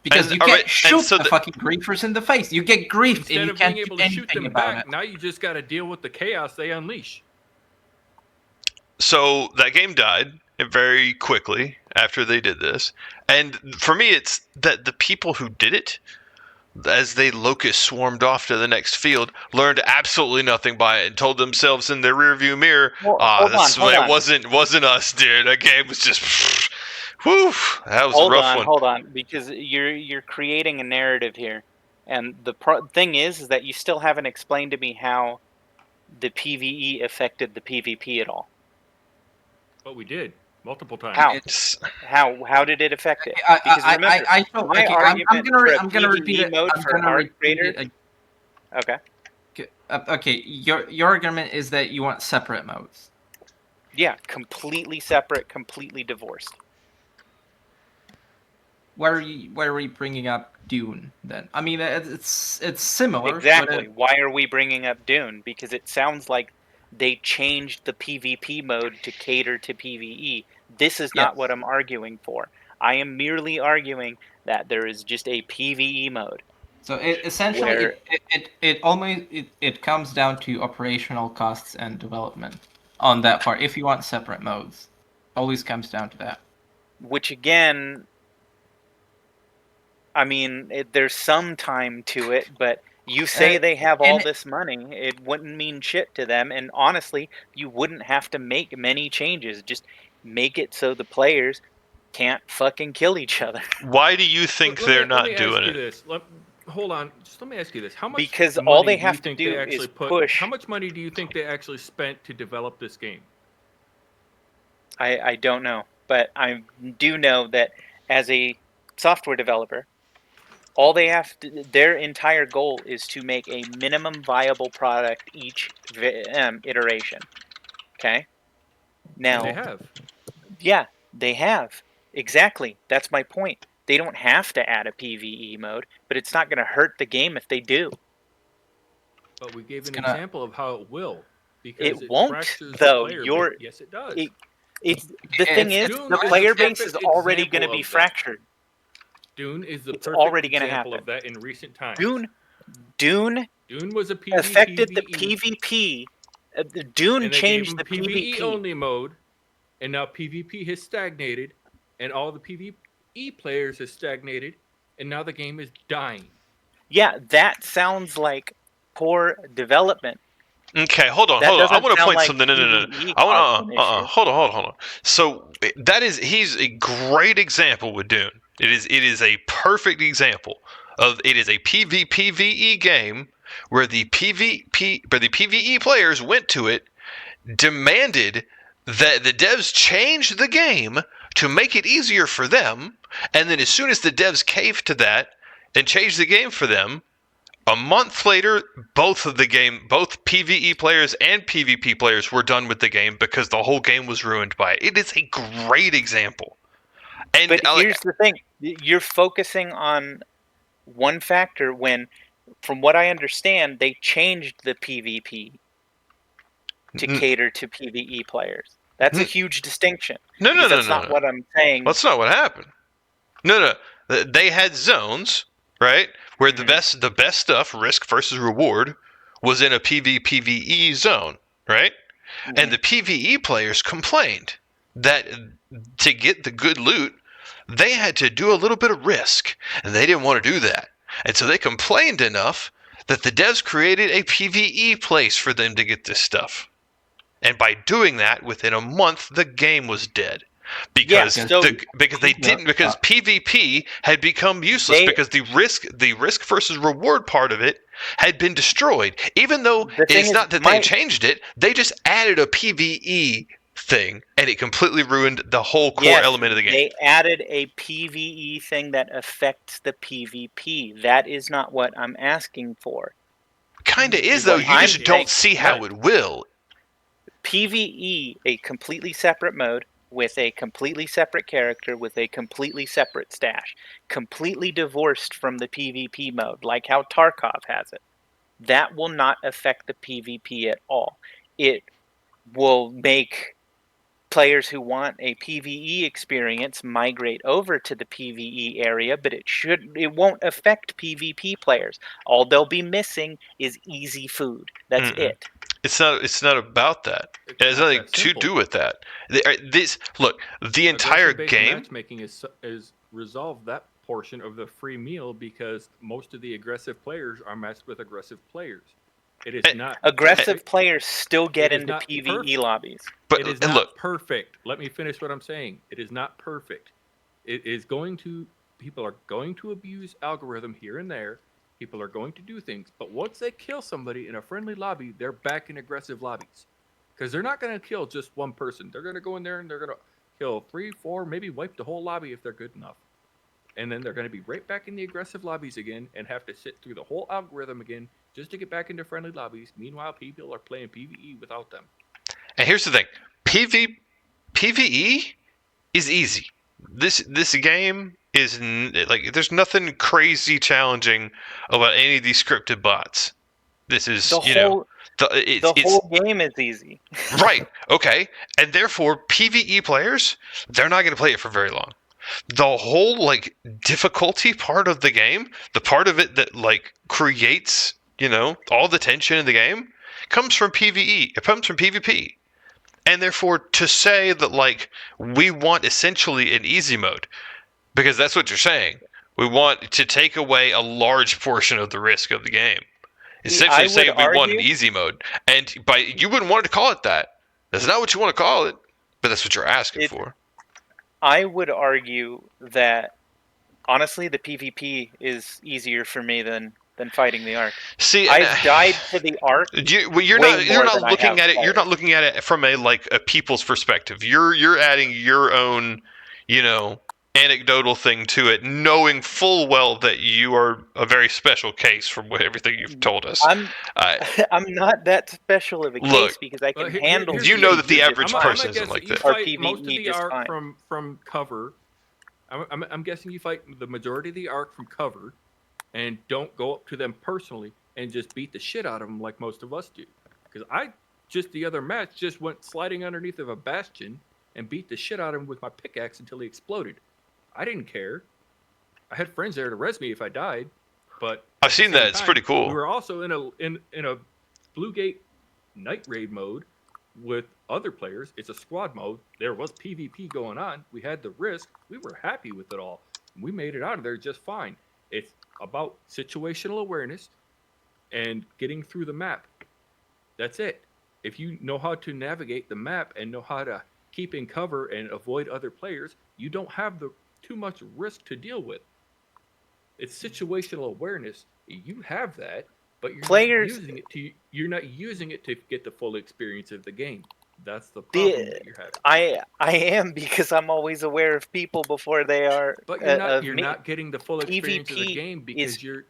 Because you can't shoot the fucking griefers in the face. You get griefed and you can't do anything about it. Now you just got to deal with the chaos they unleash. So that game died very quickly after they did this. And for me, it's that the people who did it, as they locusts swarmed off to the next field, learned absolutely nothing by it and told themselves in their rearview mirror, it wasn't us, dude. That game was just, whew, that was a rough one. Hold on, because you're creating a narrative here. And the thing is that you still haven't explained to me how the PvE affected the PvP at all. But we did multiple times. How did it affect it? I'm gonna repeat it. Mode for Arc Raiders. Okay. Okay. Your argument is that you want separate modes. Yeah, completely separate, completely divorced. Why are we bringing up Dune then? I mean, it's similar. Exactly. Why are we bringing up Dune? Because it sounds like they changed the PvP mode to cater to PvE. This is not what I'm arguing for. I am merely arguing that there is just a PvE mode. So essentially, it comes down to operational costs and development on that part. If you want separate modes, always comes down to that. Which again, I mean, there's some time to it, but you say they have all this money, it wouldn't mean shit to them, and honestly, you wouldn't have to make many changes. Just make it so the players can't fucking kill each other. Why do you think they're not doing it? Hold on, just let me ask you this. How much because all they have to do is push. How much money do you think they actually spent to develop this game? I don't know, but I do know that as a software developer, all they have to, their entire goal is to make a minimum viable product each iteration. Okay? Now, they have. Yeah, they have. Exactly. That's my point. They don't have to add a PvE mode, but it's not going to hurt the game if they do. But we gave an example of how it will. Because it won't, though. Yes, it does. The thing is, the player base is already going to be fractured. Dune is the perfect example of that in recent times. Dune was a PvP affected the PvP. Dune changed the PvE only mode, and now PvP has stagnated, and all the PvE players have stagnated, and now the game is dying. Yeah, that sounds like poor development. Okay, hold on. I want to point something. No. I want hold on. So he's a great example with Dune. It is a perfect example of it is a PvPvE game where the PvE players went to it, demanded that the devs change the game to make it easier for them, and then as soon as the devs caved to that and changed the game for them, a month later, both PvE players and PvP players were done with the game because the whole game was ruined by it. It is a great example. But here's the thing. You're focusing on one factor when, from what I understand, they changed the PvP to cater to PvE players. That's a huge distinction. No. That's not what I'm saying. That's not what happened. No. They had zones, right? Where the best stuff, risk versus reward, was in a PvPvE zone, right? And the PvE players complained that to get the good loot, they had to do a little bit of risk, and they didn't want to do that. And so they complained enough that the devs created a PvE place for them to get this stuff. And by doing that, within a month, the game was dead. Because PvP had become useless because the risk versus reward part of it had been destroyed. Even though it's not that they changed it, they just added a PvE thing, and it completely ruined the whole core element of the game. They added a PvE thing that affects the PvP. That is not what I'm asking for. Kinda is though. You just don't see how it will. PvE, a completely separate mode, with a completely separate character, with a completely separate stash, completely divorced from the PvP mode, like how Tarkov has it. That will not affect the PvP at all. It will make players who want a PvE experience migrate over to the PvE area, but it won't affect PvP players. All they'll be missing is easy food. That's it. It's not about that. It has nothing to do with that. The entire game matchmaking is resolved that portion of the free meal because most of the aggressive players are matched with aggressive players. It is not aggressive players still get into PvE lobbies. But it is not perfect. Let me finish what I'm saying. It is not perfect. People are going to abuse algorithm here and there. People are going to do things, but once they kill somebody in a friendly lobby, they're back in aggressive lobbies. Because they're not going to kill just one person. They're going to go in there and they're going to kill 3, 4, maybe wipe the whole lobby if they're good enough. And then they're going to be right back in the aggressive lobbies again and have to sit through the whole algorithm again just to get back into friendly lobbies. Meanwhile, people are playing PvE without them. And here's the thing. PvE is easy. This game is there's nothing crazy challenging about any of these scripted bots. This is the whole game is easy. Right. Okay. And therefore PvE players, they're not going to play it for very long. The whole difficulty part of the game, the part of it that creates, all the tension in the game, comes from PvE. It comes from PvP. And therefore to say that we want essentially an easy mode, because that's what you're saying. We want to take away a large portion of the risk of the game. Essentially saying we want an easy mode. And you wouldn't want to call it that. That's not what you want to call it, but that's what you're asking for. I would argue that, honestly, the PvP is easier for me than fighting the Arc. See, I've died to the Arc. You're not looking at it. You're not looking at it from a people's perspective. You're adding your own, anecdotal thing to it, knowing full well that you are a very special case from everything you've told us. I'm not that special of a case because I can handle. You know that the average person isn't like that. Most of the Arc from cover. I'm guessing you fight the majority of the Arc from cover, and don't go up to them personally and just beat the shit out of them like most of us do. Because the other match just went sliding underneath of a bastion and beat the shit out of him with my pickaxe until he exploded. I didn't care. I had friends there to res me if I died, but I've seen that. It's pretty cool. We were also in a Blue Gate night raid mode with other players. It's a squad mode. There was PvP going on. We had the risk. We were happy with it all. We made it out of there just fine. It's about situational awareness and getting through the map. That's it. If you know how to navigate the map and know how to keep in cover and avoid other players, you don't have too much risk to deal with. It's situational awareness. You have that, but you're not using it to get the full experience of the game. That's the problem that you're having. I am, because I'm always aware of people before they are. But you're not getting the full experience of the game because you're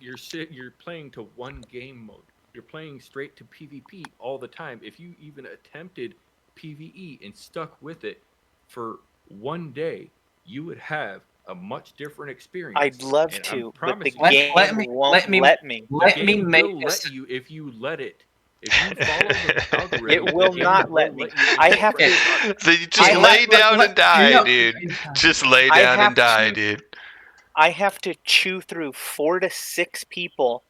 playing to one game mode. You're playing straight to PvP all the time. If you even attempted PvE and stuck with it for one day, you would have a much different experience. I'd love to, but the game won't let me. The game will let you if you let it. If you follow the algorithm, it will not let me. I have to. Then you just lay down and die, dude. Just lay down and die, dude. I have to chew through 4 to 6 people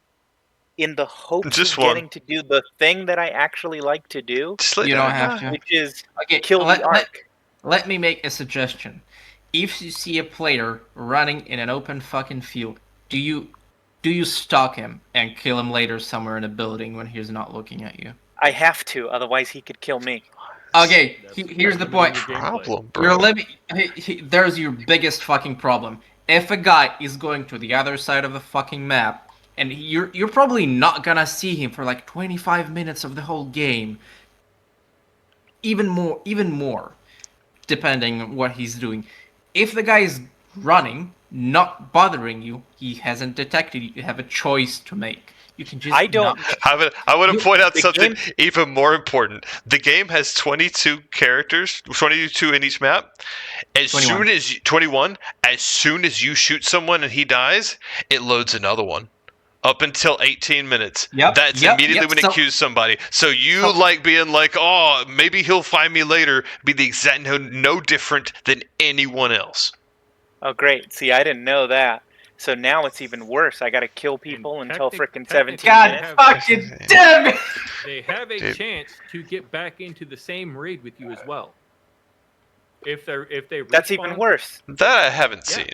in the hopes of getting to do the thing that I actually like to do. You don't have to. Which is kill the Arc. Let me make a suggestion. If you see a player running in an open fucking field, do you stalk him and kill him later somewhere in a building when he's not looking at you? I have to, otherwise he could kill me. Okay, here's the point. Problem, bro. There's your biggest fucking problem. If a guy is going to the other side of the fucking map, and you're probably not gonna see him for like 25 minutes of the whole game, even more, depending on what he's doing. If the guy is running, not bothering you, he hasn't detected you. You have a choice to make. You can just I want to point out something even more important. The game has 22 characters, 22 in each map. As 21, as soon as you shoot someone and he dies, it loads another one. Up until 18 minutes. That's immediately when it queues somebody. So being like, oh, maybe he'll find me later, be the exact no different than anyone else. Oh, great. See, I didn't know that. So now it's even worse. I got to kill people until frickin' 17 minutes. God fucking damn it! They have a chance to get back into the same raid with you as well. If they That's even worse. That I haven't seen.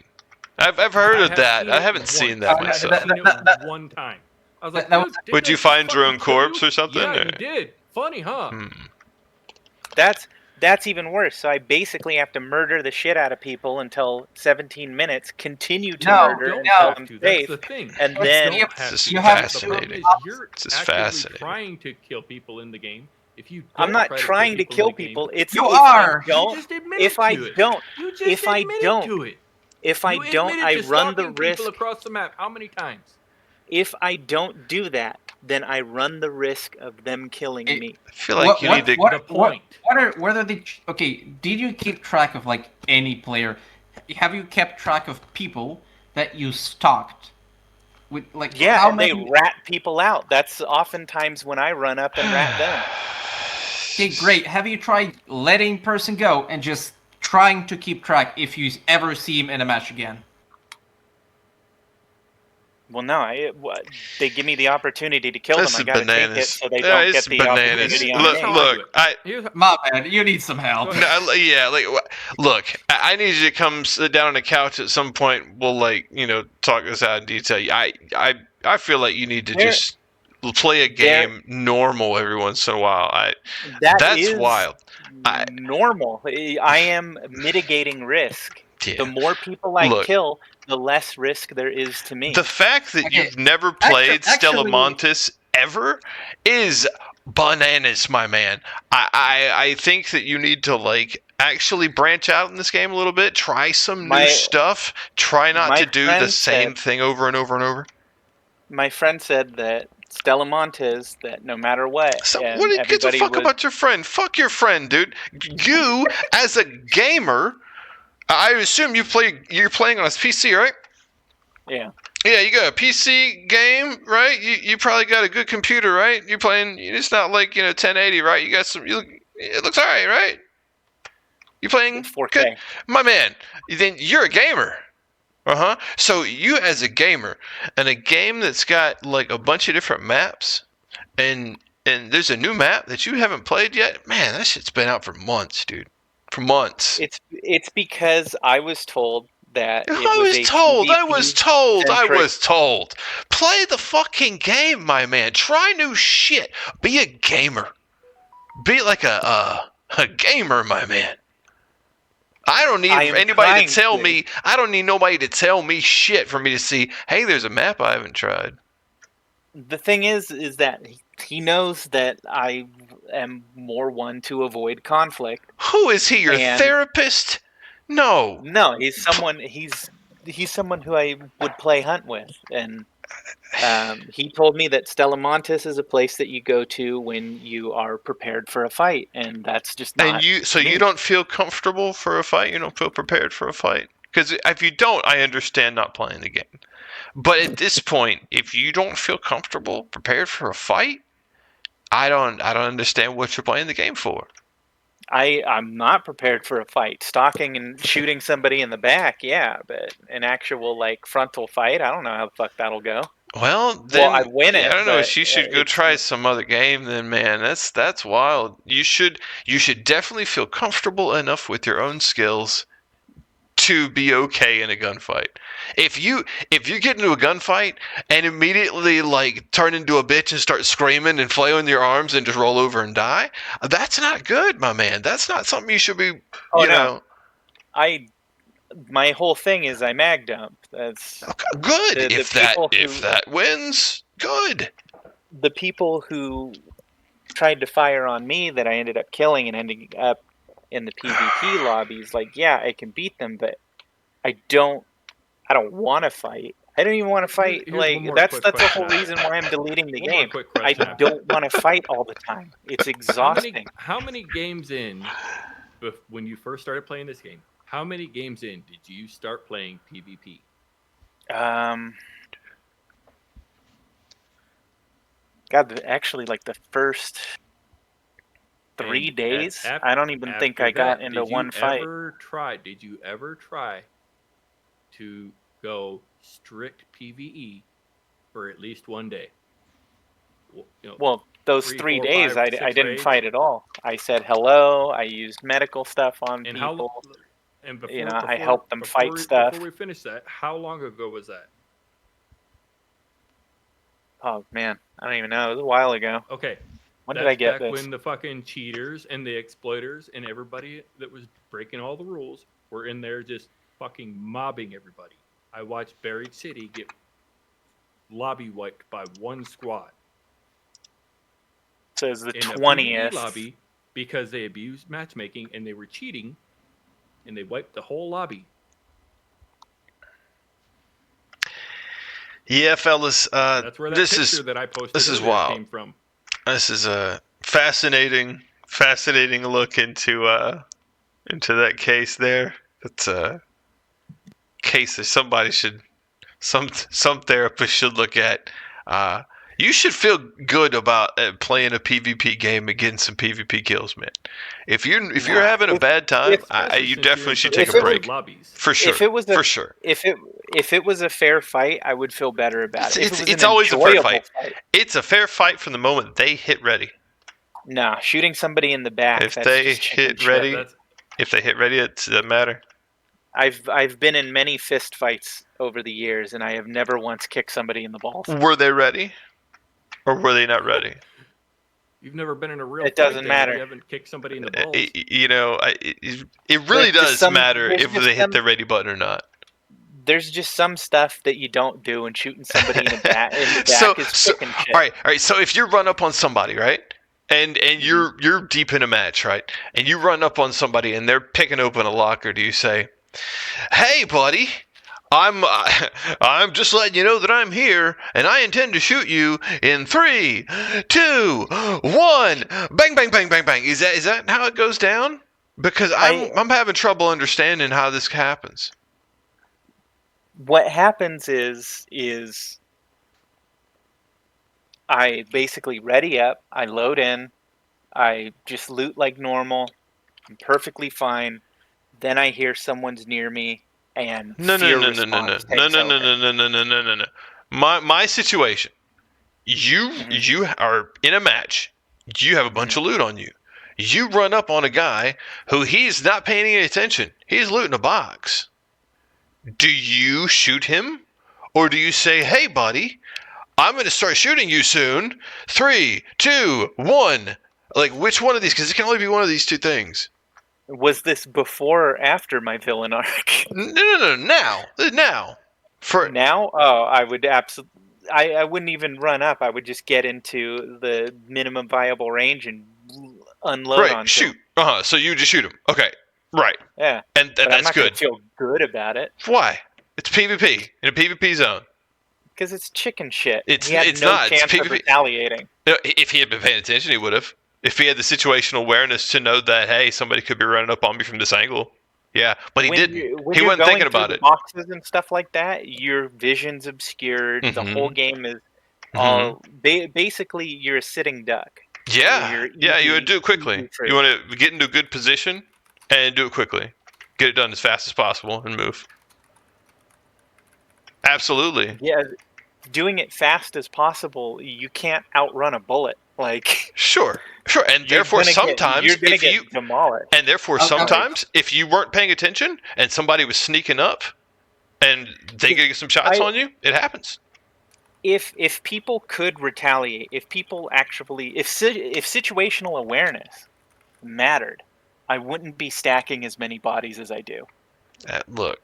I've heard of that. I haven't seen that myself. I've seen it one time. I was like, would you find your own corpse or something? Yeah, you did. Funny, huh? That's even worse. So I basically have to murder the shit out of people until 17 minutes, continue to murder until I'm safe, and then this is fascinating. This is fascinating. Trying to kill people in the game. I'm not trying to kill people. It's you are. If I don't, I run the risk. Across the map. How many times? If I don't do that, then I run the risk of them killing me. I feel like you need to get a point. Did you keep track of like any player? Have you kept track of people that you stalked? With like they rat people out. That's oftentimes when I run up and rat them. Okay, great. Have you tried letting person go and just trying to keep track if you ever see him in a match again? Well, no, they give me the opportunity to kill them. I gotta take it so they don't get the opportunity on me. Look, my man, you need some help. Look, I need you to come sit down on the couch at some point. We'll talk this out in detail. I feel like you need to just play a game normal every once in a while. That's wild. Normal. I am mitigating risk. Yeah. The more people I kill, the less risk there is to me. The fact that you've never played Stella Montis ever is bananas, my man. I think that you need to actually branch out in this game a little bit. Try some new stuff. Try not to do the same thing over and over and over. My friend said that Stella Montes, that no matter what. So what do you give a fuck about your friend? Fuck your friend, dude. You, as a gamer, I assume you're playing on a PC, right? Yeah. Yeah, you got a PC game, right? You probably got a good computer, right? You're playing. It's not 1080, right? You got some. It looks alright, right? You playing 4K, good? My man. Then you're a gamer. So you as a gamer, and a game that's got a bunch of different maps, and there's a new map that you haven't played yet. Man, that shit's been out for months, dude. For months. It's because I was told that it I was was a told. PvP-centric. Play the fucking game, my man. Try new shit. Be a gamer. Be like a gamer, my man. I don't need anybody to tell me. I don't need nobody to tell me shit for me to see. Hey, there's a map I haven't tried. The thing is that he knows that I am more one to avoid conflict. Who is he? Your therapist? No. No, he's someone. He's someone who I would play hunt with, and he told me that Stellamontis is a place that you go to when you are prepared for a fight, and that's just not. And you don't feel comfortable for a fight? You don't feel prepared for a fight? Because if you don't, I understand not playing the game. But at this point, if you don't feel comfortable, prepared for a fight, I don't understand what you're playing the game for. I'm not prepared for a fight. Stalking and shooting somebody in the back, yeah, but an actual like frontal fight, I don't know how the fuck that'll go. Well, then I win it. I don't know. You should go try some other game. Then, man, that's wild. You should definitely feel comfortable enough with your own skills to be okay in a gunfight. If you get into a gunfight and immediately like turn into a bitch and start screaming and flailing your arms and just roll over and die, that's not good, my man. That's not something you should be. You know. My whole thing is I mag dump. That's okay, good. If that wins, good. The people who tried to fire on me that I ended up killing and ending up in the PvP lobbies, like, yeah, I can beat them, but I don't want to fight. I don't even want to fight. That's the whole reason why I'm deleting the game. I don't want to fight all the time. It's exhausting. How many games in, when you first started playing this game, how many games in did you start playing PvP? God, actually, like the first 3 days, I don't even think I got into one fight. Did you ever try to go strict PvE for at least one day? Well, those 3 days, I didn't fight at all. I said hello. I used medical stuff on people. I helped them fight stuff. Before we finish that, how long ago was that? Oh, man. I don't even know. It was a while ago. Okay. When did I get back this? When the fucking cheaters and the exploiters and everybody that was breaking all the rules were in there just fucking mobbing everybody. I watched Buried City get lobby wiped by one squad. Says the 20th. Lobby because they abused matchmaking and they were cheating and they wiped the whole lobby. Yeah, fellas. That's where that picture that I posted came from. This is a fascinating look into that case there. It's a case that some therapist should look at. You should feel good about playing a PvP game and getting some PvP kills, man. If you're having a bad time, you definitely should take a break. For sure. If it was a fair fight, I would feel better about it. It's always a fair fight. It's a fair fight from the moment they hit ready. Nah, shooting somebody in the back. If they hit ready, it doesn't matter. I've been in many fist fights over the years, and I have never once kicked somebody in the balls. Were they ready, or were they not ready? You've never been in a real. It doesn't matter. You haven't kicked somebody in the balls. It really does matter if they hit the ready button or not. There's just some stuff that you don't do, and shooting somebody in the back is fucking shit. All right. So if you run up on somebody, right, and you're deep in a match, right, and you run up on somebody and they're picking open a locker, do you say, "Hey, buddy, I'm just letting you know that I'm here, and I intend to shoot you in 3, 2, 1, bang, bang, bang, bang, bang"? Is that how it goes down? Because I'm having trouble understanding how this happens. What happens is I basically ready up, I load in, I just loot like normal, I'm perfectly fine. Then I hear someone's near me, and no. My situation. You are in a match. You have a bunch of loot on you. You run up on a guy who he's not paying any attention. He's looting a box. do you shoot him? Or do you say, hey, buddy, I'm going to start shooting you soon. 3, 2, 1. Like, which one of these? Because it can only be one of these two things. Was this before or after my villain arc? No. Now. Now? Oh, I would absolutely. I wouldn't even run up. I would just get into the minimum viable range and unload on. Right, shoot. So you just shoot him. Okay, right. Yeah. And but that's I'm not good. Feel good about it. Why? It's PvP in a PvP zone. Because it's chicken shit. It's he had it's no not. chance It's PvP. of retaliating. If he had been paying attention, he would have. If he had the situational awareness to know that, hey, somebody could be running up on me from this angle. Yeah, but he didn't. He wasn't thinking about it. Boxes and stuff like that, your vision's obscured. The whole game is all. Basically, you're a sitting duck. Yeah, you would do it quickly. You want to get into a good position and do it quickly. Get it done as fast as possible and move. Absolutely. Yeah, doing it fast as possible, you can't outrun a bullet. Like sure, and therefore sometimes you're gonna get demolished. And therefore sometimes if you weren't paying attention and somebody was sneaking up and they get some shots on you, it happens. If people could retaliate, if people actually, if situational awareness mattered, I wouldn't be stacking as many bodies as I do. Look,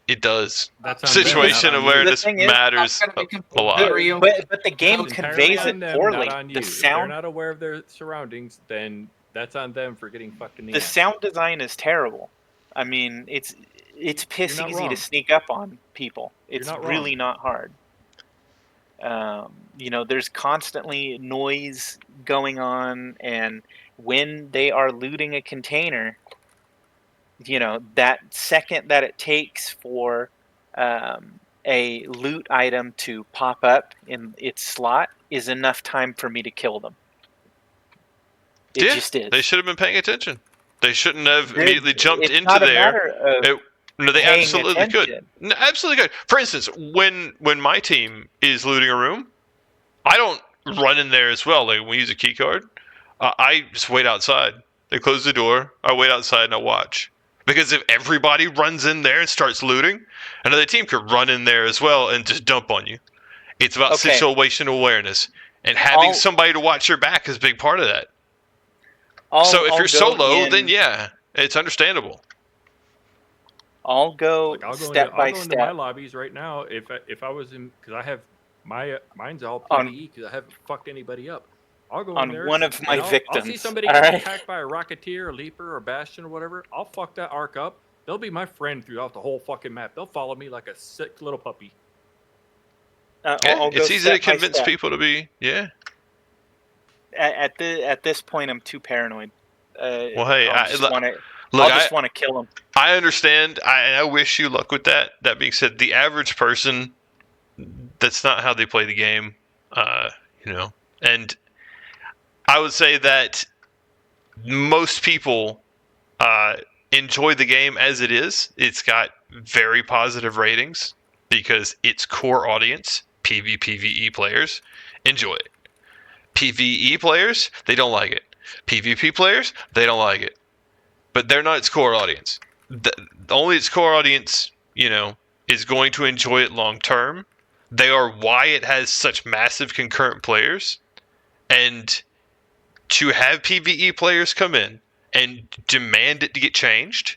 it does. Situation awareness matters a lot. But the game conveys it poorly. The sound, they're not aware of their surroundings, then that's on them for getting fucked in the ass. The sound design is terrible. I mean, it's piss easy to sneak up on people. It's really not hard. There's constantly noise going on, and when they are looting a container, that second that it takes for a loot item to pop up in its slot is enough time for me to kill them. It just is. They should have been paying attention. They shouldn't have immediately jumped into there. No, they absolutely could. No, absolutely could. For instance, when my team is looting a room, I don't run in there as well. Like when we use a key card, I just wait outside. They close the door. I wait outside and I watch. Because if everybody runs in there and starts looting, another team could run in there as well and just dump on you. It's about situational awareness. And having somebody to watch your back is a big part of that. So if you're solo, then yeah, it's understandable. I'll go step by step. I'll go into my lobbies right now if I was in, because I have mine's all PvE because I haven't fucked anybody up. I'll go in there one of my victims. I'll see somebody get attacked by a Rocketeer, a Leaper, or Bastion or whatever. I'll fuck that arc up. They'll be my friend throughout the whole fucking map. They'll follow me like a sick little puppy. It's easy to convince people to be, At this point, I'm too paranoid. Well, hey, I just want to kill them. I understand. I wish you luck with that. That being said, the average person, that's not how they play the game. And I would say that most people enjoy the game as it is. It's got very positive ratings because its core audience, PvE players, enjoy it. PvE players, they don't like it. PvP players, they don't like it. But they're not its core audience. Only its core audience, is going to enjoy it long term. They are why it has such massive concurrent players. And to have PvE players come in and demand it to get changed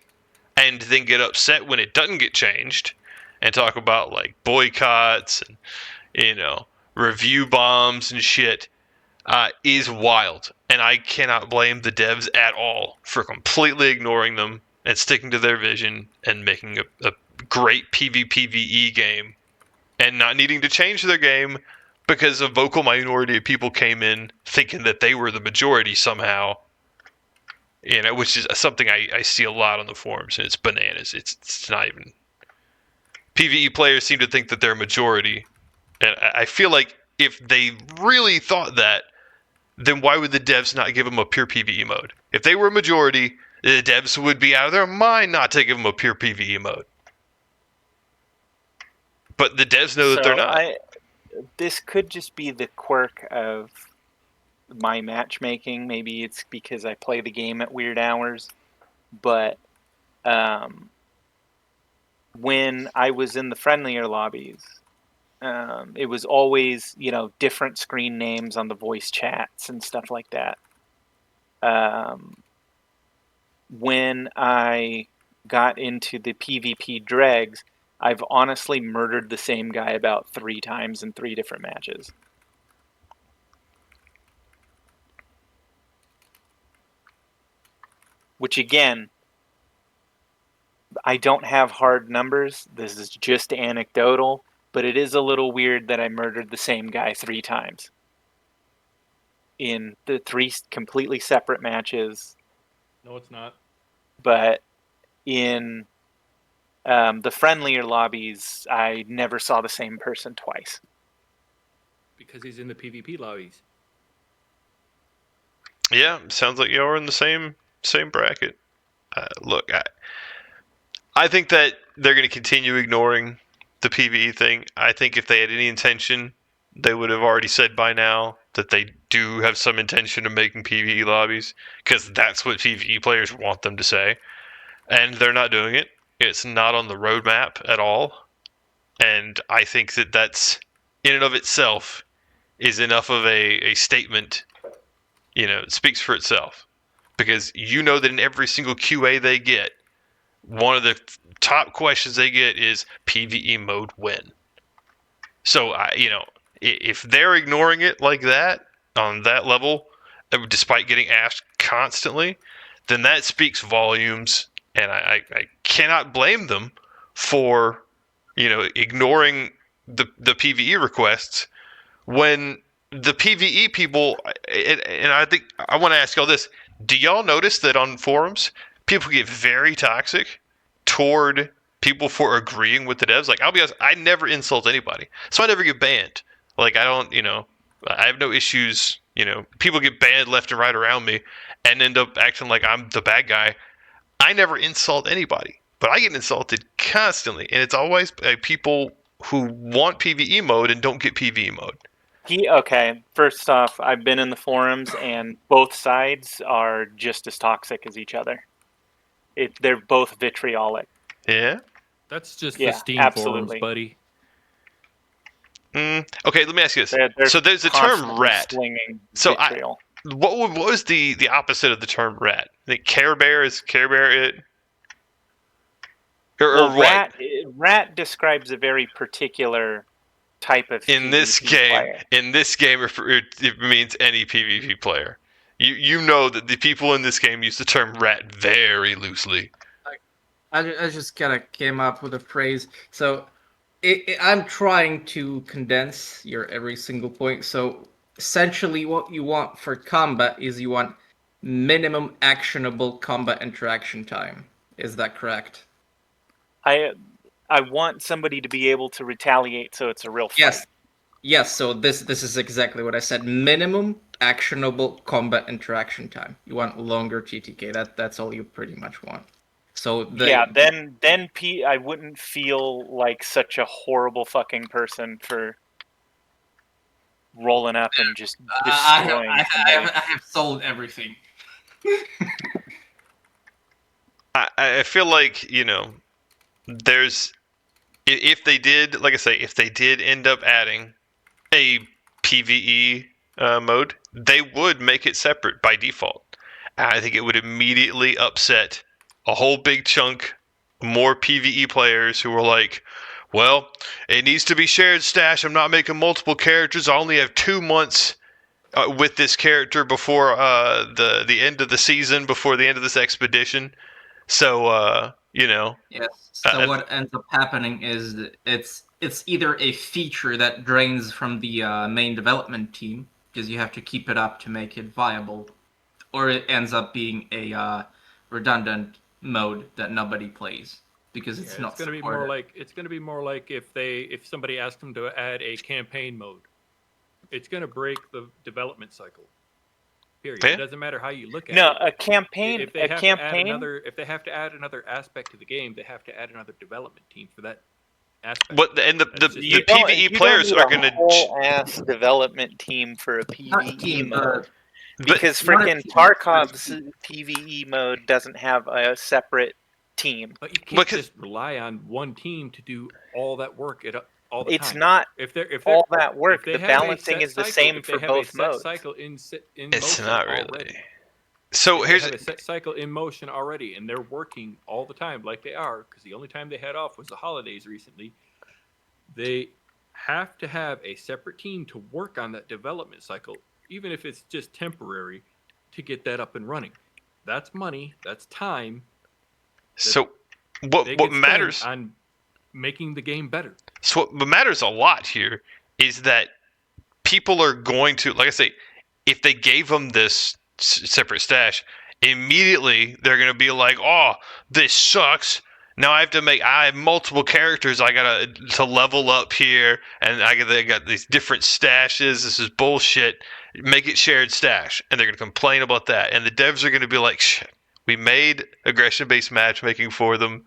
and then get upset when it doesn't get changed and talk about like boycotts and, review bombs and shit is wild. And I cannot blame the devs at all for completely ignoring them and sticking to their vision and making a great PvPvE game and not needing to change their game because a vocal minority of people came in thinking that they were the majority somehow, which is something I see a lot on the forums, and it's bananas. It's not even... PvE players seem to think that they're a majority, and I feel like if they really thought that, then why would the devs not give them a pure PvE mode? If they were a majority, the devs would be out of their mind not to give them a pure PvE mode. But the devs know that they're not. This could just be the quirk of my matchmaking. Maybe it's because I play the game at weird hours. But when I was in the friendlier lobbies, it was always, different screen names on the voice chats and stuff like that. When I got into the PvP dregs, I've honestly murdered the same guy about 3 times in 3 different matches. Which again, I don't have hard numbers. This is just anecdotal, but it is a little weird that I murdered the same guy 3 times in the 3 completely separate matches. No, it's not. But in the friendlier lobbies, I never saw the same person twice. Because he's in the PvP lobbies. Yeah, sounds like you're in the same bracket. Look, I think that they're going to continue ignoring the PvE thing. I think if they had any intention, they would have already said by now that they do have some intention of making PvE lobbies, because that's what PvE players want them to say. And they're not doing it. It's not on the roadmap at all. And I think that that's, in and of itself, is enough of a statement. It speaks for itself. Because that in every single QA they get, one of the top questions they get is PvE mode when. So, if they're ignoring it like that, on that level, despite getting asked constantly, then that speaks volumes. And I cannot blame them for, ignoring the PvE requests when the PvE people, and I think I want to ask y'all this. Do y'all notice that on forums, people get very toxic toward people for agreeing with the devs? Like, I'll be honest, I never insult anybody, so I never get banned. Like, I don't, I have no issues. People get banned left and right around me and end up acting like I'm the bad guy. I never insult anybody, but I get insulted constantly, and it's always people who want PvE mode and don't get PvE mode. Okay, first off, I've been in the forums, and both sides are just as toxic as each other. They're both vitriolic. Yeah? That's just the Steam forums, buddy. Okay, let me ask you this. They're so there's the term rat. So what was the opposite of the term rat? I think Care Bear is Care Bear it? Or what? Rat describes a very particular type of in this game. In this game, it means any PvP player. You know that the people in this game use the term rat very loosely. I just kind of came up with a phrase. So I'm trying to condense your every single point. So essentially what you want for combat is you want minimum actionable combat interaction time. Is that correct? I want somebody to be able to retaliate, so it's a real fight. Yes. So this is exactly what I said. Minimum actionable combat interaction time. You want longer TTK. That's all you pretty much want. So then I wouldn't feel like such a horrible fucking person for rolling up and just destroying. I have sold everything. I feel like, there's, if they did, like I say, if they did end up adding a PvE mode, they would make it separate by default. I think it would immediately upset a whole big chunk more PvE players who were like, well, it needs to be shared stash. I'm not making multiple characters. I only have 2 months with this character before the end of the season, before the end of this expedition. So, Yes. So what ends up happening is it's either a feature that drains from the main development team, because you have to keep it up to make it viable, or it ends up being a redundant mode that nobody plays because it's not. It's going to be more like if somebody asked them to add a campaign mode, it's going to break the development cycle. Period. Yeah. It doesn't matter how you look at it. No, a campaign. If they have to add another aspect to the game, they have to add another development team for that aspect. But and the PvE players are going to whole ass development team for a PvE mode. Because freaking Tarkov's PvE mode doesn't have a separate team. But you can't just rely on one team to do all that work all the time. It's not if they're all that work. The balancing is the same for both modes. Cycle in It's motion not really. already. So They have a set cycle in motion already, and they're working all the time like they are, because the only time they had off was the holidays recently. They have to have a separate team to work on that development cycle, even if it's just temporary, to get that up and running. That's money. That's time. So what matters on making the game better. So what matters a lot here is that people are going to, like I say, if they gave them this separate stash, immediately they're going to be like, oh, this sucks. Now I have multiple characters I got to level up here, and they got these different stashes. This is bullshit. Make it shared stash. And they're going to complain about that. And the devs are going to be like, shit, we made aggression-based matchmaking for them.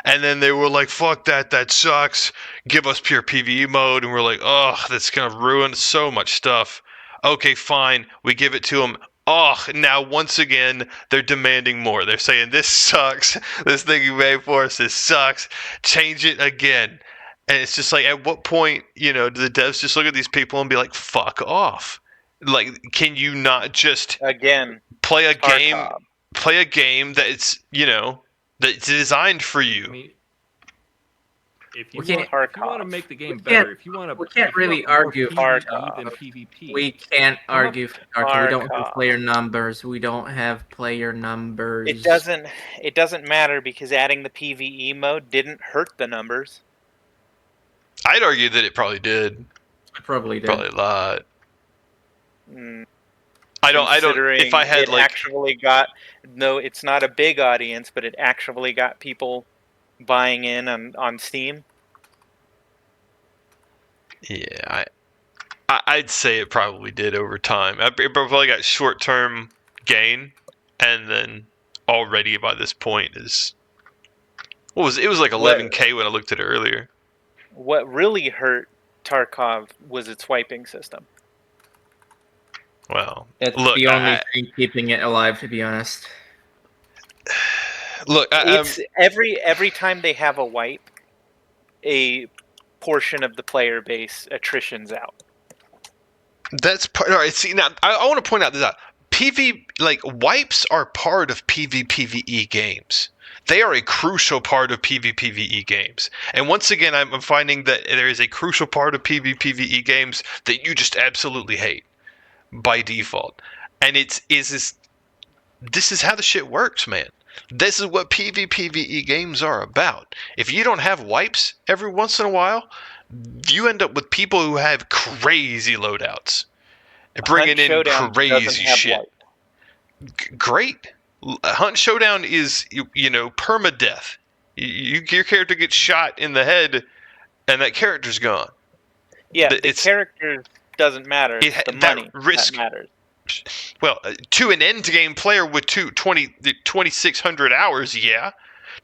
And then they were like, fuck that sucks. Give us pure PvE mode. And we're like, oh, that's going to ruin so much stuff. Okay, fine. We give it to them. Oh, now once again, they're demanding more. They're saying, this sucks. This thing you made for us, this sucks. Change it again. And it's just like, at what point, do the devs just look at these people and be like, fuck off? Like, can you not just play a game that it's, that's designed for you? I mean, if you want to make the game better, if you want to, we can't really argue for PvP. We can't argue. We don't have player numbers. We don't have player numbers. It doesn't matter, because adding the PvE mode didn't hurt the numbers. I'd argue that it probably did. It probably did. Probably a lot. I don't. If I had actually got it's not a big audience, but it actually got people buying in on Steam. Yeah, I'd say it probably did over time. It probably got short-term gain, and then already by this point is it was like 11K when I looked at it earlier. What really hurt Tarkov was its wiping system. Well, that's the only thing keeping it alive, to be honest. Look, it's every time they have a wipe, a portion of the player base attritions out. That's part. All right. See, now I want to point out this out. Wipes are part of PvPvE games. They are a crucial part of PvPvE games. And once again, I'm finding that there is a crucial part of PvPvE games that you just absolutely hate by default. And this is how the shit works, man. This is what PvPvE games are about. If you don't have wipes every once in a while, you end up with people who have crazy loadouts and bringing in crazy shit. Great. Hunt Showdown is, permadeath. Your character gets shot in the head, and that character's gone. Yeah, the character doesn't matter. It's the money that matters. Well, to an end game player with 2,600 hours, yeah.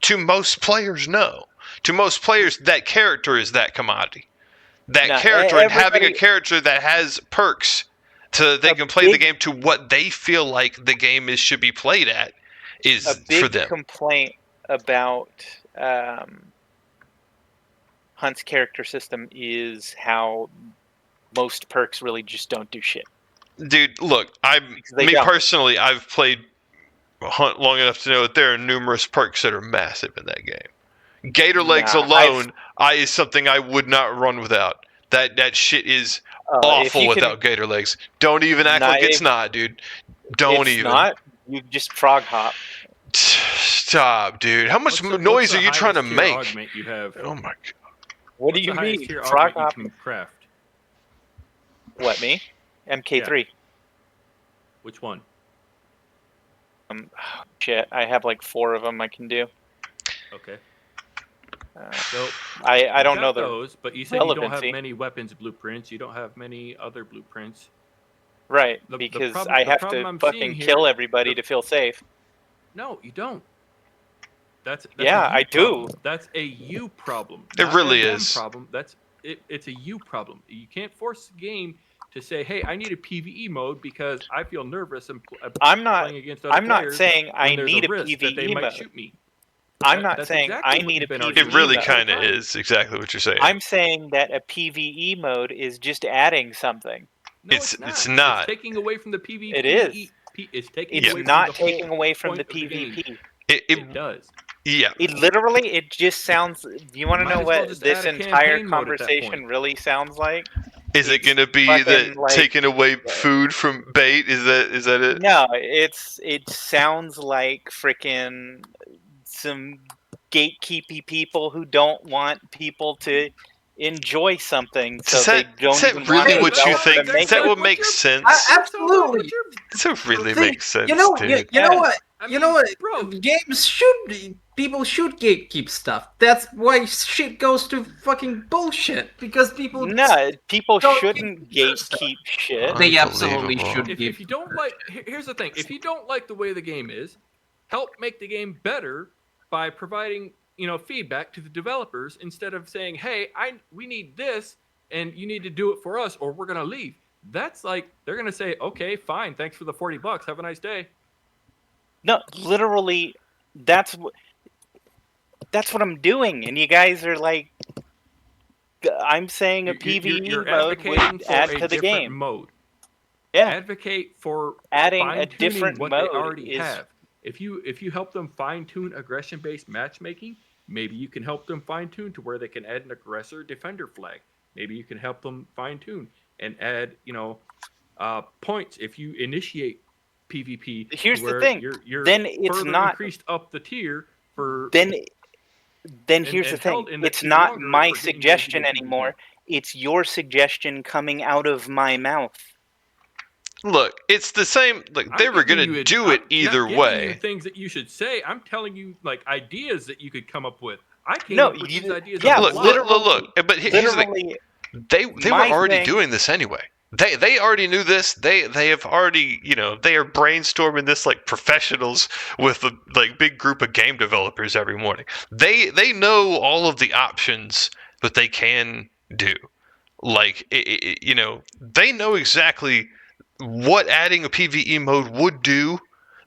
To most players, no. To most players, that character is that commodity. And having a character that has perks so they can play the game to what they feel like the game should be played at is for them. A big complaint about Hunt's character system is how most perks really just don't do shit. Dude, look, personally, I've played Hunt long enough to know that there are numerous perks that are massive in that game. Gator legs alone is something I would not run without. That shit is awful without gator legs. Don't even act like it's not, dude. Don't even. It's not. You just frog hop. Stop, dude. How much noise are you trying to make? Augment you have? Oh my god. What do you mean? Frog hop. You can craft. What, me? MK3. Yeah. Which one? Shit, I have like 4 of them I can do. Okay. So I don't know those, but you said you don't have many weapons blueprints. You don't have many other blueprints. Right, because I have to fucking kill everybody to feel safe. No, you don't. That's I do. That's a you problem. It really is. Problem. It's a you problem. You can't force the game to say, "Hey, I need a PvE mode because I feel nervous and playing against other players." I'm not saying I need a PvE that they mode. might shoot me. I'm not saying I need a PvE It really mode. kind of is exactly what you're saying. I'm saying that a PvE mode is just adding something. No, It's not. It's taking away from the PvP. It is. It's taking It's away not from the taking away from the point of the PvP. game. It It does. Yeah. It just sounds. Do you want to know Might as well what just this add a entire campaign mode at that conversation point. really sounds like? Is it It's going to be fucking, that like, taking away food from bait? Is that it? No, it sounds like freaking some gatekeepy people who don't want people to enjoy something, so Is they that- don't is that even really want what you developer think? to make Is that it. what makes sense? Absolutely. Does it really See, make sense, You know, dude? you know what? I You know mean, what? bro. Games should people should gatekeep stuff. That's why shit goes to fucking bullshit because people. No, people don't shouldn't give stuff. gatekeep shit. They absolutely Unbelievable. should If you don't like, here's the thing: if you don't like the way the game is, help make the game better by providing feedback to the developers instead of saying, "Hey, we need this, and you need to do it for us, or we're gonna leave." That's like they're gonna say, "Okay, fine, thanks for the $40. Have a nice day." No, literally, that's what I'm doing, and you guys are like, I'm saying a PvE You're mode advocating would for add a to the different game. mode. Yeah, Advocate for adding a fine-tuning different what mode they already is. have. If you help them fine-tune aggression-based matchmaking, maybe you can help them fine-tune to where they can add an aggressor-defender flag. Maybe you can help them fine-tune and add, points if you initiate PvP. Here's where the thing. You're Then it's further not. increased up the tier for. Then here's the and thing. held in that It's tier not longer my for getting suggestion good PvP. anymore. It's your suggestion coming out of my mouth. Look, it's the same. Like they were going to do it either I'm not giving way. you things that you should say. I'm telling you like ideas that you could come up with. I came No, up with these ideas. yeah, on the fly. Look. But here's the thing. Literally, They were my already thing- doing this anyway. They already knew this. They have already, they are brainstorming this like professionals with a like big group of game developers every morning. They know all of the options that they can do. Like they know exactly what adding a PvE mode would do.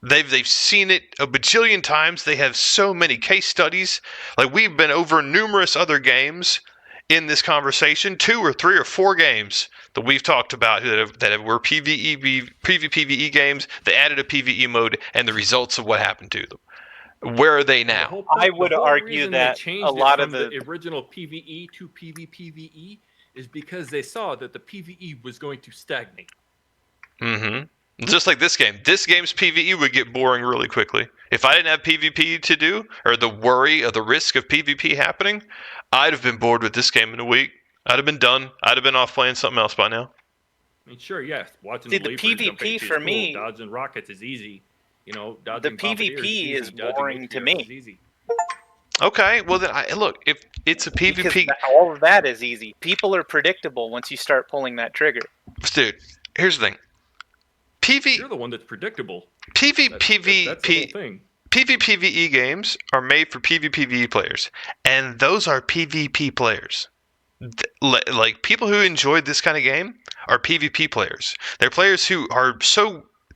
They've seen it a bajillion times. They have so many case studies. Like we've been over numerous other games in this conversation, 2 or 3 or 4 games that we've talked about that were PvE games. They added a PvE mode, and the results of what happened to them. Where are they now? I would argue that a lot of the original PvE to PvPvE is because they saw that the PvE was going to stagnate. Mm-hmm. Just like this game. This game's PvE would get boring really quickly. If I didn't have PvP to do, or the worry of the risk of PvP happening, I'd have been bored with this game in a week. I'd have been done. I'd have been off playing something else by now. I mean, sure, yes. Watching See, the the Leapers PvP jump into for is me- cool. Dodging rockets is easy. Dodging The bombardiers PvP is easy. Dodging boring to meteors me. is easy. Okay, well then, look, if it's a because PvP... all of that is easy. People are predictable once you start pulling that trigger. Dude, here's the thing. You're the one that's predictable. That's the whole PvPvE thing. games are made for PvPvE players, and those are PvP players. Like people who enjoy this kind of game are PvP players. They're players who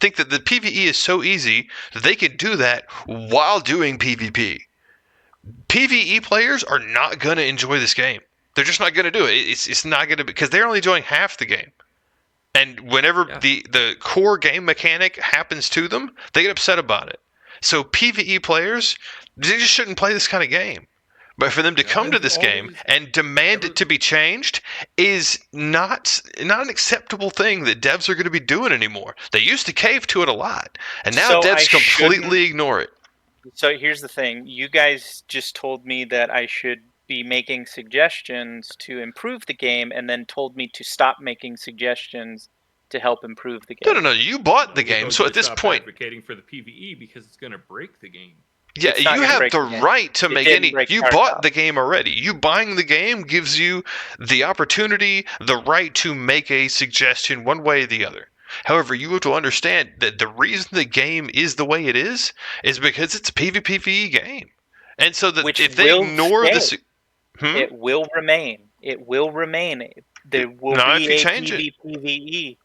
think that the PvE is so easy that they can do that while doing PvP. PvE players are not going to enjoy this game. They're just not going to do it. It's not going to because they're only enjoying half the game. And whenever the core game mechanic happens to them, they get upset about it. So PvE players, they just shouldn't play this kind of game. But for them to come to this game and demand it to be changed is not an acceptable thing that devs are going to be doing anymore. They used to cave to it a lot, and now devs completely ignore it. So here's the thing. You guys just told me that I should be making suggestions to improve the game and then told me to stop making suggestions to help improve the game. No. You bought the game, so at this point... advocating for the PvE because it's going to break the game. Yeah, you have the right to make any... You bought the game already. You buying the game gives you the opportunity, the right to make a suggestion one way or the other. However, you have to understand that the reason the game is the way it is because it's a PvPvE game. And so that if they ignore this... It will remain. It will remain. There will be a PvE.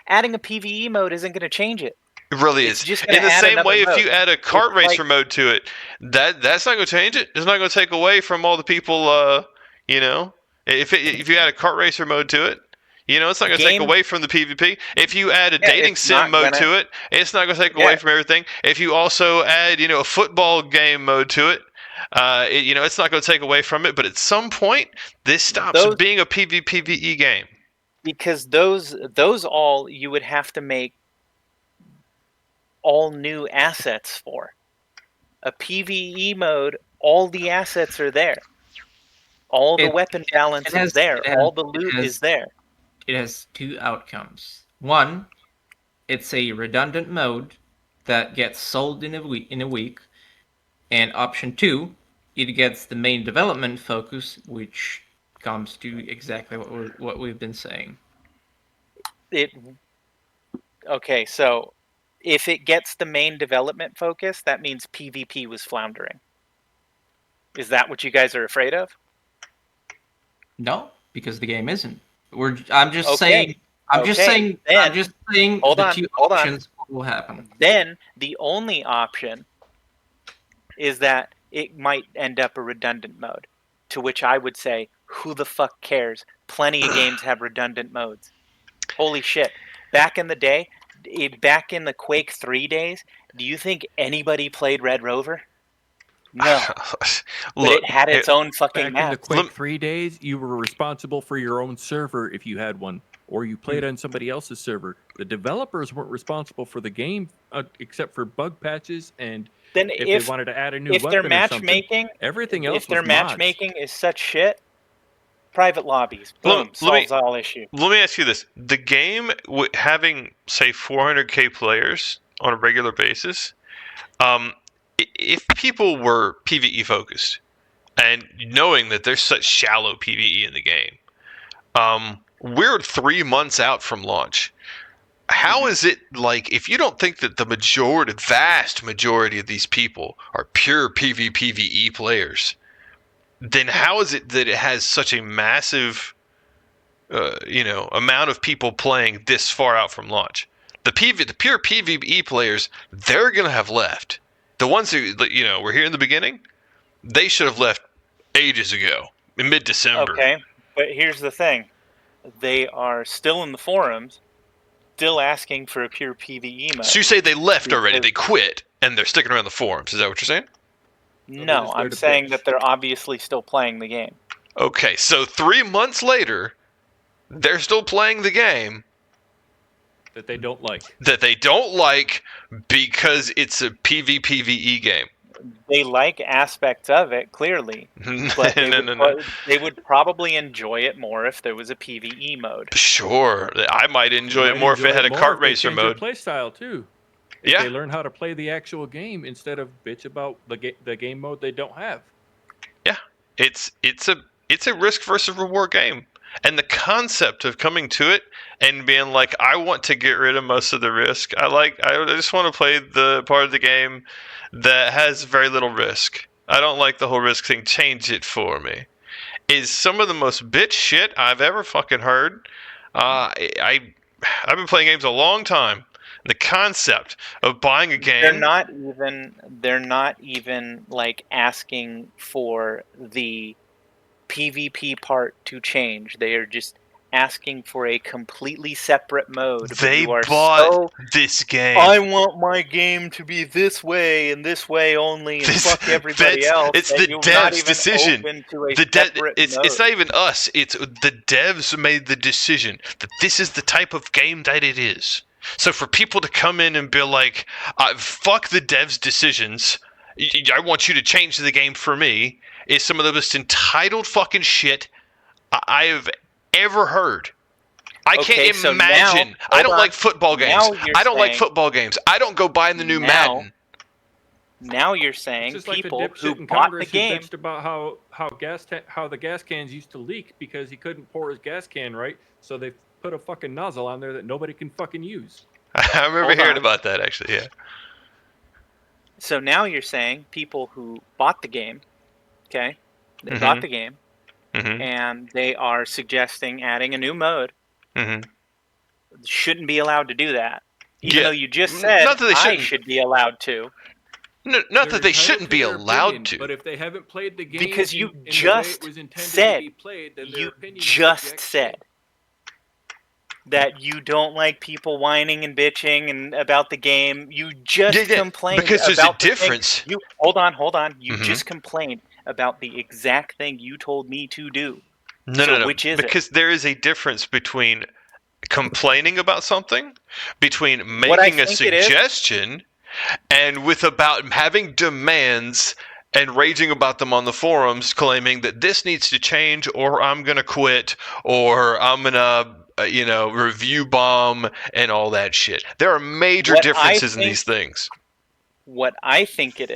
Adding a PvE mode isn't going to change it. It really It's is. just gonna In the add same another way, if mode. you add a kart It's racer mode to it, that's not going to change it. It's not going to take away from all the people. If you add a kart racer mode to it, it's not going to take Game- away from the PvP. If you add a Yeah, dating it's sim not mode gonna- to it, it's not going to take Yeah. away from everything. If you also add, a football game mode to it, it's not going to take away from it. But at some point, this stops Those- being a PvPvE game. Because those all you would have to make all new assets for. A PvE mode, all the assets are there. All the weapon balance is there. All the loot is there. It has two outcomes. One, it's a redundant mode that gets sold in a week, and option two, it gets the main development focus, which comes to exactly what we've been saying. Okay, so if it gets the main development focus, that means PvP was floundering. Is that what you guys are afraid of? No, because the game isn't. I'm just saying. I'm just saying Hold the on, two hold on. options will happen. Then the only option is that it might end up a redundant mode. To which I would say, who the fuck cares? Plenty of games have redundant modes. Holy shit. Back in the day, back in the Quake 3 days, do you think anybody played Red Rover? No. But it had its own fucking Back in the map. Quake 3 days, you were responsible for your own server if you had one, or you played on somebody else's server. The developers weren't responsible for the game except for bug patches and Then if they wanted to add a new if weapon their or something. matchmaking, Everything else if their was mods. matchmaking is such shit, private lobbies, boom, solves all issue. Let me ask you this: the game having say 400k players on a regular basis, if people were PvE focused and knowing that there's such shallow PvE in the game, we're 3 months out from launch. How is it like if you don't think that the vast majority of these people are pure PvE players, then how is it that it has such a massive amount of people playing this far out from launch? The pure PvE players, they're gonna have left. The ones who were here in the beginning, they should have left ages ago, in mid-December. Okay, but here's the thing: they are still in the forums, still asking for a pure PvE mode. So you say they left already? They quit, and they're sticking around the forums. Is that what you're saying? No, I'm saying that they're obviously still playing the game. Okay, so 3 months later, they're still playing the game that they don't like. Because it's a PvPvE game. They like aspects of it, clearly. But they would probably enjoy it more if there was a PvE mode. Sure. I might enjoy it more if it had a kart racer mode. Play style too. If they learn how to play the actual game instead of bitch about the game mode they don't have. Yeah. It's a risk versus reward game. And the concept of coming to it and being like, I want to get rid of most of the risk. I just want to play the part of the game that has very little risk. I don't like the whole risk thing. Change it for me. Is some of the most bitch shit I've ever fucking heard. I've been playing games a long time. The concept of buying a game. They're not even like asking for the PvP part to change. They are just asking for a completely separate mode. They bought this game. I want my game to be this way and this way only, and fuck everybody else. It's the devs' decision. It's not even us. It's the devs made the decision that this is the type of game that it is. So for people to come in and be like, fuck the devs' decisions, I want you to change the game for me, is some of the most entitled fucking shit I have ever heard. I can't imagine. I don't like football games. I don't like football games. I don't go buying the new Madden. Now you're saying just people like the who in bought Congress the game who bitched about how the gas cans used to leak because he couldn't pour his gas can right, so they put a fucking nozzle on there that nobody can fucking use. I remember hearing about that actually. Yeah. So now you're saying people who bought the game, okay, they bought the game, and they are suggesting adding a new mode. Shouldn't be allowed to do that. even though you just said not that they I shouldn't. should be allowed to. No, not They're that they entitled shouldn't to be their allowed opinion, to. But if they haven't played the game Because you in the way just it was intended said, to be played, then their you opinion is just subject to said that you don't like people whining and bitching and about the game. You just complained because there's about a difference. You hold on. You Mhm. just complained about the exact thing you told me to do. No. Which is because there is a difference between complaining about something, between What I making a think it is- suggestion, and with about having demands and raging about them on the forums, claiming that this needs to change, or I'm gonna quit, or I'm gonna review bomb and all that shit. There are major What I differences in think- these things. What I think it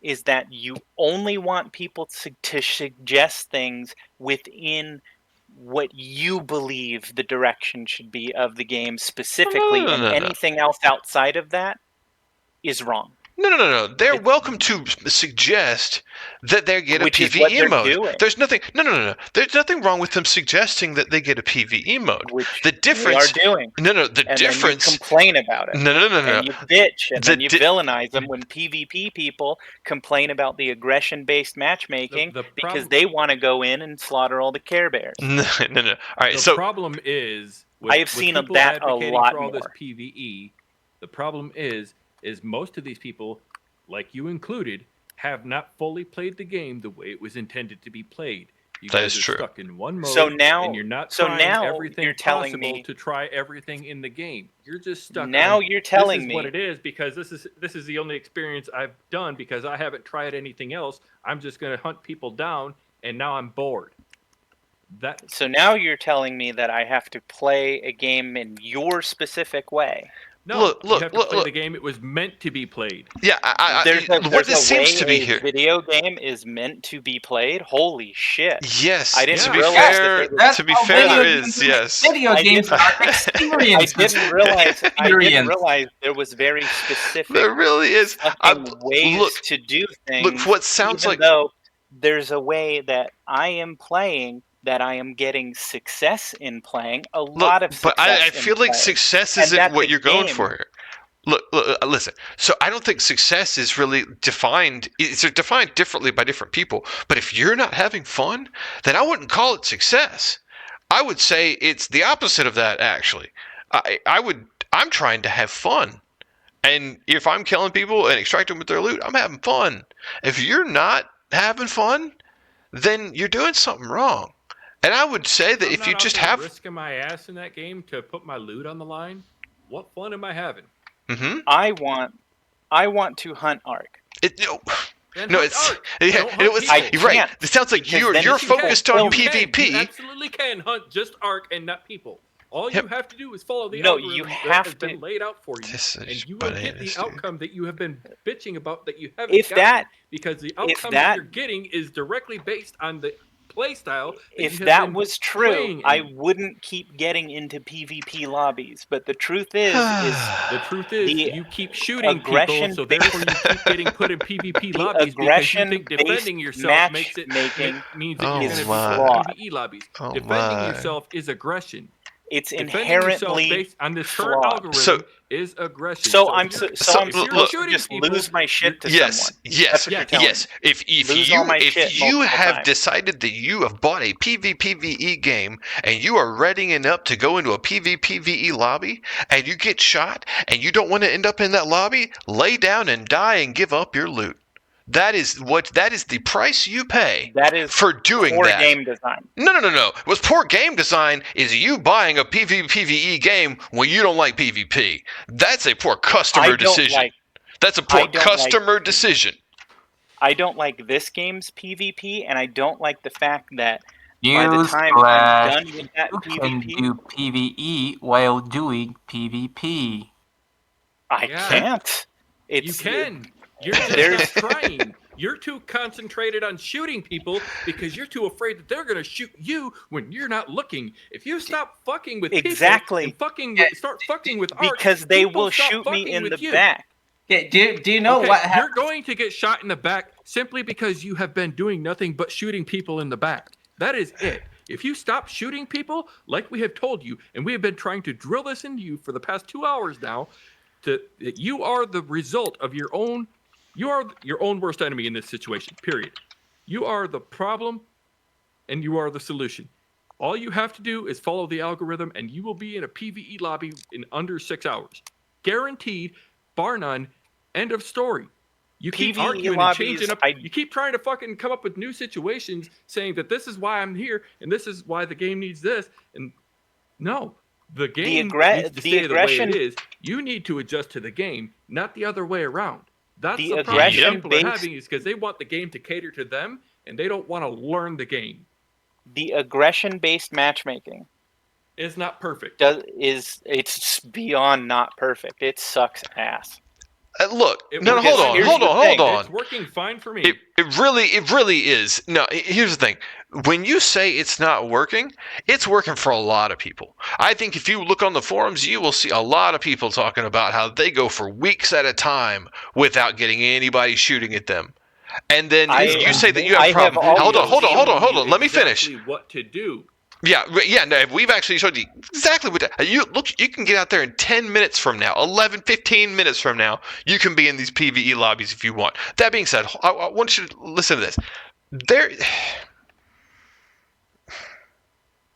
is that you only want people to suggest things within what you believe the direction should be of the game specifically, No. and anything else outside of that is wrong. No. They're welcome to suggest that they get a Which is what PvE they're mode. doing. There's nothing. No. There's nothing wrong with them suggesting that they get a PvE mode. Which The difference. they are doing. No. The And difference. then you complain about it. No. And you bitch, and then you villainize them when PvP people complain about the aggression-based matchmaking because they want to go in and slaughter all the Care Bears. No. All right. The So problem is, I have seen people that a advocating lot for all this more. PvE. The problem is most of these people, like you included, have not fully played the game the way it was intended to be played. You That guys is are true. stuck in one mode, So now- and you're not so trying now everything you're telling possible me- to try everything in the game. You're just stuck. Now on, you're telling this is me- what it is because this is the only experience I've done because I haven't tried anything else. I'm just going to hunt people down, and now I'm bored. So now you're telling me that I have to play a game in your specific way. No, you have to play the game it was meant to be played. yeah, There's what this seems to be a here. video game is meant to be played. Holy shit! Yes. I didn't to be realize fair, that they were- That's to be how fair, there video is. games- Yes. Video I games didn't- are I experiences. didn't realize. I didn't Experience. realize there was very specific There really is. ways Look, to do things. look. What sounds even like. though there's a way that I am playing that I am getting success in playing. A lot of success. But I in feel like playing. success And isn't that what the you're going game- for here. Look, listen. So I don't think success is really defined. It's defined differently by different people. But if you're not having fun, then I wouldn't call it success. I would say it's the opposite of that. Actually, I'm trying to have fun, and if I'm killing people and extracting with their loot, I'm having fun. If you're not having fun, then you're doing something wrong. And I would say that if you just have risking my ass in that game to put my loot on the line, what fun am I having? Mm-hmm. I want to hunt Arc. No, it's you're right. can't, It sounds like because you're then if you focused can't, on you PvP. You absolutely can hunt just Arc and not people. All Yep. you have to do is follow the No, algorithm you that have has to- been laid out for you, This is and you will get bananas, the dude. outcome that you have been bitching about that you haven't If gotten, that- because the if outcome that- that you're getting is directly based on the play style. If you have that been was true, playing I in. wouldn't keep getting into PvP lobbies. But the truth is The truth is, The you keep shooting people, aggression so therefore you keep getting put in PvP the lobbies because you think aggression-based defending yourself means that matchmaking you're going Oh, to be my. flawed. PvE lobbies. Oh, Defending my. yourself is aggression. it's Defending yourself inherently based on this current flawed. algorithm So- is aggression. So if I'm you're- so I'm if you're supposed to shooting just people, lose my shit to Yes, someone. yes, That's what you're telling yes. If Lose all my you shit multiple have times. decided that you have bought a PvE game and you are readying up to go into a PvE lobby and you get shot and you don't want to end up in that lobby, lay down and die and give up your loot. That is the price you pay That is for doing poor that. game design. No. What's poor game design is you buying a PvE game when you don't like PvP. That's a poor customer decision. That's a poor I don't customer decision. I don't like this game's PvP, and I don't like the fact that by the News time I'm flash. done with that You can PvP, do PvE while doing PvP. I Yeah. can't. It's, You can. You're There's- just not trying. You're too concentrated on shooting people because you're too afraid that they're going to shoot you when you're not looking. If you stop fucking with Exactly. people and start fucking with Arc, because they people will stop shoot me fucking in with the you. back. Okay, do you know Okay, what you're happened? going to get shot in the back simply because you have been doing nothing but shooting people in the back. That is it. If you stop shooting people, like we have told you, and we have been trying to drill this into you for the past 2 hours now, that you are the result of your own worst enemy in this situation, period. You are the problem, and you are the solution. All you have to do is follow the algorithm, and you will be in a PvE lobby in under 6 hours. Guaranteed, bar none, end of story. You keep PvE arguing lobbies, and changing up. You keep trying to fucking come up with new situations, saying that this is why I'm here, and this is why the game needs this. And no, the game needs to stay the way it is. You need to adjust to the game, not the other way around. That's the problem people are having, is because they want the game to cater to them, and they don't want to learn the game. The aggression-based matchmaking is not perfect. It's beyond not perfect. It sucks ass. Look, hold on. It's working fine for me. It really is. No, here's the thing. When you say it's not working, it's working for a lot of people. I think if you look on the forums, you will see a lot of people talking about how they go for weeks at a time without getting anybody shooting at them. And then you say that you have a problem. Hold on. Let me finish. What to do. Yeah. No, we've actually showed you exactly what you can get out there in 10 minutes from now, 11, 15 minutes from now. You can be in these PvE lobbies if you want. That being said, I want you to listen to this.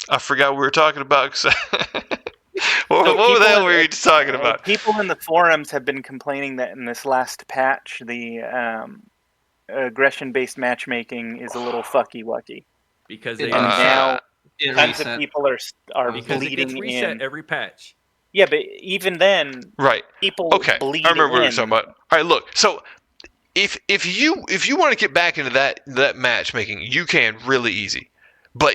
I forgot what we were talking about. What the hell were you talking about? People in the forums have been complaining that in this last patch, the aggression-based matchmaking is a little fucky-wucky. Because now tons of people are bleeding it gets reset in every patch. Yeah, but even then, right? People bleed. I remember what we were talking about. All right, look. So if you want to get back into that matchmaking, you can really easy. But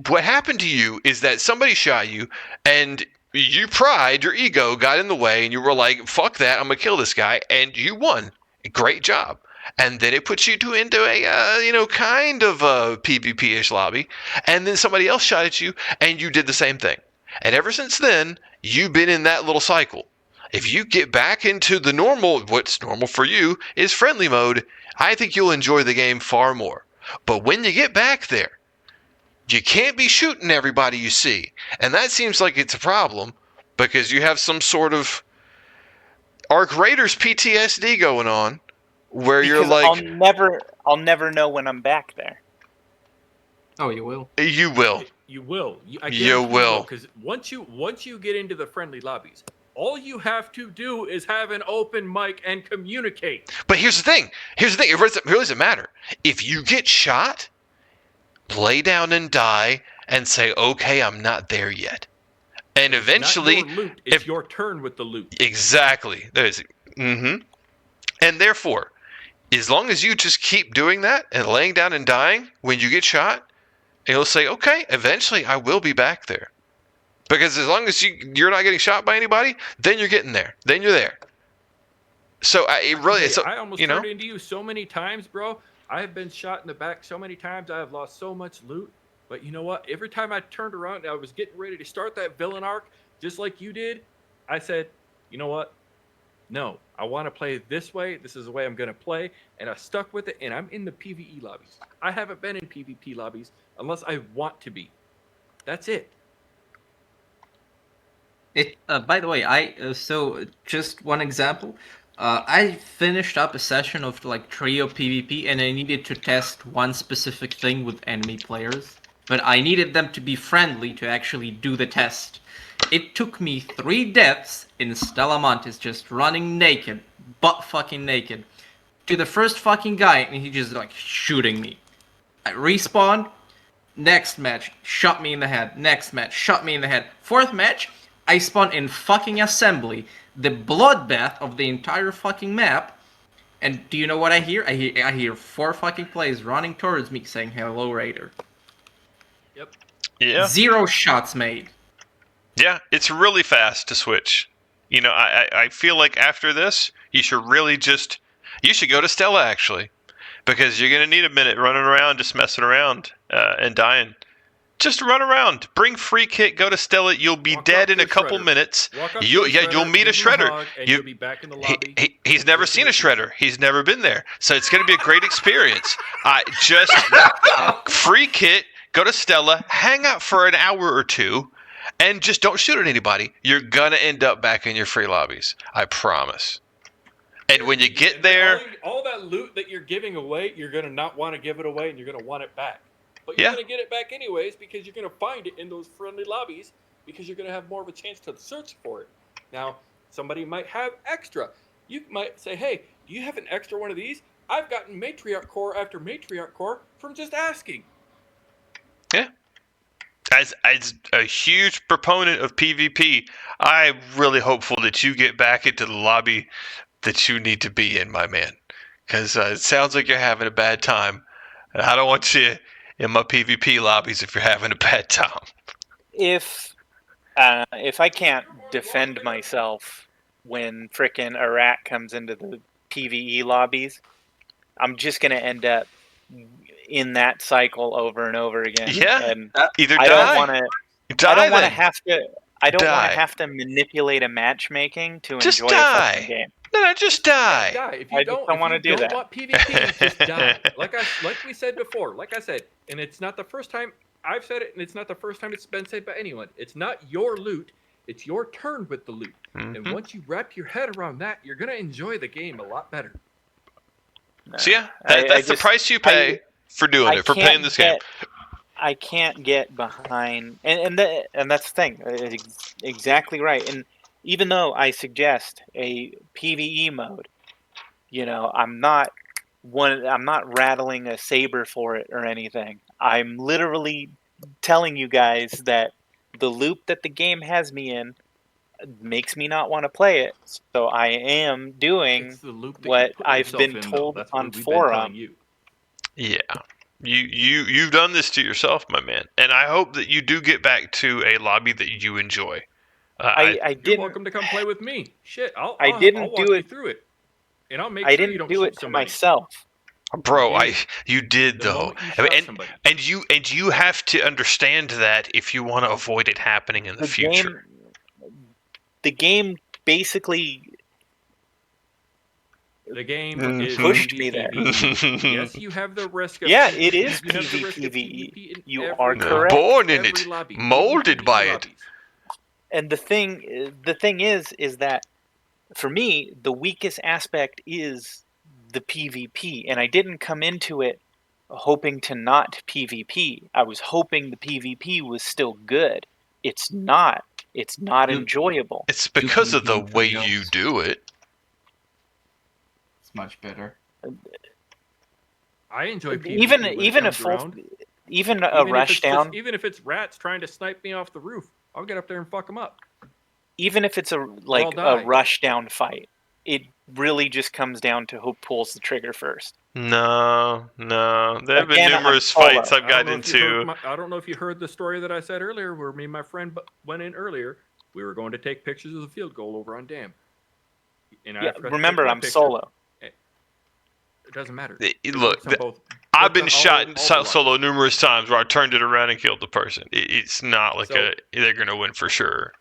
what happened to you is that somebody shot you, and your pride, your ego got in the way, and you were like, "Fuck that! I'm gonna kill this guy," and you won. Great job. And then it puts you into a kind of a PvP-ish lobby, and then somebody else shot at you, and you did the same thing. And ever since then, you've been in that little cycle. If you get back into the what's normal for you is friendly mode, I think you'll enjoy the game far more. But when you get back there, you can't be shooting everybody you see. And that seems like it's a problem, because you have some sort of Arc Raiders PTSD going on, where you're like, I'll never know when I'm back there. Oh, you will. You will. You will. You will. Because once you get into the friendly lobbies, all you have to do is have an open mic and communicate. But here's the thing. It really doesn't matter. If you get shot, lay down and die and say, okay, I'm not there yet. And eventually, not your loot, it's your turn with the loot. Exactly. And therefore, as long as you just keep doing that and laying down and dying when you get shot, you'll say, okay, eventually I will be back there. Because as long as you're not getting shot by anybody, then you're getting there. Then you're there. So I almost turned into you so many times, bro. I have been shot in the back so many times. I have lost so much loot. But you know what? Every time I turned around and I was getting ready to start that villain arc, just like you did, I said, you know what? No, I want to play this way. This is the way I'm going to play. And I stuck with it, and I'm in the PvE lobbies. I haven't been in PvP lobbies unless I want to be. That's it. By the way, so just one example. I finished up a session of like trio PvP, and I needed to test one specific thing with enemy players. But I needed them to be friendly to actually do the test. It took me 3 deaths in Stella Montes just running naked, butt fucking naked, to the first fucking guy, and he just like shooting me. I respawned, next match, shot me in the head, next match, shot me in the head. 4th match, I spawned in fucking assembly, the bloodbath of the entire fucking map, and do you know what I hear? I hear 4 fucking players running towards me saying, "Hello, Raider." Yep. Yeah. 0 shots made. Yeah, it's really fast to switch. I feel like after this, you should go to Stella, actually. Because you're going to need a minute running around, just messing around and dying. Just run around. Bring free kit, go to Stella. You'll be dead in a couple minutes. You'll meet a shredder. You'll be back in the lobby. He's never seen a shredder. He's never been there. So it's going to be a great experience. Just free kit. go to Stella, hang out for an hour or two, and just don't shoot at anybody. You're gonna end up back in your free lobbies. I promise. And when you get there, all that loot that you're giving away, you're gonna not want to give it away, and you're gonna want it back. But you're Yeah. gonna get it back anyways because you're gonna find it in those friendly lobbies because you're gonna have more of a chance to search for it. Now, somebody might have extra. You might say, "Hey, do you have an extra one of these?" I've gotten matriarch core after matriarch core from just asking. Yeah. As a huge proponent of PvP, I'm really hopeful that you get back into the lobby that you need to be in, my man. Because it sounds like you're having a bad time. And I don't want you in my PvP lobbies if you're having a bad time. If I can't defend myself when frickin' a rat comes into the PvE lobbies, I'm just gonna end up in that cycle over and over again. Yeah, and either I die. don't want to. I don't want to have to. I don't want to Die. have to manipulate a matchmaking to Just enjoy die. a fucking game. No, just die. Die. If I you just don't, don't wanna do that. want PvP, just die. Like we said before. Like I said, and it's not the first time I've said it, and it's not the first time it's been said by anyone. It's not your loot. It's your turn with the loot. Mm-hmm. And once you wrap your head around that, you're gonna enjoy the game a lot better. So yeah, that's the price you pay for doing it, for playing this game. I can't get behind, and that's the thing. It's exactly right. And even though I suggest a PvE mode, I'm not rattling a saber for it or anything. I'm literally telling you guys that the loop that the game has me in makes me not want to play it. So I am doing It's the loop that what you put I've yourself been in, told though. That's on what we've forum. been telling you. Yeah. You've done this to yourself, my man. And I hope that you do get back to a lobby that you enjoy. I didn't. You're welcome to come play with me. Shit, I'll walk you through it. And I'll make sure you don't shoot somebody. Myself. Bro, you did The though. moment you shot somebody. And you have to understand that if you want to avoid it happening in the future. The game basically is pushed me there. Yes, you have the risk of it is you have the risk of PvE. in You every are lobby. correct. Born in Every it, lobby. molded PvE by it. lobbies. And the thing is that for me, the weakest aspect is the PvP, and I didn't come into it hoping to not PvP. I was hoping the PvP was still good. It's not. It's not enjoyable. It's because of the way you do it. It's much better. I enjoy PvP Even when if a rush down. Even if it's rats trying to snipe me off the roof, I'll get up there and fuck them up. Even if it's a rush down fight, it really just comes down to who pulls the trigger first. No. There have been numerous fights I've gotten into. I don't know if you heard the story that I said earlier, where me and my friend went in earlier. We were going to take pictures of the field goal over on Dam. And remember, I'm solo. It doesn't matter. Look, I've been shot solo numerous times where I turned it around and killed the person. It's not like they're gonna win for sure.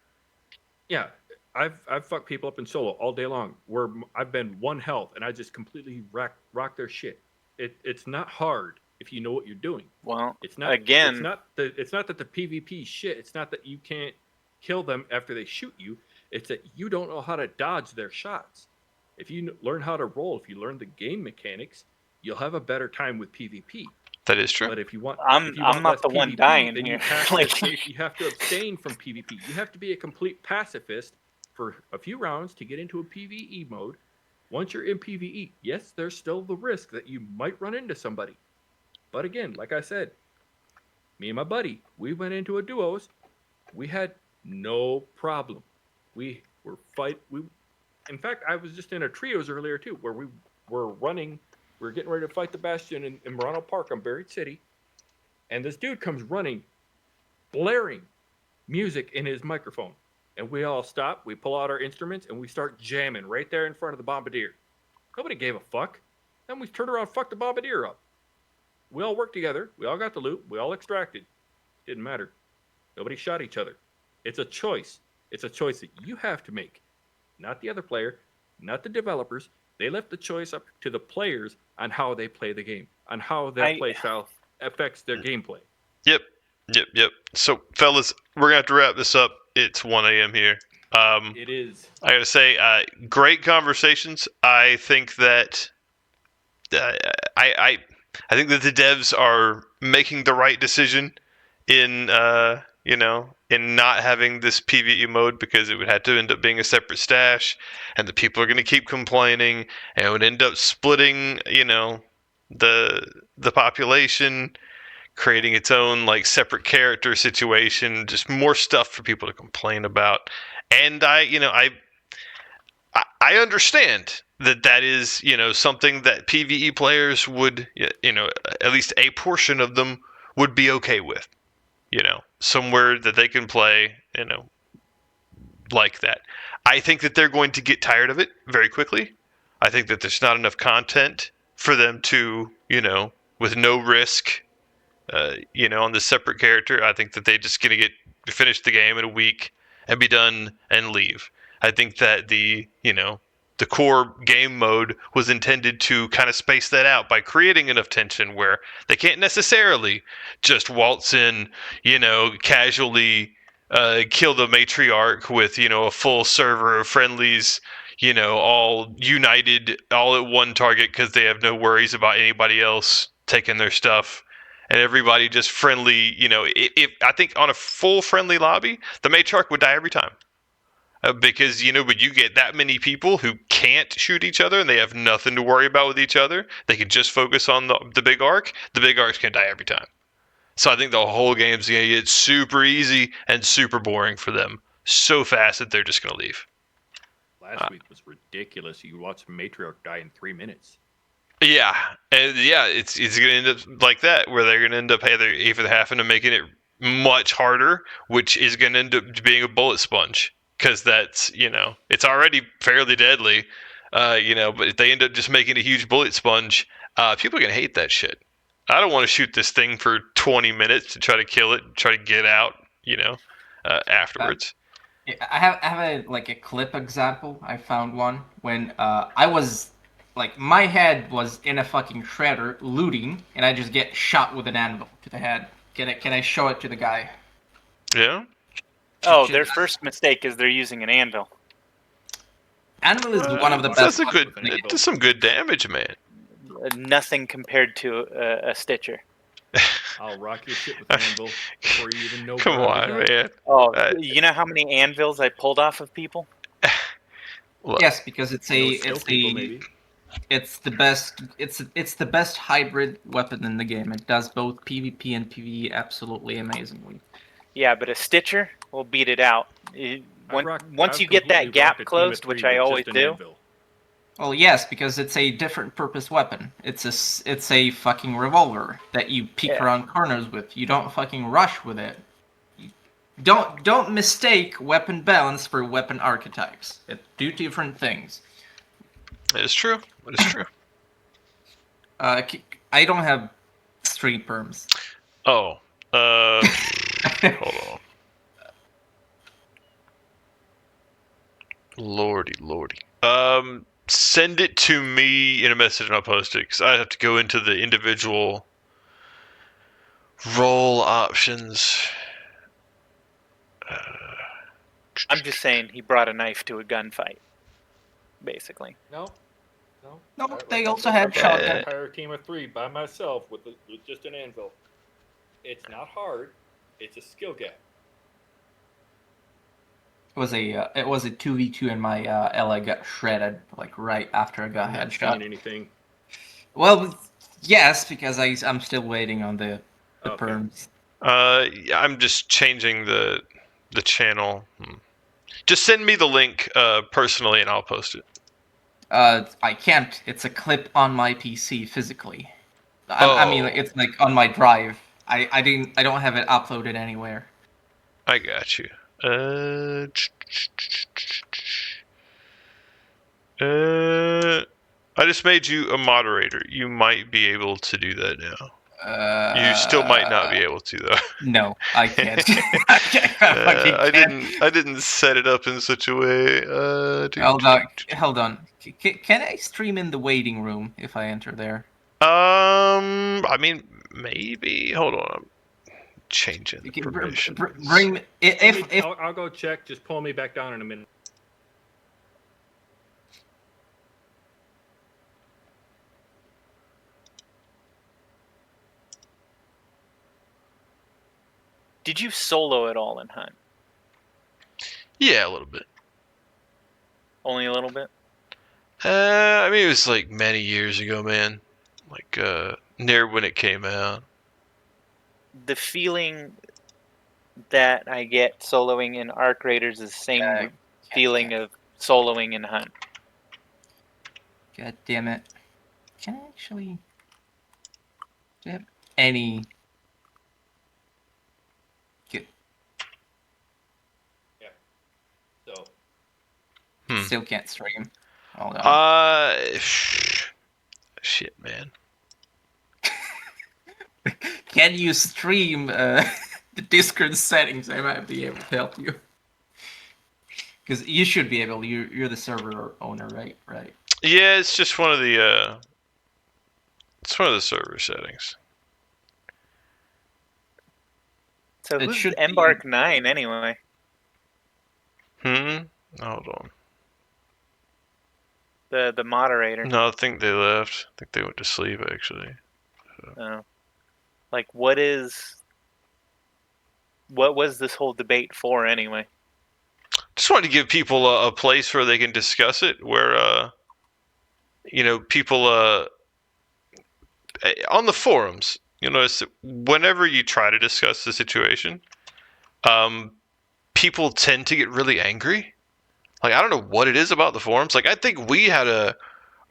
Yeah, I've fucked people up in solo all day long. Where I've been 1 health and I just completely rock their shit. It's not hard if you know what you're doing. Well, it's not. Again, it's not that the PvP shit. It's not that you can't kill them after they shoot you. It's that you don't know how to dodge their shots. If you learn how to roll, if you learn the game mechanics, you'll have a better time with PvP. That is true. But if you want, I'm not the one dying then here. You have to abstain from PvP. You have to be a complete pacifist for a few rounds to get into a PvE mode. Once you're in PvE, yes, there's still the risk that you might run into somebody. But again, like I said, me and my buddy, we went into a duos. We had no problem. In fact, I was just in a trios earlier too, where we were running. We were getting ready to fight the Bastion in Morano Park on Buried City. And this dude comes running, blaring music in his microphone. And we all stop, we pull out our instruments, and we start jamming right there in front of the Bombardier. Nobody gave a fuck. Then we turned around and fucked the Bombardier up. We all worked together. We all got the loot. We all extracted. Didn't matter. Nobody shot each other. It's a choice. It's a choice that you have to make. Not the other player, not the developers. They left the choice up to the players on how they play the game, on how their play style affects their gameplay. Yep. So, fellas, we're gonna have to wrap this up. It's 1 a.m. here. It is. I gotta say, great conversations. I think that I think that the devs are making the right decision in in not having this PvE mode, because it would have to end up being a separate stash, and the people are going to keep complaining, and it would end up splitting the population, creating its own like separate character situation, just more stuff for people to complain about. And I understand that is something that PvE players would at least a portion of them would be okay with, somewhere that they can play like that. I think that they're going to get tired of it very quickly. I think that there's not enough content for them to with no risk on the separate character. I think that they're just going to finish the game in a week and be done and leave. I think that the core game mode was intended to kind of space that out by creating enough tension where they can't necessarily just waltz in, casually kill the matriarch with, a full server of friendlies, all united, all at one target because they have no worries about anybody else taking their stuff. And everybody just friendly, if I think on a full friendly lobby, the matriarch would die every time. Because, when you get that many people who can't shoot each other and they have nothing to worry about with each other, they can just focus on the big arc. The big arc's going to die every time. So I think the whole game's going to get super easy and super boring for them so fast that they're just going to leave. Last week was ridiculous. You watched Matriarch die in 3 minutes. Yeah, and it's going to end up like that, where they're going to end up either having to making it much harder, which is going to end up being a bullet sponge, because that's it's already fairly deadly, but if they end up just making a huge bullet sponge, people are going to hate that shit. I don't want to shoot this thing for 20 minutes to try to kill it, try to get out, afterwards. I have a clip example. I found one when I was my head was in a fucking shredder looting, and I just get shot with an anvil to the head. Can I show it to the guy? Yeah. Oh, their first mistake is they're using an anvil. Anvil is one of the best. It does some good damage, man. Nothing compared to a Stitcher. I'll rock your shit with an anvil before you even know. Come on, man. Oh, you know how many anvils I pulled off of people? Yes, because it's the best hybrid weapon in the game. It does both PvP and PvE absolutely amazingly. Yeah, but a Stitcher will beat it out. Once you get that gap closed, which I always do. Anvil. Well, yes, because it's a different purpose weapon. It's a fucking revolver that you peek around corners with. You don't fucking rush with it. Don't mistake weapon balance for weapon archetypes. It's two different things. It's true. It's true. I don't have street perms. Oh. Hold on. Lordy. Send it to me in a message and I'll post it, because I have to go into the individual role options. I'm just saying he brought a knife to a gunfight, basically. No, They also had shotgun. Entire team of 3 by myself with just an anvil. It's not hard. It's a skill gap. It was a 2v2 and my LA got shredded right after I got headshot. Anything? Well, yes, because I'm still waiting on the perms. I'm just changing the channel. Just send me the link personally and I'll post it. I can't. It's a clip on my PC physically. I mean, it's on my drive. I don't have it uploaded anywhere. I got you. I just made you a moderator. You might be able to do that now. You still might not be able to, though. No, I can't. I didn't set it up in such a way. Hold on. Can I stream in the waiting room if I enter there? I mean, maybe. Hold on. changing the permission. Bring if I'll go check. Just pull me back down in a minute. Did you solo at all in Hunt? Yeah, a little bit. Only a little bit? I mean, it was like many years ago, man. Like near when it came out. The feeling that I get soloing in Arc Raiders is the same feeling of soloing in Hunt. God damn it. Can I actually... Do I have any... Good. So Still can't stream. Hold on. Shit, man. Can you stream the Discord settings? I might be able to help you. Because you should be able. You're the server owner, right? Right. Yeah, it's just one of the. It's one of the server settings. So It who's should Embark 9 anyway? Hold on. The moderator. No, I think they left. I think they went to sleep, actually. Oh. Like, what was this whole debate for anyway? Just wanted to give people a place where they can discuss it, where people on the forums. You'll notice that whenever you try to discuss the situation, people tend to get really angry. Like, I don't know what it is about the forums. Like, I think we had a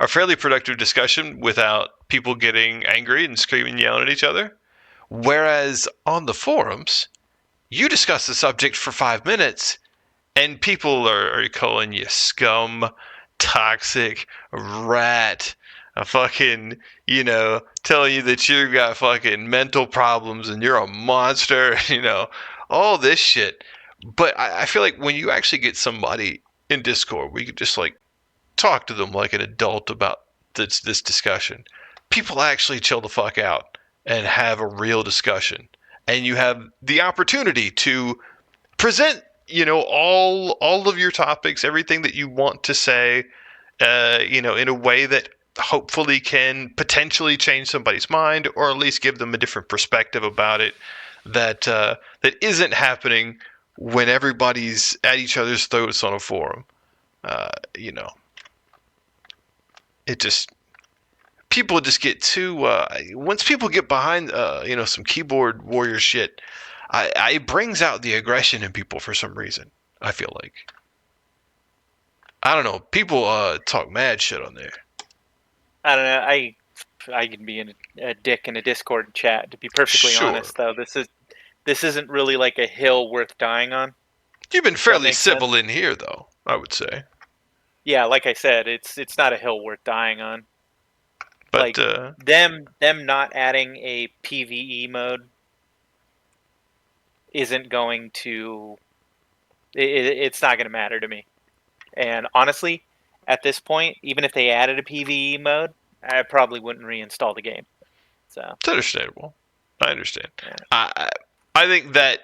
fairly productive discussion without people getting angry and screaming and yelling at each other. Whereas on the forums, you discuss the subject for 5 minutes, and people are calling you scum, toxic, rat, a fucking, telling you that you've got fucking mental problems and you're a monster, all this shit. But I feel like when you actually get somebody in Discord, we could just like talk to them like an adult about this discussion. People actually chill the fuck out and have a real discussion, and you have the opportunity to present, all of your topics, everything that you want to say, in a way that hopefully can potentially change somebody's mind, or at least give them a different perspective about it that isn't happening when everybody's at each other's throats on a forum. It just, people just get too, once people get behind, some keyboard warrior shit, it brings out the aggression in people for some reason, I feel like. I don't know, people talk mad shit on there. I don't know. I can be a dick in a Discord chat, to be perfectly honest, though. This isn't really like a hill worth dying on. You've been fairly civil in here, though, I would say. Yeah, like I said, it's not a hill worth dying on. But like, them not adding a PvE mode isn't going to... It's not going to matter to me. And honestly, at this point, even if they added a PvE mode, I probably wouldn't reinstall the game. So it's understandable. I understand. Yeah. I think that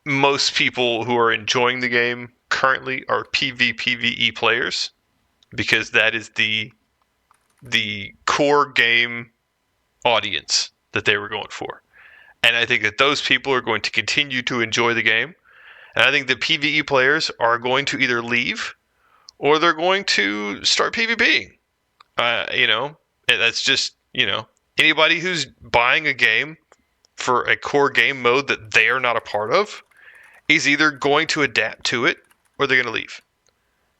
most people who are enjoying the game currently are PvE players, because that is the core game audience that they were going for. And I think that those people are going to continue to enjoy the game. And I think the PvE players are going to either leave or they're going to start PvPing. That's just, anybody who's buying a game for a core game mode that they are not a part of is either going to adapt to it or they're going to leave.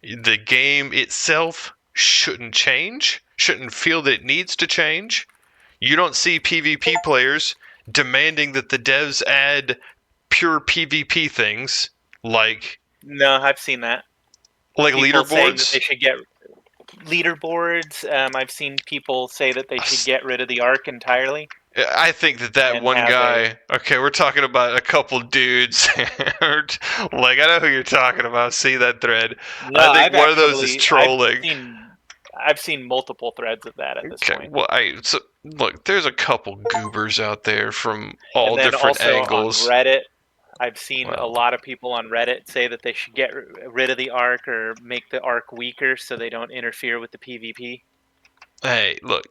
The game itself shouldn't change, shouldn't feel that it needs to change. You don't see PvP players demanding that the devs add pure PvP things like... No, I've seen that. Like people leaderboards? That they should get leaderboards. I've seen people say that they should get rid of the Arc entirely. I think that one guy... Okay, we're talking about a couple dudes. Like, I know who you're talking about. See that thread. No, I think one of those is trolling. I've seen multiple threads of that at this point. Well, so look, there's a couple goobers out there from all and then different also angles. on Reddit, I've seen a lot of people on Reddit say that they should get rid of the Arc or make the Arc weaker so they don't interfere with the PvP. Hey, look,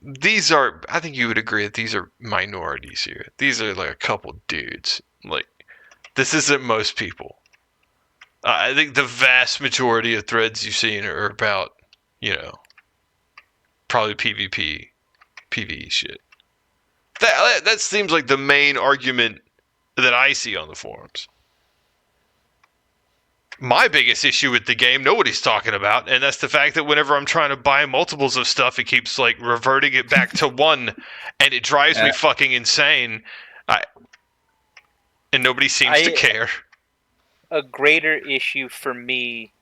I think you would agree that these are minorities here. These are like a couple dudes. Like, this isn't most people. I think the vast majority of threads you've seen are about, probably PvP, PvE shit. That seems like the main argument that I see on the forums. My biggest issue with the game, nobody's talking about, and that's the fact that whenever I'm trying to buy multiples of stuff, it keeps like reverting it back to one, and it drives me fucking insane. And nobody seems to care. A greater issue for me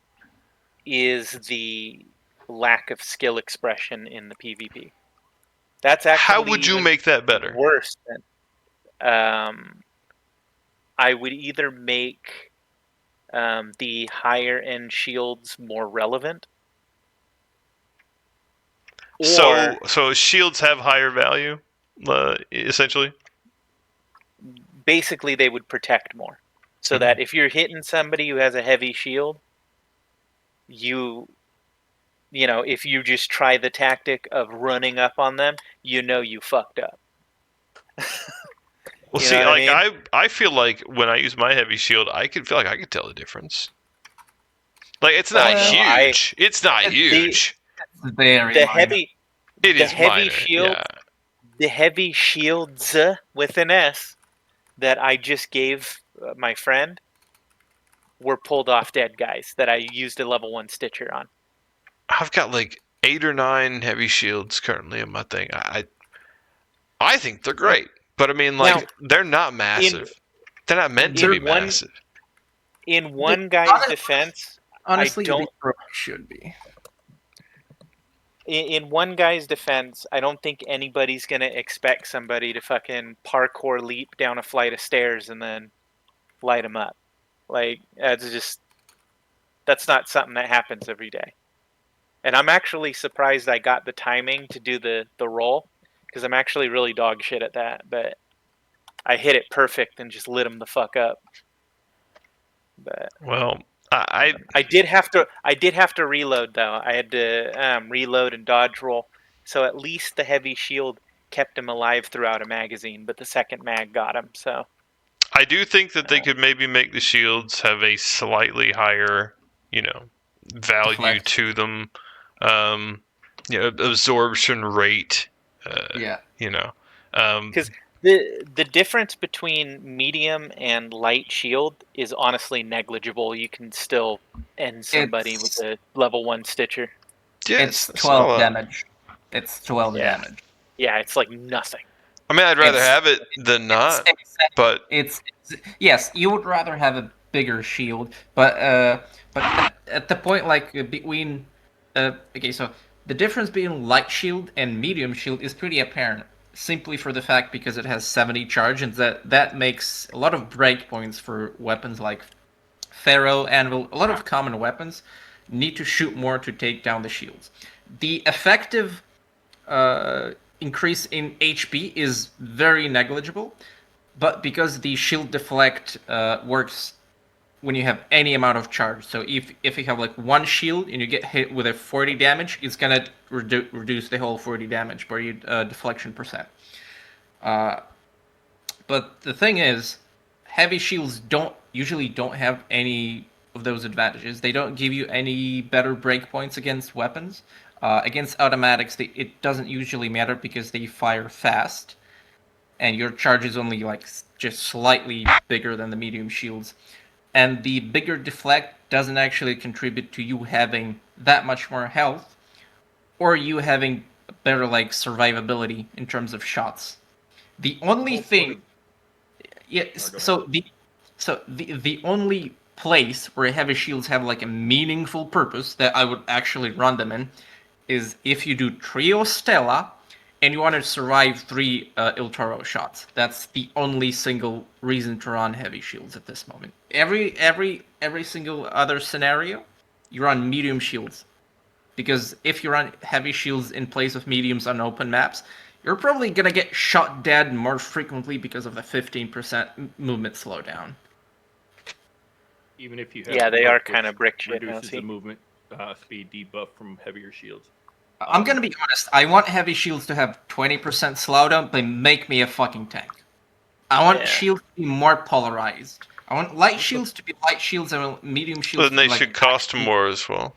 is the lack of skill expression in the PvP. That's actually how would you make that better? Worse than I would either make the higher end shields more relevant. So shields have higher value, essentially? Basically, they would protect more. So that if you're hitting somebody who has a heavy shield, if you just try the tactic of running up on them, you fucked up. Well, see, like I feel like when I use my heavy shield, I could feel like I could tell the difference. Like it's not huge. It's not huge. The heavy minor, shield. Yeah. The heavy shields with an S that I just gave my friend were pulled off dead guys that I used a level 1 Stitcher on. I've got like 8 or 9 heavy shields currently in my thing. I think they're great. But I mean, like, they're not massive. They're not meant to be massive. In one guy's defense, honestly, they should be. In one guy's defense, I don't think anybody's gonna expect somebody to fucking parkour leap down a flight of stairs and then light them up. Like, that's not something that happens every day. And I'm actually surprised I got the timing to do the roll, because I'm actually really dog shit at that. But I hit it perfect and just lit him the fuck up. But I did have to reload though. I had to reload and dodge roll. So at least the heavy shield kept him alive throughout a magazine, but the second mag got him. So I do think that they could maybe make the shields have a slightly higher, value to them. Absorption rate. Because the difference between medium and light shield is honestly negligible. You can still end somebody with a level 1 Stitcher. Yes, it's 12 damage. It's 12 damage. Yeah, it's like nothing. I mean, I'd rather have it than not. But yes, you would rather have a bigger shield, but at the point like between so the difference between light shield and medium shield is pretty apparent. Simply for the fact because it has 70 charge, and that makes a lot of breakpoints for weapons like Pharaoh, Anvil. A lot of common weapons need to shoot more to take down the shields. The effective increase in HP is very negligible, but because the shield deflect works when you have any amount of charge. So if you have like one shield and you get hit with a 40 damage, it's gonna reduce the whole 40 damage for your deflection percent. But the thing is, heavy shields usually don't have any of those advantages. They don't give you any better breakpoints against weapons. Against automatics, it doesn't usually matter because they fire fast, and your charge is only like just slightly bigger than the medium shields. And the bigger deflect doesn't actually contribute to you having that much more health, or you having better like survivability in terms of shots. The only thing, the only place where heavy shields have like a meaningful purpose that I would actually run them in is if you do Trio Stella and you want to survive 3 Il Toro shots. That's the only single reason to run heavy shields at this moment. Every single other scenario, you run medium shields. because if you run heavy shields in place of mediums on open maps, you're probably gonna get shot dead more frequently because of a 15% movement slowdown. Even if you have Yeah, they buff, are kind of which brick shit, reduces the Nancy. movement speed debuff from heavier shields. I'm gonna be honest, I want heavy shields to have 20% slowdown, but make me a fucking tank. I want shields to be more polarized. I want light shields to be light shields, and medium shields Then to they be like... should cost more as well.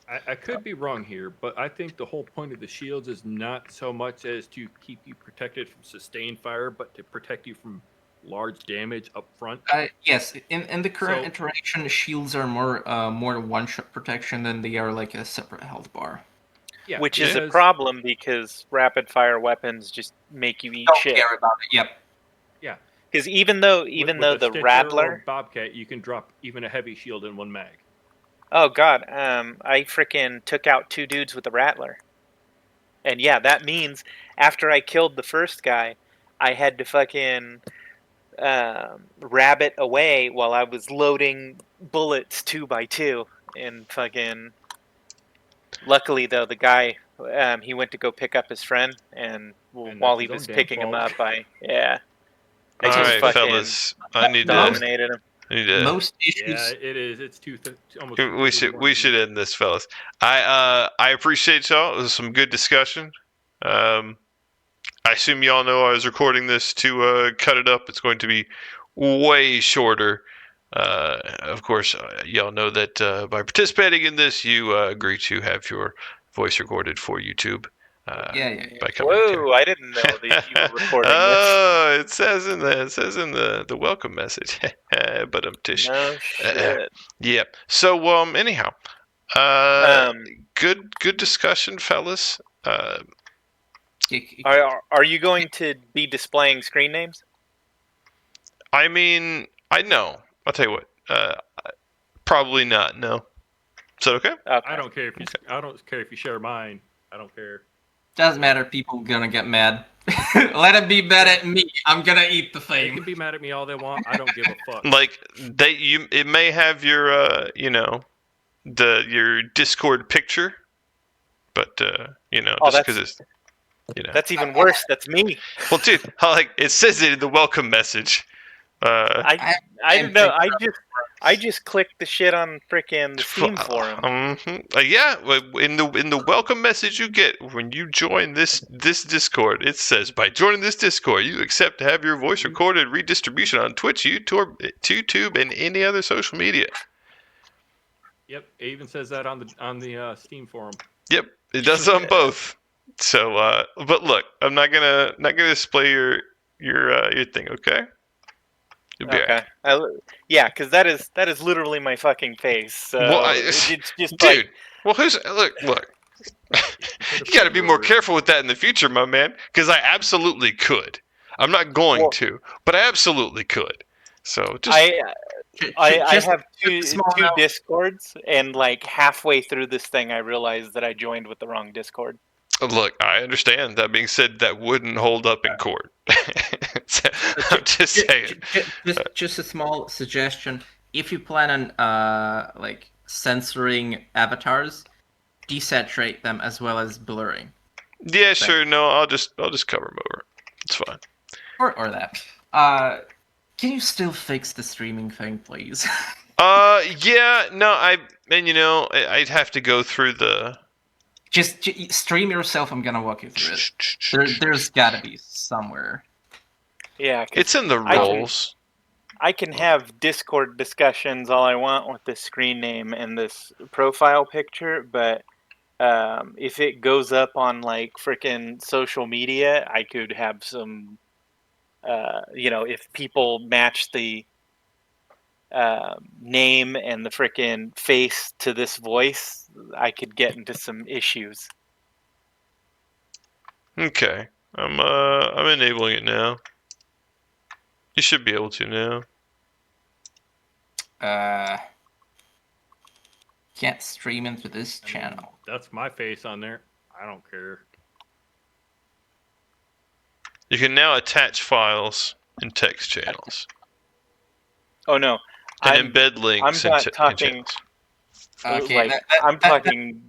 I could be wrong here, but I think the whole point of the shields is not so much as to keep you protected from sustained fire, but to protect you from large damage up front. Yes, in the current iteration, shields are more one-shot protection than they are like a separate health bar. Yeah, which is a problem because rapid fire weapons just make you eat shit. Don't care about it. Yep. Yeah. Because even though the Stitcher Rattler or Bobcat, you can drop even a heavy shield in one mag. Oh god, I freaking took out 2 dudes with the Rattler. And yeah, that means after I killed the first guy, I had to fucking rabbit away while I was loading bullets 2 by 2 and fucking... Luckily though, the guy, he went to go pick up his friend, and while he was picking him up, I Alright, fellas, I need dominated him. Most issues. Yeah, it is. It's almost. We should end this, fellas. I appreciate y'all. It was some good discussion. I assume y'all know I was recording this to cut it up. It's going to be way shorter. Of course, y'all know that by participating in this, you agree to have your voice recorded for YouTube. Yeah. By coming Whoa! I didn't know that you were recording this. Oh, it says in the welcome message. But tish. No shit. Yeah. So anyhow, good discussion, fellas. Are you going to be displaying screen names? I mean, I know. I'll tell you what. Probably not. No. Is that okay? I don't care if you. I don't care if you share mine. I don't care. Doesn't matter. People gonna get mad. Let them be mad at me. I'm gonna eat the They fame. can be mad at me all they want. I don't give a fuck. Like it may have your your Discord picture, but just because it's that's even worse. That's me. Well, dude, it says it in the welcome message. I don't know. I just clicked the shit on frickin' the Steam forum. Yeah, in the welcome message you get when you join this Discord, it says, by joining this Discord, you accept to have your voice recorded redistribution on Twitch, YouTube, and any other social media. Yep, it even says that on the Steam forum. Yep, it does on both. So, but look, I'm not gonna display your thing, okay? Okay. Yeah, because that is literally my fucking face. So it's just dude. Well, look. You got to be more careful with that in the future, my man. Because I absolutely could. I'm not going to, but I absolutely could. So just. I have two Discords, and like halfway through this thing, I realized that I joined with the wrong Discord. Look, I understand. That being said, that wouldn't hold up in court. I'm just saying. Just a small suggestion. If you plan on censoring avatars, desaturate them as well as blurring. Yeah, sure. No, I'll just cover them over. It's fine. Or that. Can you still fix the streaming thing, please? Yeah. No, I'd have to go through the. Just stream yourself. I'm gonna walk you through it. There's gotta be somewhere. Yeah, it's in the roles. I can have Discord discussions all I want with this screen name and this profile picture, but if it goes up on like freaking social media, I could have some. If people match the name and the freaking face to this voice, I could get into some issues. Okay, I'm enabling it now. You should be able to now. Can't stream into this channel. That's my face on there. I don't care. You can now attach files in text channels. Oh no! And embed links I'm not in talking. channels. Okay, I'm talking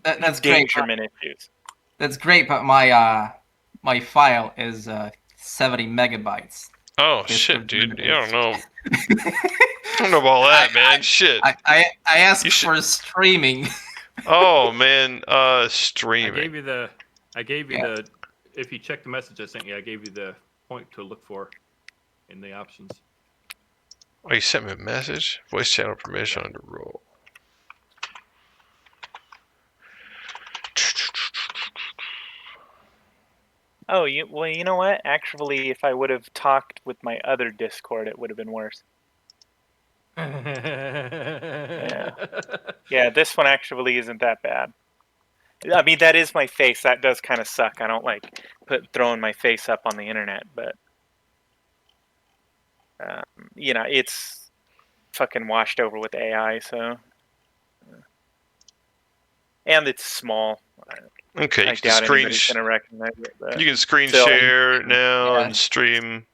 That's great. Dangerman issues. That's great, but my file is 70 megabytes. Oh shit, dude! You don't know. I don't know about all that, man. Shit. I asked should... for streaming. Oh man, streaming. I gave you the. If you check the message I sent you, I gave you the point to look for in the options. Oh, you sent me a message. Voice channel permission under roll. Oh, well, you know what? Actually, if I would have talked with my other Discord, it would have been worse. Yeah, this one actually isn't that bad. I mean, that is my face. That does kind of suck. I don't like throwing my face up on the internet, but you know, it's fucking washed over with AI. So, and it's small. Okay, I doubt anybody's gonna recognize it. But you can screen still, share now and stream.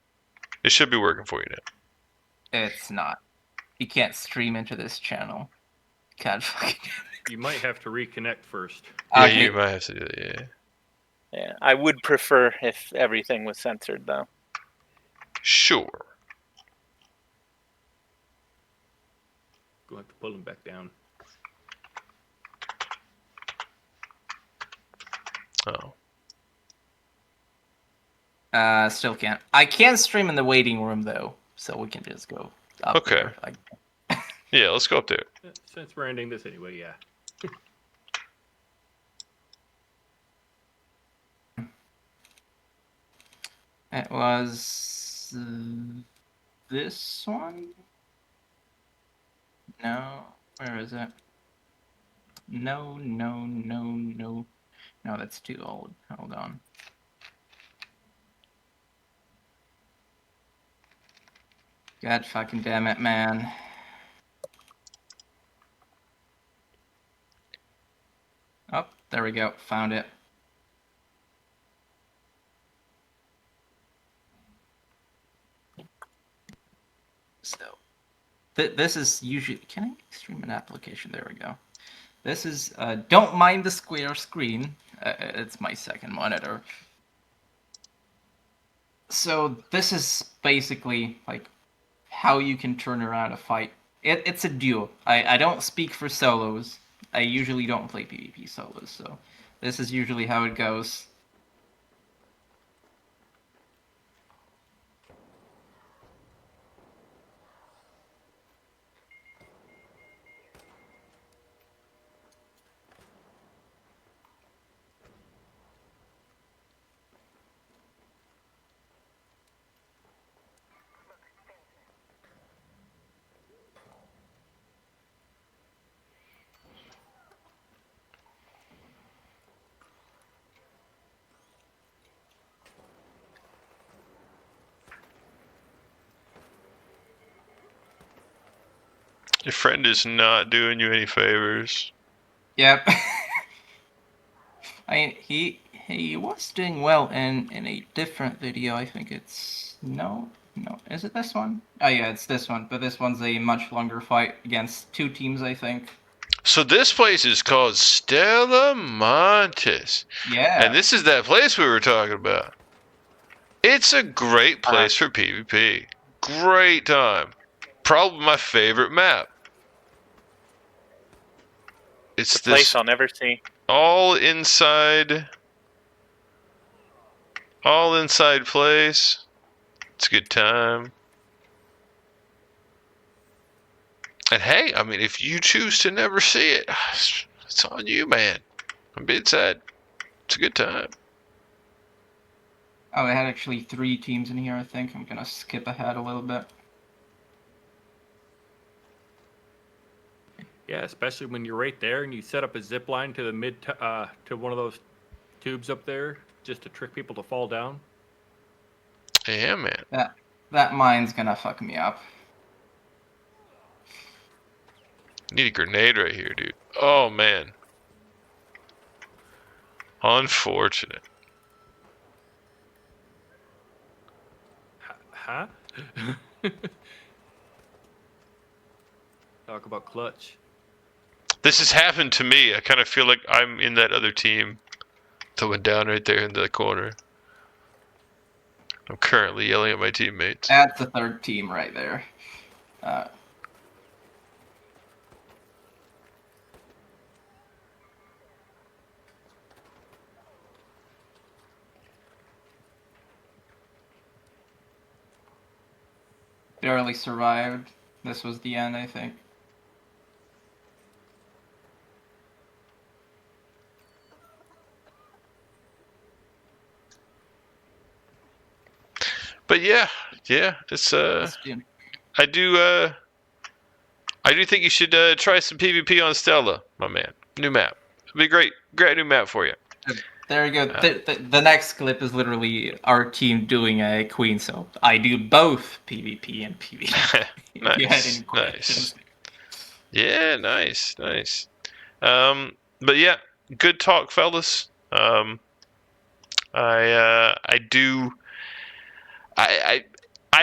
It should be working for you now. It's not. You can't stream into this channel. God fucking. You might have to reconnect first. Yeah, Okay. you might have to do that. Yeah. Yeah, I would prefer if everything was censored, though. Sure. Going to have to pull him back down. Oh. Still can't. I can stream in the waiting room though, so we can just go up. Okay. There. Yeah, let's go up there. Since we're ending this anyway, yeah. It was this one. No, where is it? No. No, that's too old. Hold on. God fucking damn it, man. Oh, there we go. Found it. So, this is usually... Can I stream an application? There we go. This is... don't mind the square screen. It's my second monitor. So, this is basically, like, how you can turn around a fight. It's a duo. I don't speak for solos. I usually don't play PvP solos, so this is usually how it goes. Your friend is not doing you any favors. Yep. I mean, he was doing well in a different video. I think it's no. Is it this one? Oh yeah, it's this one. But this one's a much longer fight against two teams, I think. So this place is called Stella Montes. Yeah. And this is that place we were talking about. It's a great place for PvP. Great time. Probably my favorite map. It's a place I'll never see. All inside place. It's a good time. And hey, I mean, if you choose to never see it, it's on you, man. I'm being sad. It's a good time. Oh, I had actually 3 teams in here, I think. I'm gonna skip ahead a little bit. Yeah, especially when you're right there and you set up a zip line to the to one of those tubes up there just to trick people to fall down. Yeah, man. That mine's gonna fuck me up. Need a grenade right here, dude. Oh, man. Unfortunate. Huh? Talk about clutch. This has happened to me. I kind of feel like I'm in that other team that went down right there in the corner. I'm currently yelling at my teammates. That's the third team right there. Barely survived. This was the end, I think. But yeah, it's I do think you should try some PvP on Stella, my man. New map. It'll be great new map for you. There you go. The next clip is literally our team doing a queen, so I do both PvP and PvE. Nice. Yeah, nice. But yeah, good talk, fellas. I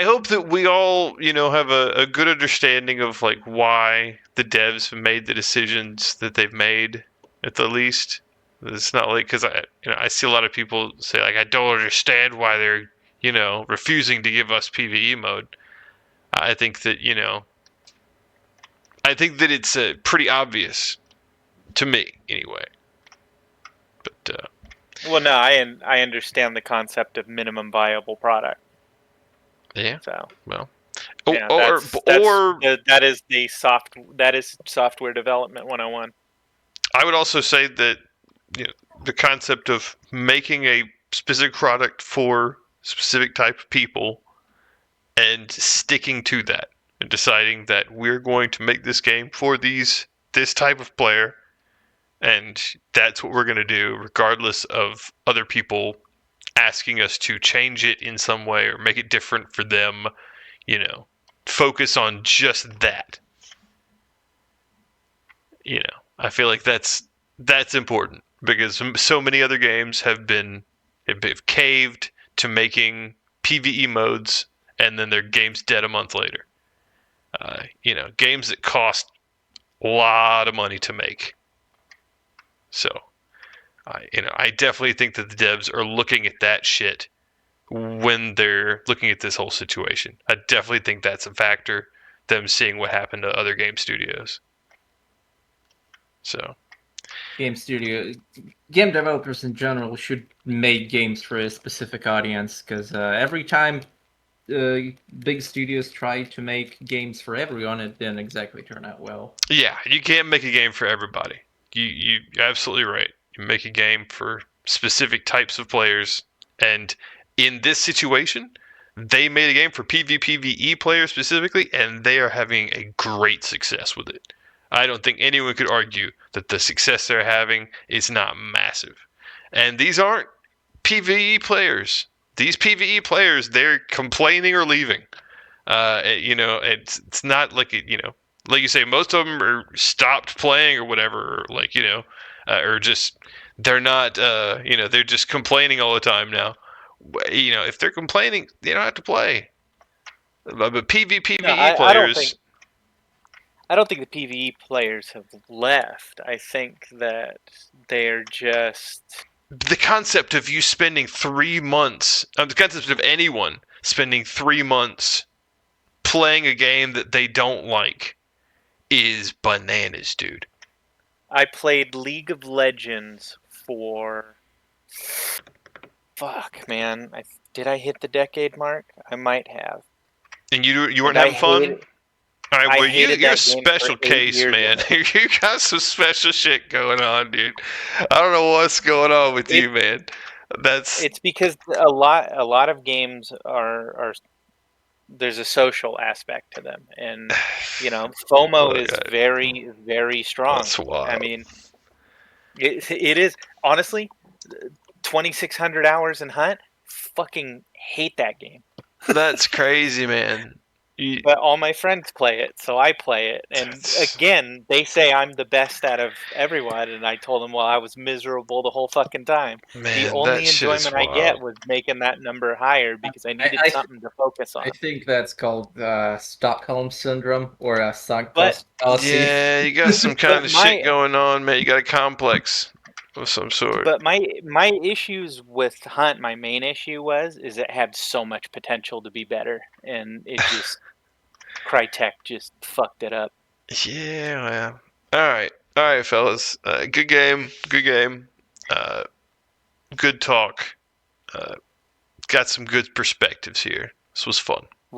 hope that we all, have a good understanding of like why the devs have made the decisions that they've made, at the least. It's not like, because I see a lot of people say like, I don't understand why they're, refusing to give us PvE mode. I think that, it's pretty obvious to me anyway. But well, no, I understand the concept of minimum viable product. Yeah. So well, that is software development 101. I would also say that the concept of making a specific product for specific type of people and sticking to that and deciding that we're going to make this game for this type of player, and that's what we're going to do regardless of other people asking us to change it in some way or make it different for them, focus on just that. I feel like that's important because so many other games have caved to making PvE modes and then their game's dead a month later. Games that cost a lot of money to make. So, I definitely think that the devs are looking at that shit when they're looking at this whole situation. I definitely think that's a factor, them seeing what happened to other game studios. So, game developers in general should make games for a specific audience, because every time big studios try to make games for everyone, it didn't exactly turn out well. Yeah, you can't make a game for everybody. You're absolutely right. You make a game for specific types of players, and in this situation, they made a game for PvPvE players specifically, and they are having a great success with it. I don't think anyone could argue that the success they're having is not massive. And these aren't PvE players. These PvE players, they're complaining or leaving. It's not like like you say, most of them are stopped playing or whatever, or like or just they're not, they're just complaining all the time now. If they're complaining, they don't have to play. But PvE players. I don't think the PvE players have left. I think that they're just... The concept of you spending 3 months, the concept of anyone spending 3 months playing a game that they don't like is bananas, dude. I played League of Legends for... Fuck, man. Did I hit the decade mark? I might have. And you weren't having fun? All right, well, you're a special case, man. You got some special shit going on, dude. I don't know what's going on with you, man. It's because a lot of games are there's a social aspect to them, and FOMO is very, very strong. That's wild. I mean, it is honestly 2,600 hours in Hunt. Fucking hate that game. That's crazy, man. But all my friends play it, so I play it. And again, they say I'm the best out of everyone, and I told them, well, I was miserable the whole fucking time. Man, the only that shit is enjoyment I wild. get was making that number higher because I needed something to focus on. I think that's called Stockholm syndrome or a sunk But- cost fallacy. Yeah, you got some kind of But my- shit going on, man. You got a complex of some sort. But my issues with Hunt, my main issue is it had so much potential to be better, and it just Crytek just fucked it up. Yeah, well. All right, fellas. Good game. Good talk. Got some good perspectives here. This was fun.